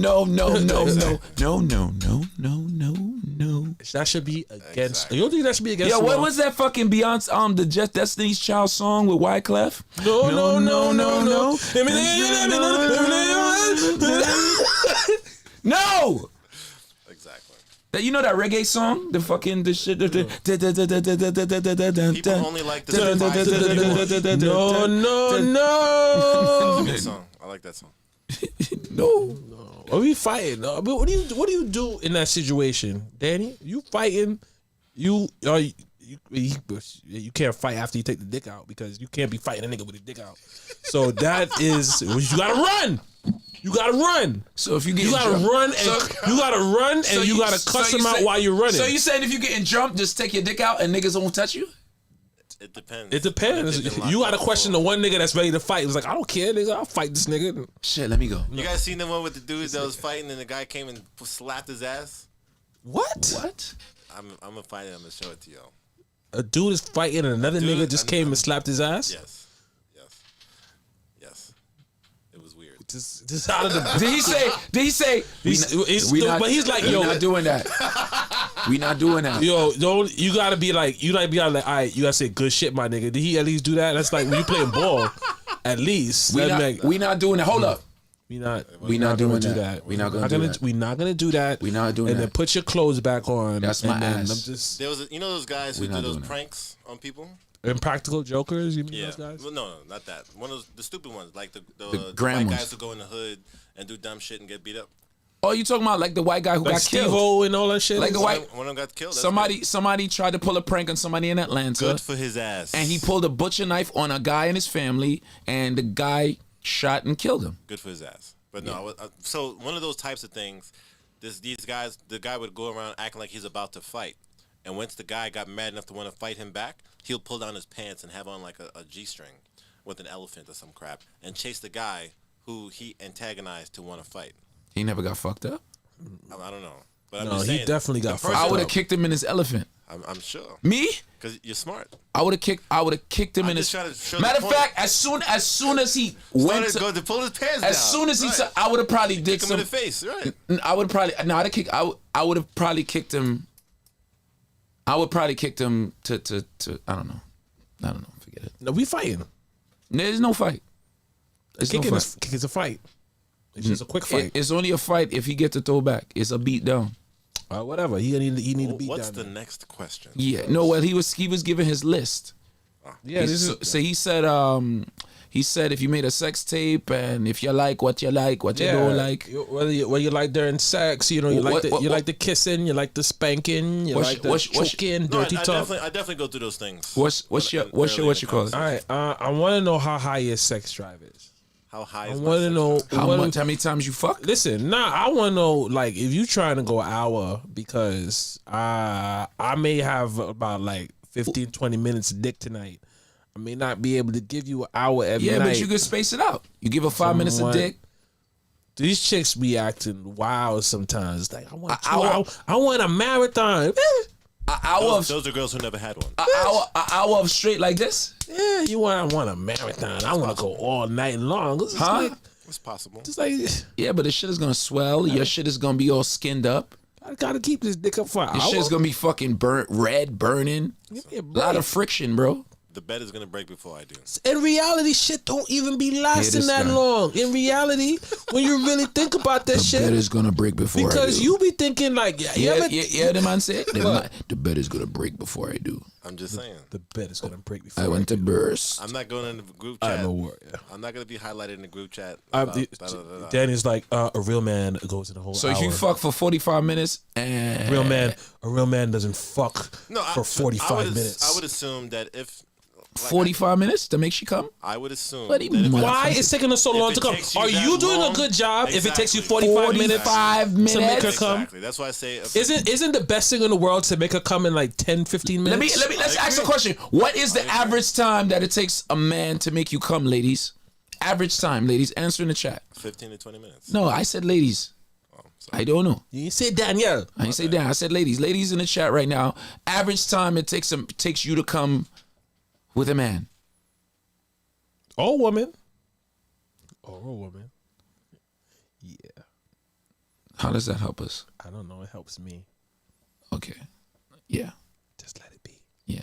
Speaker 1: That should be against.
Speaker 2: Exactly.
Speaker 1: You don't think that should be against?
Speaker 3: Yeah,
Speaker 1: the
Speaker 3: what
Speaker 1: law?
Speaker 3: was that fucking Beyonce the Destiny's Child song with Wyclef? No.
Speaker 2: exactly.
Speaker 3: That you know that reggae song? The fucking the shit.
Speaker 2: People only like the surprise.
Speaker 1: No.
Speaker 2: Good song. I like that song.
Speaker 3: No.
Speaker 1: Are we fighting? But what do you do in that situation, Danny? You fighting? You can't fight after you take the dick out because you can't be fighting a nigga with a dick out. So that is you gotta run. You gotta run.
Speaker 3: So if you get
Speaker 1: You gotta run and you gotta run and you gotta cuss them out while you're running.
Speaker 3: So you saying if you getting jumped, just take your dick out and niggas won't touch you?
Speaker 2: It depends.
Speaker 1: It depends.
Speaker 2: If they've been
Speaker 1: You
Speaker 2: locked
Speaker 1: gotta
Speaker 2: up
Speaker 1: question
Speaker 2: for-
Speaker 1: the one nigga that's ready to fight. It's like I don't care, nigga. I'll fight this nigga.
Speaker 3: Shit, let me go.
Speaker 2: You guys seen the one with the dude that was fighting and the guy came and slapped his ass?
Speaker 1: What?
Speaker 3: What?
Speaker 2: I'm gonna find it. I'm gonna show it to y'all.
Speaker 1: A dude is fighting and another
Speaker 2: Dude,
Speaker 1: nigga just came and slapped his ass.
Speaker 2: Yes. It was weird.
Speaker 1: Just out of the.
Speaker 3: Did he say?
Speaker 1: But he's like,
Speaker 3: we
Speaker 1: yo,
Speaker 3: not doing that. We not doing that.
Speaker 1: yo, don't you gotta be like, all right, you gotta say good shit, my nigga. Did he at least do that? That's like when you playing ball, at least.
Speaker 3: We not doing that. Hold up.
Speaker 1: We not
Speaker 3: not
Speaker 1: gonna
Speaker 3: doing
Speaker 1: do
Speaker 3: that.
Speaker 1: that.
Speaker 3: We not gonna do that.
Speaker 1: We not gonna do that.
Speaker 3: We not doing
Speaker 1: and
Speaker 3: that.
Speaker 1: then put your clothes back on.
Speaker 3: That's
Speaker 1: and
Speaker 3: my
Speaker 1: then
Speaker 3: ass.
Speaker 1: I'm just
Speaker 2: There was, you know, those guys who
Speaker 3: We're
Speaker 2: do
Speaker 3: not
Speaker 2: those
Speaker 3: doing that.
Speaker 2: pranks on people.
Speaker 1: Impractical Jokers. You mean
Speaker 2: Yeah.
Speaker 1: those guys?
Speaker 2: Well, no, not that. One of the stupid ones, like the
Speaker 3: grand
Speaker 2: white
Speaker 3: ones.
Speaker 2: guys who go in the hood and do dumb shit and get beat up.
Speaker 3: Oh, you talking about like the white guy who
Speaker 1: Like
Speaker 3: got killed?
Speaker 1: Steve-O and all that shit.
Speaker 3: Like the white-
Speaker 2: One of them got killed. That's
Speaker 3: Somebody tried to pull a prank on somebody in Atlanta,
Speaker 2: good for his ass.
Speaker 3: and he pulled a butcher knife on a guy and his family, and the guy shot and killed him.
Speaker 2: Good for his ass. But no, so one of those types of things, these guys, the guy would go around acting like he's about to fight. And once the guy got mad enough to want to fight him back, he'll pull down his pants and have on like a G-string with an elephant or some crap and chase the guy who he antagonized to want to fight.
Speaker 3: He never got fucked up.
Speaker 2: I don't know. But I'm
Speaker 1: No,
Speaker 2: just
Speaker 1: he
Speaker 2: saying,
Speaker 1: definitely
Speaker 2: the
Speaker 1: got
Speaker 2: person-
Speaker 1: fucked
Speaker 3: I would have
Speaker 1: up.
Speaker 3: kicked him in his elephant.
Speaker 2: I'm sure.
Speaker 3: Me?
Speaker 2: Because you're smart.
Speaker 3: I would have kicked him
Speaker 2: I'm
Speaker 3: in
Speaker 2: just
Speaker 3: his.
Speaker 2: trying to show the
Speaker 3: Matter of
Speaker 2: point.
Speaker 3: fact, as soon as he went
Speaker 2: Started
Speaker 3: to,
Speaker 2: to pull his pants down.
Speaker 3: as soon as he,
Speaker 2: Right.
Speaker 3: said, I would have probably did
Speaker 2: Kick him
Speaker 3: some.
Speaker 2: in the face, right?
Speaker 3: I would probably no. I would have probably kicked him. I would probably kicked him to. I don't know. Forget it.
Speaker 1: No, we fighting.
Speaker 3: There's no fight. There's no
Speaker 1: Kick
Speaker 3: fight.
Speaker 1: is a fight. It's just a quick fight.
Speaker 3: It's only a fight if he get to throw back. It's a beat down.
Speaker 1: Whatever. He need to beat
Speaker 2: What's
Speaker 1: down.
Speaker 2: the next question?
Speaker 3: Yeah. No. Well, he was giving his list.
Speaker 1: Yeah, this is.
Speaker 3: So he said if you made a sex tape and if you like what you don't like.
Speaker 1: Whether you like during sex, you know, you like
Speaker 3: What-
Speaker 1: the kissing, you like the spanking, you
Speaker 3: What's-
Speaker 1: like the
Speaker 3: what's-
Speaker 1: choking,
Speaker 2: No,
Speaker 1: dirty
Speaker 2: I
Speaker 1: talk.
Speaker 2: definitely go through those things.
Speaker 3: What's your what you call it?
Speaker 1: All right, I want to know how high your sex drive is.
Speaker 2: How high
Speaker 1: I
Speaker 2: is my
Speaker 1: want to
Speaker 2: sex
Speaker 1: know
Speaker 2: drive?
Speaker 3: How many times you fuck?
Speaker 1: Listen, I want to know like if you trying to go an hour because I may have about like 15, 20 minutes of dick tonight. I may not be able to give you an hour every
Speaker 3: Yeah,
Speaker 1: night.
Speaker 3: but you could space it out. You give her 5 minutes of
Speaker 1: Someone-
Speaker 3: dick.
Speaker 1: These chicks be acting wild sometimes. Like I want
Speaker 3: An hour.
Speaker 1: I want a marathon.
Speaker 3: An hour of
Speaker 2: Those are girls who never had one.
Speaker 3: an hour of straight like this.
Speaker 1: Yeah, I want a marathon. I want to go all night long. It's
Speaker 3: Huh?
Speaker 1: Like,
Speaker 2: It's possible.
Speaker 1: just like
Speaker 3: Yeah, but the shit is gonna swell. Your shit is gonna be all skinned up.
Speaker 1: I gotta keep this dick up for an
Speaker 3: Your
Speaker 1: hour.
Speaker 3: shit's gonna be fucking burnt, red, burning.
Speaker 1: Give me a
Speaker 3: A lot
Speaker 1: break.
Speaker 3: of friction, bro.
Speaker 2: the bed is gonna break before I do.
Speaker 1: In reality, shit don't even be lasting
Speaker 3: this
Speaker 1: that
Speaker 3: guy.
Speaker 1: long. In reality, when you really think about that
Speaker 3: The
Speaker 1: shit,
Speaker 3: bed is gonna break before I
Speaker 1: because
Speaker 3: do.
Speaker 1: you be thinking like,
Speaker 3: The man said the bed is gonna break before I do.
Speaker 2: I'm just saying.
Speaker 1: the bed is gonna break before.
Speaker 3: I went to burst.
Speaker 2: I'm not going in the group
Speaker 1: I
Speaker 2: chat.
Speaker 1: know what.
Speaker 2: I'm not gonna be highlighted in the group chat.
Speaker 1: I'm
Speaker 2: about
Speaker 1: the-
Speaker 2: da-da-da-da.
Speaker 1: Danny's like, a real man goes in the whole
Speaker 3: So
Speaker 1: hour.
Speaker 3: you fuck for 45 minutes and
Speaker 1: a real man doesn't fuck for 45 minutes.
Speaker 2: I would assume that if
Speaker 3: 45 minutes to make she come.
Speaker 2: I would assume.
Speaker 3: But he
Speaker 2: that if-
Speaker 3: mother-
Speaker 1: Why is taking us so long
Speaker 2: it
Speaker 1: to come?
Speaker 2: takes you
Speaker 1: Are
Speaker 2: that
Speaker 1: you doing
Speaker 2: long-
Speaker 1: a good job if it takes you
Speaker 2: Exactly.
Speaker 1: 45 minutes
Speaker 3: 45
Speaker 1: to make her
Speaker 3: minutes.
Speaker 1: come?
Speaker 2: Exactly. That's why I say. If
Speaker 1: Isn't the best thing in the world to make her come in like 10, 15 minutes?
Speaker 3: Let's
Speaker 2: I
Speaker 3: ask a
Speaker 2: agree.
Speaker 3: question. What is the average time that it takes a man to make you come, ladies? Average time, ladies. Answer in the chat.
Speaker 2: 15 to 20 minutes.
Speaker 3: No, I said ladies.
Speaker 2: Oh, sorry.
Speaker 3: I don't know.
Speaker 1: You say Danielle.
Speaker 3: I didn't say that. I said ladies. Ladies in the chat right now. Average time it takes you to come with a man.
Speaker 1: Or woman. Or a woman. Yeah.
Speaker 3: How does that help us?
Speaker 1: I don't know. It helps me.
Speaker 3: Okay. Yeah.
Speaker 1: Just let it be.
Speaker 3: Yeah.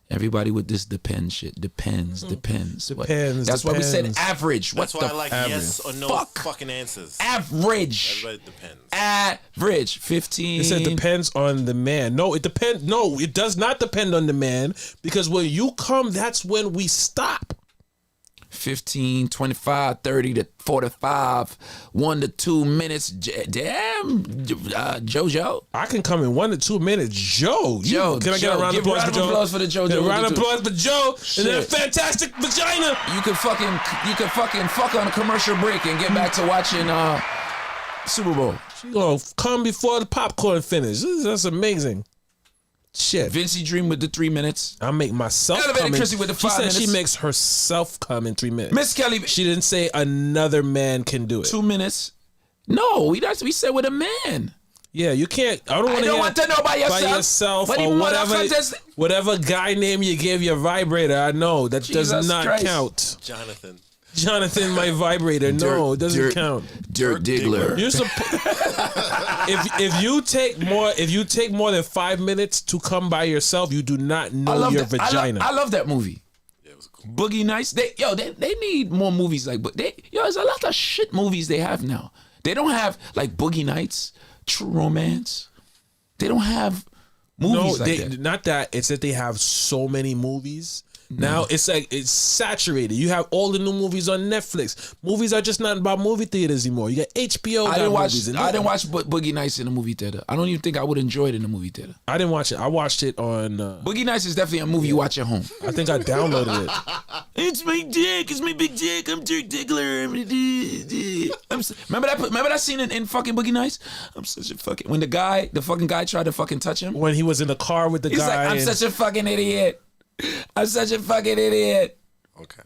Speaker 3: Everybody with this depends shit. Depends. What-
Speaker 1: Depends,
Speaker 3: That's why we said
Speaker 1: depends.
Speaker 3: average.
Speaker 2: That's
Speaker 3: What
Speaker 2: why
Speaker 3: the
Speaker 2: I like
Speaker 1: average?
Speaker 2: yes or no
Speaker 3: fuck?
Speaker 2: fucking answers.
Speaker 3: average?
Speaker 2: Everybody depends.
Speaker 3: Average. 15.
Speaker 1: It said depends on the man. No, it depends. No, it does not depend on the man because when you come, that's when we stop.
Speaker 3: 15, 25, 30 to 45, 1 to 2 minutes. Damn, JoJo.
Speaker 1: I can come in 1 to 2 minutes. Joe, can I get a round of
Speaker 3: Give
Speaker 1: applause for Joe?
Speaker 3: applause for the JoJo.
Speaker 1: A round of
Speaker 3: with the-
Speaker 1: applause for Joe and that
Speaker 3: Shit.
Speaker 1: fantastic vagina.
Speaker 3: You can fucking fuck on a commercial break and get back to watching Super Bowl.
Speaker 1: She gonna come before the popcorn finish. That's amazing. Shit.
Speaker 3: Vincey Dream with the 3 minutes.
Speaker 1: I make myself
Speaker 3: Elevated
Speaker 1: come in.
Speaker 3: Chrissy with the
Speaker 1: She
Speaker 3: 5
Speaker 1: said she
Speaker 3: minutes.
Speaker 1: makes herself come in 3 minutes.
Speaker 3: Miss Kelly,
Speaker 1: She didn't say another man can do it.
Speaker 3: 2 minutes. No, we said with a man.
Speaker 1: Yeah, you can't. I don't
Speaker 3: I
Speaker 1: want to
Speaker 3: don't
Speaker 1: hear
Speaker 3: want to know by yourself.
Speaker 1: by yourself
Speaker 3: But
Speaker 1: or
Speaker 3: even
Speaker 1: whatever.
Speaker 3: motherfuckers-
Speaker 1: Whatever guy name you gave your vibrator, I know that
Speaker 3: Jesus
Speaker 1: does not
Speaker 3: Christ.
Speaker 1: count.
Speaker 2: Jonathan.
Speaker 1: Jonathan, my vibrator. No, it doesn't count.
Speaker 3: Dirk Diggler.
Speaker 1: You're if you take more than 5 minutes to come by yourself, you do not know your vagina.
Speaker 3: I love that movie.
Speaker 2: Yeah, it was cool.
Speaker 3: Boogie Nights. They need more movies like, but there's a lot of shit movies they have now. They don't have like Boogie Nights, True Romance. They don't have movies like that.
Speaker 1: Not that. It's that they have so many movies. Now it's like it's saturated. You have all the new movies on Netflix. Movies are just not about movie theaters anymore. You got HBO.
Speaker 3: I didn't watch.
Speaker 1: movies and
Speaker 3: I didn't watch Boogie Nights in the movie theater. I don't even think I would enjoy it in the movie theater.
Speaker 1: I didn't watch it. I watched it on.
Speaker 3: Boogie Nights is definitely a movie you watch at home.
Speaker 1: I think I downloaded it.
Speaker 3: It's my dick. It's my big dick. I'm Dirk Diggler. Remember that scene in fucking Boogie Nights? I'm such a fucking when the fucking guy tried to fucking touch him.
Speaker 1: When he was in the car with the
Speaker 3: He's
Speaker 1: guy.
Speaker 3: like, I'm
Speaker 1: and-
Speaker 3: such a fucking idiot. I'm such a fucking idiot.
Speaker 2: Okay.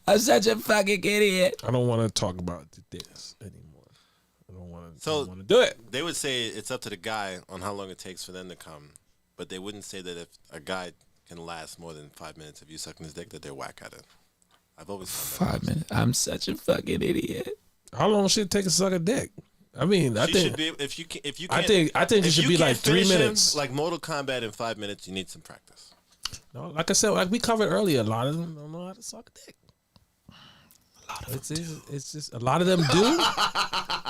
Speaker 3: I'm such a fucking idiot.
Speaker 1: I don't want to talk about this anymore. I don't want
Speaker 2: So-
Speaker 1: to do it.
Speaker 2: They would say it's up to the guy on how long it takes for them to come, but they wouldn't say that if a guy can last more than 5 minutes if you sucking his dick, that they're whack at it. I've always found that.
Speaker 3: 5 minutes. I'm such a fucking idiot.
Speaker 1: How long should it take to suck a dick? I mean, I
Speaker 2: She
Speaker 1: think
Speaker 2: should be if you can, if you
Speaker 1: I
Speaker 2: can't,
Speaker 1: think it
Speaker 2: if
Speaker 1: should
Speaker 2: you
Speaker 1: be
Speaker 2: can't
Speaker 1: like 3
Speaker 2: finish him,
Speaker 1: minutes.
Speaker 2: like Mortal Kombat in 5 minutes, you need some practice.
Speaker 1: No, like I said, like we covered earlier, a lot of them don't know how to suck a dick. It's just a lot of them do.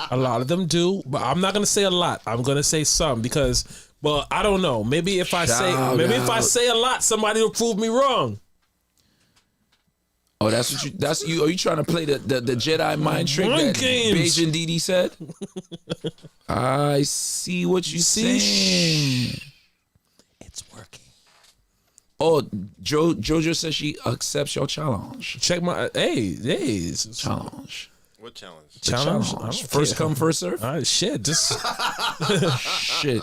Speaker 1: A lot of them do, but I'm not gonna say a lot. I'm gonna say some because, well, I don't know. Maybe if I say a lot, somebody will prove me wrong.
Speaker 3: Oh, that's you. Are you trying to play the Jedi mind trick
Speaker 1: Mind
Speaker 3: that
Speaker 1: games.
Speaker 3: Beige and Didi said? I see what you saying.
Speaker 1: It's working.
Speaker 3: Oh, Jojo says she accepts your challenge.
Speaker 1: Check my it's
Speaker 3: Challenge.
Speaker 2: What challenge?
Speaker 1: challenge. I don't
Speaker 3: First
Speaker 1: care.
Speaker 3: come, first serve.
Speaker 1: All right, shit.
Speaker 3: Shit.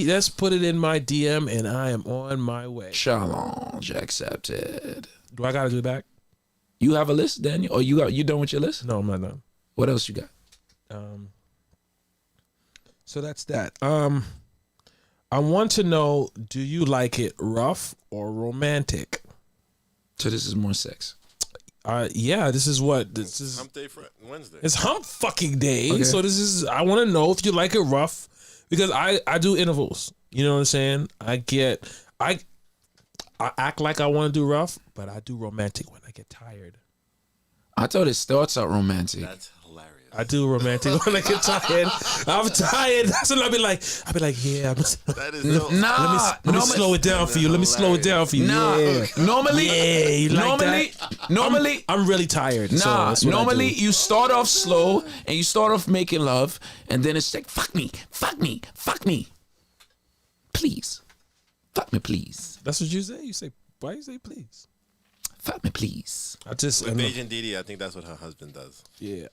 Speaker 1: Let's put it in my DM, and I am on my way.
Speaker 3: Challenge accepted.
Speaker 1: Do I gotta do it back?
Speaker 3: You have a list, Daniel? Or you done with your list?
Speaker 1: No, I'm not done.
Speaker 3: What else you got?
Speaker 1: So that's that. I want to know: do you like it rough or romantic?
Speaker 3: So this is more sex.
Speaker 1: Yeah. This is
Speaker 2: Hump Day Wednesday.
Speaker 1: It's hump fucking day.
Speaker 3: Okay.
Speaker 1: So this is. I want to know if you like it rough because I do intervals. You know what I'm saying? I I act like I want to do rough, but I do romantic when I get tired.
Speaker 3: I thought it starts out romantic.
Speaker 2: That's hilarious.
Speaker 1: I do romantic when I get tired. I'm tired. That's when I'll be like, yeah.
Speaker 2: That is so
Speaker 3: Nah,
Speaker 1: Let me slow it down for you. Let me slow it down for you.
Speaker 3: Nah,
Speaker 1: Yeah.
Speaker 3: normally,
Speaker 1: Yeah, you like
Speaker 3: normally,
Speaker 1: I'm really tired. so
Speaker 3: nah.
Speaker 1: that's what I
Speaker 3: Normally,
Speaker 1: do.
Speaker 3: you start off slow and you start off making love, and then it's like, fuck me, fuck me, fuck me, please, fuck me, please,
Speaker 1: That's what you say. You say, why you say please?
Speaker 3: fuck me, please.
Speaker 1: I just,
Speaker 2: With Beijing Didi, I think that's what her husband does.
Speaker 1: yeah.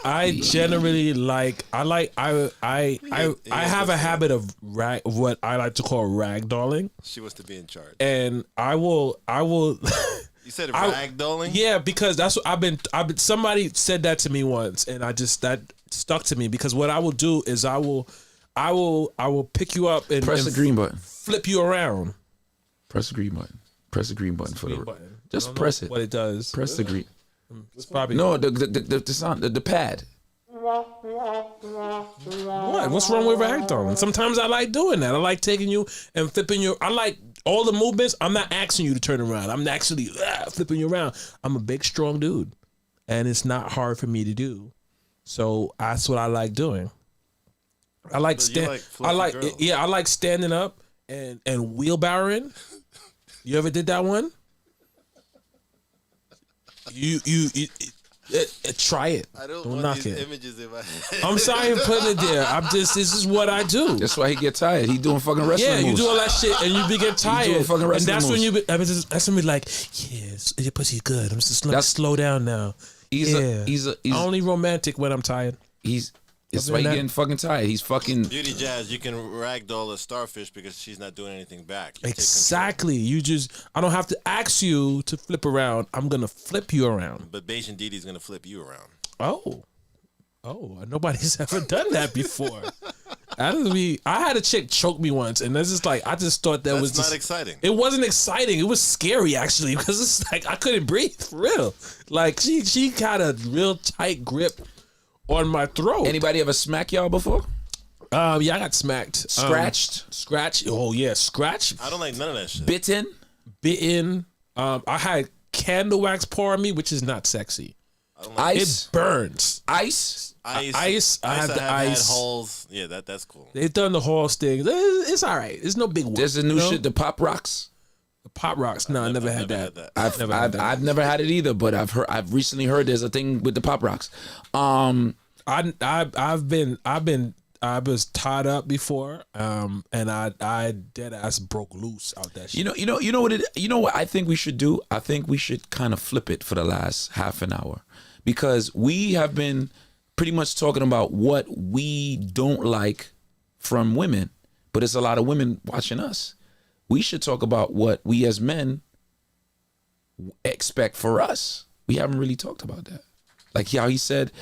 Speaker 1: I generally like. I have a habit of what I like to call ragdolling,
Speaker 2: She wants to be in charge.
Speaker 1: and I will.
Speaker 2: You said
Speaker 1: I-
Speaker 2: ragdolling?
Speaker 1: Yeah, because that's what I've been. Somebody said that to me once, and that stuck to me because what I will do is I will pick you up and
Speaker 3: Press the green button.
Speaker 1: flip you around.
Speaker 3: Press the green button. Press the green button for the.
Speaker 1: Button.
Speaker 3: Just
Speaker 1: I don't know
Speaker 3: press it.
Speaker 1: What it does.
Speaker 3: Press the green.
Speaker 1: It's probably
Speaker 3: No, the sound, the pad.
Speaker 1: what? What's wrong with ragdolling? Sometimes I like doing that. I like taking you and flipping you. I like all the movements. I'm not asking you to turn around. I'm actually flipping you around. I'm a big, strong dude, and it's not hard for me to do. So that's what I like doing. I like
Speaker 2: So you like fluffy
Speaker 1: I like
Speaker 2: girls.
Speaker 1: I like standing up and wheelbarrowing. You ever did that one? You try it.
Speaker 2: I don't
Speaker 1: knock
Speaker 2: want these
Speaker 1: it.
Speaker 2: images in my head.
Speaker 1: I'm sorry for putting it there. This is what I do.
Speaker 3: That's why he get tired. He doing fucking wrestling
Speaker 1: Yeah, you
Speaker 3: moves.
Speaker 1: do all that shit and you begin tired.
Speaker 3: fucking
Speaker 1: And
Speaker 3: wrestling
Speaker 1: that's when
Speaker 3: moves.
Speaker 1: that's when be like, yes, your pussy's good. I'm just let me
Speaker 3: That's-
Speaker 1: slow down now.
Speaker 3: He's
Speaker 1: only romantic when I'm tired.
Speaker 3: That's
Speaker 1: Other
Speaker 3: why he
Speaker 1: than that-
Speaker 3: getting fucking tired. He's fucking.
Speaker 2: Beauty Jazz, you can ragdoll a starfish because she's not doing anything back. You take control.
Speaker 1: Exactly. I don't have to ask you to flip around. I'm gonna flip you around.
Speaker 2: But Beijing Didi's going to flip you around.
Speaker 1: Oh, nobody's ever done that before. I had a chick choke me once, and that's just like I just thought that
Speaker 2: That's
Speaker 1: was
Speaker 2: not
Speaker 1: just,
Speaker 2: exciting.
Speaker 1: It wasn't exciting. It was scary actually because it's like I couldn't breathe for real. Like she got a real tight grip on my throat.
Speaker 3: Anybody ever smack y'all before?
Speaker 1: Yeah, I got smacked, scratched. Oh yeah, scratch,
Speaker 2: I don't like none of that shit.
Speaker 3: Bitten?
Speaker 1: bitten. I had candle wax pour on me, which is not sexy.
Speaker 2: I don't like
Speaker 3: Ice?
Speaker 1: It burns.
Speaker 3: Ice?
Speaker 1: Ice. I have the ice.
Speaker 2: had holes. Yeah, that's cool.
Speaker 1: They've done the whole thing. It's all right. It's no big one.
Speaker 3: There's a new shit, the Pop Rocks.
Speaker 1: The Pop Rocks. No, I never had that.
Speaker 3: I've
Speaker 1: Never had
Speaker 3: I've never had it either, but I've recently heard there's a thing with the Pop Rocks.
Speaker 1: I was tied up before, and I dead ass broke loose out that shit.
Speaker 3: You know what I think we should do? I think we should kind of flip it for the last half an hour, because we have been pretty much talking about what we don't like from women, but it's a lot of women watching us. We should talk about what we as men expect for us. We haven't really talked about that. Like how he said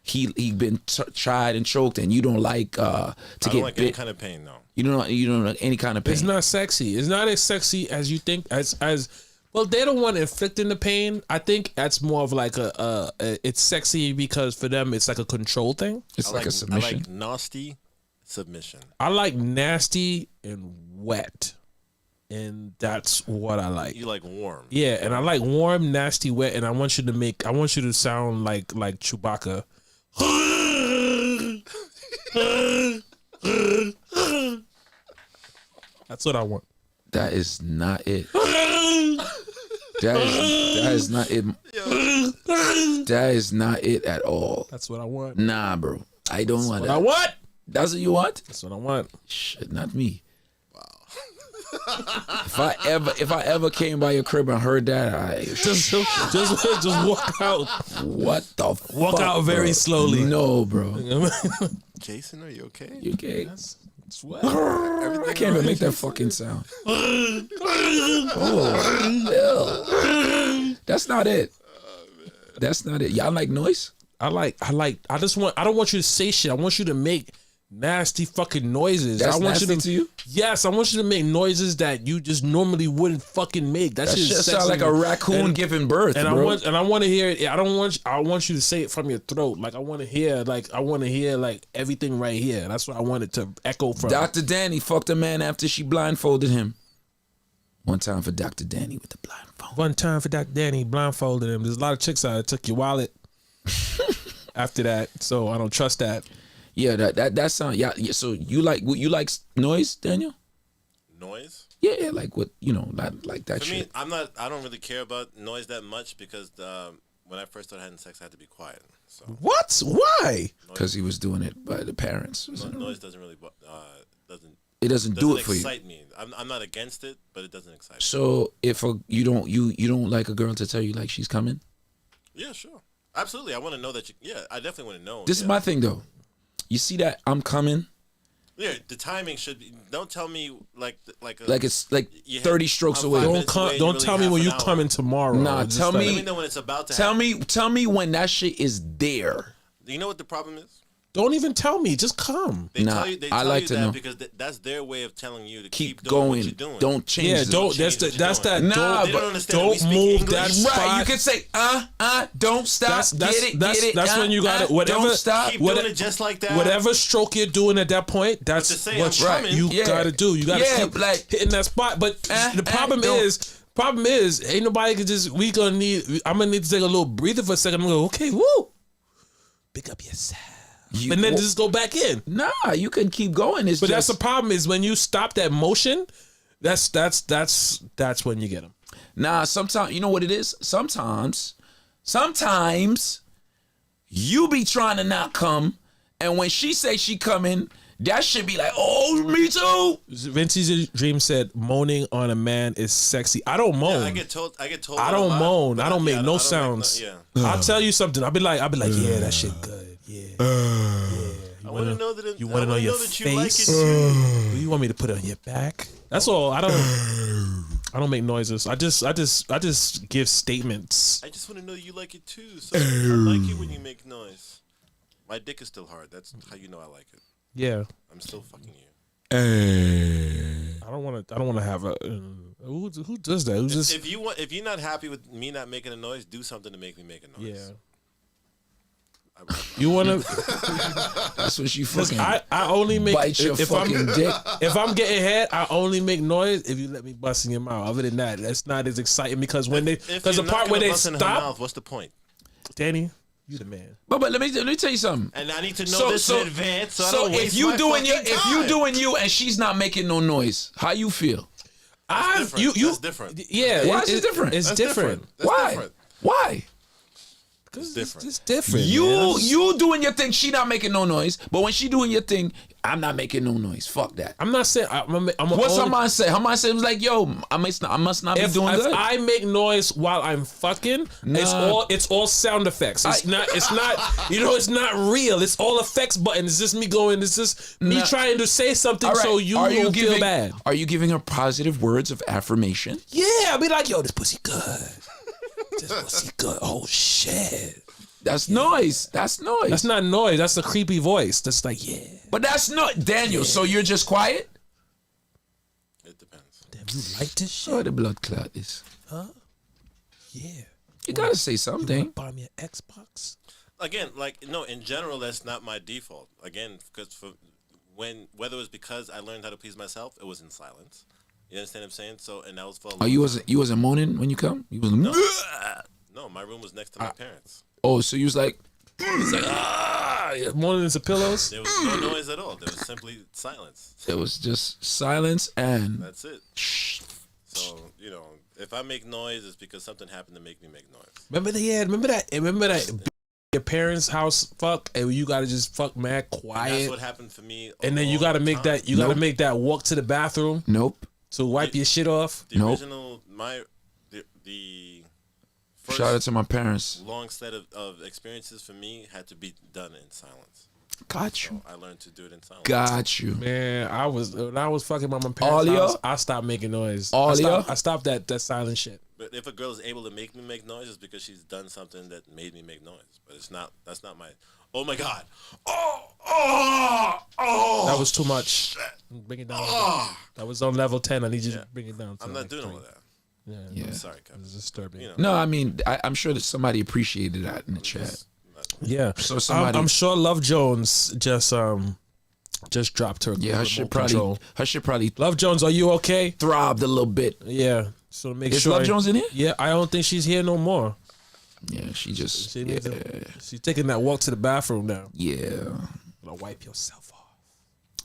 Speaker 3: he been tried and choked, and you don't like to
Speaker 2: I
Speaker 3: get
Speaker 2: don't like
Speaker 3: bit.
Speaker 2: any kind of pain, no.
Speaker 3: You don't like any kind of pain.
Speaker 1: It's not sexy. It's not as sexy as you think. As well, they don't want inflicting the pain. I think that's more of like it's sexy because for them it's like a control thing.
Speaker 3: It's like a submission.
Speaker 2: I like nasty submission.
Speaker 1: I like nasty and wet, and that's what I like.
Speaker 2: You like warm.
Speaker 1: Yeah, and I like warm, nasty, wet, and I want you to sound like Chewbacca. That's what I want.
Speaker 3: That is not it. That is not it. That is not it at all.
Speaker 1: That's what I want.
Speaker 3: Nah, bro. I don't want
Speaker 1: What
Speaker 3: that.
Speaker 1: I want.
Speaker 3: That's what you want?
Speaker 1: That's what I want.
Speaker 3: Shit, not me. If I ever came by your crib and heard that,
Speaker 1: Just walk out.
Speaker 3: what the fuck?
Speaker 1: Walk out very
Speaker 3: bro?
Speaker 1: slowly.
Speaker 3: No, bro.
Speaker 2: Jason, are you okay?
Speaker 3: You okay?
Speaker 1: That's what?
Speaker 3: I can't even make that fucking sound. Oh, ew. That's not it. That's not it. Y'all like noise?
Speaker 1: I don't want you to say shit. I want you to make nasty fucking noises.
Speaker 3: That's
Speaker 1: I want
Speaker 3: nasty
Speaker 1: you
Speaker 3: to you?
Speaker 1: Yes, I want you to make noises that you just normally wouldn't fucking make. That
Speaker 3: That
Speaker 1: shit
Speaker 3: shit
Speaker 1: is
Speaker 3: sound like a raccoon giving birth,
Speaker 1: and
Speaker 3: bro.
Speaker 1: I want to hear it. I want you to say it from your throat. Like I want to hear like everything right here. That's what I want it to echo from.
Speaker 3: Dr. Danny fucked a man after she blindfolded him. One time for Dr. Danny with the blindfold.
Speaker 1: One time for Dr. Danny blindfolded him. There's a lot of chicks out that took your wallet after that, so I don't trust that.
Speaker 3: Yeah, that sound. Yeah. So you like noise, Daniel?
Speaker 2: Noise?
Speaker 3: Yeah, like what like that
Speaker 2: For
Speaker 3: shit.
Speaker 2: me, I don't really care about noise that much because when I first started having sex, I had to be quiet. So
Speaker 1: What? Why?
Speaker 3: Because he was doing it by the parents.
Speaker 2: noise doesn't really doesn't
Speaker 3: It doesn't do it for you.
Speaker 2: excite me. I'm not against it, but it doesn't excite me.
Speaker 3: So if you don't like a girl to tell you like she's coming.
Speaker 2: Yeah, sure, absolutely. I want to know that you. Yeah, I definitely want to know.
Speaker 3: This is my thing though. You see that I'm coming.
Speaker 2: Yeah, the timing should be. Don't tell me like
Speaker 3: It's like
Speaker 2: you had-
Speaker 3: 30 strokes
Speaker 2: I'm
Speaker 3: away.
Speaker 2: 5
Speaker 1: Don't
Speaker 2: minutes away,
Speaker 1: don't
Speaker 2: really
Speaker 1: tell me
Speaker 2: half
Speaker 1: when
Speaker 2: an
Speaker 1: you
Speaker 2: hour.
Speaker 1: coming tomorrow.
Speaker 3: Nah,
Speaker 1: Just
Speaker 3: tell
Speaker 1: like-
Speaker 3: me-
Speaker 2: Let me know when it's about to
Speaker 3: Tell
Speaker 2: happen.
Speaker 3: me when that shit is there.
Speaker 2: You know what the problem is?
Speaker 1: Don't even tell me. Just come.
Speaker 2: They
Speaker 3: Nah,
Speaker 2: tell you, they
Speaker 3: I
Speaker 2: tell
Speaker 3: like
Speaker 2: you
Speaker 3: to
Speaker 2: that
Speaker 3: know.
Speaker 2: because that's their way of telling you to
Speaker 3: Keep
Speaker 2: keep doing what
Speaker 3: going.
Speaker 2: you're doing.
Speaker 3: Don't change.
Speaker 1: Yeah,
Speaker 3: it.
Speaker 1: don't.
Speaker 2: change
Speaker 1: That's
Speaker 2: what you're
Speaker 1: that.
Speaker 3: doing. Nah,
Speaker 1: Don't,
Speaker 3: they don't
Speaker 2: understand that we
Speaker 1: don't
Speaker 2: speak
Speaker 1: move
Speaker 2: English.
Speaker 1: that
Speaker 2: Right,
Speaker 1: spot.
Speaker 3: Right, you can say, don't stop, get it.
Speaker 1: That's when you got to whatever.
Speaker 3: Don't stop.
Speaker 2: Keep
Speaker 1: What-
Speaker 2: doing it just like that.
Speaker 1: Whatever stroke you're doing at that point, that's
Speaker 2: to say
Speaker 1: what
Speaker 2: I'm coming,
Speaker 1: you
Speaker 3: yeah.
Speaker 1: gotta do. You gotta
Speaker 3: Yeah,
Speaker 1: keep
Speaker 3: like-
Speaker 1: hitting that spot. But the problem
Speaker 3: don't-
Speaker 1: is, ain't nobody can just. I'm gonna need to take a little breather for a second. I'm gonna go, okay, woo, pick up yourself, and then just go back in.
Speaker 3: Nah, you can keep going. It's
Speaker 1: But that's
Speaker 3: just
Speaker 1: the problem is when you stop that motion. That's when you get them.
Speaker 3: nah. Sometimes you know what it is. Sometimes you be trying to not come, and when she say she coming, that should be like, oh, me too.
Speaker 1: Vince's Dream said moaning on a man is sexy. I don't moan.
Speaker 2: I get told.
Speaker 1: I
Speaker 2: that a
Speaker 1: don't
Speaker 2: lot,
Speaker 1: moan.
Speaker 2: but
Speaker 1: I don't make
Speaker 2: yeah,
Speaker 1: no
Speaker 2: I don't
Speaker 1: sounds.
Speaker 2: yeah.
Speaker 1: I'll tell you something. I'll be like, yeah, that shit good. Yeah.
Speaker 2: I want to know that.
Speaker 1: You want to know your
Speaker 2: that you like it
Speaker 1: face?
Speaker 2: too.
Speaker 1: You want me to put it on your back? That's all. I don't make noises. I just give statements.
Speaker 2: I just want to know you like it too. So I like it when you make noise. My dick is still hard. That's how you know I like it.
Speaker 1: Yeah.
Speaker 2: I'm still fucking you.
Speaker 1: I don't want to have a. Who does that? Who just?
Speaker 2: If you're not happy with me not making a noise, do something to make me make a noise.
Speaker 1: Yeah. You want to?
Speaker 3: That's what you fucking
Speaker 1: I only make
Speaker 3: bite your
Speaker 1: if
Speaker 3: fucking dick.
Speaker 1: If I'm getting head, I only make noise if you let me bust in your mouth. Other than that, that's not as exciting because when
Speaker 2: If
Speaker 1: the
Speaker 2: you're not
Speaker 1: part where
Speaker 2: gonna
Speaker 1: they
Speaker 2: bust in her
Speaker 1: stop,
Speaker 2: mouth, what's the point?
Speaker 1: Danny, you the man.
Speaker 3: But let me tell you something.
Speaker 2: And I need to know this in advance. So I
Speaker 3: So
Speaker 2: don't waste
Speaker 3: if you
Speaker 2: my
Speaker 3: doing
Speaker 2: fucking
Speaker 3: if you
Speaker 2: time.
Speaker 3: doing you and she's not making no noise, how you feel?
Speaker 2: That's different.
Speaker 1: Yeah,
Speaker 3: Why is it different?
Speaker 1: It's
Speaker 2: That's
Speaker 1: different.
Speaker 2: That's
Speaker 3: Why?
Speaker 2: different.
Speaker 3: Why?
Speaker 1: It's
Speaker 2: different.
Speaker 1: It's different. man.
Speaker 3: You doing your thing, she not making no noise. But when she doing your thing, I'm not making no noise. Fuck that.
Speaker 1: I'm not saying I'm
Speaker 3: What's her
Speaker 1: only,
Speaker 3: mind say? Her mind say was like, yo, I must not be
Speaker 1: if
Speaker 3: doing good.
Speaker 1: I make noise while I'm fucking,
Speaker 3: Nah.
Speaker 1: it's all sound effects. It's not it's not real. It's all effects buttons. It's just me going. It's just me
Speaker 3: Nah.
Speaker 1: trying to say something
Speaker 3: All right,
Speaker 1: so you
Speaker 3: are
Speaker 1: won't feel
Speaker 3: giving,
Speaker 1: bad.
Speaker 3: Are you giving her positive words of affirmation?
Speaker 1: Yeah, I'll be like, yo, this pussy good. This pussy good. Oh shit.
Speaker 3: That's noise. That's noise.
Speaker 1: That's not noise. That's a creepy voice. That's like, yeah.
Speaker 3: But that's not Daniel. So you're just quiet?
Speaker 2: It depends.
Speaker 1: Damn, you like this shit?
Speaker 3: Oh, the blood clot is.
Speaker 1: Yeah.
Speaker 3: You gotta say something.
Speaker 1: Buy me an Xbox.
Speaker 2: Again, like no, in general, that's not my default. Again, because whether it was because I learned how to please myself, it was in silence. You understand what I'm saying? So, and that was for.
Speaker 3: Oh, you wasn't moaning when you come? You was
Speaker 2: No, my room was next to my parents.
Speaker 3: Oh, so you was like,
Speaker 1: More than the pillows.
Speaker 2: There was no noise at all. There was simply silence.
Speaker 3: it was just silence and
Speaker 2: That's it. So if I make noise, it's because something happened to make me make noise.
Speaker 1: Remember that your parents' house fuck and you gotta just fuck mad
Speaker 2: That's
Speaker 1: quiet.
Speaker 2: what happened for me.
Speaker 1: And then you gotta make that
Speaker 3: Nope.
Speaker 1: make that walk to the bathroom
Speaker 3: nope.
Speaker 1: to wipe your shit off.
Speaker 2: The
Speaker 3: Nope.
Speaker 2: original the first
Speaker 3: Shout out to my parents.
Speaker 2: long set of experiences for me had to be done in silence.
Speaker 3: Got you.
Speaker 2: I learned to do it in silence.
Speaker 3: Got you.
Speaker 1: Man, when I was fucking my parents'
Speaker 3: All
Speaker 1: house,
Speaker 3: ya?
Speaker 1: I stopped making noise.
Speaker 3: All ya?
Speaker 1: I stopped that silent shit.
Speaker 2: But if a girl is able to make me make noise, it's because she's done something that made me make noise. But that's not my. Oh my god! Oh, Oh,
Speaker 1: That was too much. Bring it down. a little bit. That was on level 10. I need you to bring it down. To
Speaker 2: I'm
Speaker 1: like
Speaker 2: not doing
Speaker 1: 3.
Speaker 2: all that.
Speaker 1: Yeah.
Speaker 3: Yeah.
Speaker 2: Sorry, Kevin.
Speaker 1: It's disturbing.
Speaker 2: You know.
Speaker 3: No, I mean, I'm sure that somebody appreciated that in the chat.
Speaker 1: Yeah.
Speaker 3: So somebody,
Speaker 1: I'm sure Love Jones just dropped her.
Speaker 3: yeah,
Speaker 1: remote control.
Speaker 3: her shit probably
Speaker 1: Love Jones, are you okay?
Speaker 3: throbbed a little bit.
Speaker 1: Yeah. So to make
Speaker 3: Is
Speaker 1: sure.
Speaker 3: Love Jones in here?
Speaker 1: Yeah, I don't think she's here no more.
Speaker 3: Yeah, she just,
Speaker 1: She
Speaker 3: yeah,
Speaker 1: needs she's taking that walk to the bathroom now.
Speaker 3: yeah.
Speaker 1: Gonna wipe yourself off.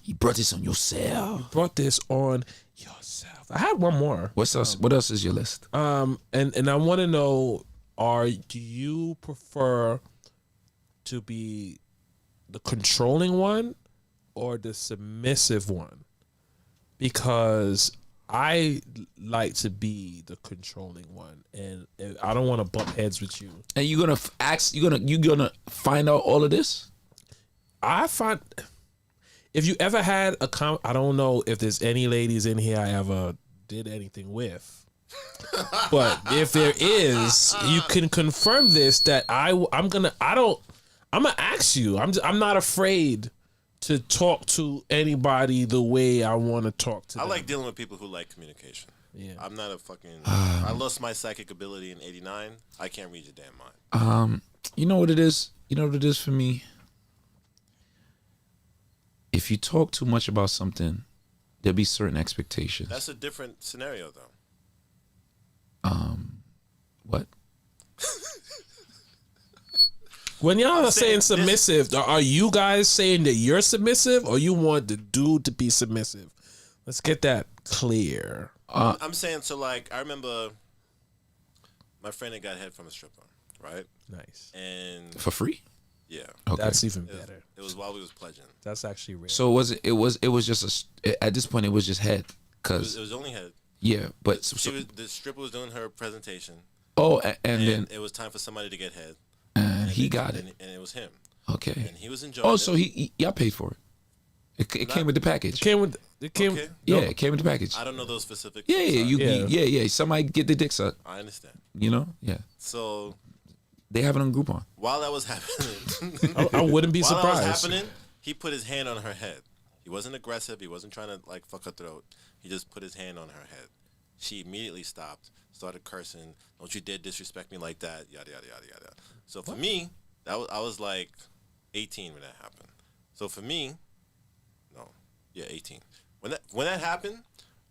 Speaker 3: You brought this on yourself.
Speaker 1: Brought this on yourself. I had one more.
Speaker 3: What's else? What else is your list?
Speaker 1: And I want to know: do you prefer to be the controlling one or the submissive one? Because I like to be the controlling one, and I don't want to bump heads with you.
Speaker 3: And you gonna ask? You gonna find out all of this?
Speaker 1: I find if you ever had I don't know if there's any ladies in here I ever did anything with, but if there is, you can confirm this that I'm gonna ask you. I'm not afraid to talk to anybody the way I want to talk to
Speaker 2: I
Speaker 1: them.
Speaker 2: like dealing with people who like communication.
Speaker 1: Yeah.
Speaker 2: I'm not a fucking. I lost my psychic ability in '89. I can't read your damn mind.
Speaker 3: You know what it is? You know what it is for me? If you talk too much about something, there'll be certain expectations.
Speaker 2: That's a different scenario, though.
Speaker 3: What?
Speaker 1: When y'all are
Speaker 2: saying
Speaker 1: saying
Speaker 2: this-
Speaker 1: submissive, are you guys saying that you're submissive or you want the dude to be submissive? Let's get that clear.
Speaker 2: I'm saying so. Like I remember, my friend had got head from a stripper, right?
Speaker 1: Nice.
Speaker 2: And
Speaker 3: For free?
Speaker 2: yeah,
Speaker 3: Okay.
Speaker 1: That's even
Speaker 2: it was,
Speaker 1: better.
Speaker 2: it was while we was pledging.
Speaker 1: That's actually rare.
Speaker 3: So it was just at this point it was just head,
Speaker 2: It
Speaker 3: cause
Speaker 2: was only head.
Speaker 3: yeah, but
Speaker 2: The stripper was doing her presentation,
Speaker 3: and
Speaker 2: and
Speaker 3: then
Speaker 2: it was time for somebody to get head.
Speaker 3: he got it.
Speaker 2: and it was him,
Speaker 3: Okay.
Speaker 2: and he was enjoying.
Speaker 3: Oh,
Speaker 2: it.
Speaker 3: so y'all paid for it. It came with the package.
Speaker 1: it came.
Speaker 2: Okay.
Speaker 3: Yeah, it came with the package.
Speaker 2: I don't know those specifics.
Speaker 3: Yeah,
Speaker 2: I'm sorry.
Speaker 3: yeah. Somebody get the dick sucked.
Speaker 2: I understand.
Speaker 3: You know, yeah.
Speaker 2: So
Speaker 3: They have it on Groupon.
Speaker 2: while that was happening,
Speaker 1: I wouldn't be
Speaker 2: while that was
Speaker 1: surprised.
Speaker 2: happening, he put his hand on her head. He wasn't aggressive. He wasn't trying to like fuck her throat. He just put his hand on her head. She immediately stopped, started cursing. Don't you dare disrespect me like that. Yada yada yada yada. So for me, I was like 18 when that happened. So for me, no, yeah, 18. When that happened,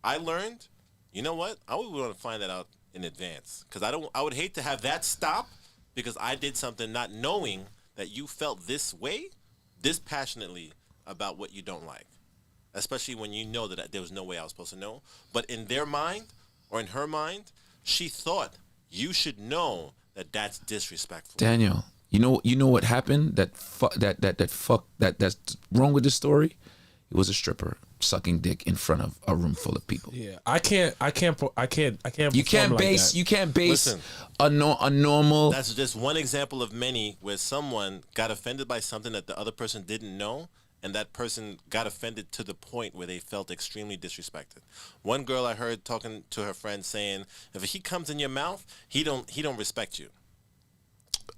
Speaker 2: I learned. You know what? I would want to find that out in advance because I would hate to have that stop because I did something not knowing that you felt this way, this passionately about what you don't like, especially when you know that there was no way I was supposed to know. But in their mind or in her mind, she thought you should know that that's disrespectful.
Speaker 3: Daniel, you know what happened? That's wrong with this story. It was a stripper sucking dick in front of a room full of people.
Speaker 1: Yeah, I can't.
Speaker 3: You
Speaker 1: perform
Speaker 3: can't
Speaker 1: like
Speaker 3: base.
Speaker 1: that.
Speaker 3: You can't base
Speaker 2: Listen.
Speaker 3: a normal.
Speaker 2: That's just one example of many where someone got offended by something that the other person didn't know, and that person got offended to the point where they felt extremely disrespected. One girl I heard talking to her friend saying, "If he comes in your mouth, he don't respect you."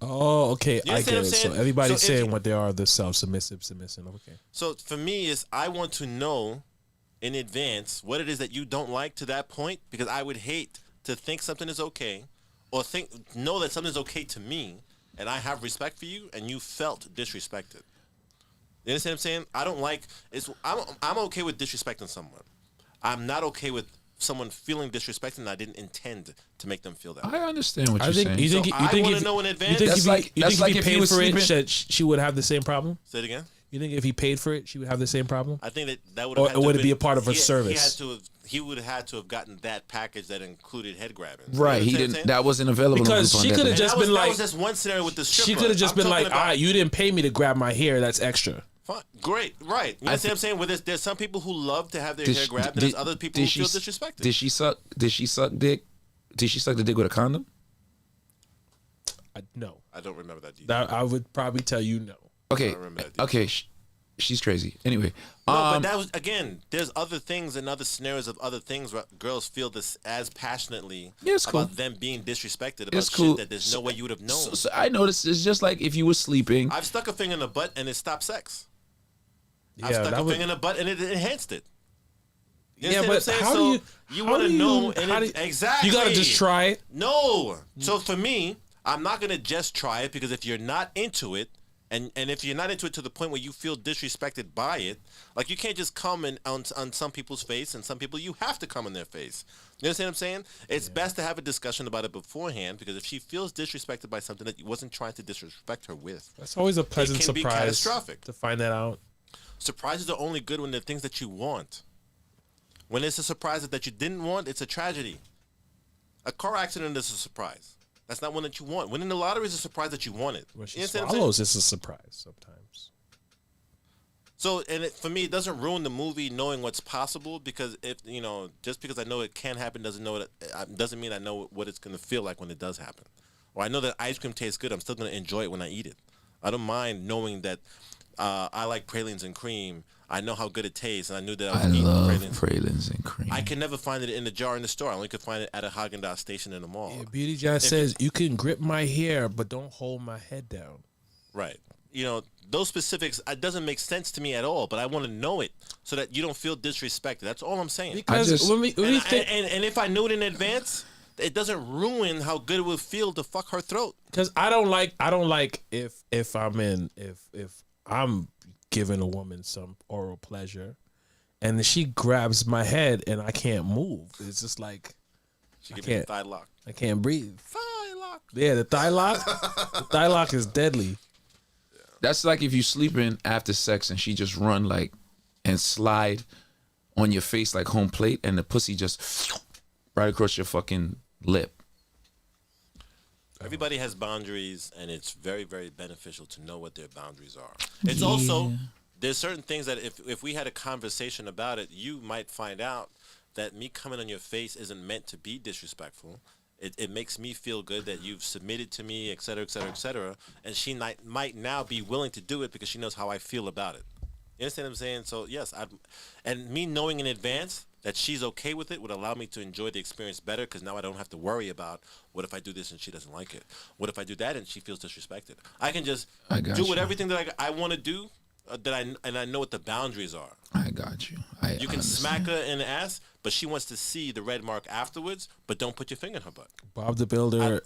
Speaker 1: Oh, okay.
Speaker 2: You
Speaker 1: I
Speaker 2: understand
Speaker 1: get
Speaker 2: what
Speaker 1: it.
Speaker 2: I'm
Speaker 1: So
Speaker 2: saying?
Speaker 1: everybody's
Speaker 2: So if
Speaker 1: saying
Speaker 2: you-
Speaker 1: what they are, the submissive. Okay.
Speaker 2: So for me, is I want to know in advance what it is that you don't like to that point, because I would hate to think something is okay, or know that something's okay to me, and I have respect for you, and you felt disrespected. You understand what I'm saying? I don't like. I'm okay with disrespecting someone. I'm not okay with someone feeling disrespected, and I didn't intend to make them feel that way.
Speaker 3: I understand what
Speaker 1: I
Speaker 3: you're
Speaker 1: think
Speaker 3: saying.
Speaker 1: you think
Speaker 2: So
Speaker 1: you
Speaker 2: I
Speaker 1: think
Speaker 2: wanna
Speaker 1: if
Speaker 2: know in
Speaker 1: you
Speaker 2: advance.
Speaker 1: think
Speaker 3: That's
Speaker 1: if
Speaker 3: like-
Speaker 1: he, you
Speaker 3: that's
Speaker 1: think
Speaker 3: like
Speaker 1: if
Speaker 3: if
Speaker 1: he
Speaker 3: you
Speaker 1: paid
Speaker 3: was
Speaker 1: for it,
Speaker 3: sleeping-
Speaker 1: she would have the same problem.
Speaker 2: Say it again.
Speaker 1: You think if he paid for it, she would have the same problem?
Speaker 2: I think that would
Speaker 1: Or
Speaker 2: have had to
Speaker 1: would
Speaker 2: have
Speaker 1: it be
Speaker 2: been-
Speaker 1: a part of her service?
Speaker 2: He would have had to have gotten that package that included head grabbing.
Speaker 3: Right,
Speaker 2: You
Speaker 3: he
Speaker 2: understand what I'm
Speaker 3: didn't.
Speaker 2: saying?
Speaker 3: That wasn't available. on
Speaker 1: Because
Speaker 3: Groupon
Speaker 1: she
Speaker 3: that
Speaker 1: coulda
Speaker 3: day.
Speaker 1: just
Speaker 2: that
Speaker 1: been
Speaker 2: that
Speaker 1: like-
Speaker 2: was just one scenario with the stripper.
Speaker 1: She could have just
Speaker 2: I'm
Speaker 1: been
Speaker 2: talking
Speaker 1: like,
Speaker 2: about-
Speaker 1: "All right, you didn't pay me to grab my hair. That's extra."
Speaker 2: Fine. Great, right. You know what I'm saying? Where there's some people who love to have their
Speaker 3: Did
Speaker 2: hair
Speaker 3: she-
Speaker 2: grabbed, and
Speaker 3: did-
Speaker 2: there's other people who
Speaker 3: did she
Speaker 2: feel
Speaker 3: s-
Speaker 2: disrespected.
Speaker 3: Did she suck? Did she suck dick? Did she suck the dick with a condom?
Speaker 1: No,
Speaker 2: I don't remember that detail.
Speaker 1: that I would probably tell you no.
Speaker 3: Okay,
Speaker 2: remember that
Speaker 3: okay, she's crazy. Anyway,
Speaker 2: No, but that was again. There's other things and other scenarios of other things where girls feel this as passionately
Speaker 3: Yeah, it's cool.
Speaker 2: about them being disrespected about
Speaker 3: It's
Speaker 2: shit
Speaker 3: cool.
Speaker 2: that there's no way you would have known.
Speaker 3: so I noticed it's just like if you were sleeping.
Speaker 2: I've stuck a finger in the butt and it stopped sex. I've
Speaker 1: Yeah,
Speaker 2: stuck
Speaker 1: that
Speaker 2: a
Speaker 1: would-
Speaker 2: finger in the butt and it enhanced it. You
Speaker 1: Yeah,
Speaker 2: understand what I'm
Speaker 1: but
Speaker 2: saying?
Speaker 1: how
Speaker 2: So
Speaker 1: do you
Speaker 2: want to know and
Speaker 1: how do
Speaker 2: exactly.
Speaker 1: You gotta just try it.
Speaker 2: No. So for me, I'm not gonna just try it because if you're not into it, and if you're not into it to the point where you feel disrespected by it, like you can't just come on some people's face, and some people you have to come in their face. You understand what I'm saying? It's best to have a discussion about it beforehand because if she feels disrespected by something that you wasn't trying to disrespect her with,
Speaker 1: That's always a pleasant
Speaker 2: can be
Speaker 1: surprise
Speaker 2: catastrophic.
Speaker 1: to find that out.
Speaker 2: surprises are only good when they're things that you want. When it's a surprise that you didn't want, it's a tragedy. A car accident is a surprise. That's not one that you want. Winning the lottery is a surprise that you wanted.
Speaker 1: When she
Speaker 2: You understand what I'm saying?
Speaker 1: swallows, it's a surprise sometimes.
Speaker 2: So, and for me, it doesn't ruin the movie knowing what's possible because if just because I know it can happen doesn't mean I know what it's going to feel like when it does happen. Or I know that ice cream tastes good, I'm still going to enjoy it when I eat it. I don't mind knowing that I like pralines and cream. I know how good it tastes, and I knew that I
Speaker 3: I
Speaker 2: was eating
Speaker 3: love
Speaker 2: pralines.
Speaker 3: pralines and cream.
Speaker 2: I can never find it in the jar in the store. I only could find it at a Haagen-Dazs station in the mall.
Speaker 1: Yeah, Beauty Jazz says you can grip my hair, but don't hold my head down.
Speaker 2: Right. Those specifics, it doesn't make sense to me at all, but I want to know it so that you don't feel disrespected. That's all I'm saying.
Speaker 1: Because
Speaker 3: just-
Speaker 1: when we
Speaker 2: And,
Speaker 1: think,
Speaker 2: and if I knew it in advance, it doesn't ruin how good it would feel to fuck her throat.
Speaker 1: because I don't like if I'm giving a woman some oral pleasure, and she grabs my head and I can't move. It's just like
Speaker 2: She
Speaker 1: I
Speaker 2: give me the
Speaker 1: can't.
Speaker 2: thigh lock.
Speaker 1: I can't breathe.
Speaker 2: Thigh lock.
Speaker 1: Yeah, the thigh lock. The thigh lock is deadly.
Speaker 3: That's like if you sleeping after sex and she just run like and slide on your face like home plate and the pussy just right across your fucking lip.
Speaker 2: Everybody has boundaries, and it's very, very beneficial to know what their boundaries are. It's also, there's certain things that if we had a conversation about it, you might find out that me coming on your face isn't meant to be disrespectful. It makes me feel good that you've submitted to me, et cetera, et cetera, et cetera. And she might now be willing to do it because she knows how I feel about it. You understand what I'm saying? So, yes, and me knowing in advance that she's okay with it would allow me to enjoy the experience better because now I don't have to worry about what if I do this and she doesn't like it? What if I do that and she feels disrespected? I can just
Speaker 3: I got
Speaker 2: do
Speaker 3: you.
Speaker 2: everything that I want to do and I know what the boundaries are.
Speaker 3: I got you.
Speaker 2: You can smack her in the ass, but she wants to see the red mark afterwards, but don't put your finger in her butt.
Speaker 1: Bob the Builder,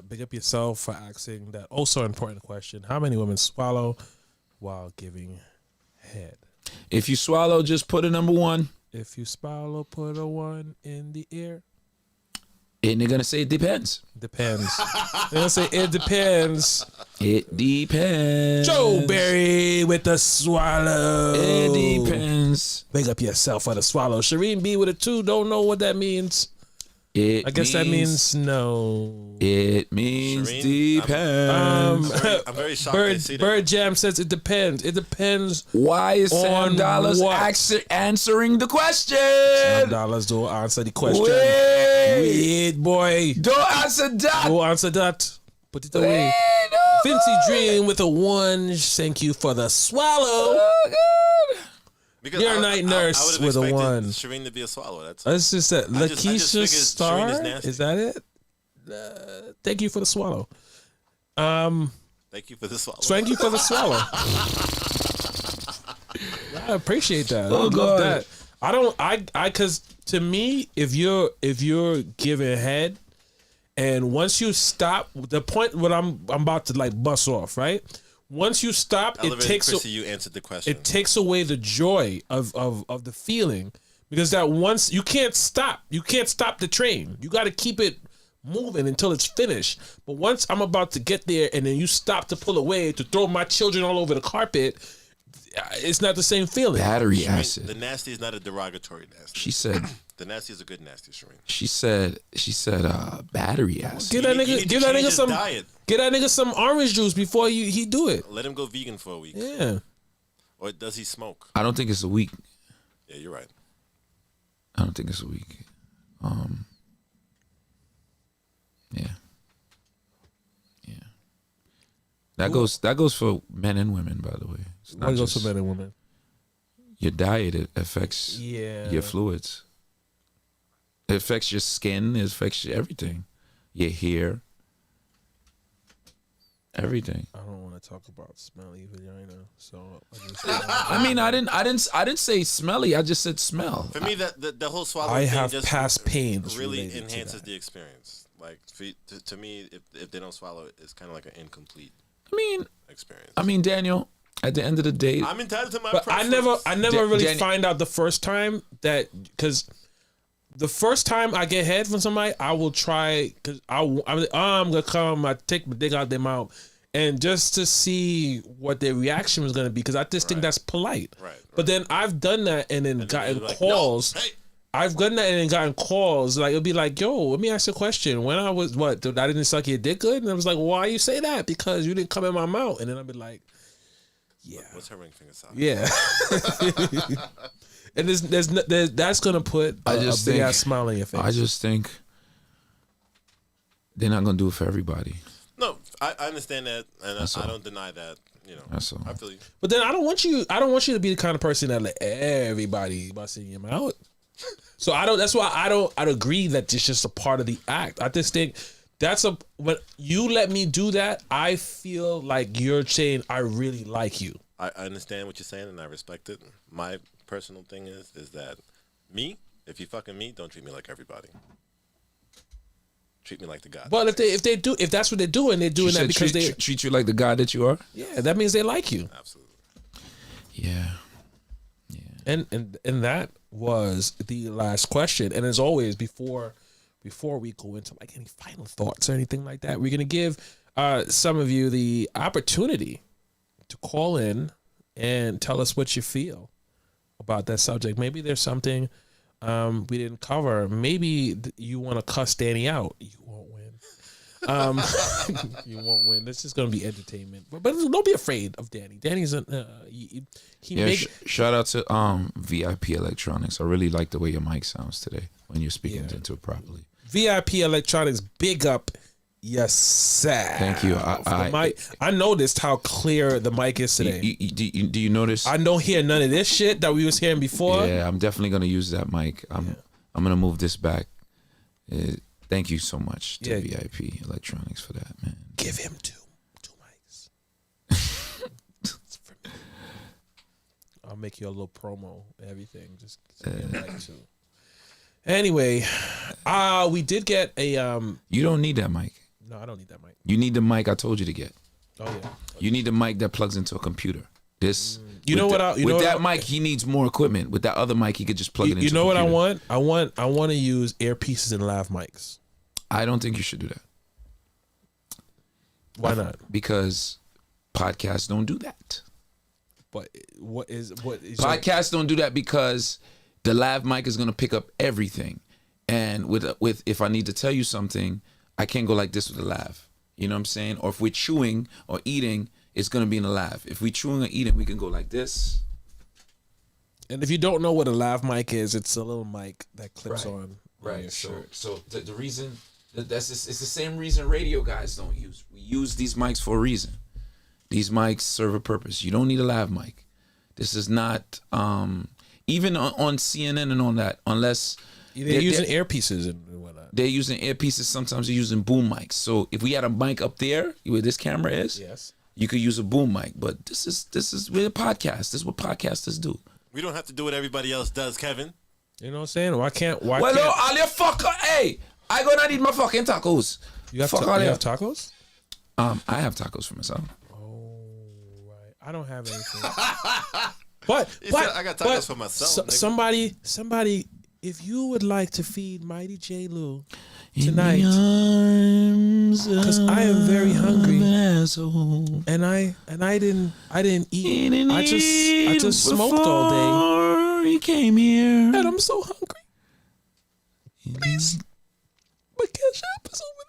Speaker 1: big up yourself for asking that also important question. How many women swallow while giving head?
Speaker 3: If you swallow, just put a number 1.
Speaker 1: If you swallow, put a 1 in the ear.
Speaker 3: And they're gonna say it depends.
Speaker 1: Depends. They're gonna say it depends.
Speaker 3: It depends.
Speaker 1: Joe Berry with the swallow.
Speaker 3: It depends.
Speaker 1: Big up yourself for the swallow. Shireen B with a 2. Don't know what that means. I guess that means no.
Speaker 3: It means
Speaker 2: Shireen,
Speaker 3: depends.
Speaker 2: I'm very shocked to see that.
Speaker 1: Bird Jam says it depends. It depends.
Speaker 3: Why is Sam
Speaker 1: On
Speaker 3: Dollars
Speaker 1: what?
Speaker 3: answering the question?
Speaker 1: $10 don't answer the question.
Speaker 3: Wait.
Speaker 1: Wait, boy.
Speaker 3: Don't answer that.
Speaker 1: Go answer that. Put it away.
Speaker 3: Wait, no,
Speaker 1: Vincy
Speaker 3: no.
Speaker 1: Dream with a 1. Thank you for the swallow.
Speaker 3: Oh, God.
Speaker 2: Because
Speaker 1: Your night nurse
Speaker 2: I would've
Speaker 1: with a
Speaker 2: expected
Speaker 1: 1.
Speaker 2: Shireen to be a swallow. That's
Speaker 1: That's just that.
Speaker 2: I just
Speaker 1: Lakeisha
Speaker 2: figured
Speaker 1: Star.
Speaker 2: Shireen is nasty.
Speaker 1: Is that it? Thank you for the swallow.
Speaker 2: Thank you for the swallow.
Speaker 1: Thank you for the swallow. I appreciate that. I
Speaker 3: Oh,
Speaker 1: love
Speaker 3: God.
Speaker 1: that. I don't. Because to me, if you're giving head, and once you stop, the point when I'm about to like bust off, right? Once you stop,
Speaker 2: Elevated
Speaker 1: it takes
Speaker 2: Chrissy, you answered the question.
Speaker 1: it takes away the joy of the feeling, because that once you can't stop the train. You got to keep it moving until it's finished. But once I'm about to get there and then you stop to pull away to throw my children all over the carpet, it's not the same feeling.
Speaker 3: Battery
Speaker 2: Shireen,
Speaker 3: acid.
Speaker 2: the nasty is not a derogatory nasty.
Speaker 3: She said.
Speaker 2: The nasty is a good nasty, Shireen.
Speaker 3: She said. Battery acid.
Speaker 1: Give that
Speaker 2: You need
Speaker 1: nigga
Speaker 2: to
Speaker 1: give that
Speaker 2: change
Speaker 1: nigga
Speaker 2: his
Speaker 1: some
Speaker 2: diet.
Speaker 1: get that nigga some orange juice before he do it.
Speaker 2: Let him go vegan for a week.
Speaker 1: Yeah.
Speaker 2: Or does he smoke?
Speaker 3: I don't think it's a week.
Speaker 2: Yeah, you're right.
Speaker 3: I don't think it's a week. Yeah. Yeah. That goes for men and women, by the way. It's not
Speaker 1: One goes
Speaker 3: just
Speaker 1: for men and women.
Speaker 3: your diet. It affects
Speaker 1: Yeah.
Speaker 3: your fluids. It affects your skin. It affects everything. Your hair. Everything.
Speaker 1: I don't want to talk about smelly vagina. So
Speaker 3: I mean, I didn't say smelly. I just said smell.
Speaker 2: For me, that the whole swallow
Speaker 1: I
Speaker 2: thing
Speaker 1: have
Speaker 2: just
Speaker 1: past pains
Speaker 2: really
Speaker 1: related to
Speaker 2: enhances
Speaker 1: that.
Speaker 2: the experience. Like to me, if they don't swallow, it's kind of like an incomplete experience.
Speaker 3: I mean, Daniel. At the end of the day,
Speaker 2: I'm entitled to my.
Speaker 1: But
Speaker 2: preference.
Speaker 1: I never really
Speaker 3: Danny-
Speaker 1: find out the first time that because the first time I get head from somebody, I will try because I'm gonna come. I take my dick out their mouth, and just to see what their reaction was gonna be because I just think that's polite.
Speaker 2: Right.
Speaker 1: But then I've done that and then gotten
Speaker 2: you're like,
Speaker 1: calls.
Speaker 2: "Yo, hey."
Speaker 1: I've done that and then gotten calls. Like it'll be like, "Yo, let me ask you a question. When I was I didn't suck your dick good," and I was like, "Why you say that? Because you didn't come in my mouth." And then I'll be like, "Yeah."
Speaker 2: What's her ring finger size?
Speaker 1: Yeah. And there's that's gonna put a big ass smile on your face.
Speaker 3: I just think they're not gonna do it for everybody.
Speaker 2: No, I understand that, and
Speaker 3: That's
Speaker 2: I
Speaker 3: all.
Speaker 2: don't deny that. You know,
Speaker 3: That's all.
Speaker 2: I feel you.
Speaker 1: But then I don't want you to be the kind of person that let everybody bust in your mouth. So that's why I'd agree that it's just a part of the act. I just think when you let me do that, I feel like you're saying I really like you.
Speaker 2: I understand what you're saying, and I respect it. My personal thing is that me, if you fucking me, don't treat me like everybody. Treat me like the God.
Speaker 1: But if that's what they're doing, they're doing
Speaker 3: She
Speaker 1: that
Speaker 3: said
Speaker 1: because they
Speaker 3: treat you like the guy that you are.
Speaker 1: yeah, that means they like you.
Speaker 2: Absolutely.
Speaker 3: Yeah.
Speaker 1: And that was the last question. And as always, before we go into like any final thoughts or anything like that, we're gonna give some of you the opportunity to call in and tell us what you feel about that subject. Maybe there's something we didn't cover. Maybe you want to cuss Danny out. You won't win. You won't win. This is going to be entertainment. But don't be afraid of Danny. Danny's
Speaker 3: Shout out to VIP Electronics. I really like the way your mic sounds today when you're speaking into it properly.
Speaker 1: VIP Electronics. Big up. Yes, sir.
Speaker 3: Thank you.
Speaker 1: I noticed how clear the mic is today.
Speaker 3: Do you notice?
Speaker 1: I don't hear none of this shit that we was hearing before.
Speaker 3: Yeah, I'm definitely gonna use that mic. I'm gonna move this back. Thank you so much to VIP Electronics for that, man.
Speaker 1: Give him two mics. It's for me. I'll make you a little promo, everything. Just give me a mic too. Anyway, we did get a
Speaker 3: You don't need that mic.
Speaker 1: No, I don't need that mic.
Speaker 3: You need the mic I told you to get.
Speaker 1: Oh yeah.
Speaker 3: You need the mic that plugs into a computer. This.
Speaker 1: You know what?
Speaker 3: With that mic, he needs more equipment. With that other mic, he could just plug it into.
Speaker 1: You know
Speaker 3: a
Speaker 1: what
Speaker 3: computer.
Speaker 1: I want? I want to use earpieces and lav mics.
Speaker 3: I don't think you should do that.
Speaker 1: Why not?
Speaker 3: Because podcasts don't do that.
Speaker 1: But what is
Speaker 3: Podcasts don't do that because the lav mic is gonna pick up everything, and with if I need to tell you something, I can't go like this with a lav. You know what I'm saying? Or if we're chewing or eating, it's gonna be in a lav. If we're chewing or eating, we can go like this.
Speaker 1: And if you don't know what a lav mic is, it's a little mic that clips on your
Speaker 3: Right.
Speaker 1: shirt.
Speaker 3: So the reason it's the same reason radio guys don't use. We use these mics for a reason. These mics serve a purpose. You don't need a lav mic. This is not even on CNN and on that, unless
Speaker 1: They're using earpieces and whatnot.
Speaker 3: they're using earpieces. Sometimes they're using boom mics. So if we had a mic up there where this camera is,
Speaker 1: Yes.
Speaker 3: you could use a boom mic. But this is we're a podcast. This is what podcasters do.
Speaker 2: We don't have to do what everybody else does, Kevin.
Speaker 1: You know what I'm saying? Why can't?
Speaker 3: Well, all your fucker, hey, I gonna need my fucking tacos.
Speaker 1: You have,
Speaker 3: Fuck all
Speaker 1: you
Speaker 3: you.
Speaker 1: have tacos?
Speaker 3: I have tacos for myself.
Speaker 1: Oh, right. I don't have anything. but
Speaker 2: said, I got tacos for myself, nigga.
Speaker 1: Somebody, if you would like to feed Mighty J. Lou tonight,
Speaker 3: because
Speaker 1: I am very hungry, and I didn't eat. I just smoked all day,
Speaker 3: He came here.
Speaker 1: and I'm so hungry. Please, my cash app is over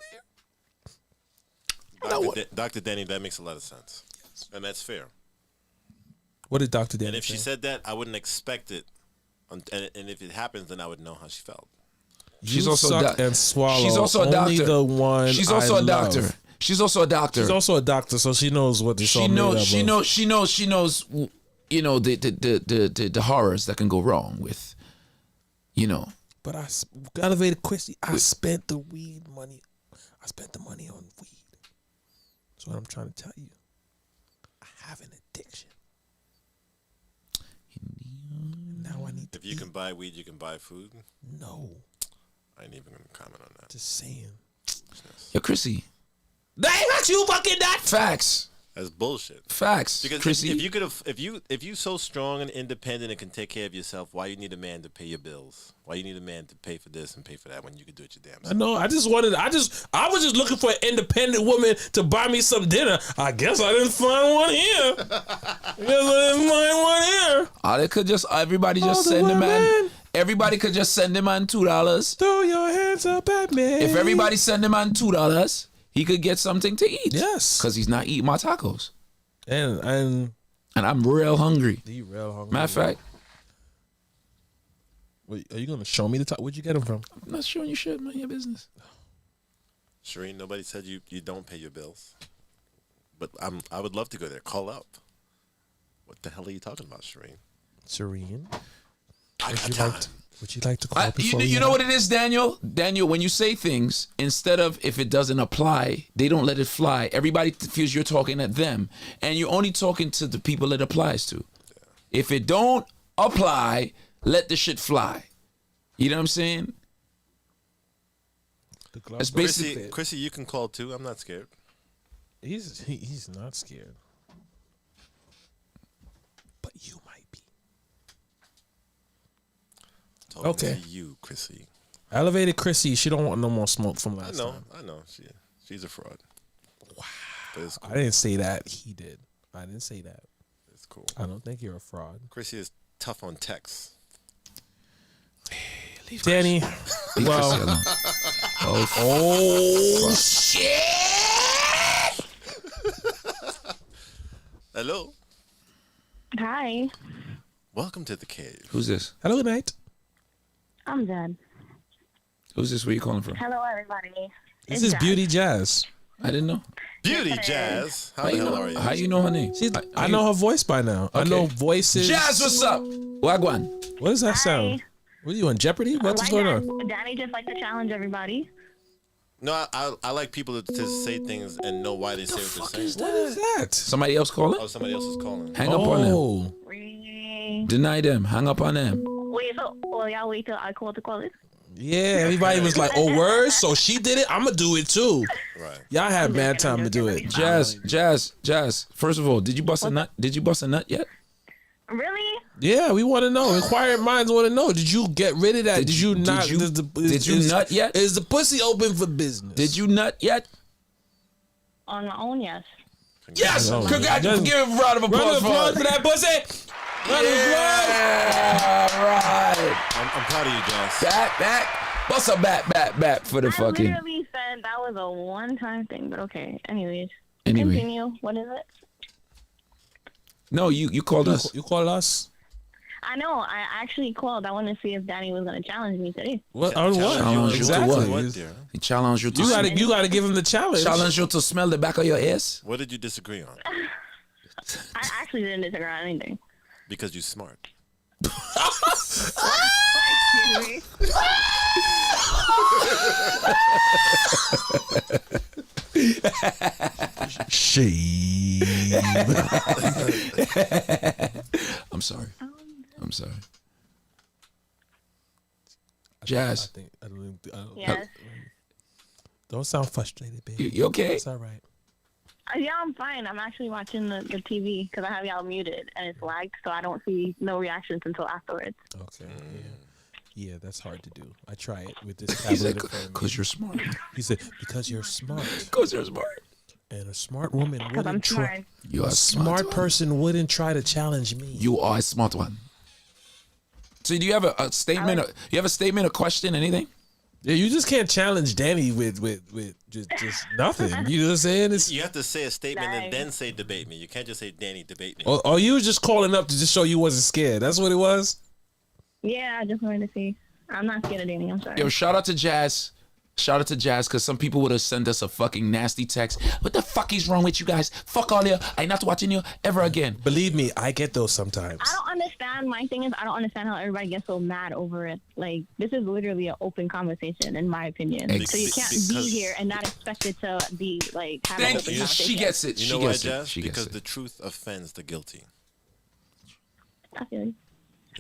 Speaker 1: there.
Speaker 2: Dr. Danny, that makes a lot of sense. And that's fair.
Speaker 1: What did Dr. Dan
Speaker 2: And if
Speaker 1: say?
Speaker 2: she said that, I wouldn't expect it. And if it happens, then I would know how she felt.
Speaker 3: She's
Speaker 1: You
Speaker 3: also
Speaker 1: suck and swallow.
Speaker 3: She's also a
Speaker 1: Only
Speaker 3: doctor.
Speaker 1: the one
Speaker 3: She's also
Speaker 1: I
Speaker 3: a doctor.
Speaker 1: love.
Speaker 3: She's also a doctor.
Speaker 1: She's also a doctor, so she knows what this
Speaker 3: She
Speaker 1: all
Speaker 3: knows.
Speaker 1: made up
Speaker 3: She
Speaker 1: of.
Speaker 3: knows. She knows. She knows. You know the horrors that can go wrong with. You know.
Speaker 1: But elevated Christy, I spent the weed money. I spent the money on weed. That's what I'm trying to tell you. have an addiction. Now I need to
Speaker 2: If you
Speaker 1: eat.
Speaker 2: can buy weed, you can buy food.
Speaker 1: No,
Speaker 2: I ain't even gonna comment on that.
Speaker 1: just saying.
Speaker 3: Yo, Chrissy.
Speaker 1: That ain't what you fucking that.
Speaker 3: Facts.
Speaker 2: That's bullshit.
Speaker 3: Facts.
Speaker 2: Because
Speaker 3: Chrissy.
Speaker 2: if you so strong and independent and can take care of yourself, why you need a man to pay your bills? Why you need a man to pay for this and pay for that when you could do it your damn
Speaker 1: I
Speaker 2: self?
Speaker 1: know. I was just looking for an independent woman to buy me some dinner. I guess I didn't find one here.
Speaker 3: Or they could just everybody just
Speaker 1: All the
Speaker 3: send the man.
Speaker 1: women.
Speaker 3: Everybody could just send the man $2.
Speaker 1: Throw your hands up at me.
Speaker 3: If everybody send the man $2, he could get something to eat.
Speaker 1: Yes.
Speaker 3: Because he's not eating my tacos.
Speaker 1: And
Speaker 3: And I'm real hungry.
Speaker 1: you real hungry.
Speaker 3: Matter of fact,
Speaker 1: Wait, are you gonna show me the top? Where'd you get them from?
Speaker 3: I'm not showing you shit, man. Your business.
Speaker 2: Shireen, nobody said you don't pay your bills. But I would love to go there. Call up. What the hell are you talking about, Shireen?
Speaker 1: Serene.
Speaker 2: I got
Speaker 1: Would
Speaker 2: time.
Speaker 1: you like to call before
Speaker 3: You know what it is, Daniel? Daniel, when you say things, instead of if it doesn't apply, they don't let it fly. Everybody feels you're talking at them. And you're only talking to the people it applies to. If it don't apply, let the shit fly. You know what I'm saying? That's basically
Speaker 2: Chrissy, you can call too. I'm not scared.
Speaker 1: He's not scared. But you might be.
Speaker 2: Talking
Speaker 1: Okay.
Speaker 2: to you, Chrissy.
Speaker 1: Elevated Chrissy, she don't want no more smoke from
Speaker 2: I
Speaker 1: last
Speaker 2: know.
Speaker 1: time.
Speaker 2: I know. She's a fraud. Wow. But it's cool.
Speaker 1: I didn't say that. He did. I didn't say that.
Speaker 2: It's cool.
Speaker 1: I don't think you're a fraud.
Speaker 2: Chrissy is tough on text.
Speaker 1: Danny.
Speaker 3: Leave
Speaker 1: Well-
Speaker 3: Chrissy alone.
Speaker 1: Oh shit!
Speaker 2: Hello.
Speaker 5: Hi,
Speaker 2: Welcome to the cave.
Speaker 3: Who's this?
Speaker 1: Hello, good night.
Speaker 5: I'm Jen.
Speaker 3: Who's this? Where you calling from?
Speaker 5: Hello, everybody.
Speaker 1: This
Speaker 5: It's
Speaker 1: is
Speaker 5: Jen.
Speaker 1: Beauty Jazz.
Speaker 3: I didn't know.
Speaker 2: Beauty Jazz. How the hell are you?
Speaker 3: How you know her name?
Speaker 1: I know her voice by now. I
Speaker 3: Okay.
Speaker 1: know voices.
Speaker 3: Jazz, what's up? Wagwan.
Speaker 1: What does that sound? What are you on Jeopardy? What's
Speaker 5: Why
Speaker 1: going on?
Speaker 5: Danny just like to challenge everybody.
Speaker 2: No, I like people to say things and know why they say what they're saying.
Speaker 1: What is that?
Speaker 3: Somebody else calling?
Speaker 2: Oh, somebody else is calling.
Speaker 3: Hang up on them.
Speaker 1: Oh,
Speaker 5: Really?
Speaker 3: Deny them. Hang up on them.
Speaker 5: Wait, so y'all wait till I call to call it?
Speaker 1: yeah. Everybody was like, "Oh, word." So she did it. I'm gonna do it too.
Speaker 2: Right.
Speaker 1: Y'all had bad time to do it.
Speaker 3: Jazz. First of all, did you bust a nut? Did you bust a nut yet?
Speaker 5: Really?
Speaker 1: Yeah, we want to know. Inquiring minds want to know. Did you get rid of that? Did you not?
Speaker 3: did you nut yet?
Speaker 1: Is the pussy open for business?
Speaker 3: Did you nut yet?
Speaker 5: On my own, yes.
Speaker 3: Yes.
Speaker 1: Oh,
Speaker 3: Congratulations.
Speaker 1: yes.
Speaker 3: Give a round of
Speaker 1: Round
Speaker 3: applause
Speaker 1: of applause for that pussy. Round of applause.
Speaker 3: Yeah, right.
Speaker 2: I'm proud of you, Jazz.
Speaker 3: Back. Bust a bat for the
Speaker 5: I
Speaker 3: fucking.
Speaker 5: literally said that was a one-time thing, but okay. Anyways,
Speaker 3: Anyway.
Speaker 5: continue. What is it?
Speaker 3: No, you called us.
Speaker 1: You call us?
Speaker 5: I know. I actually called. I wanted to see if Danny was going to challenge me today.
Speaker 1: What? On what?
Speaker 3: Challenge you to
Speaker 1: Exactly.
Speaker 3: what?
Speaker 2: What, dear?
Speaker 3: He challenged you to.
Speaker 1: You gotta give him the challenge.
Speaker 3: challenge you to smell the back of your ass.
Speaker 2: What did you disagree on?
Speaker 5: I actually didn't disagree on anything.
Speaker 2: Because you're smart.
Speaker 5: Excuse me.
Speaker 1: Shame.
Speaker 3: I'm sorry. Jazz,
Speaker 1: I don't,
Speaker 5: Yes.
Speaker 1: don't sound frustrated, baby.
Speaker 3: you okay?
Speaker 1: It's all right.
Speaker 5: Yeah, I'm fine. I'm actually watching the TV because I have y'all muted and it's lagged, so I don't see no reactions until afterwards.
Speaker 1: Okay. Yeah, that's hard to do. I try it with this
Speaker 3: He said,
Speaker 1: tablet in front of me.
Speaker 3: "Cause you're smart.
Speaker 1: He said, because you're smart.
Speaker 3: Cause you're smart.
Speaker 1: And a smart woman
Speaker 5: Because I'm
Speaker 1: wouldn't try.
Speaker 5: smart.
Speaker 3: You are
Speaker 1: A smart
Speaker 3: one.
Speaker 1: person wouldn't try to challenge me.
Speaker 3: You are a smart one." So do you have a statement? You have a statement, a question, anything?
Speaker 1: Yeah, you just can't challenge Danny with just nothing. You know what I'm saying? It's,
Speaker 2: You have to say a statement and
Speaker 5: Nice.
Speaker 2: then say debate me. You can't just say Danny debate me.
Speaker 1: or you was just calling up to just show you wasn't scared. That's what it was.
Speaker 5: Yeah, I just wanted to see. I'm not scared of dating. I'm sorry.
Speaker 3: Yo, shout out to Jazz. Shout out to Jazz, because some people would have sent us a fucking nasty text. What the fuck is wrong with you guys? Fuck all you. I'm not watching you ever again.
Speaker 1: Believe me, I get those sometimes.
Speaker 5: I don't understand understand. My thing is, I don't understand how everybody gets so mad over it. Like, this is literally an open conversation, in my opinion. So you can't be here and not expect it to be like have an
Speaker 3: Thank
Speaker 5: open
Speaker 3: you.
Speaker 5: conversation.
Speaker 3: She gets it.
Speaker 2: You
Speaker 3: She
Speaker 2: know why,
Speaker 3: gets it.
Speaker 2: Jazz?
Speaker 3: She
Speaker 2: Because
Speaker 3: gets
Speaker 2: the
Speaker 3: it.
Speaker 2: truth offends the guilty.
Speaker 5: I feel you.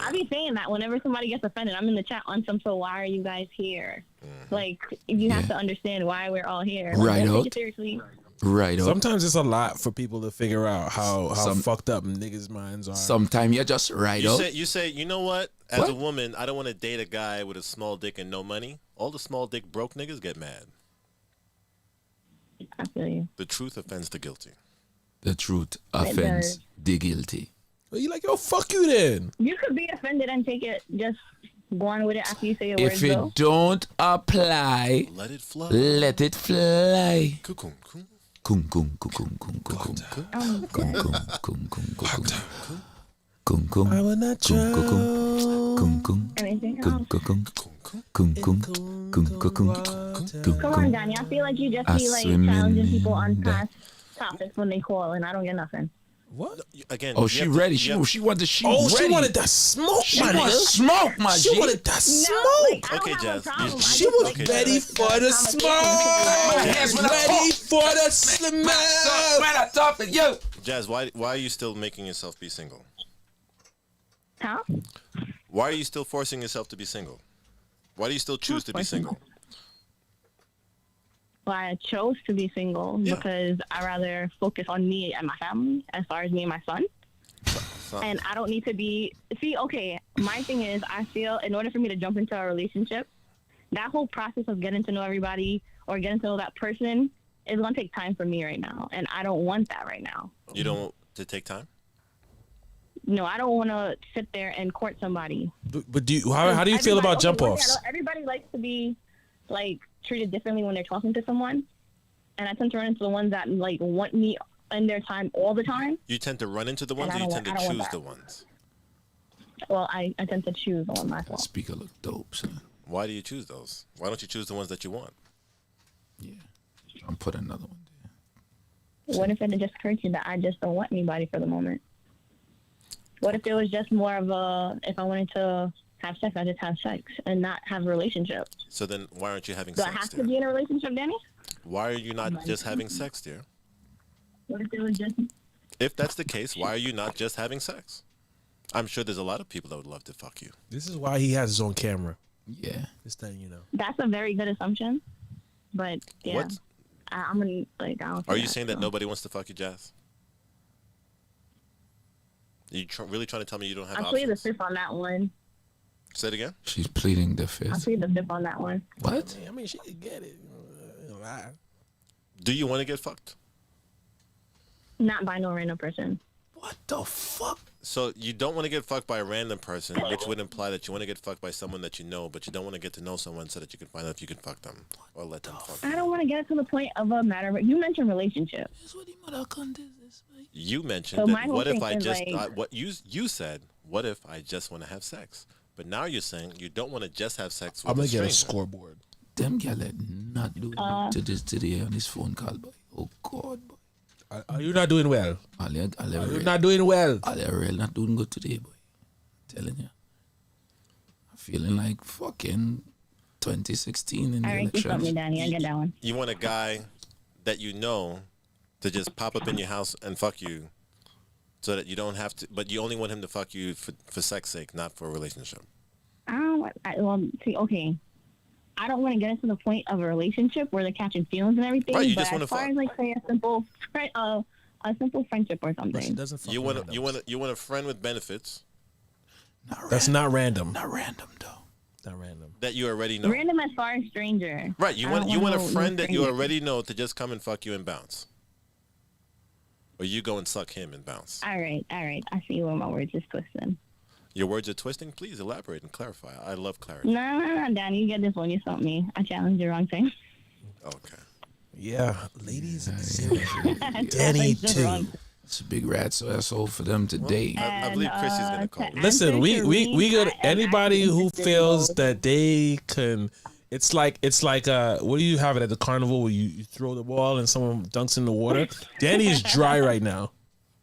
Speaker 5: I be saying that whenever somebody gets offended, I'm in the chat on some. So why are you guys here? Like, you have to understand why we're all here. Like,
Speaker 3: Right
Speaker 5: don't
Speaker 3: out.
Speaker 5: take it seriously.
Speaker 3: Right. Up.
Speaker 1: Sometimes it's a lot for people to figure out how
Speaker 3: Some-
Speaker 1: fucked up niggas' minds are.
Speaker 3: Sometimes you just right up.
Speaker 2: You say, you know what? As
Speaker 3: What?
Speaker 2: a woman, I don't want to date a guy with a small dick and no money. All the small dick broke niggas get mad.
Speaker 5: I feel you.
Speaker 2: The truth offends the guilty.
Speaker 3: The truth offends
Speaker 5: does.
Speaker 3: the guilty.
Speaker 1: Well, you like, yo, fuck you then.
Speaker 5: You could be offended and take it, just go on with it after you say your words,
Speaker 3: If it
Speaker 5: though.
Speaker 3: don't apply,
Speaker 2: Let it flow.
Speaker 3: let it fly.
Speaker 2: Cuckoo, cuckoo.
Speaker 3: Kum kum kum kum kum kum kum
Speaker 5: Oh,
Speaker 3: kum kum kum kum kum kum
Speaker 1: I will not
Speaker 3: kum kum
Speaker 1: drown.
Speaker 3: kum kum
Speaker 5: anything
Speaker 3: kum
Speaker 5: else?
Speaker 3: kum kum kum kum kum kum
Speaker 5: Come on, Danny. I feel like you just
Speaker 3: I
Speaker 5: be like
Speaker 3: swim
Speaker 5: challenging
Speaker 3: in
Speaker 5: people on
Speaker 3: the-
Speaker 5: past topics when they call, and I don't get nothing.
Speaker 1: What?
Speaker 2: Again.
Speaker 3: Oh,
Speaker 2: you
Speaker 3: she
Speaker 2: have to-
Speaker 3: ready.
Speaker 2: you have-
Speaker 3: She wanted. She
Speaker 1: Oh,
Speaker 3: ready.
Speaker 1: she wanted that smoke,
Speaker 3: She
Speaker 1: my
Speaker 3: wanted
Speaker 1: nigga.
Speaker 3: smoke, my
Speaker 1: She
Speaker 3: G.
Speaker 1: wanted that
Speaker 5: No,
Speaker 1: smoke.
Speaker 5: like, I don't
Speaker 2: Okay,
Speaker 5: have
Speaker 2: Jazz.
Speaker 5: a problem.
Speaker 1: She
Speaker 5: I just
Speaker 1: was
Speaker 5: want
Speaker 1: ready
Speaker 5: the
Speaker 1: for the
Speaker 5: conversation
Speaker 1: smoke.
Speaker 5: to be
Speaker 3: Hands when I
Speaker 1: Ready
Speaker 3: talk.
Speaker 1: for the smoke.
Speaker 3: Man, I talk to you.
Speaker 2: Jazz, why are you still making yourself be single?
Speaker 5: Huh?
Speaker 2: Why are you still forcing yourself to be single? Why do you still choose to be
Speaker 5: forcing
Speaker 2: single?
Speaker 5: Well, I chose to be single
Speaker 2: Yeah.
Speaker 5: because I rather focus on me and my family as far as me and my son.
Speaker 2: So-
Speaker 5: And I don't need to be. See, okay, my thing is, I feel in order for me to jump into a relationship, that whole process of getting to know everybody or getting to know that person is going to take time for me right now. And I don't want that right now.
Speaker 2: You don't want to take time?
Speaker 5: No, I don't want to sit there and court somebody.
Speaker 1: But do you, how do you feel about jump
Speaker 5: Everybody-
Speaker 1: offs?
Speaker 5: Everybody likes to be like treated differently when they're talking to someone, and I tend to run into the ones that like want me in their time all the time.
Speaker 2: You tend to run into the ones
Speaker 5: I
Speaker 2: or you
Speaker 5: don't
Speaker 2: tend to
Speaker 5: want- I don't
Speaker 2: choose
Speaker 5: want
Speaker 2: the
Speaker 5: that.
Speaker 2: ones?
Speaker 5: Well, I tend to choose the one myself.
Speaker 3: Speaker look dope, son.
Speaker 2: Why do you choose those? Why don't you choose the ones that you want?
Speaker 3: Yeah. I'm put another one there.
Speaker 5: What if it had just occurred to you that I just don't want anybody for the moment? What if it was just more of a, if I wanted to have sex, I just have sex and not have a relationship?
Speaker 2: So then why aren't you having
Speaker 5: Do I
Speaker 2: sex,
Speaker 5: have to
Speaker 2: dear?
Speaker 5: be in a relationship, Danny?
Speaker 2: Why are you not just having sex, dear?
Speaker 5: What if it was just...
Speaker 2: If that's the case, why are you not just having sex? I'm sure there's a lot of people that would love to fuck you.
Speaker 1: This is why he has his own camera.
Speaker 3: Yeah.
Speaker 1: This thing, you know.
Speaker 5: That's a very good assumption, but yeah.
Speaker 2: What?
Speaker 5: I'm gonna, like, I don't
Speaker 2: Are
Speaker 5: see
Speaker 2: you saying that
Speaker 5: so.
Speaker 2: nobody wants to fuck you, Jazz? You really trying to tell me you don't have
Speaker 5: I'll plead the
Speaker 2: options?
Speaker 5: fifth on that one.
Speaker 2: Say it again.
Speaker 3: She's pleading the
Speaker 5: I'll
Speaker 3: fifth.
Speaker 5: plead the fifth on that one.
Speaker 3: What?
Speaker 1: I mean, she could get it. Lie.
Speaker 2: Do you want to get fucked?
Speaker 5: Not by no random person.
Speaker 3: What the fuck?
Speaker 2: So you don't want to get fucked by a random person, which would imply that you want to get fucked by someone that you know, but you don't want to get to know someone so that you can find out if you can fuck them or let them fuck
Speaker 5: I
Speaker 2: you.
Speaker 5: don't want to get it to the point of a matter of... You mentioned relationship.
Speaker 2: You mentioned
Speaker 5: So
Speaker 2: that
Speaker 5: my whole
Speaker 2: what if
Speaker 5: thing
Speaker 2: I
Speaker 5: is,
Speaker 2: just
Speaker 5: like-
Speaker 2: what you said? What if I just want to have sex? But now you're saying you don't want to just have sex with
Speaker 1: I'm
Speaker 2: a
Speaker 1: gonna get a
Speaker 2: stranger.
Speaker 1: scoreboard.
Speaker 3: Them gal had not do to this today on this phone call, boy. Oh God, boy.
Speaker 1: Are you not doing well?
Speaker 3: Ale
Speaker 1: You're not doing well.
Speaker 3: real not doing good today, boy. Telling you. I'm feeling like fucking 2016 in the
Speaker 5: All right, keep up me,
Speaker 3: election.
Speaker 5: Danny. I get that one.
Speaker 2: You want a guy that you know to just pop up in your house and fuck you, so that you don't have to. But you only want him to fuck you for sex sake, not for a relationship.
Speaker 5: Well, see, okay. I don't want to get into the point of a relationship where they're catching feelings and everything.
Speaker 2: Right, you
Speaker 5: but
Speaker 2: just wanna
Speaker 5: as far
Speaker 2: fuck.
Speaker 5: as like say a simple friendship or
Speaker 1: But she
Speaker 5: something.
Speaker 1: doesn't fuck
Speaker 2: You
Speaker 1: with
Speaker 2: want
Speaker 1: randoms.
Speaker 2: you want a friend with benefits
Speaker 1: That's not random.
Speaker 3: Not random though.
Speaker 1: Not random.
Speaker 2: that you already know.
Speaker 5: Random as far as stranger.
Speaker 2: Right, you
Speaker 5: I
Speaker 2: want
Speaker 5: don't
Speaker 2: you want a
Speaker 5: no
Speaker 2: friend that you
Speaker 5: stranger.
Speaker 2: already know to just come and fuck you and bounce, or you go and suck him and bounce.
Speaker 5: All right. I see where my words is twisting.
Speaker 2: Your words are twisting. Please elaborate and clarify. I love clarity.
Speaker 5: No, Danny, you get this one. You stumped me. I challenged the wrong thing.
Speaker 2: Okay.
Speaker 1: Yeah, ladies.
Speaker 5: I
Speaker 1: Danny
Speaker 5: challenged the
Speaker 1: too.
Speaker 5: wrong-
Speaker 3: It's a big rat asshole for them today.
Speaker 2: I believe Chrissy's gonna
Speaker 5: And,
Speaker 2: call.
Speaker 5: to
Speaker 1: Listen,
Speaker 5: answer
Speaker 1: we
Speaker 5: Shereen,
Speaker 1: got
Speaker 5: I am
Speaker 1: anybody
Speaker 5: actually
Speaker 1: who
Speaker 5: interested in
Speaker 1: feels
Speaker 5: both.
Speaker 1: that they can. It's like what do you have it at the carnival where you throw the ball and someone dunks in the water? Danny is dry right now,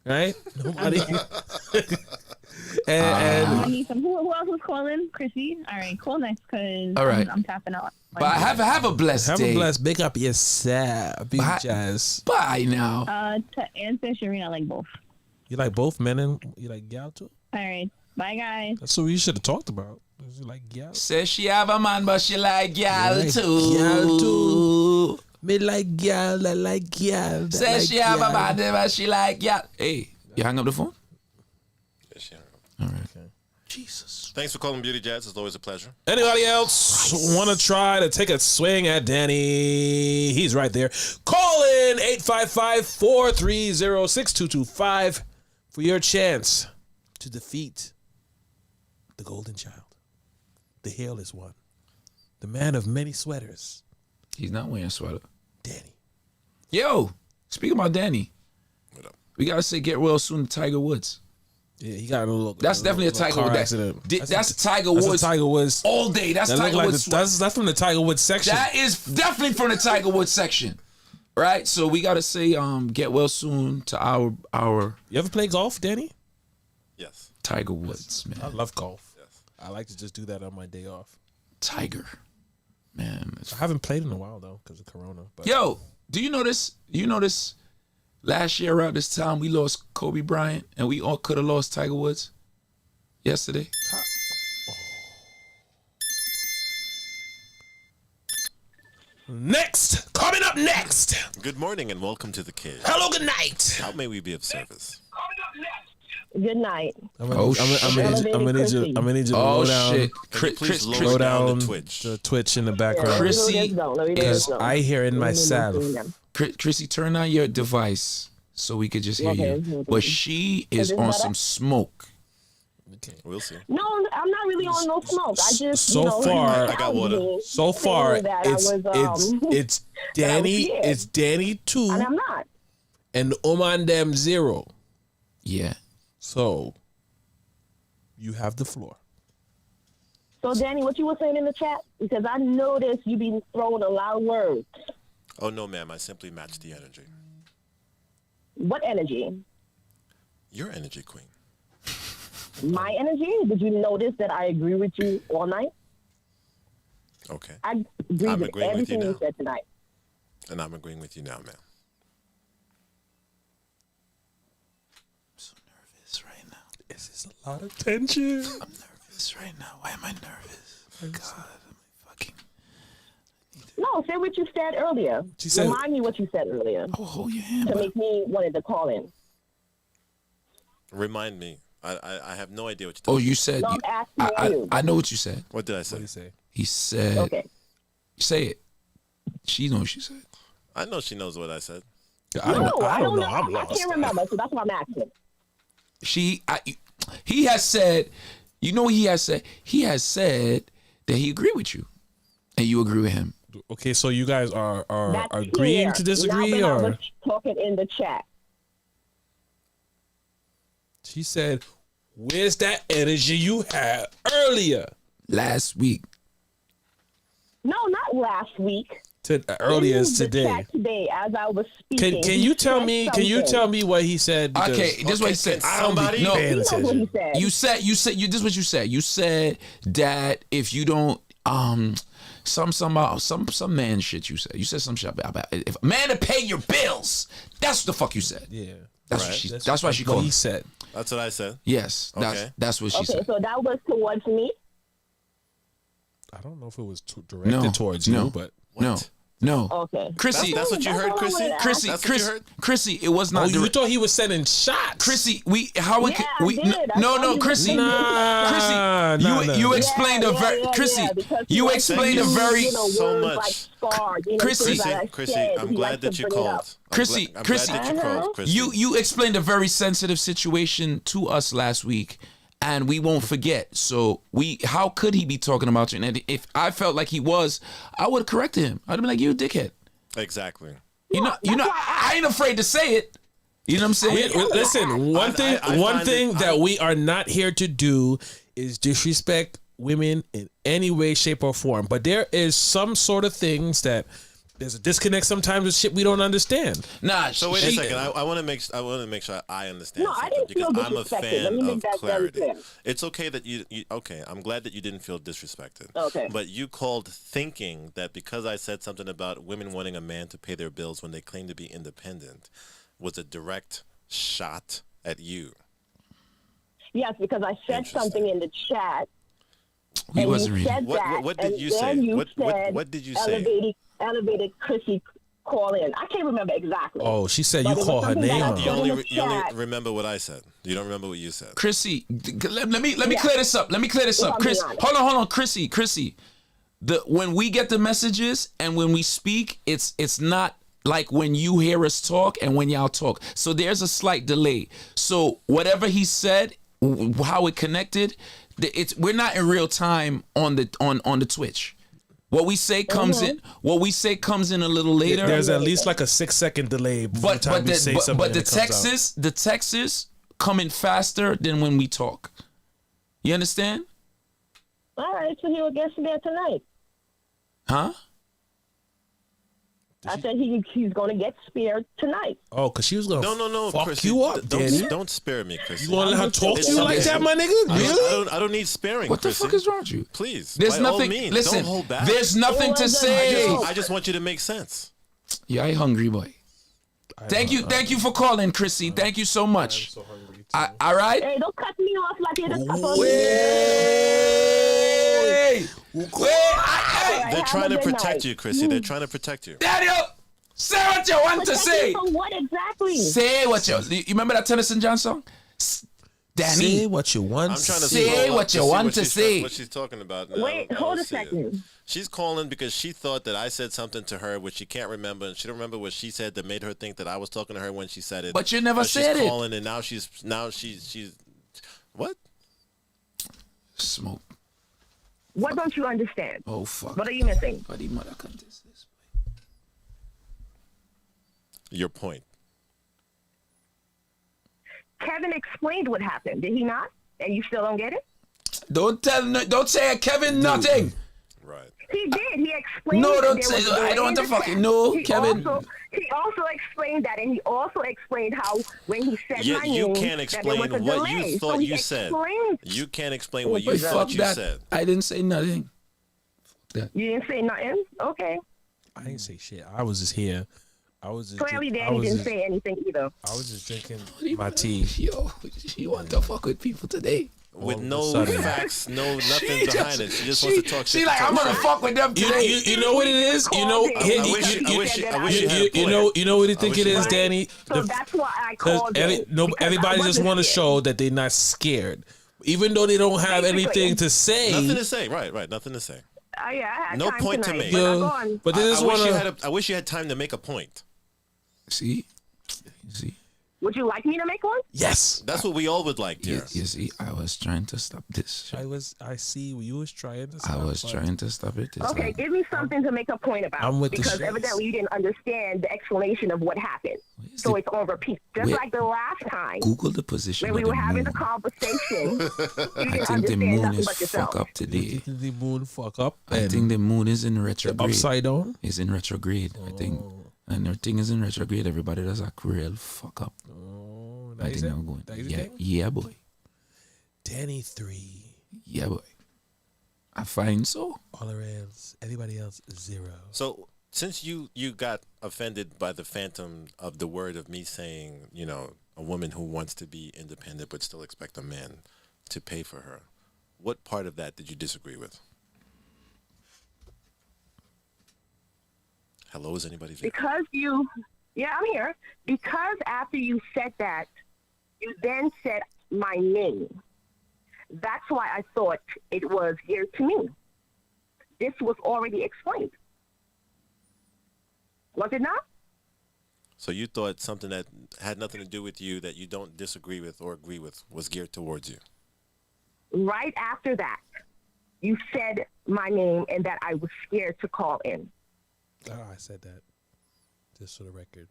Speaker 1: right? Nobody. And
Speaker 5: I need some. Who else was calling? Chrissy. All right, call next because
Speaker 3: All right.
Speaker 5: I'm tapping out.
Speaker 3: But have a blessed
Speaker 1: have
Speaker 3: day.
Speaker 1: a blessed. Big up yourself. Big
Speaker 3: Bye.
Speaker 1: jazz.
Speaker 3: Bye now.
Speaker 5: To answer, Sharina, I like both.
Speaker 1: You like both men and you like gal too?
Speaker 5: All right, bye guys.
Speaker 1: That's what we should have talked about. You like gal?
Speaker 3: Says she have a man, but she like gal
Speaker 1: Like
Speaker 3: too.
Speaker 1: gal too. Me like gal. I like gal.
Speaker 3: Says
Speaker 1: like
Speaker 3: she have a
Speaker 1: gal.
Speaker 3: man, but she like gal. Hey, you hang up the phone?
Speaker 2: Yes, yeah.
Speaker 3: All right.
Speaker 1: Okay.
Speaker 3: Jesus.
Speaker 2: Thanks for calling Beauty Jazz. It's always a pleasure.
Speaker 1: Anybody else want to try to take a swing at Danny? He's right there. Call in 855-430-6225 for your chance to defeat the Golden Child, the hairless one, the man of many sweaters,
Speaker 3: He's not wearing a sweater.
Speaker 1: Danny.
Speaker 3: Yo, speaking about Danny,
Speaker 2: What up?
Speaker 3: we gotta say get well soon to Tiger Woods.
Speaker 1: Yeah, he got a little.
Speaker 3: That's definitely a Tiger
Speaker 1: car
Speaker 3: Woods.
Speaker 1: accident.
Speaker 3: That's Tiger
Speaker 1: That's
Speaker 3: Woods
Speaker 1: a Tiger Woods.
Speaker 3: all day. That's
Speaker 1: That look
Speaker 3: Tiger
Speaker 1: like
Speaker 3: Woods.
Speaker 1: that's from the Tiger Woods section.
Speaker 3: That is definitely from the Tiger Woods section, right? So we gotta say get well soon to our
Speaker 1: You ever play golf, Danny?
Speaker 2: Yes.
Speaker 3: Tiger Woods,
Speaker 1: I
Speaker 3: man.
Speaker 1: love golf.
Speaker 2: Yes.
Speaker 1: I like to just do that on my day off.
Speaker 3: Tiger, man.
Speaker 1: I haven't played in a while though because of Corona. But
Speaker 3: Yo, do you know this? Last year around this time we lost Kobe Bryant, and we all could have lost Tiger Woods yesterday.
Speaker 1: Next, coming up next.
Speaker 2: Good morning and welcome to the Cave.
Speaker 1: Hello, good night.
Speaker 2: How may we be of service?
Speaker 4: Good night.
Speaker 1: I'm gonna,
Speaker 3: Oh,
Speaker 1: I'm gonna, I'm gonna,
Speaker 4: shit.
Speaker 1: I'm gonna need you. I'm gonna need you to
Speaker 3: Oh
Speaker 1: low down,
Speaker 3: shit!
Speaker 2: Can you please lower
Speaker 1: low
Speaker 2: down
Speaker 1: down
Speaker 2: the Twitch?
Speaker 1: the Twitch in the background.
Speaker 3: Chrissy
Speaker 1: Because I hear in myself.
Speaker 3: Chrissy, turn on your device so we could just hear
Speaker 4: Okay,
Speaker 3: you.
Speaker 4: okay.
Speaker 3: But she is
Speaker 4: it
Speaker 3: on
Speaker 4: better?
Speaker 3: some smoke.
Speaker 1: Okay.
Speaker 2: We'll see.
Speaker 4: No, I'm not really on no smoke. I just
Speaker 1: So far-
Speaker 2: I got water.
Speaker 1: So far,
Speaker 4: that
Speaker 1: it's Danny.
Speaker 4: scared.
Speaker 1: It's Danny 2
Speaker 4: and I'm not.
Speaker 1: and Oman Dem 0.
Speaker 3: Yeah.
Speaker 1: So you have the floor.
Speaker 4: So, Danny, what you were saying in the chat? Because I noticed you be throwing a lot of words.
Speaker 2: Oh no, ma'am. I simply match the energy.
Speaker 4: What energy?
Speaker 2: Your energy, queen.
Speaker 4: My energy? Did you notice that I agree with you all night?
Speaker 2: Okay.
Speaker 4: I agree
Speaker 2: I'm
Speaker 4: with
Speaker 2: agreeing with you
Speaker 4: everything you
Speaker 2: now.
Speaker 4: said tonight.
Speaker 2: And I'm agreeing with you now, ma'am.
Speaker 3: I'm so nervous right now.
Speaker 1: This is a lot of tension.
Speaker 3: I'm nervous right now. Why am I nervous? God, I'm fucking.
Speaker 4: No, say what you said earlier.
Speaker 1: She said-
Speaker 4: Remind me what you said earlier
Speaker 3: I will hold your hand.
Speaker 4: to
Speaker 3: but-
Speaker 4: make me wanted to call in.
Speaker 2: Remind me. I have no idea what you're
Speaker 3: Oh,
Speaker 2: talking
Speaker 3: you said.
Speaker 4: No, I'm asking you.
Speaker 3: I know what you said.
Speaker 2: What did I
Speaker 1: What
Speaker 2: say?
Speaker 1: do you say?
Speaker 3: He said.
Speaker 4: Okay.
Speaker 3: Say it. She knows what she said.
Speaker 2: I know she knows what I said.
Speaker 1: I don't know.
Speaker 4: I
Speaker 1: I'm lost.
Speaker 4: can't remember, so that's what I'm asking.
Speaker 3: He has said. You know what he has said. He has said that he agreed with you, and you agree with him.
Speaker 1: Okay, so you guys are
Speaker 4: That's
Speaker 1: agreeing
Speaker 4: here.
Speaker 1: to disagree,
Speaker 4: Now that I
Speaker 1: or
Speaker 4: was talking in the chat.
Speaker 1: she said, "Where's that energy you had earlier?"
Speaker 3: Last week.
Speaker 4: No, not last week.
Speaker 1: Earlier
Speaker 4: In
Speaker 1: as
Speaker 4: the
Speaker 1: today.
Speaker 4: chat today, as I was speaking.
Speaker 1: Can
Speaker 4: he
Speaker 1: you tell
Speaker 4: said
Speaker 1: me? Can you
Speaker 4: something.
Speaker 1: tell me what he said? Because
Speaker 3: Okay, this is what he said.
Speaker 2: I don't be
Speaker 3: No,
Speaker 1: paying
Speaker 4: He knows what he said.
Speaker 3: you said this is what you said. You said that if you don't some man shit you said. You said some shit about if a man to pay your bills. That's what the fuck you said.
Speaker 1: Yeah,
Speaker 3: That's what
Speaker 2: Right.
Speaker 3: she. That's why she
Speaker 1: what
Speaker 3: called.
Speaker 1: he said.
Speaker 2: That's what I said.
Speaker 3: Yes,
Speaker 2: Okay.
Speaker 3: that's what she
Speaker 4: Okay,
Speaker 3: said.
Speaker 4: so that was towards me.
Speaker 1: I don't know if it was directed towards
Speaker 3: no.
Speaker 1: you, but
Speaker 3: No,
Speaker 4: Okay.
Speaker 3: Chrissy,
Speaker 2: That's what you heard,
Speaker 4: all I
Speaker 2: Chrissy?
Speaker 4: wanted to ask.
Speaker 3: Chrissy,
Speaker 2: That's what you heard?
Speaker 3: Chrissy. It was not.
Speaker 1: you
Speaker 3: direct.
Speaker 1: thought he was sending shots.
Speaker 3: Chrissy, we how we
Speaker 4: Yeah,
Speaker 3: could
Speaker 4: I
Speaker 3: we
Speaker 4: did. I
Speaker 3: no
Speaker 4: thought he was
Speaker 3: Chrissy,
Speaker 4: sending
Speaker 3: Chrissy,
Speaker 1: Nah,
Speaker 3: you
Speaker 1: nah.
Speaker 3: explained a very Chrissy,
Speaker 4: because he
Speaker 3: you
Speaker 4: likes
Speaker 3: explained
Speaker 4: to
Speaker 3: a
Speaker 4: use,
Speaker 3: very
Speaker 2: so
Speaker 4: words
Speaker 2: much.
Speaker 4: Like scar,
Speaker 3: Chrissy,
Speaker 4: things that I
Speaker 2: Chrissy,
Speaker 4: said,
Speaker 2: I'm
Speaker 4: he
Speaker 2: glad
Speaker 4: likes
Speaker 2: that
Speaker 4: to
Speaker 2: you
Speaker 4: bring it
Speaker 2: called.
Speaker 4: up.
Speaker 3: Chrissy,
Speaker 2: I'm
Speaker 3: Chrissy,
Speaker 2: glad that you called, Chrissy.
Speaker 3: you explained a very sensitive situation to us last week, and we won't forget. So how could he be talking about you? And if I felt like he was, I would have corrected him. I'd have been like, you a dickhead.
Speaker 2: Exactly.
Speaker 3: You know, I ain't afraid to say it. You know what I'm saying?
Speaker 1: Listen, one
Speaker 2: find
Speaker 1: thing
Speaker 2: it-
Speaker 1: that we are not here to do is disrespect women in any way, shape, or form. But there is some sort of things that There's a disconnect sometimes with shit we don't understand.
Speaker 3: Nah,
Speaker 2: So wait a
Speaker 3: she-
Speaker 2: second. I want to make sure I understand
Speaker 4: No, I
Speaker 2: something
Speaker 4: didn't feel
Speaker 2: because I'm a
Speaker 4: disrespected. Let me
Speaker 2: fan
Speaker 4: make
Speaker 2: of
Speaker 4: that very
Speaker 2: clarity.
Speaker 4: clear.
Speaker 2: It's okay that you okay. I'm glad that you didn't feel disrespected.
Speaker 4: Okay.
Speaker 2: But you called thinking that because I said something about women wanting a man to pay their bills when they claim to be independent was a direct shot at you.
Speaker 4: Yes, because I said
Speaker 2: Interesting.
Speaker 4: something in the chat.
Speaker 3: we
Speaker 4: and
Speaker 3: wasn't
Speaker 4: you
Speaker 3: reading.
Speaker 4: said that,
Speaker 2: What did
Speaker 4: and
Speaker 2: you
Speaker 4: then
Speaker 2: say?
Speaker 4: You
Speaker 2: What
Speaker 4: said
Speaker 2: did you say?
Speaker 4: elevated Chrissy call in. I can't remember exactly.
Speaker 1: Oh, she said you
Speaker 4: But it was
Speaker 1: call her
Speaker 4: something that
Speaker 1: name
Speaker 4: I
Speaker 1: out.
Speaker 4: said.
Speaker 2: You only
Speaker 4: in the
Speaker 2: you only
Speaker 4: chat.
Speaker 2: remember what I said. You don't remember what you said.
Speaker 3: Chrissy, let me
Speaker 4: Yeah.
Speaker 3: clear this up. Let me clear this
Speaker 4: If
Speaker 3: up.
Speaker 4: I'm
Speaker 3: Chris,
Speaker 4: being honest.
Speaker 3: hold on, Chrissy. When we get the messages and when we speak, it's not like when you hear us talk and when y'all talk. So there's a slight delay. So whatever he said, how it connected, we're not in real time on the Twitch. What we say comes in. What we say comes in a little later.
Speaker 1: There's at least like a 6-second delay before
Speaker 3: but
Speaker 1: the time we say something.
Speaker 3: but
Speaker 1: and
Speaker 3: the
Speaker 1: it comes out.
Speaker 3: texts coming faster than when we talk. You understand?
Speaker 4: All right, so he will get there tonight.
Speaker 3: Huh?
Speaker 4: I said he's going to get spared tonight.
Speaker 1: Oh, because she was gonna
Speaker 2: No,
Speaker 1: fuck
Speaker 2: Chris.
Speaker 1: you up, Danny.
Speaker 2: Don't spare me, Chris.
Speaker 1: You want to let her talk to
Speaker 2: It's
Speaker 1: you
Speaker 2: something-
Speaker 1: like that, my nigga? Really?
Speaker 2: I don't need sparing.
Speaker 3: What the
Speaker 2: Chrissy.
Speaker 3: fuck is wrong with you?
Speaker 2: Please,
Speaker 3: There's
Speaker 2: by all
Speaker 3: nothing.
Speaker 2: means,
Speaker 3: Listen,
Speaker 2: don't hold back.
Speaker 3: there's nothing
Speaker 4: It
Speaker 3: to
Speaker 4: was a
Speaker 3: say.
Speaker 4: joke.
Speaker 2: I just want you to make sense.
Speaker 3: Yeah, I hungry boy. Thank you for calling, Chrissy. Thank you so much. All right.
Speaker 4: Hey, don't cut me off like you just cut on me.
Speaker 3: Wait.
Speaker 2: They're
Speaker 4: have
Speaker 2: trying
Speaker 4: a
Speaker 2: to
Speaker 4: good
Speaker 2: protect
Speaker 4: night.
Speaker 2: you, Chrissy. They're trying to protect you.
Speaker 3: Daniel, say what you want to say.
Speaker 4: For what exactly?
Speaker 3: Say what you remember that Tennyson John song? Danny.
Speaker 1: Say what you want.
Speaker 2: I'm trying to
Speaker 3: Say
Speaker 2: scroll up
Speaker 3: what
Speaker 2: to
Speaker 3: you
Speaker 2: see
Speaker 3: want
Speaker 2: what
Speaker 3: to
Speaker 2: she's
Speaker 3: say.
Speaker 2: what she's talking about. Now.
Speaker 4: Wait,
Speaker 2: I don't
Speaker 4: hold a
Speaker 2: see it.
Speaker 4: second.
Speaker 2: She's calling because she thought that I said something to her which she can't remember, and she don't remember what she said that made her think that I was talking to her when she said it.
Speaker 3: But you never said
Speaker 2: she's
Speaker 3: it.
Speaker 2: calling, and now she's what?
Speaker 3: Smoke.
Speaker 4: What don't you understand?
Speaker 3: Oh fuck.
Speaker 4: What are you missing?
Speaker 3: Buddy mother contest this.
Speaker 2: Your point.
Speaker 4: Kevin explained what happened, did he not? And you still don't get it?
Speaker 3: Don't say Kevin nothing.
Speaker 2: Right.
Speaker 4: He did. He explained.
Speaker 3: No,
Speaker 4: that
Speaker 3: don't
Speaker 4: there
Speaker 3: say-
Speaker 4: was a delay
Speaker 3: I don't want
Speaker 4: in
Speaker 3: to
Speaker 4: the
Speaker 3: fucking
Speaker 4: chat.
Speaker 3: know,
Speaker 4: He
Speaker 3: Kevin.
Speaker 4: he also explained that, and he also explained how when he said
Speaker 2: Yet
Speaker 4: my
Speaker 2: you
Speaker 4: name,
Speaker 2: can't
Speaker 4: that
Speaker 2: explain
Speaker 4: there was a
Speaker 2: what
Speaker 4: delay.
Speaker 2: you
Speaker 4: So
Speaker 2: thought
Speaker 4: he
Speaker 2: you said.
Speaker 4: explained-
Speaker 2: You can't explain what you
Speaker 3: But
Speaker 2: thought
Speaker 3: fuck
Speaker 2: you
Speaker 3: that.
Speaker 2: said.
Speaker 3: I didn't say nothing.
Speaker 4: You didn't say nothing. Okay.
Speaker 1: I didn't say shit. I was just here. I was just.
Speaker 4: Clearly,
Speaker 1: I
Speaker 4: Danny
Speaker 1: was
Speaker 4: didn't
Speaker 1: just,
Speaker 4: say anything either.
Speaker 1: I was just drinking my tea.
Speaker 3: Yo, you want to fuck with people today?
Speaker 2: With
Speaker 1: of a
Speaker 2: no
Speaker 1: sudden.
Speaker 2: facts, nothing behind it. She just wants to talk shit.
Speaker 3: She like, I'm gonna fuck with them today.
Speaker 1: You know what it is? You know,
Speaker 4: I
Speaker 1: here-
Speaker 2: wish-
Speaker 1: you-
Speaker 2: I
Speaker 1: you-
Speaker 2: wish-
Speaker 1: you-
Speaker 2: I wish you had a
Speaker 1: you
Speaker 2: point.
Speaker 1: know what you think
Speaker 2: wish
Speaker 1: it
Speaker 2: you
Speaker 1: is,
Speaker 2: had-
Speaker 1: Danny?
Speaker 4: So that's why I
Speaker 1: Because
Speaker 4: called you. Because
Speaker 1: everybody
Speaker 4: I
Speaker 1: just
Speaker 4: wasn't
Speaker 1: want to
Speaker 4: scared.
Speaker 1: show that they're not scared, even though they don't have
Speaker 4: Basically.
Speaker 1: anything to say.
Speaker 2: Nothing to say. Right. Nothing to say.
Speaker 4: Yeah, I had
Speaker 2: No
Speaker 4: time
Speaker 2: point to
Speaker 4: tonight,
Speaker 2: make.
Speaker 4: but I'm
Speaker 1: Yeah,
Speaker 4: gone.
Speaker 1: but they just
Speaker 2: I wish
Speaker 1: want
Speaker 2: you
Speaker 1: to.
Speaker 2: had I wish you had time to make a point.
Speaker 3: See?
Speaker 4: Would you like me to make one?
Speaker 1: Yes,
Speaker 2: That's what we all would like, dear.
Speaker 3: You see, I was trying to stop this.
Speaker 1: I see you was trying to.
Speaker 3: I
Speaker 1: stop,
Speaker 3: was
Speaker 1: but
Speaker 3: trying to stop it. It's
Speaker 4: Okay,
Speaker 3: like,
Speaker 4: give me something to make a point about.
Speaker 1: I'm with the
Speaker 4: because
Speaker 1: shits.
Speaker 4: evidently you didn't understand the explanation of what happened.
Speaker 3: Where's
Speaker 4: So
Speaker 3: the-
Speaker 4: it's on repeat. Just
Speaker 3: where-
Speaker 4: like the last time
Speaker 3: Google the position
Speaker 4: when we
Speaker 3: of
Speaker 4: were
Speaker 3: the
Speaker 4: having
Speaker 3: moon.
Speaker 4: the conversation. You
Speaker 3: I
Speaker 4: didn't
Speaker 3: think the
Speaker 4: understand
Speaker 3: moon
Speaker 4: nothing
Speaker 3: is
Speaker 4: but yourself.
Speaker 3: fuck up today.
Speaker 1: the moon fuck up.
Speaker 3: I
Speaker 1: and
Speaker 3: think the moon is in retrograde.
Speaker 1: upside down.
Speaker 3: Is in retrograde. I think, and everything is in retrograde. Everybody does a real fuck up.
Speaker 1: Oh,
Speaker 3: I think I'm going. Yeah, boy.
Speaker 1: Danny 3.
Speaker 3: Yeah, boy. I find so.
Speaker 1: All around. Everybody else 0.
Speaker 2: So since you got offended by the phantom of the word of me saying, a woman who wants to be independent but still expect a man to pay for her, what part of that did you disagree with? Hello, is anybody there?
Speaker 4: Because I'm here. Because after you said that, you then said my name. That's why I thought it was geared to me. This was already explained. Was it not?
Speaker 2: So you thought something that had nothing to do with you that you don't disagree with or agree with was geared towards you.
Speaker 4: Right after that, you said my name and that I was scared to call in.
Speaker 1: Oh, I said that. Just for the record,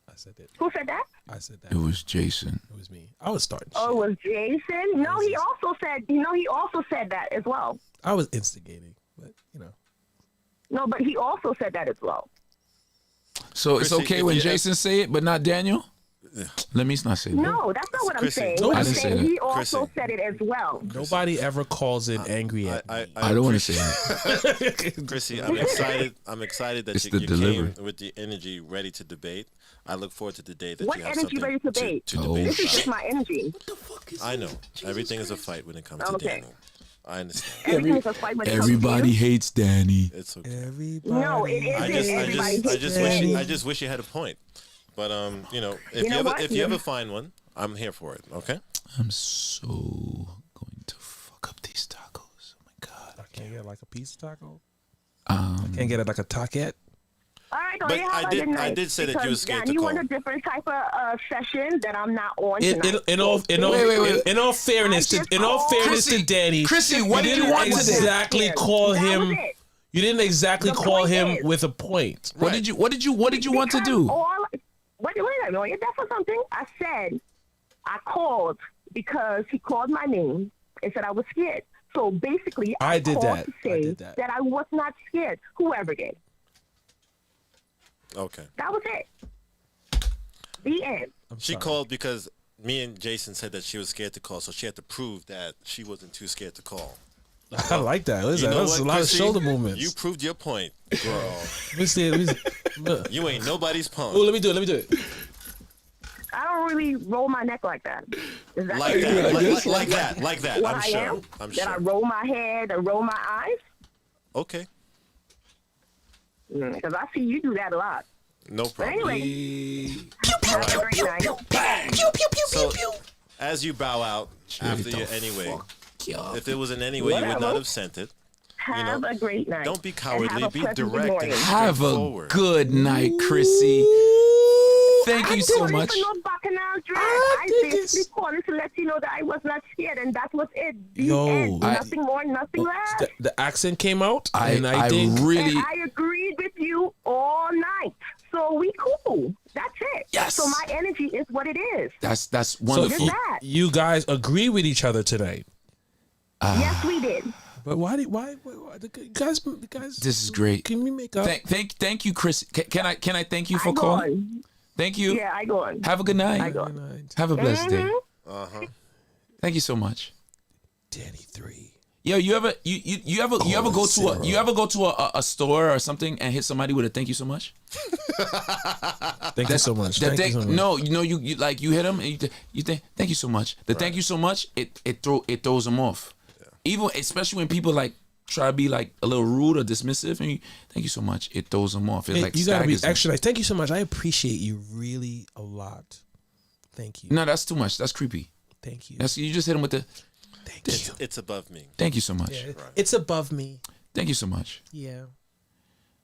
Speaker 1: I said it.
Speaker 4: Who said that?
Speaker 1: I said that.
Speaker 3: It was Jason.
Speaker 1: It was me. I was starting.
Speaker 4: Oh, it
Speaker 1: shit.
Speaker 4: was Jason? No, he also said that as well.
Speaker 1: I was instigating, but
Speaker 4: No, but he also said that as well.
Speaker 3: So it's
Speaker 2: Chrissy,
Speaker 3: okay
Speaker 2: if
Speaker 3: when
Speaker 2: you-
Speaker 3: Jason say it, but not Daniel? Let me not say that.
Speaker 4: No, that's not what I'm
Speaker 2: Chrissy.
Speaker 4: saying.
Speaker 2: No,
Speaker 4: What
Speaker 3: I
Speaker 4: I'm
Speaker 3: didn't say
Speaker 4: saying,
Speaker 3: that.
Speaker 4: he also
Speaker 2: Chrissy.
Speaker 4: said it as well.
Speaker 1: Nobody ever calls in angry at me.
Speaker 3: I don't want to say that.
Speaker 2: Chrissy, I'm excited. I'm excited that
Speaker 3: It's
Speaker 2: you,
Speaker 3: the
Speaker 2: you
Speaker 3: delivery.
Speaker 2: came with the energy ready to debate. I look forward to the day that
Speaker 4: What
Speaker 2: you have
Speaker 4: energy
Speaker 2: something
Speaker 4: ready to debate?
Speaker 2: to
Speaker 3: Oh,
Speaker 2: debate
Speaker 4: This is
Speaker 2: about.
Speaker 4: just my energy.
Speaker 2: I know everything is a fight when it comes to
Speaker 4: Okay.
Speaker 2: dating. I understand.
Speaker 4: Everything is a fight when it comes to
Speaker 3: Everybody
Speaker 4: you.
Speaker 3: hates Danny.
Speaker 2: It's okay.
Speaker 1: Everybody.
Speaker 4: No, it isn't.
Speaker 2: I just, I
Speaker 4: Everybody
Speaker 2: just, I
Speaker 4: hates
Speaker 2: just
Speaker 4: Danny.
Speaker 2: wish, I just wish you had a point. But you know, if
Speaker 4: You know what?
Speaker 2: if you ever find one, I'm here for it. Okay.
Speaker 3: I'm so going to fuck up these tacos. Oh my god.
Speaker 1: I can't get like a piece of taco. Can't get it like a taquette.
Speaker 4: All right,
Speaker 2: But
Speaker 4: you have
Speaker 2: I
Speaker 4: a
Speaker 2: did-
Speaker 4: good night.
Speaker 2: I did say that you
Speaker 4: Because,
Speaker 2: was scared
Speaker 4: Dan,
Speaker 2: to
Speaker 4: you
Speaker 2: call.
Speaker 4: want a different type of session that I'm not on
Speaker 1: In,
Speaker 4: tonight.
Speaker 1: in all
Speaker 3: Wait, wait.
Speaker 1: in all fairness
Speaker 4: I
Speaker 1: to
Speaker 4: just
Speaker 1: in all
Speaker 4: called-
Speaker 1: fairness to Danny,
Speaker 3: Chrissy, what did you
Speaker 1: didn't
Speaker 3: want today?
Speaker 1: exactly call
Speaker 4: That
Speaker 1: him.
Speaker 4: was it.
Speaker 1: You didn't exactly
Speaker 4: The
Speaker 1: call
Speaker 4: point
Speaker 1: him
Speaker 4: is-
Speaker 1: with a point.
Speaker 3: What did you want to
Speaker 4: Because
Speaker 3: do?
Speaker 4: Wait a minute, that's for something. I said I called because he called my name and said I was scared. So basically,
Speaker 1: I did
Speaker 4: called
Speaker 1: that.
Speaker 4: to
Speaker 1: I
Speaker 4: say
Speaker 1: did that.
Speaker 4: I was not scared. Whoever did.
Speaker 2: Okay.
Speaker 4: That was it. The end.
Speaker 2: She called because me and Jason said that she was scared to call, so she had to prove that she wasn't too scared to call.
Speaker 1: I like that. What is
Speaker 2: You
Speaker 1: that?
Speaker 2: know
Speaker 1: That's
Speaker 2: what,
Speaker 1: a lot
Speaker 2: Chrissy?
Speaker 1: of shoulder movements.
Speaker 2: You proved your point, girl.
Speaker 1: Let me see. Let me see. Look.
Speaker 2: You ain't nobody's punk.
Speaker 1: Oh, let me do it. Let me do it.
Speaker 4: I don't really roll my neck like that. Is that
Speaker 2: Like that, like that.
Speaker 4: What
Speaker 2: I'm
Speaker 4: I
Speaker 2: sure.
Speaker 4: am?
Speaker 2: I'm
Speaker 4: That I
Speaker 2: sure.
Speaker 4: roll my head and roll my eyes?
Speaker 2: Okay,
Speaker 4: Because I see you do that a lot.
Speaker 2: no
Speaker 4: But
Speaker 2: problem.
Speaker 4: anyway, have a great night.
Speaker 2: So, as you bow out after your anyway, if it was in any way you would
Speaker 4: Whatever.
Speaker 2: not have sent it,
Speaker 4: Have a great night.
Speaker 2: don't be
Speaker 4: And
Speaker 2: cowardly.
Speaker 4: have a
Speaker 2: Be
Speaker 4: pleasant good
Speaker 2: direct
Speaker 4: morning.
Speaker 2: and
Speaker 3: Have a
Speaker 2: straightforward.
Speaker 3: good night, Chrissy. Thank you so
Speaker 4: I'm
Speaker 3: much.
Speaker 4: doing it for no bacchanal drag.
Speaker 1: I
Speaker 4: I
Speaker 1: think
Speaker 4: basically
Speaker 1: it's-
Speaker 4: called to let you know that I was not scared, and that was it. The
Speaker 1: Yo,
Speaker 4: end.
Speaker 1: I-
Speaker 4: Nothing more, nothing less.
Speaker 1: The accent came out,
Speaker 3: I
Speaker 1: and I think
Speaker 3: really
Speaker 4: And I agreed with you all night. So we cool. That's it.
Speaker 3: Yes.
Speaker 4: So my energy is what it is.
Speaker 3: that's
Speaker 1: so.
Speaker 3: wonderful.
Speaker 4: that.
Speaker 1: You guys agree with each other tonight.
Speaker 4: Yes, we did.
Speaker 1: But why the guys?
Speaker 3: This is great.
Speaker 1: Can we make up?
Speaker 3: Thank you, Chris. Can I thank you for
Speaker 4: I go
Speaker 3: calling?
Speaker 4: on.
Speaker 3: Thank you.
Speaker 4: Yeah, I go on.
Speaker 3: Have a good night.
Speaker 4: I go.
Speaker 3: Have a blessed day.
Speaker 4: Mhm.
Speaker 3: Thank you so much.
Speaker 1: Danny 3.
Speaker 3: Yo, you ever go to a store or something and hit somebody with a thank you so much?
Speaker 1: Thank you so much. Thank you so much.
Speaker 3: No, you hit them and you think thank you so much. The thank you so much it throws them off. Even especially when people like try to be like a little rude or dismissive and you thank you so much, it throws them off. It
Speaker 1: Hey,
Speaker 3: like
Speaker 1: you gotta be
Speaker 3: staggers them.
Speaker 1: extra nice. Thank you so much. I appreciate you really a lot. Thank you.
Speaker 3: No, that's too much. That's creepy.
Speaker 1: Thank you.
Speaker 3: You just hit them with the
Speaker 1: Thank you.
Speaker 2: It's above me.
Speaker 3: thank you so much.
Speaker 1: Yeah, it's above me.
Speaker 3: Thank you so much.
Speaker 1: Yeah.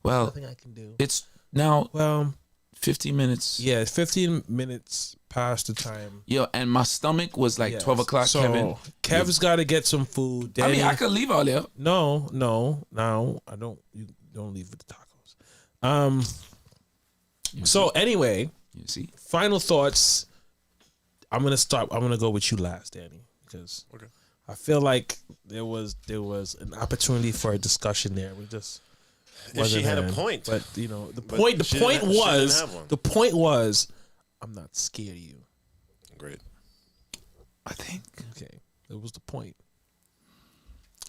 Speaker 3: Well,
Speaker 1: Nothing I can do.
Speaker 3: it's now
Speaker 1: Well,
Speaker 3: 15 minutes.
Speaker 1: yeah, 15 minutes past the time.
Speaker 3: Yo, and my stomach was like
Speaker 1: Yes.
Speaker 3: 12 o'clock,
Speaker 1: So,
Speaker 3: Kevin.
Speaker 1: Kev's got to get some food.
Speaker 3: I mean,
Speaker 1: Danny-
Speaker 3: I could leave all there.
Speaker 1: No, I don't. You don't leave with the tacos. So anyway,
Speaker 3: You see?
Speaker 1: final thoughts. I'm gonna go with you last, Danny, because
Speaker 2: Okay.
Speaker 1: I feel like there was an opportunity for a discussion there. We just
Speaker 2: If she
Speaker 1: wasn't
Speaker 2: had a
Speaker 1: having-
Speaker 2: point.
Speaker 1: but you know the
Speaker 2: But
Speaker 1: point. The
Speaker 2: she
Speaker 1: point
Speaker 2: didn't- she didn't
Speaker 1: was
Speaker 2: have one.
Speaker 1: the point was I'm not scared of you.
Speaker 2: Great.
Speaker 3: I think.
Speaker 1: Okay, that was the point.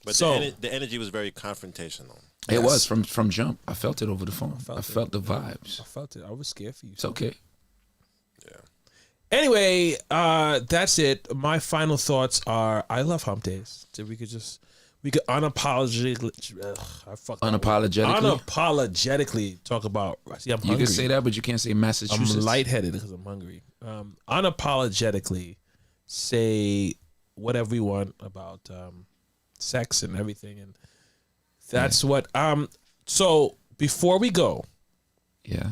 Speaker 2: But
Speaker 1: So-
Speaker 2: the energy was very confrontational.
Speaker 3: It
Speaker 1: Yes.
Speaker 3: was from jump. I felt it over the phone. I felt the vibes.
Speaker 1: I felt it. I was scared for you.
Speaker 3: It's okay.
Speaker 1: Anyway, that's it. My final thoughts are: I love hump days. So we could unapologetically, I fucked that word.
Speaker 3: Unapologetically?
Speaker 1: unapologetically talk about. See, I'm
Speaker 3: You
Speaker 1: hungry.
Speaker 3: can say that, but you can't say
Speaker 1: I'm
Speaker 3: Massachusetts.
Speaker 1: lightheaded because I'm hungry. Unapologetically say whatever we want about sex and everything, and that's what. So before we go,
Speaker 3: Yeah.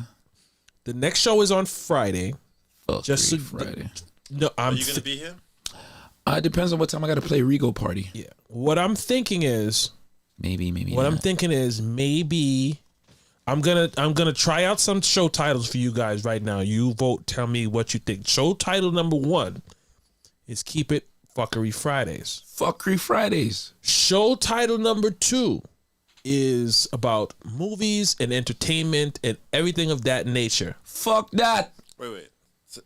Speaker 1: the next show is on Friday.
Speaker 3: Fuck
Speaker 1: Just
Speaker 3: Free
Speaker 1: so-
Speaker 3: Friday.
Speaker 1: No,
Speaker 2: Are you going to be here?
Speaker 3: It depends on what time I got to play Rego Party.
Speaker 1: Yeah. What I'm thinking is.
Speaker 3: Maybe
Speaker 1: What I'm
Speaker 3: not.
Speaker 1: thinking is maybe I'm gonna try out some show titles for you guys right now. You vote. Tell me what you think. Show title number 1 is Keep It Fuckery Fridays.
Speaker 3: Fuckery Fridays.
Speaker 1: Show title number 2 is about movies and entertainment and everything of that nature.
Speaker 3: Fuck that.
Speaker 2: Wait. So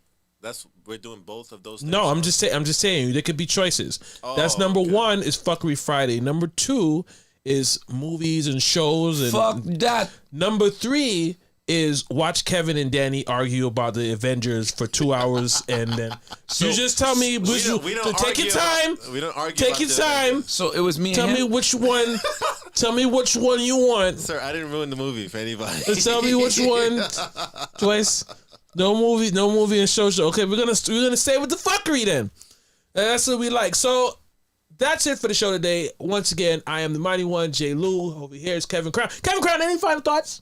Speaker 2: we're doing both of those things?
Speaker 1: No, I'm just saying there could be choices. That's number
Speaker 2: okay.
Speaker 1: 1 is Fuckery Friday. Number 2 is movies and shows and
Speaker 3: Fuck that.
Speaker 1: Number 3 is watch Kevin and Danny argue about the Avengers for 2 hours and then you just tell me which
Speaker 2: we don't
Speaker 1: take your
Speaker 2: argue
Speaker 1: time.
Speaker 2: we don't argue
Speaker 1: Take
Speaker 2: about
Speaker 1: your
Speaker 2: the
Speaker 1: time.
Speaker 2: Avengers.
Speaker 3: So it was me
Speaker 1: Tell
Speaker 3: and
Speaker 1: me
Speaker 3: him.
Speaker 1: which one. Tell me which one you want.
Speaker 2: Sir, I didn't ruin the movie for anybody.
Speaker 1: Tell me which one. Twice. No movie and show. Okay, we're gonna stay with the fuckery then. And that's what we like. So that's it for the show today. Once again, I am the mighty one, J. Lou. Over here is Kevin Crown. Kevin Crown, any final thoughts?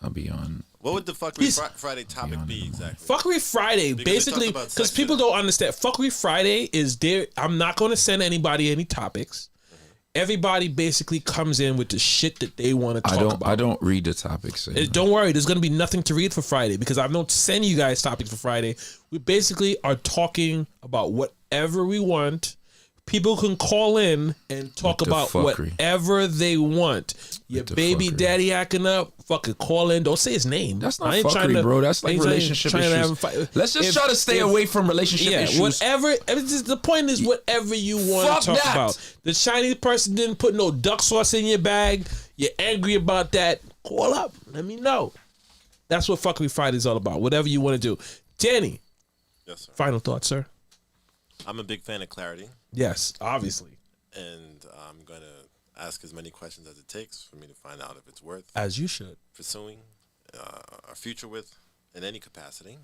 Speaker 3: I'll be on.
Speaker 2: What would the Fuckery Friday topic be exactly?
Speaker 1: Fuckery Friday,
Speaker 2: Because we
Speaker 1: basically,
Speaker 2: talked about
Speaker 1: because
Speaker 2: sex
Speaker 1: people
Speaker 2: today.
Speaker 1: don't understand. Fuckery Friday is there. I'm not going to send anybody any topics. Everybody basically comes in with the shit that they want to talk about.
Speaker 3: I don't read the topics.
Speaker 1: Don't worry, there's going to be nothing to read for Friday because I don't send you guys topics for Friday. We basically are talking about whatever we want. People can call in and talk
Speaker 3: With the
Speaker 1: about
Speaker 3: fuckery.
Speaker 1: whatever they want. Your
Speaker 3: the
Speaker 1: baby
Speaker 3: fuckery.
Speaker 1: daddy acting up, fucking call in. Don't say his name.
Speaker 3: That's not
Speaker 1: I ain't trying
Speaker 3: fuckery,
Speaker 1: to-
Speaker 3: bro. That's
Speaker 1: I
Speaker 3: like
Speaker 1: ain't trying-
Speaker 3: relationship
Speaker 1: trying to have a
Speaker 3: issues.
Speaker 1: fight.
Speaker 3: Let's just try to stay away from relationship issues.
Speaker 1: Whatever. it's just- the point is, whatever you want
Speaker 3: Fuck
Speaker 1: to talk
Speaker 3: that.
Speaker 1: about. The Chinese person didn't put no duck sauce in your bag. You're angry about that. Call up. Let me know. That's what Fuckery Friday is all about. Whatever you want to do. Danny,
Speaker 2: Yes, sir.
Speaker 1: final thoughts, sir.
Speaker 2: I'm a big fan of clarity,
Speaker 1: Yes, obviously.
Speaker 2: and I'm going to ask as many questions as it takes for me to find out if it's worth
Speaker 1: As you should.
Speaker 2: pursuing a future with in any capacity.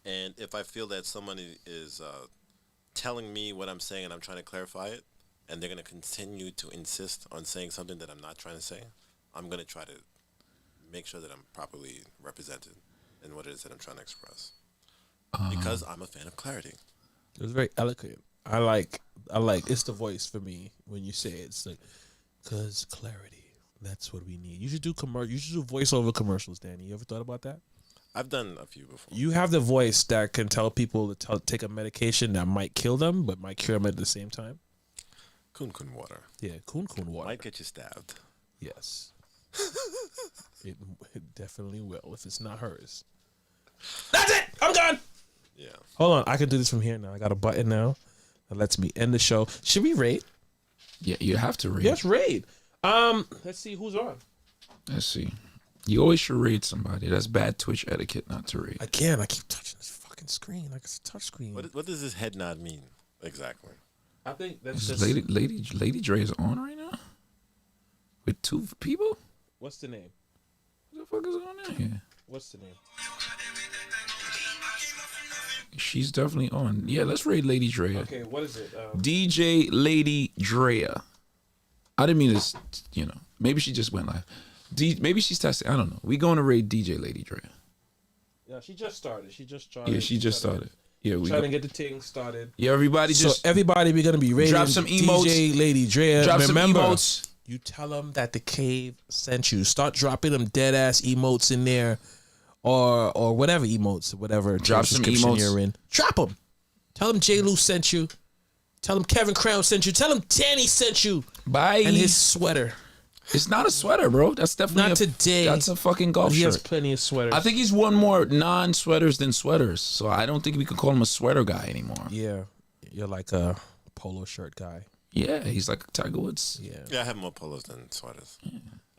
Speaker 2: And if I feel that someone is telling me what I'm saying and I'm trying to clarify it, and they're going to continue to insist on saying something that I'm not trying to say, I'm going to try to make sure that I'm properly represented in what it is that I'm trying to express. Because I'm a fan of clarity.
Speaker 1: It was very eloquent. I like it's the voice for me when you say it. It's like, cause clarity. That's what we need. You should do voiceover commercials, Danny. You ever thought about that?
Speaker 2: I've done a few before.
Speaker 1: You have the voice that can tell people to take a medication that might kill them, but might cure them at the same time.
Speaker 2: Kun water
Speaker 1: Yeah, kun water.
Speaker 2: might get you stabbed.
Speaker 1: Yes. it definitely will if it's not hers. That's it. I'm done.
Speaker 2: Yeah.
Speaker 1: Hold on. I can do this from here now. I got a button now that lets me end the show. Should we rate?
Speaker 3: Yeah, you have to read.
Speaker 1: Yes, rate. Let's see who's on.
Speaker 3: Let's see. You always should read somebody. That's bad Twitch etiquette not to read.
Speaker 1: Again, I keep touching this fucking screen like it's a touch screen.
Speaker 2: What does this head nod mean exactly?
Speaker 1: I think that's
Speaker 3: Is
Speaker 1: just
Speaker 3: Lady Dre is on right now? With 2 people?
Speaker 1: what's the name?
Speaker 3: What the fuck is going on here?
Speaker 1: What's the name?
Speaker 3: She's definitely on. Yeah, let's raid Lady Drea.
Speaker 1: Okay, what is it?
Speaker 3: DJ Lady Drea. I didn't mean to, maybe she just went live. Maybe she's testing. I don't know. We going to raid DJ Lady Drea.
Speaker 1: Yeah, she just started. She just
Speaker 3: Yeah, she just started. Yeah, we
Speaker 1: Trying
Speaker 3: go.
Speaker 1: to get the thing started.
Speaker 3: Yeah, everybody just
Speaker 1: so everybody, we're gonna be rating
Speaker 3: drop some emotes.
Speaker 1: DJ Lady Drea.
Speaker 3: drop
Speaker 1: Remember,
Speaker 3: some emotes.
Speaker 1: you tell them that the cave sent you. Start dropping them dead ass emotes in there, or whatever emotes, whatever
Speaker 3: Drop some
Speaker 1: subscription
Speaker 3: emotes.
Speaker 1: you're in. Drop them. Tell them J. Lou sent you. Tell them Kevin Crown sent you. Tell them Danny sent you.
Speaker 3: Bye.
Speaker 1: And his sweater.
Speaker 3: It's not a sweater, bro. That's definitely
Speaker 1: Not today.
Speaker 3: That's a fucking golf
Speaker 1: He has
Speaker 3: shirt.
Speaker 1: plenty of sweaters.
Speaker 3: I think he's won more non-sweaters than sweaters, so I don't think we can call him a sweater guy anymore.
Speaker 1: Yeah, you're like a polo shirt guy.
Speaker 3: Yeah, he's like Tiger Woods.
Speaker 1: Yeah.
Speaker 2: Yeah, I have more polos than sweaters.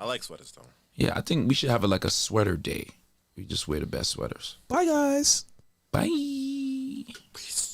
Speaker 2: I like sweaters though.
Speaker 3: Yeah, I think we should have a sweater day. We just wear the best sweaters.
Speaker 1: Bye, guys.
Speaker 3: Bye.
Speaker 2: Peace.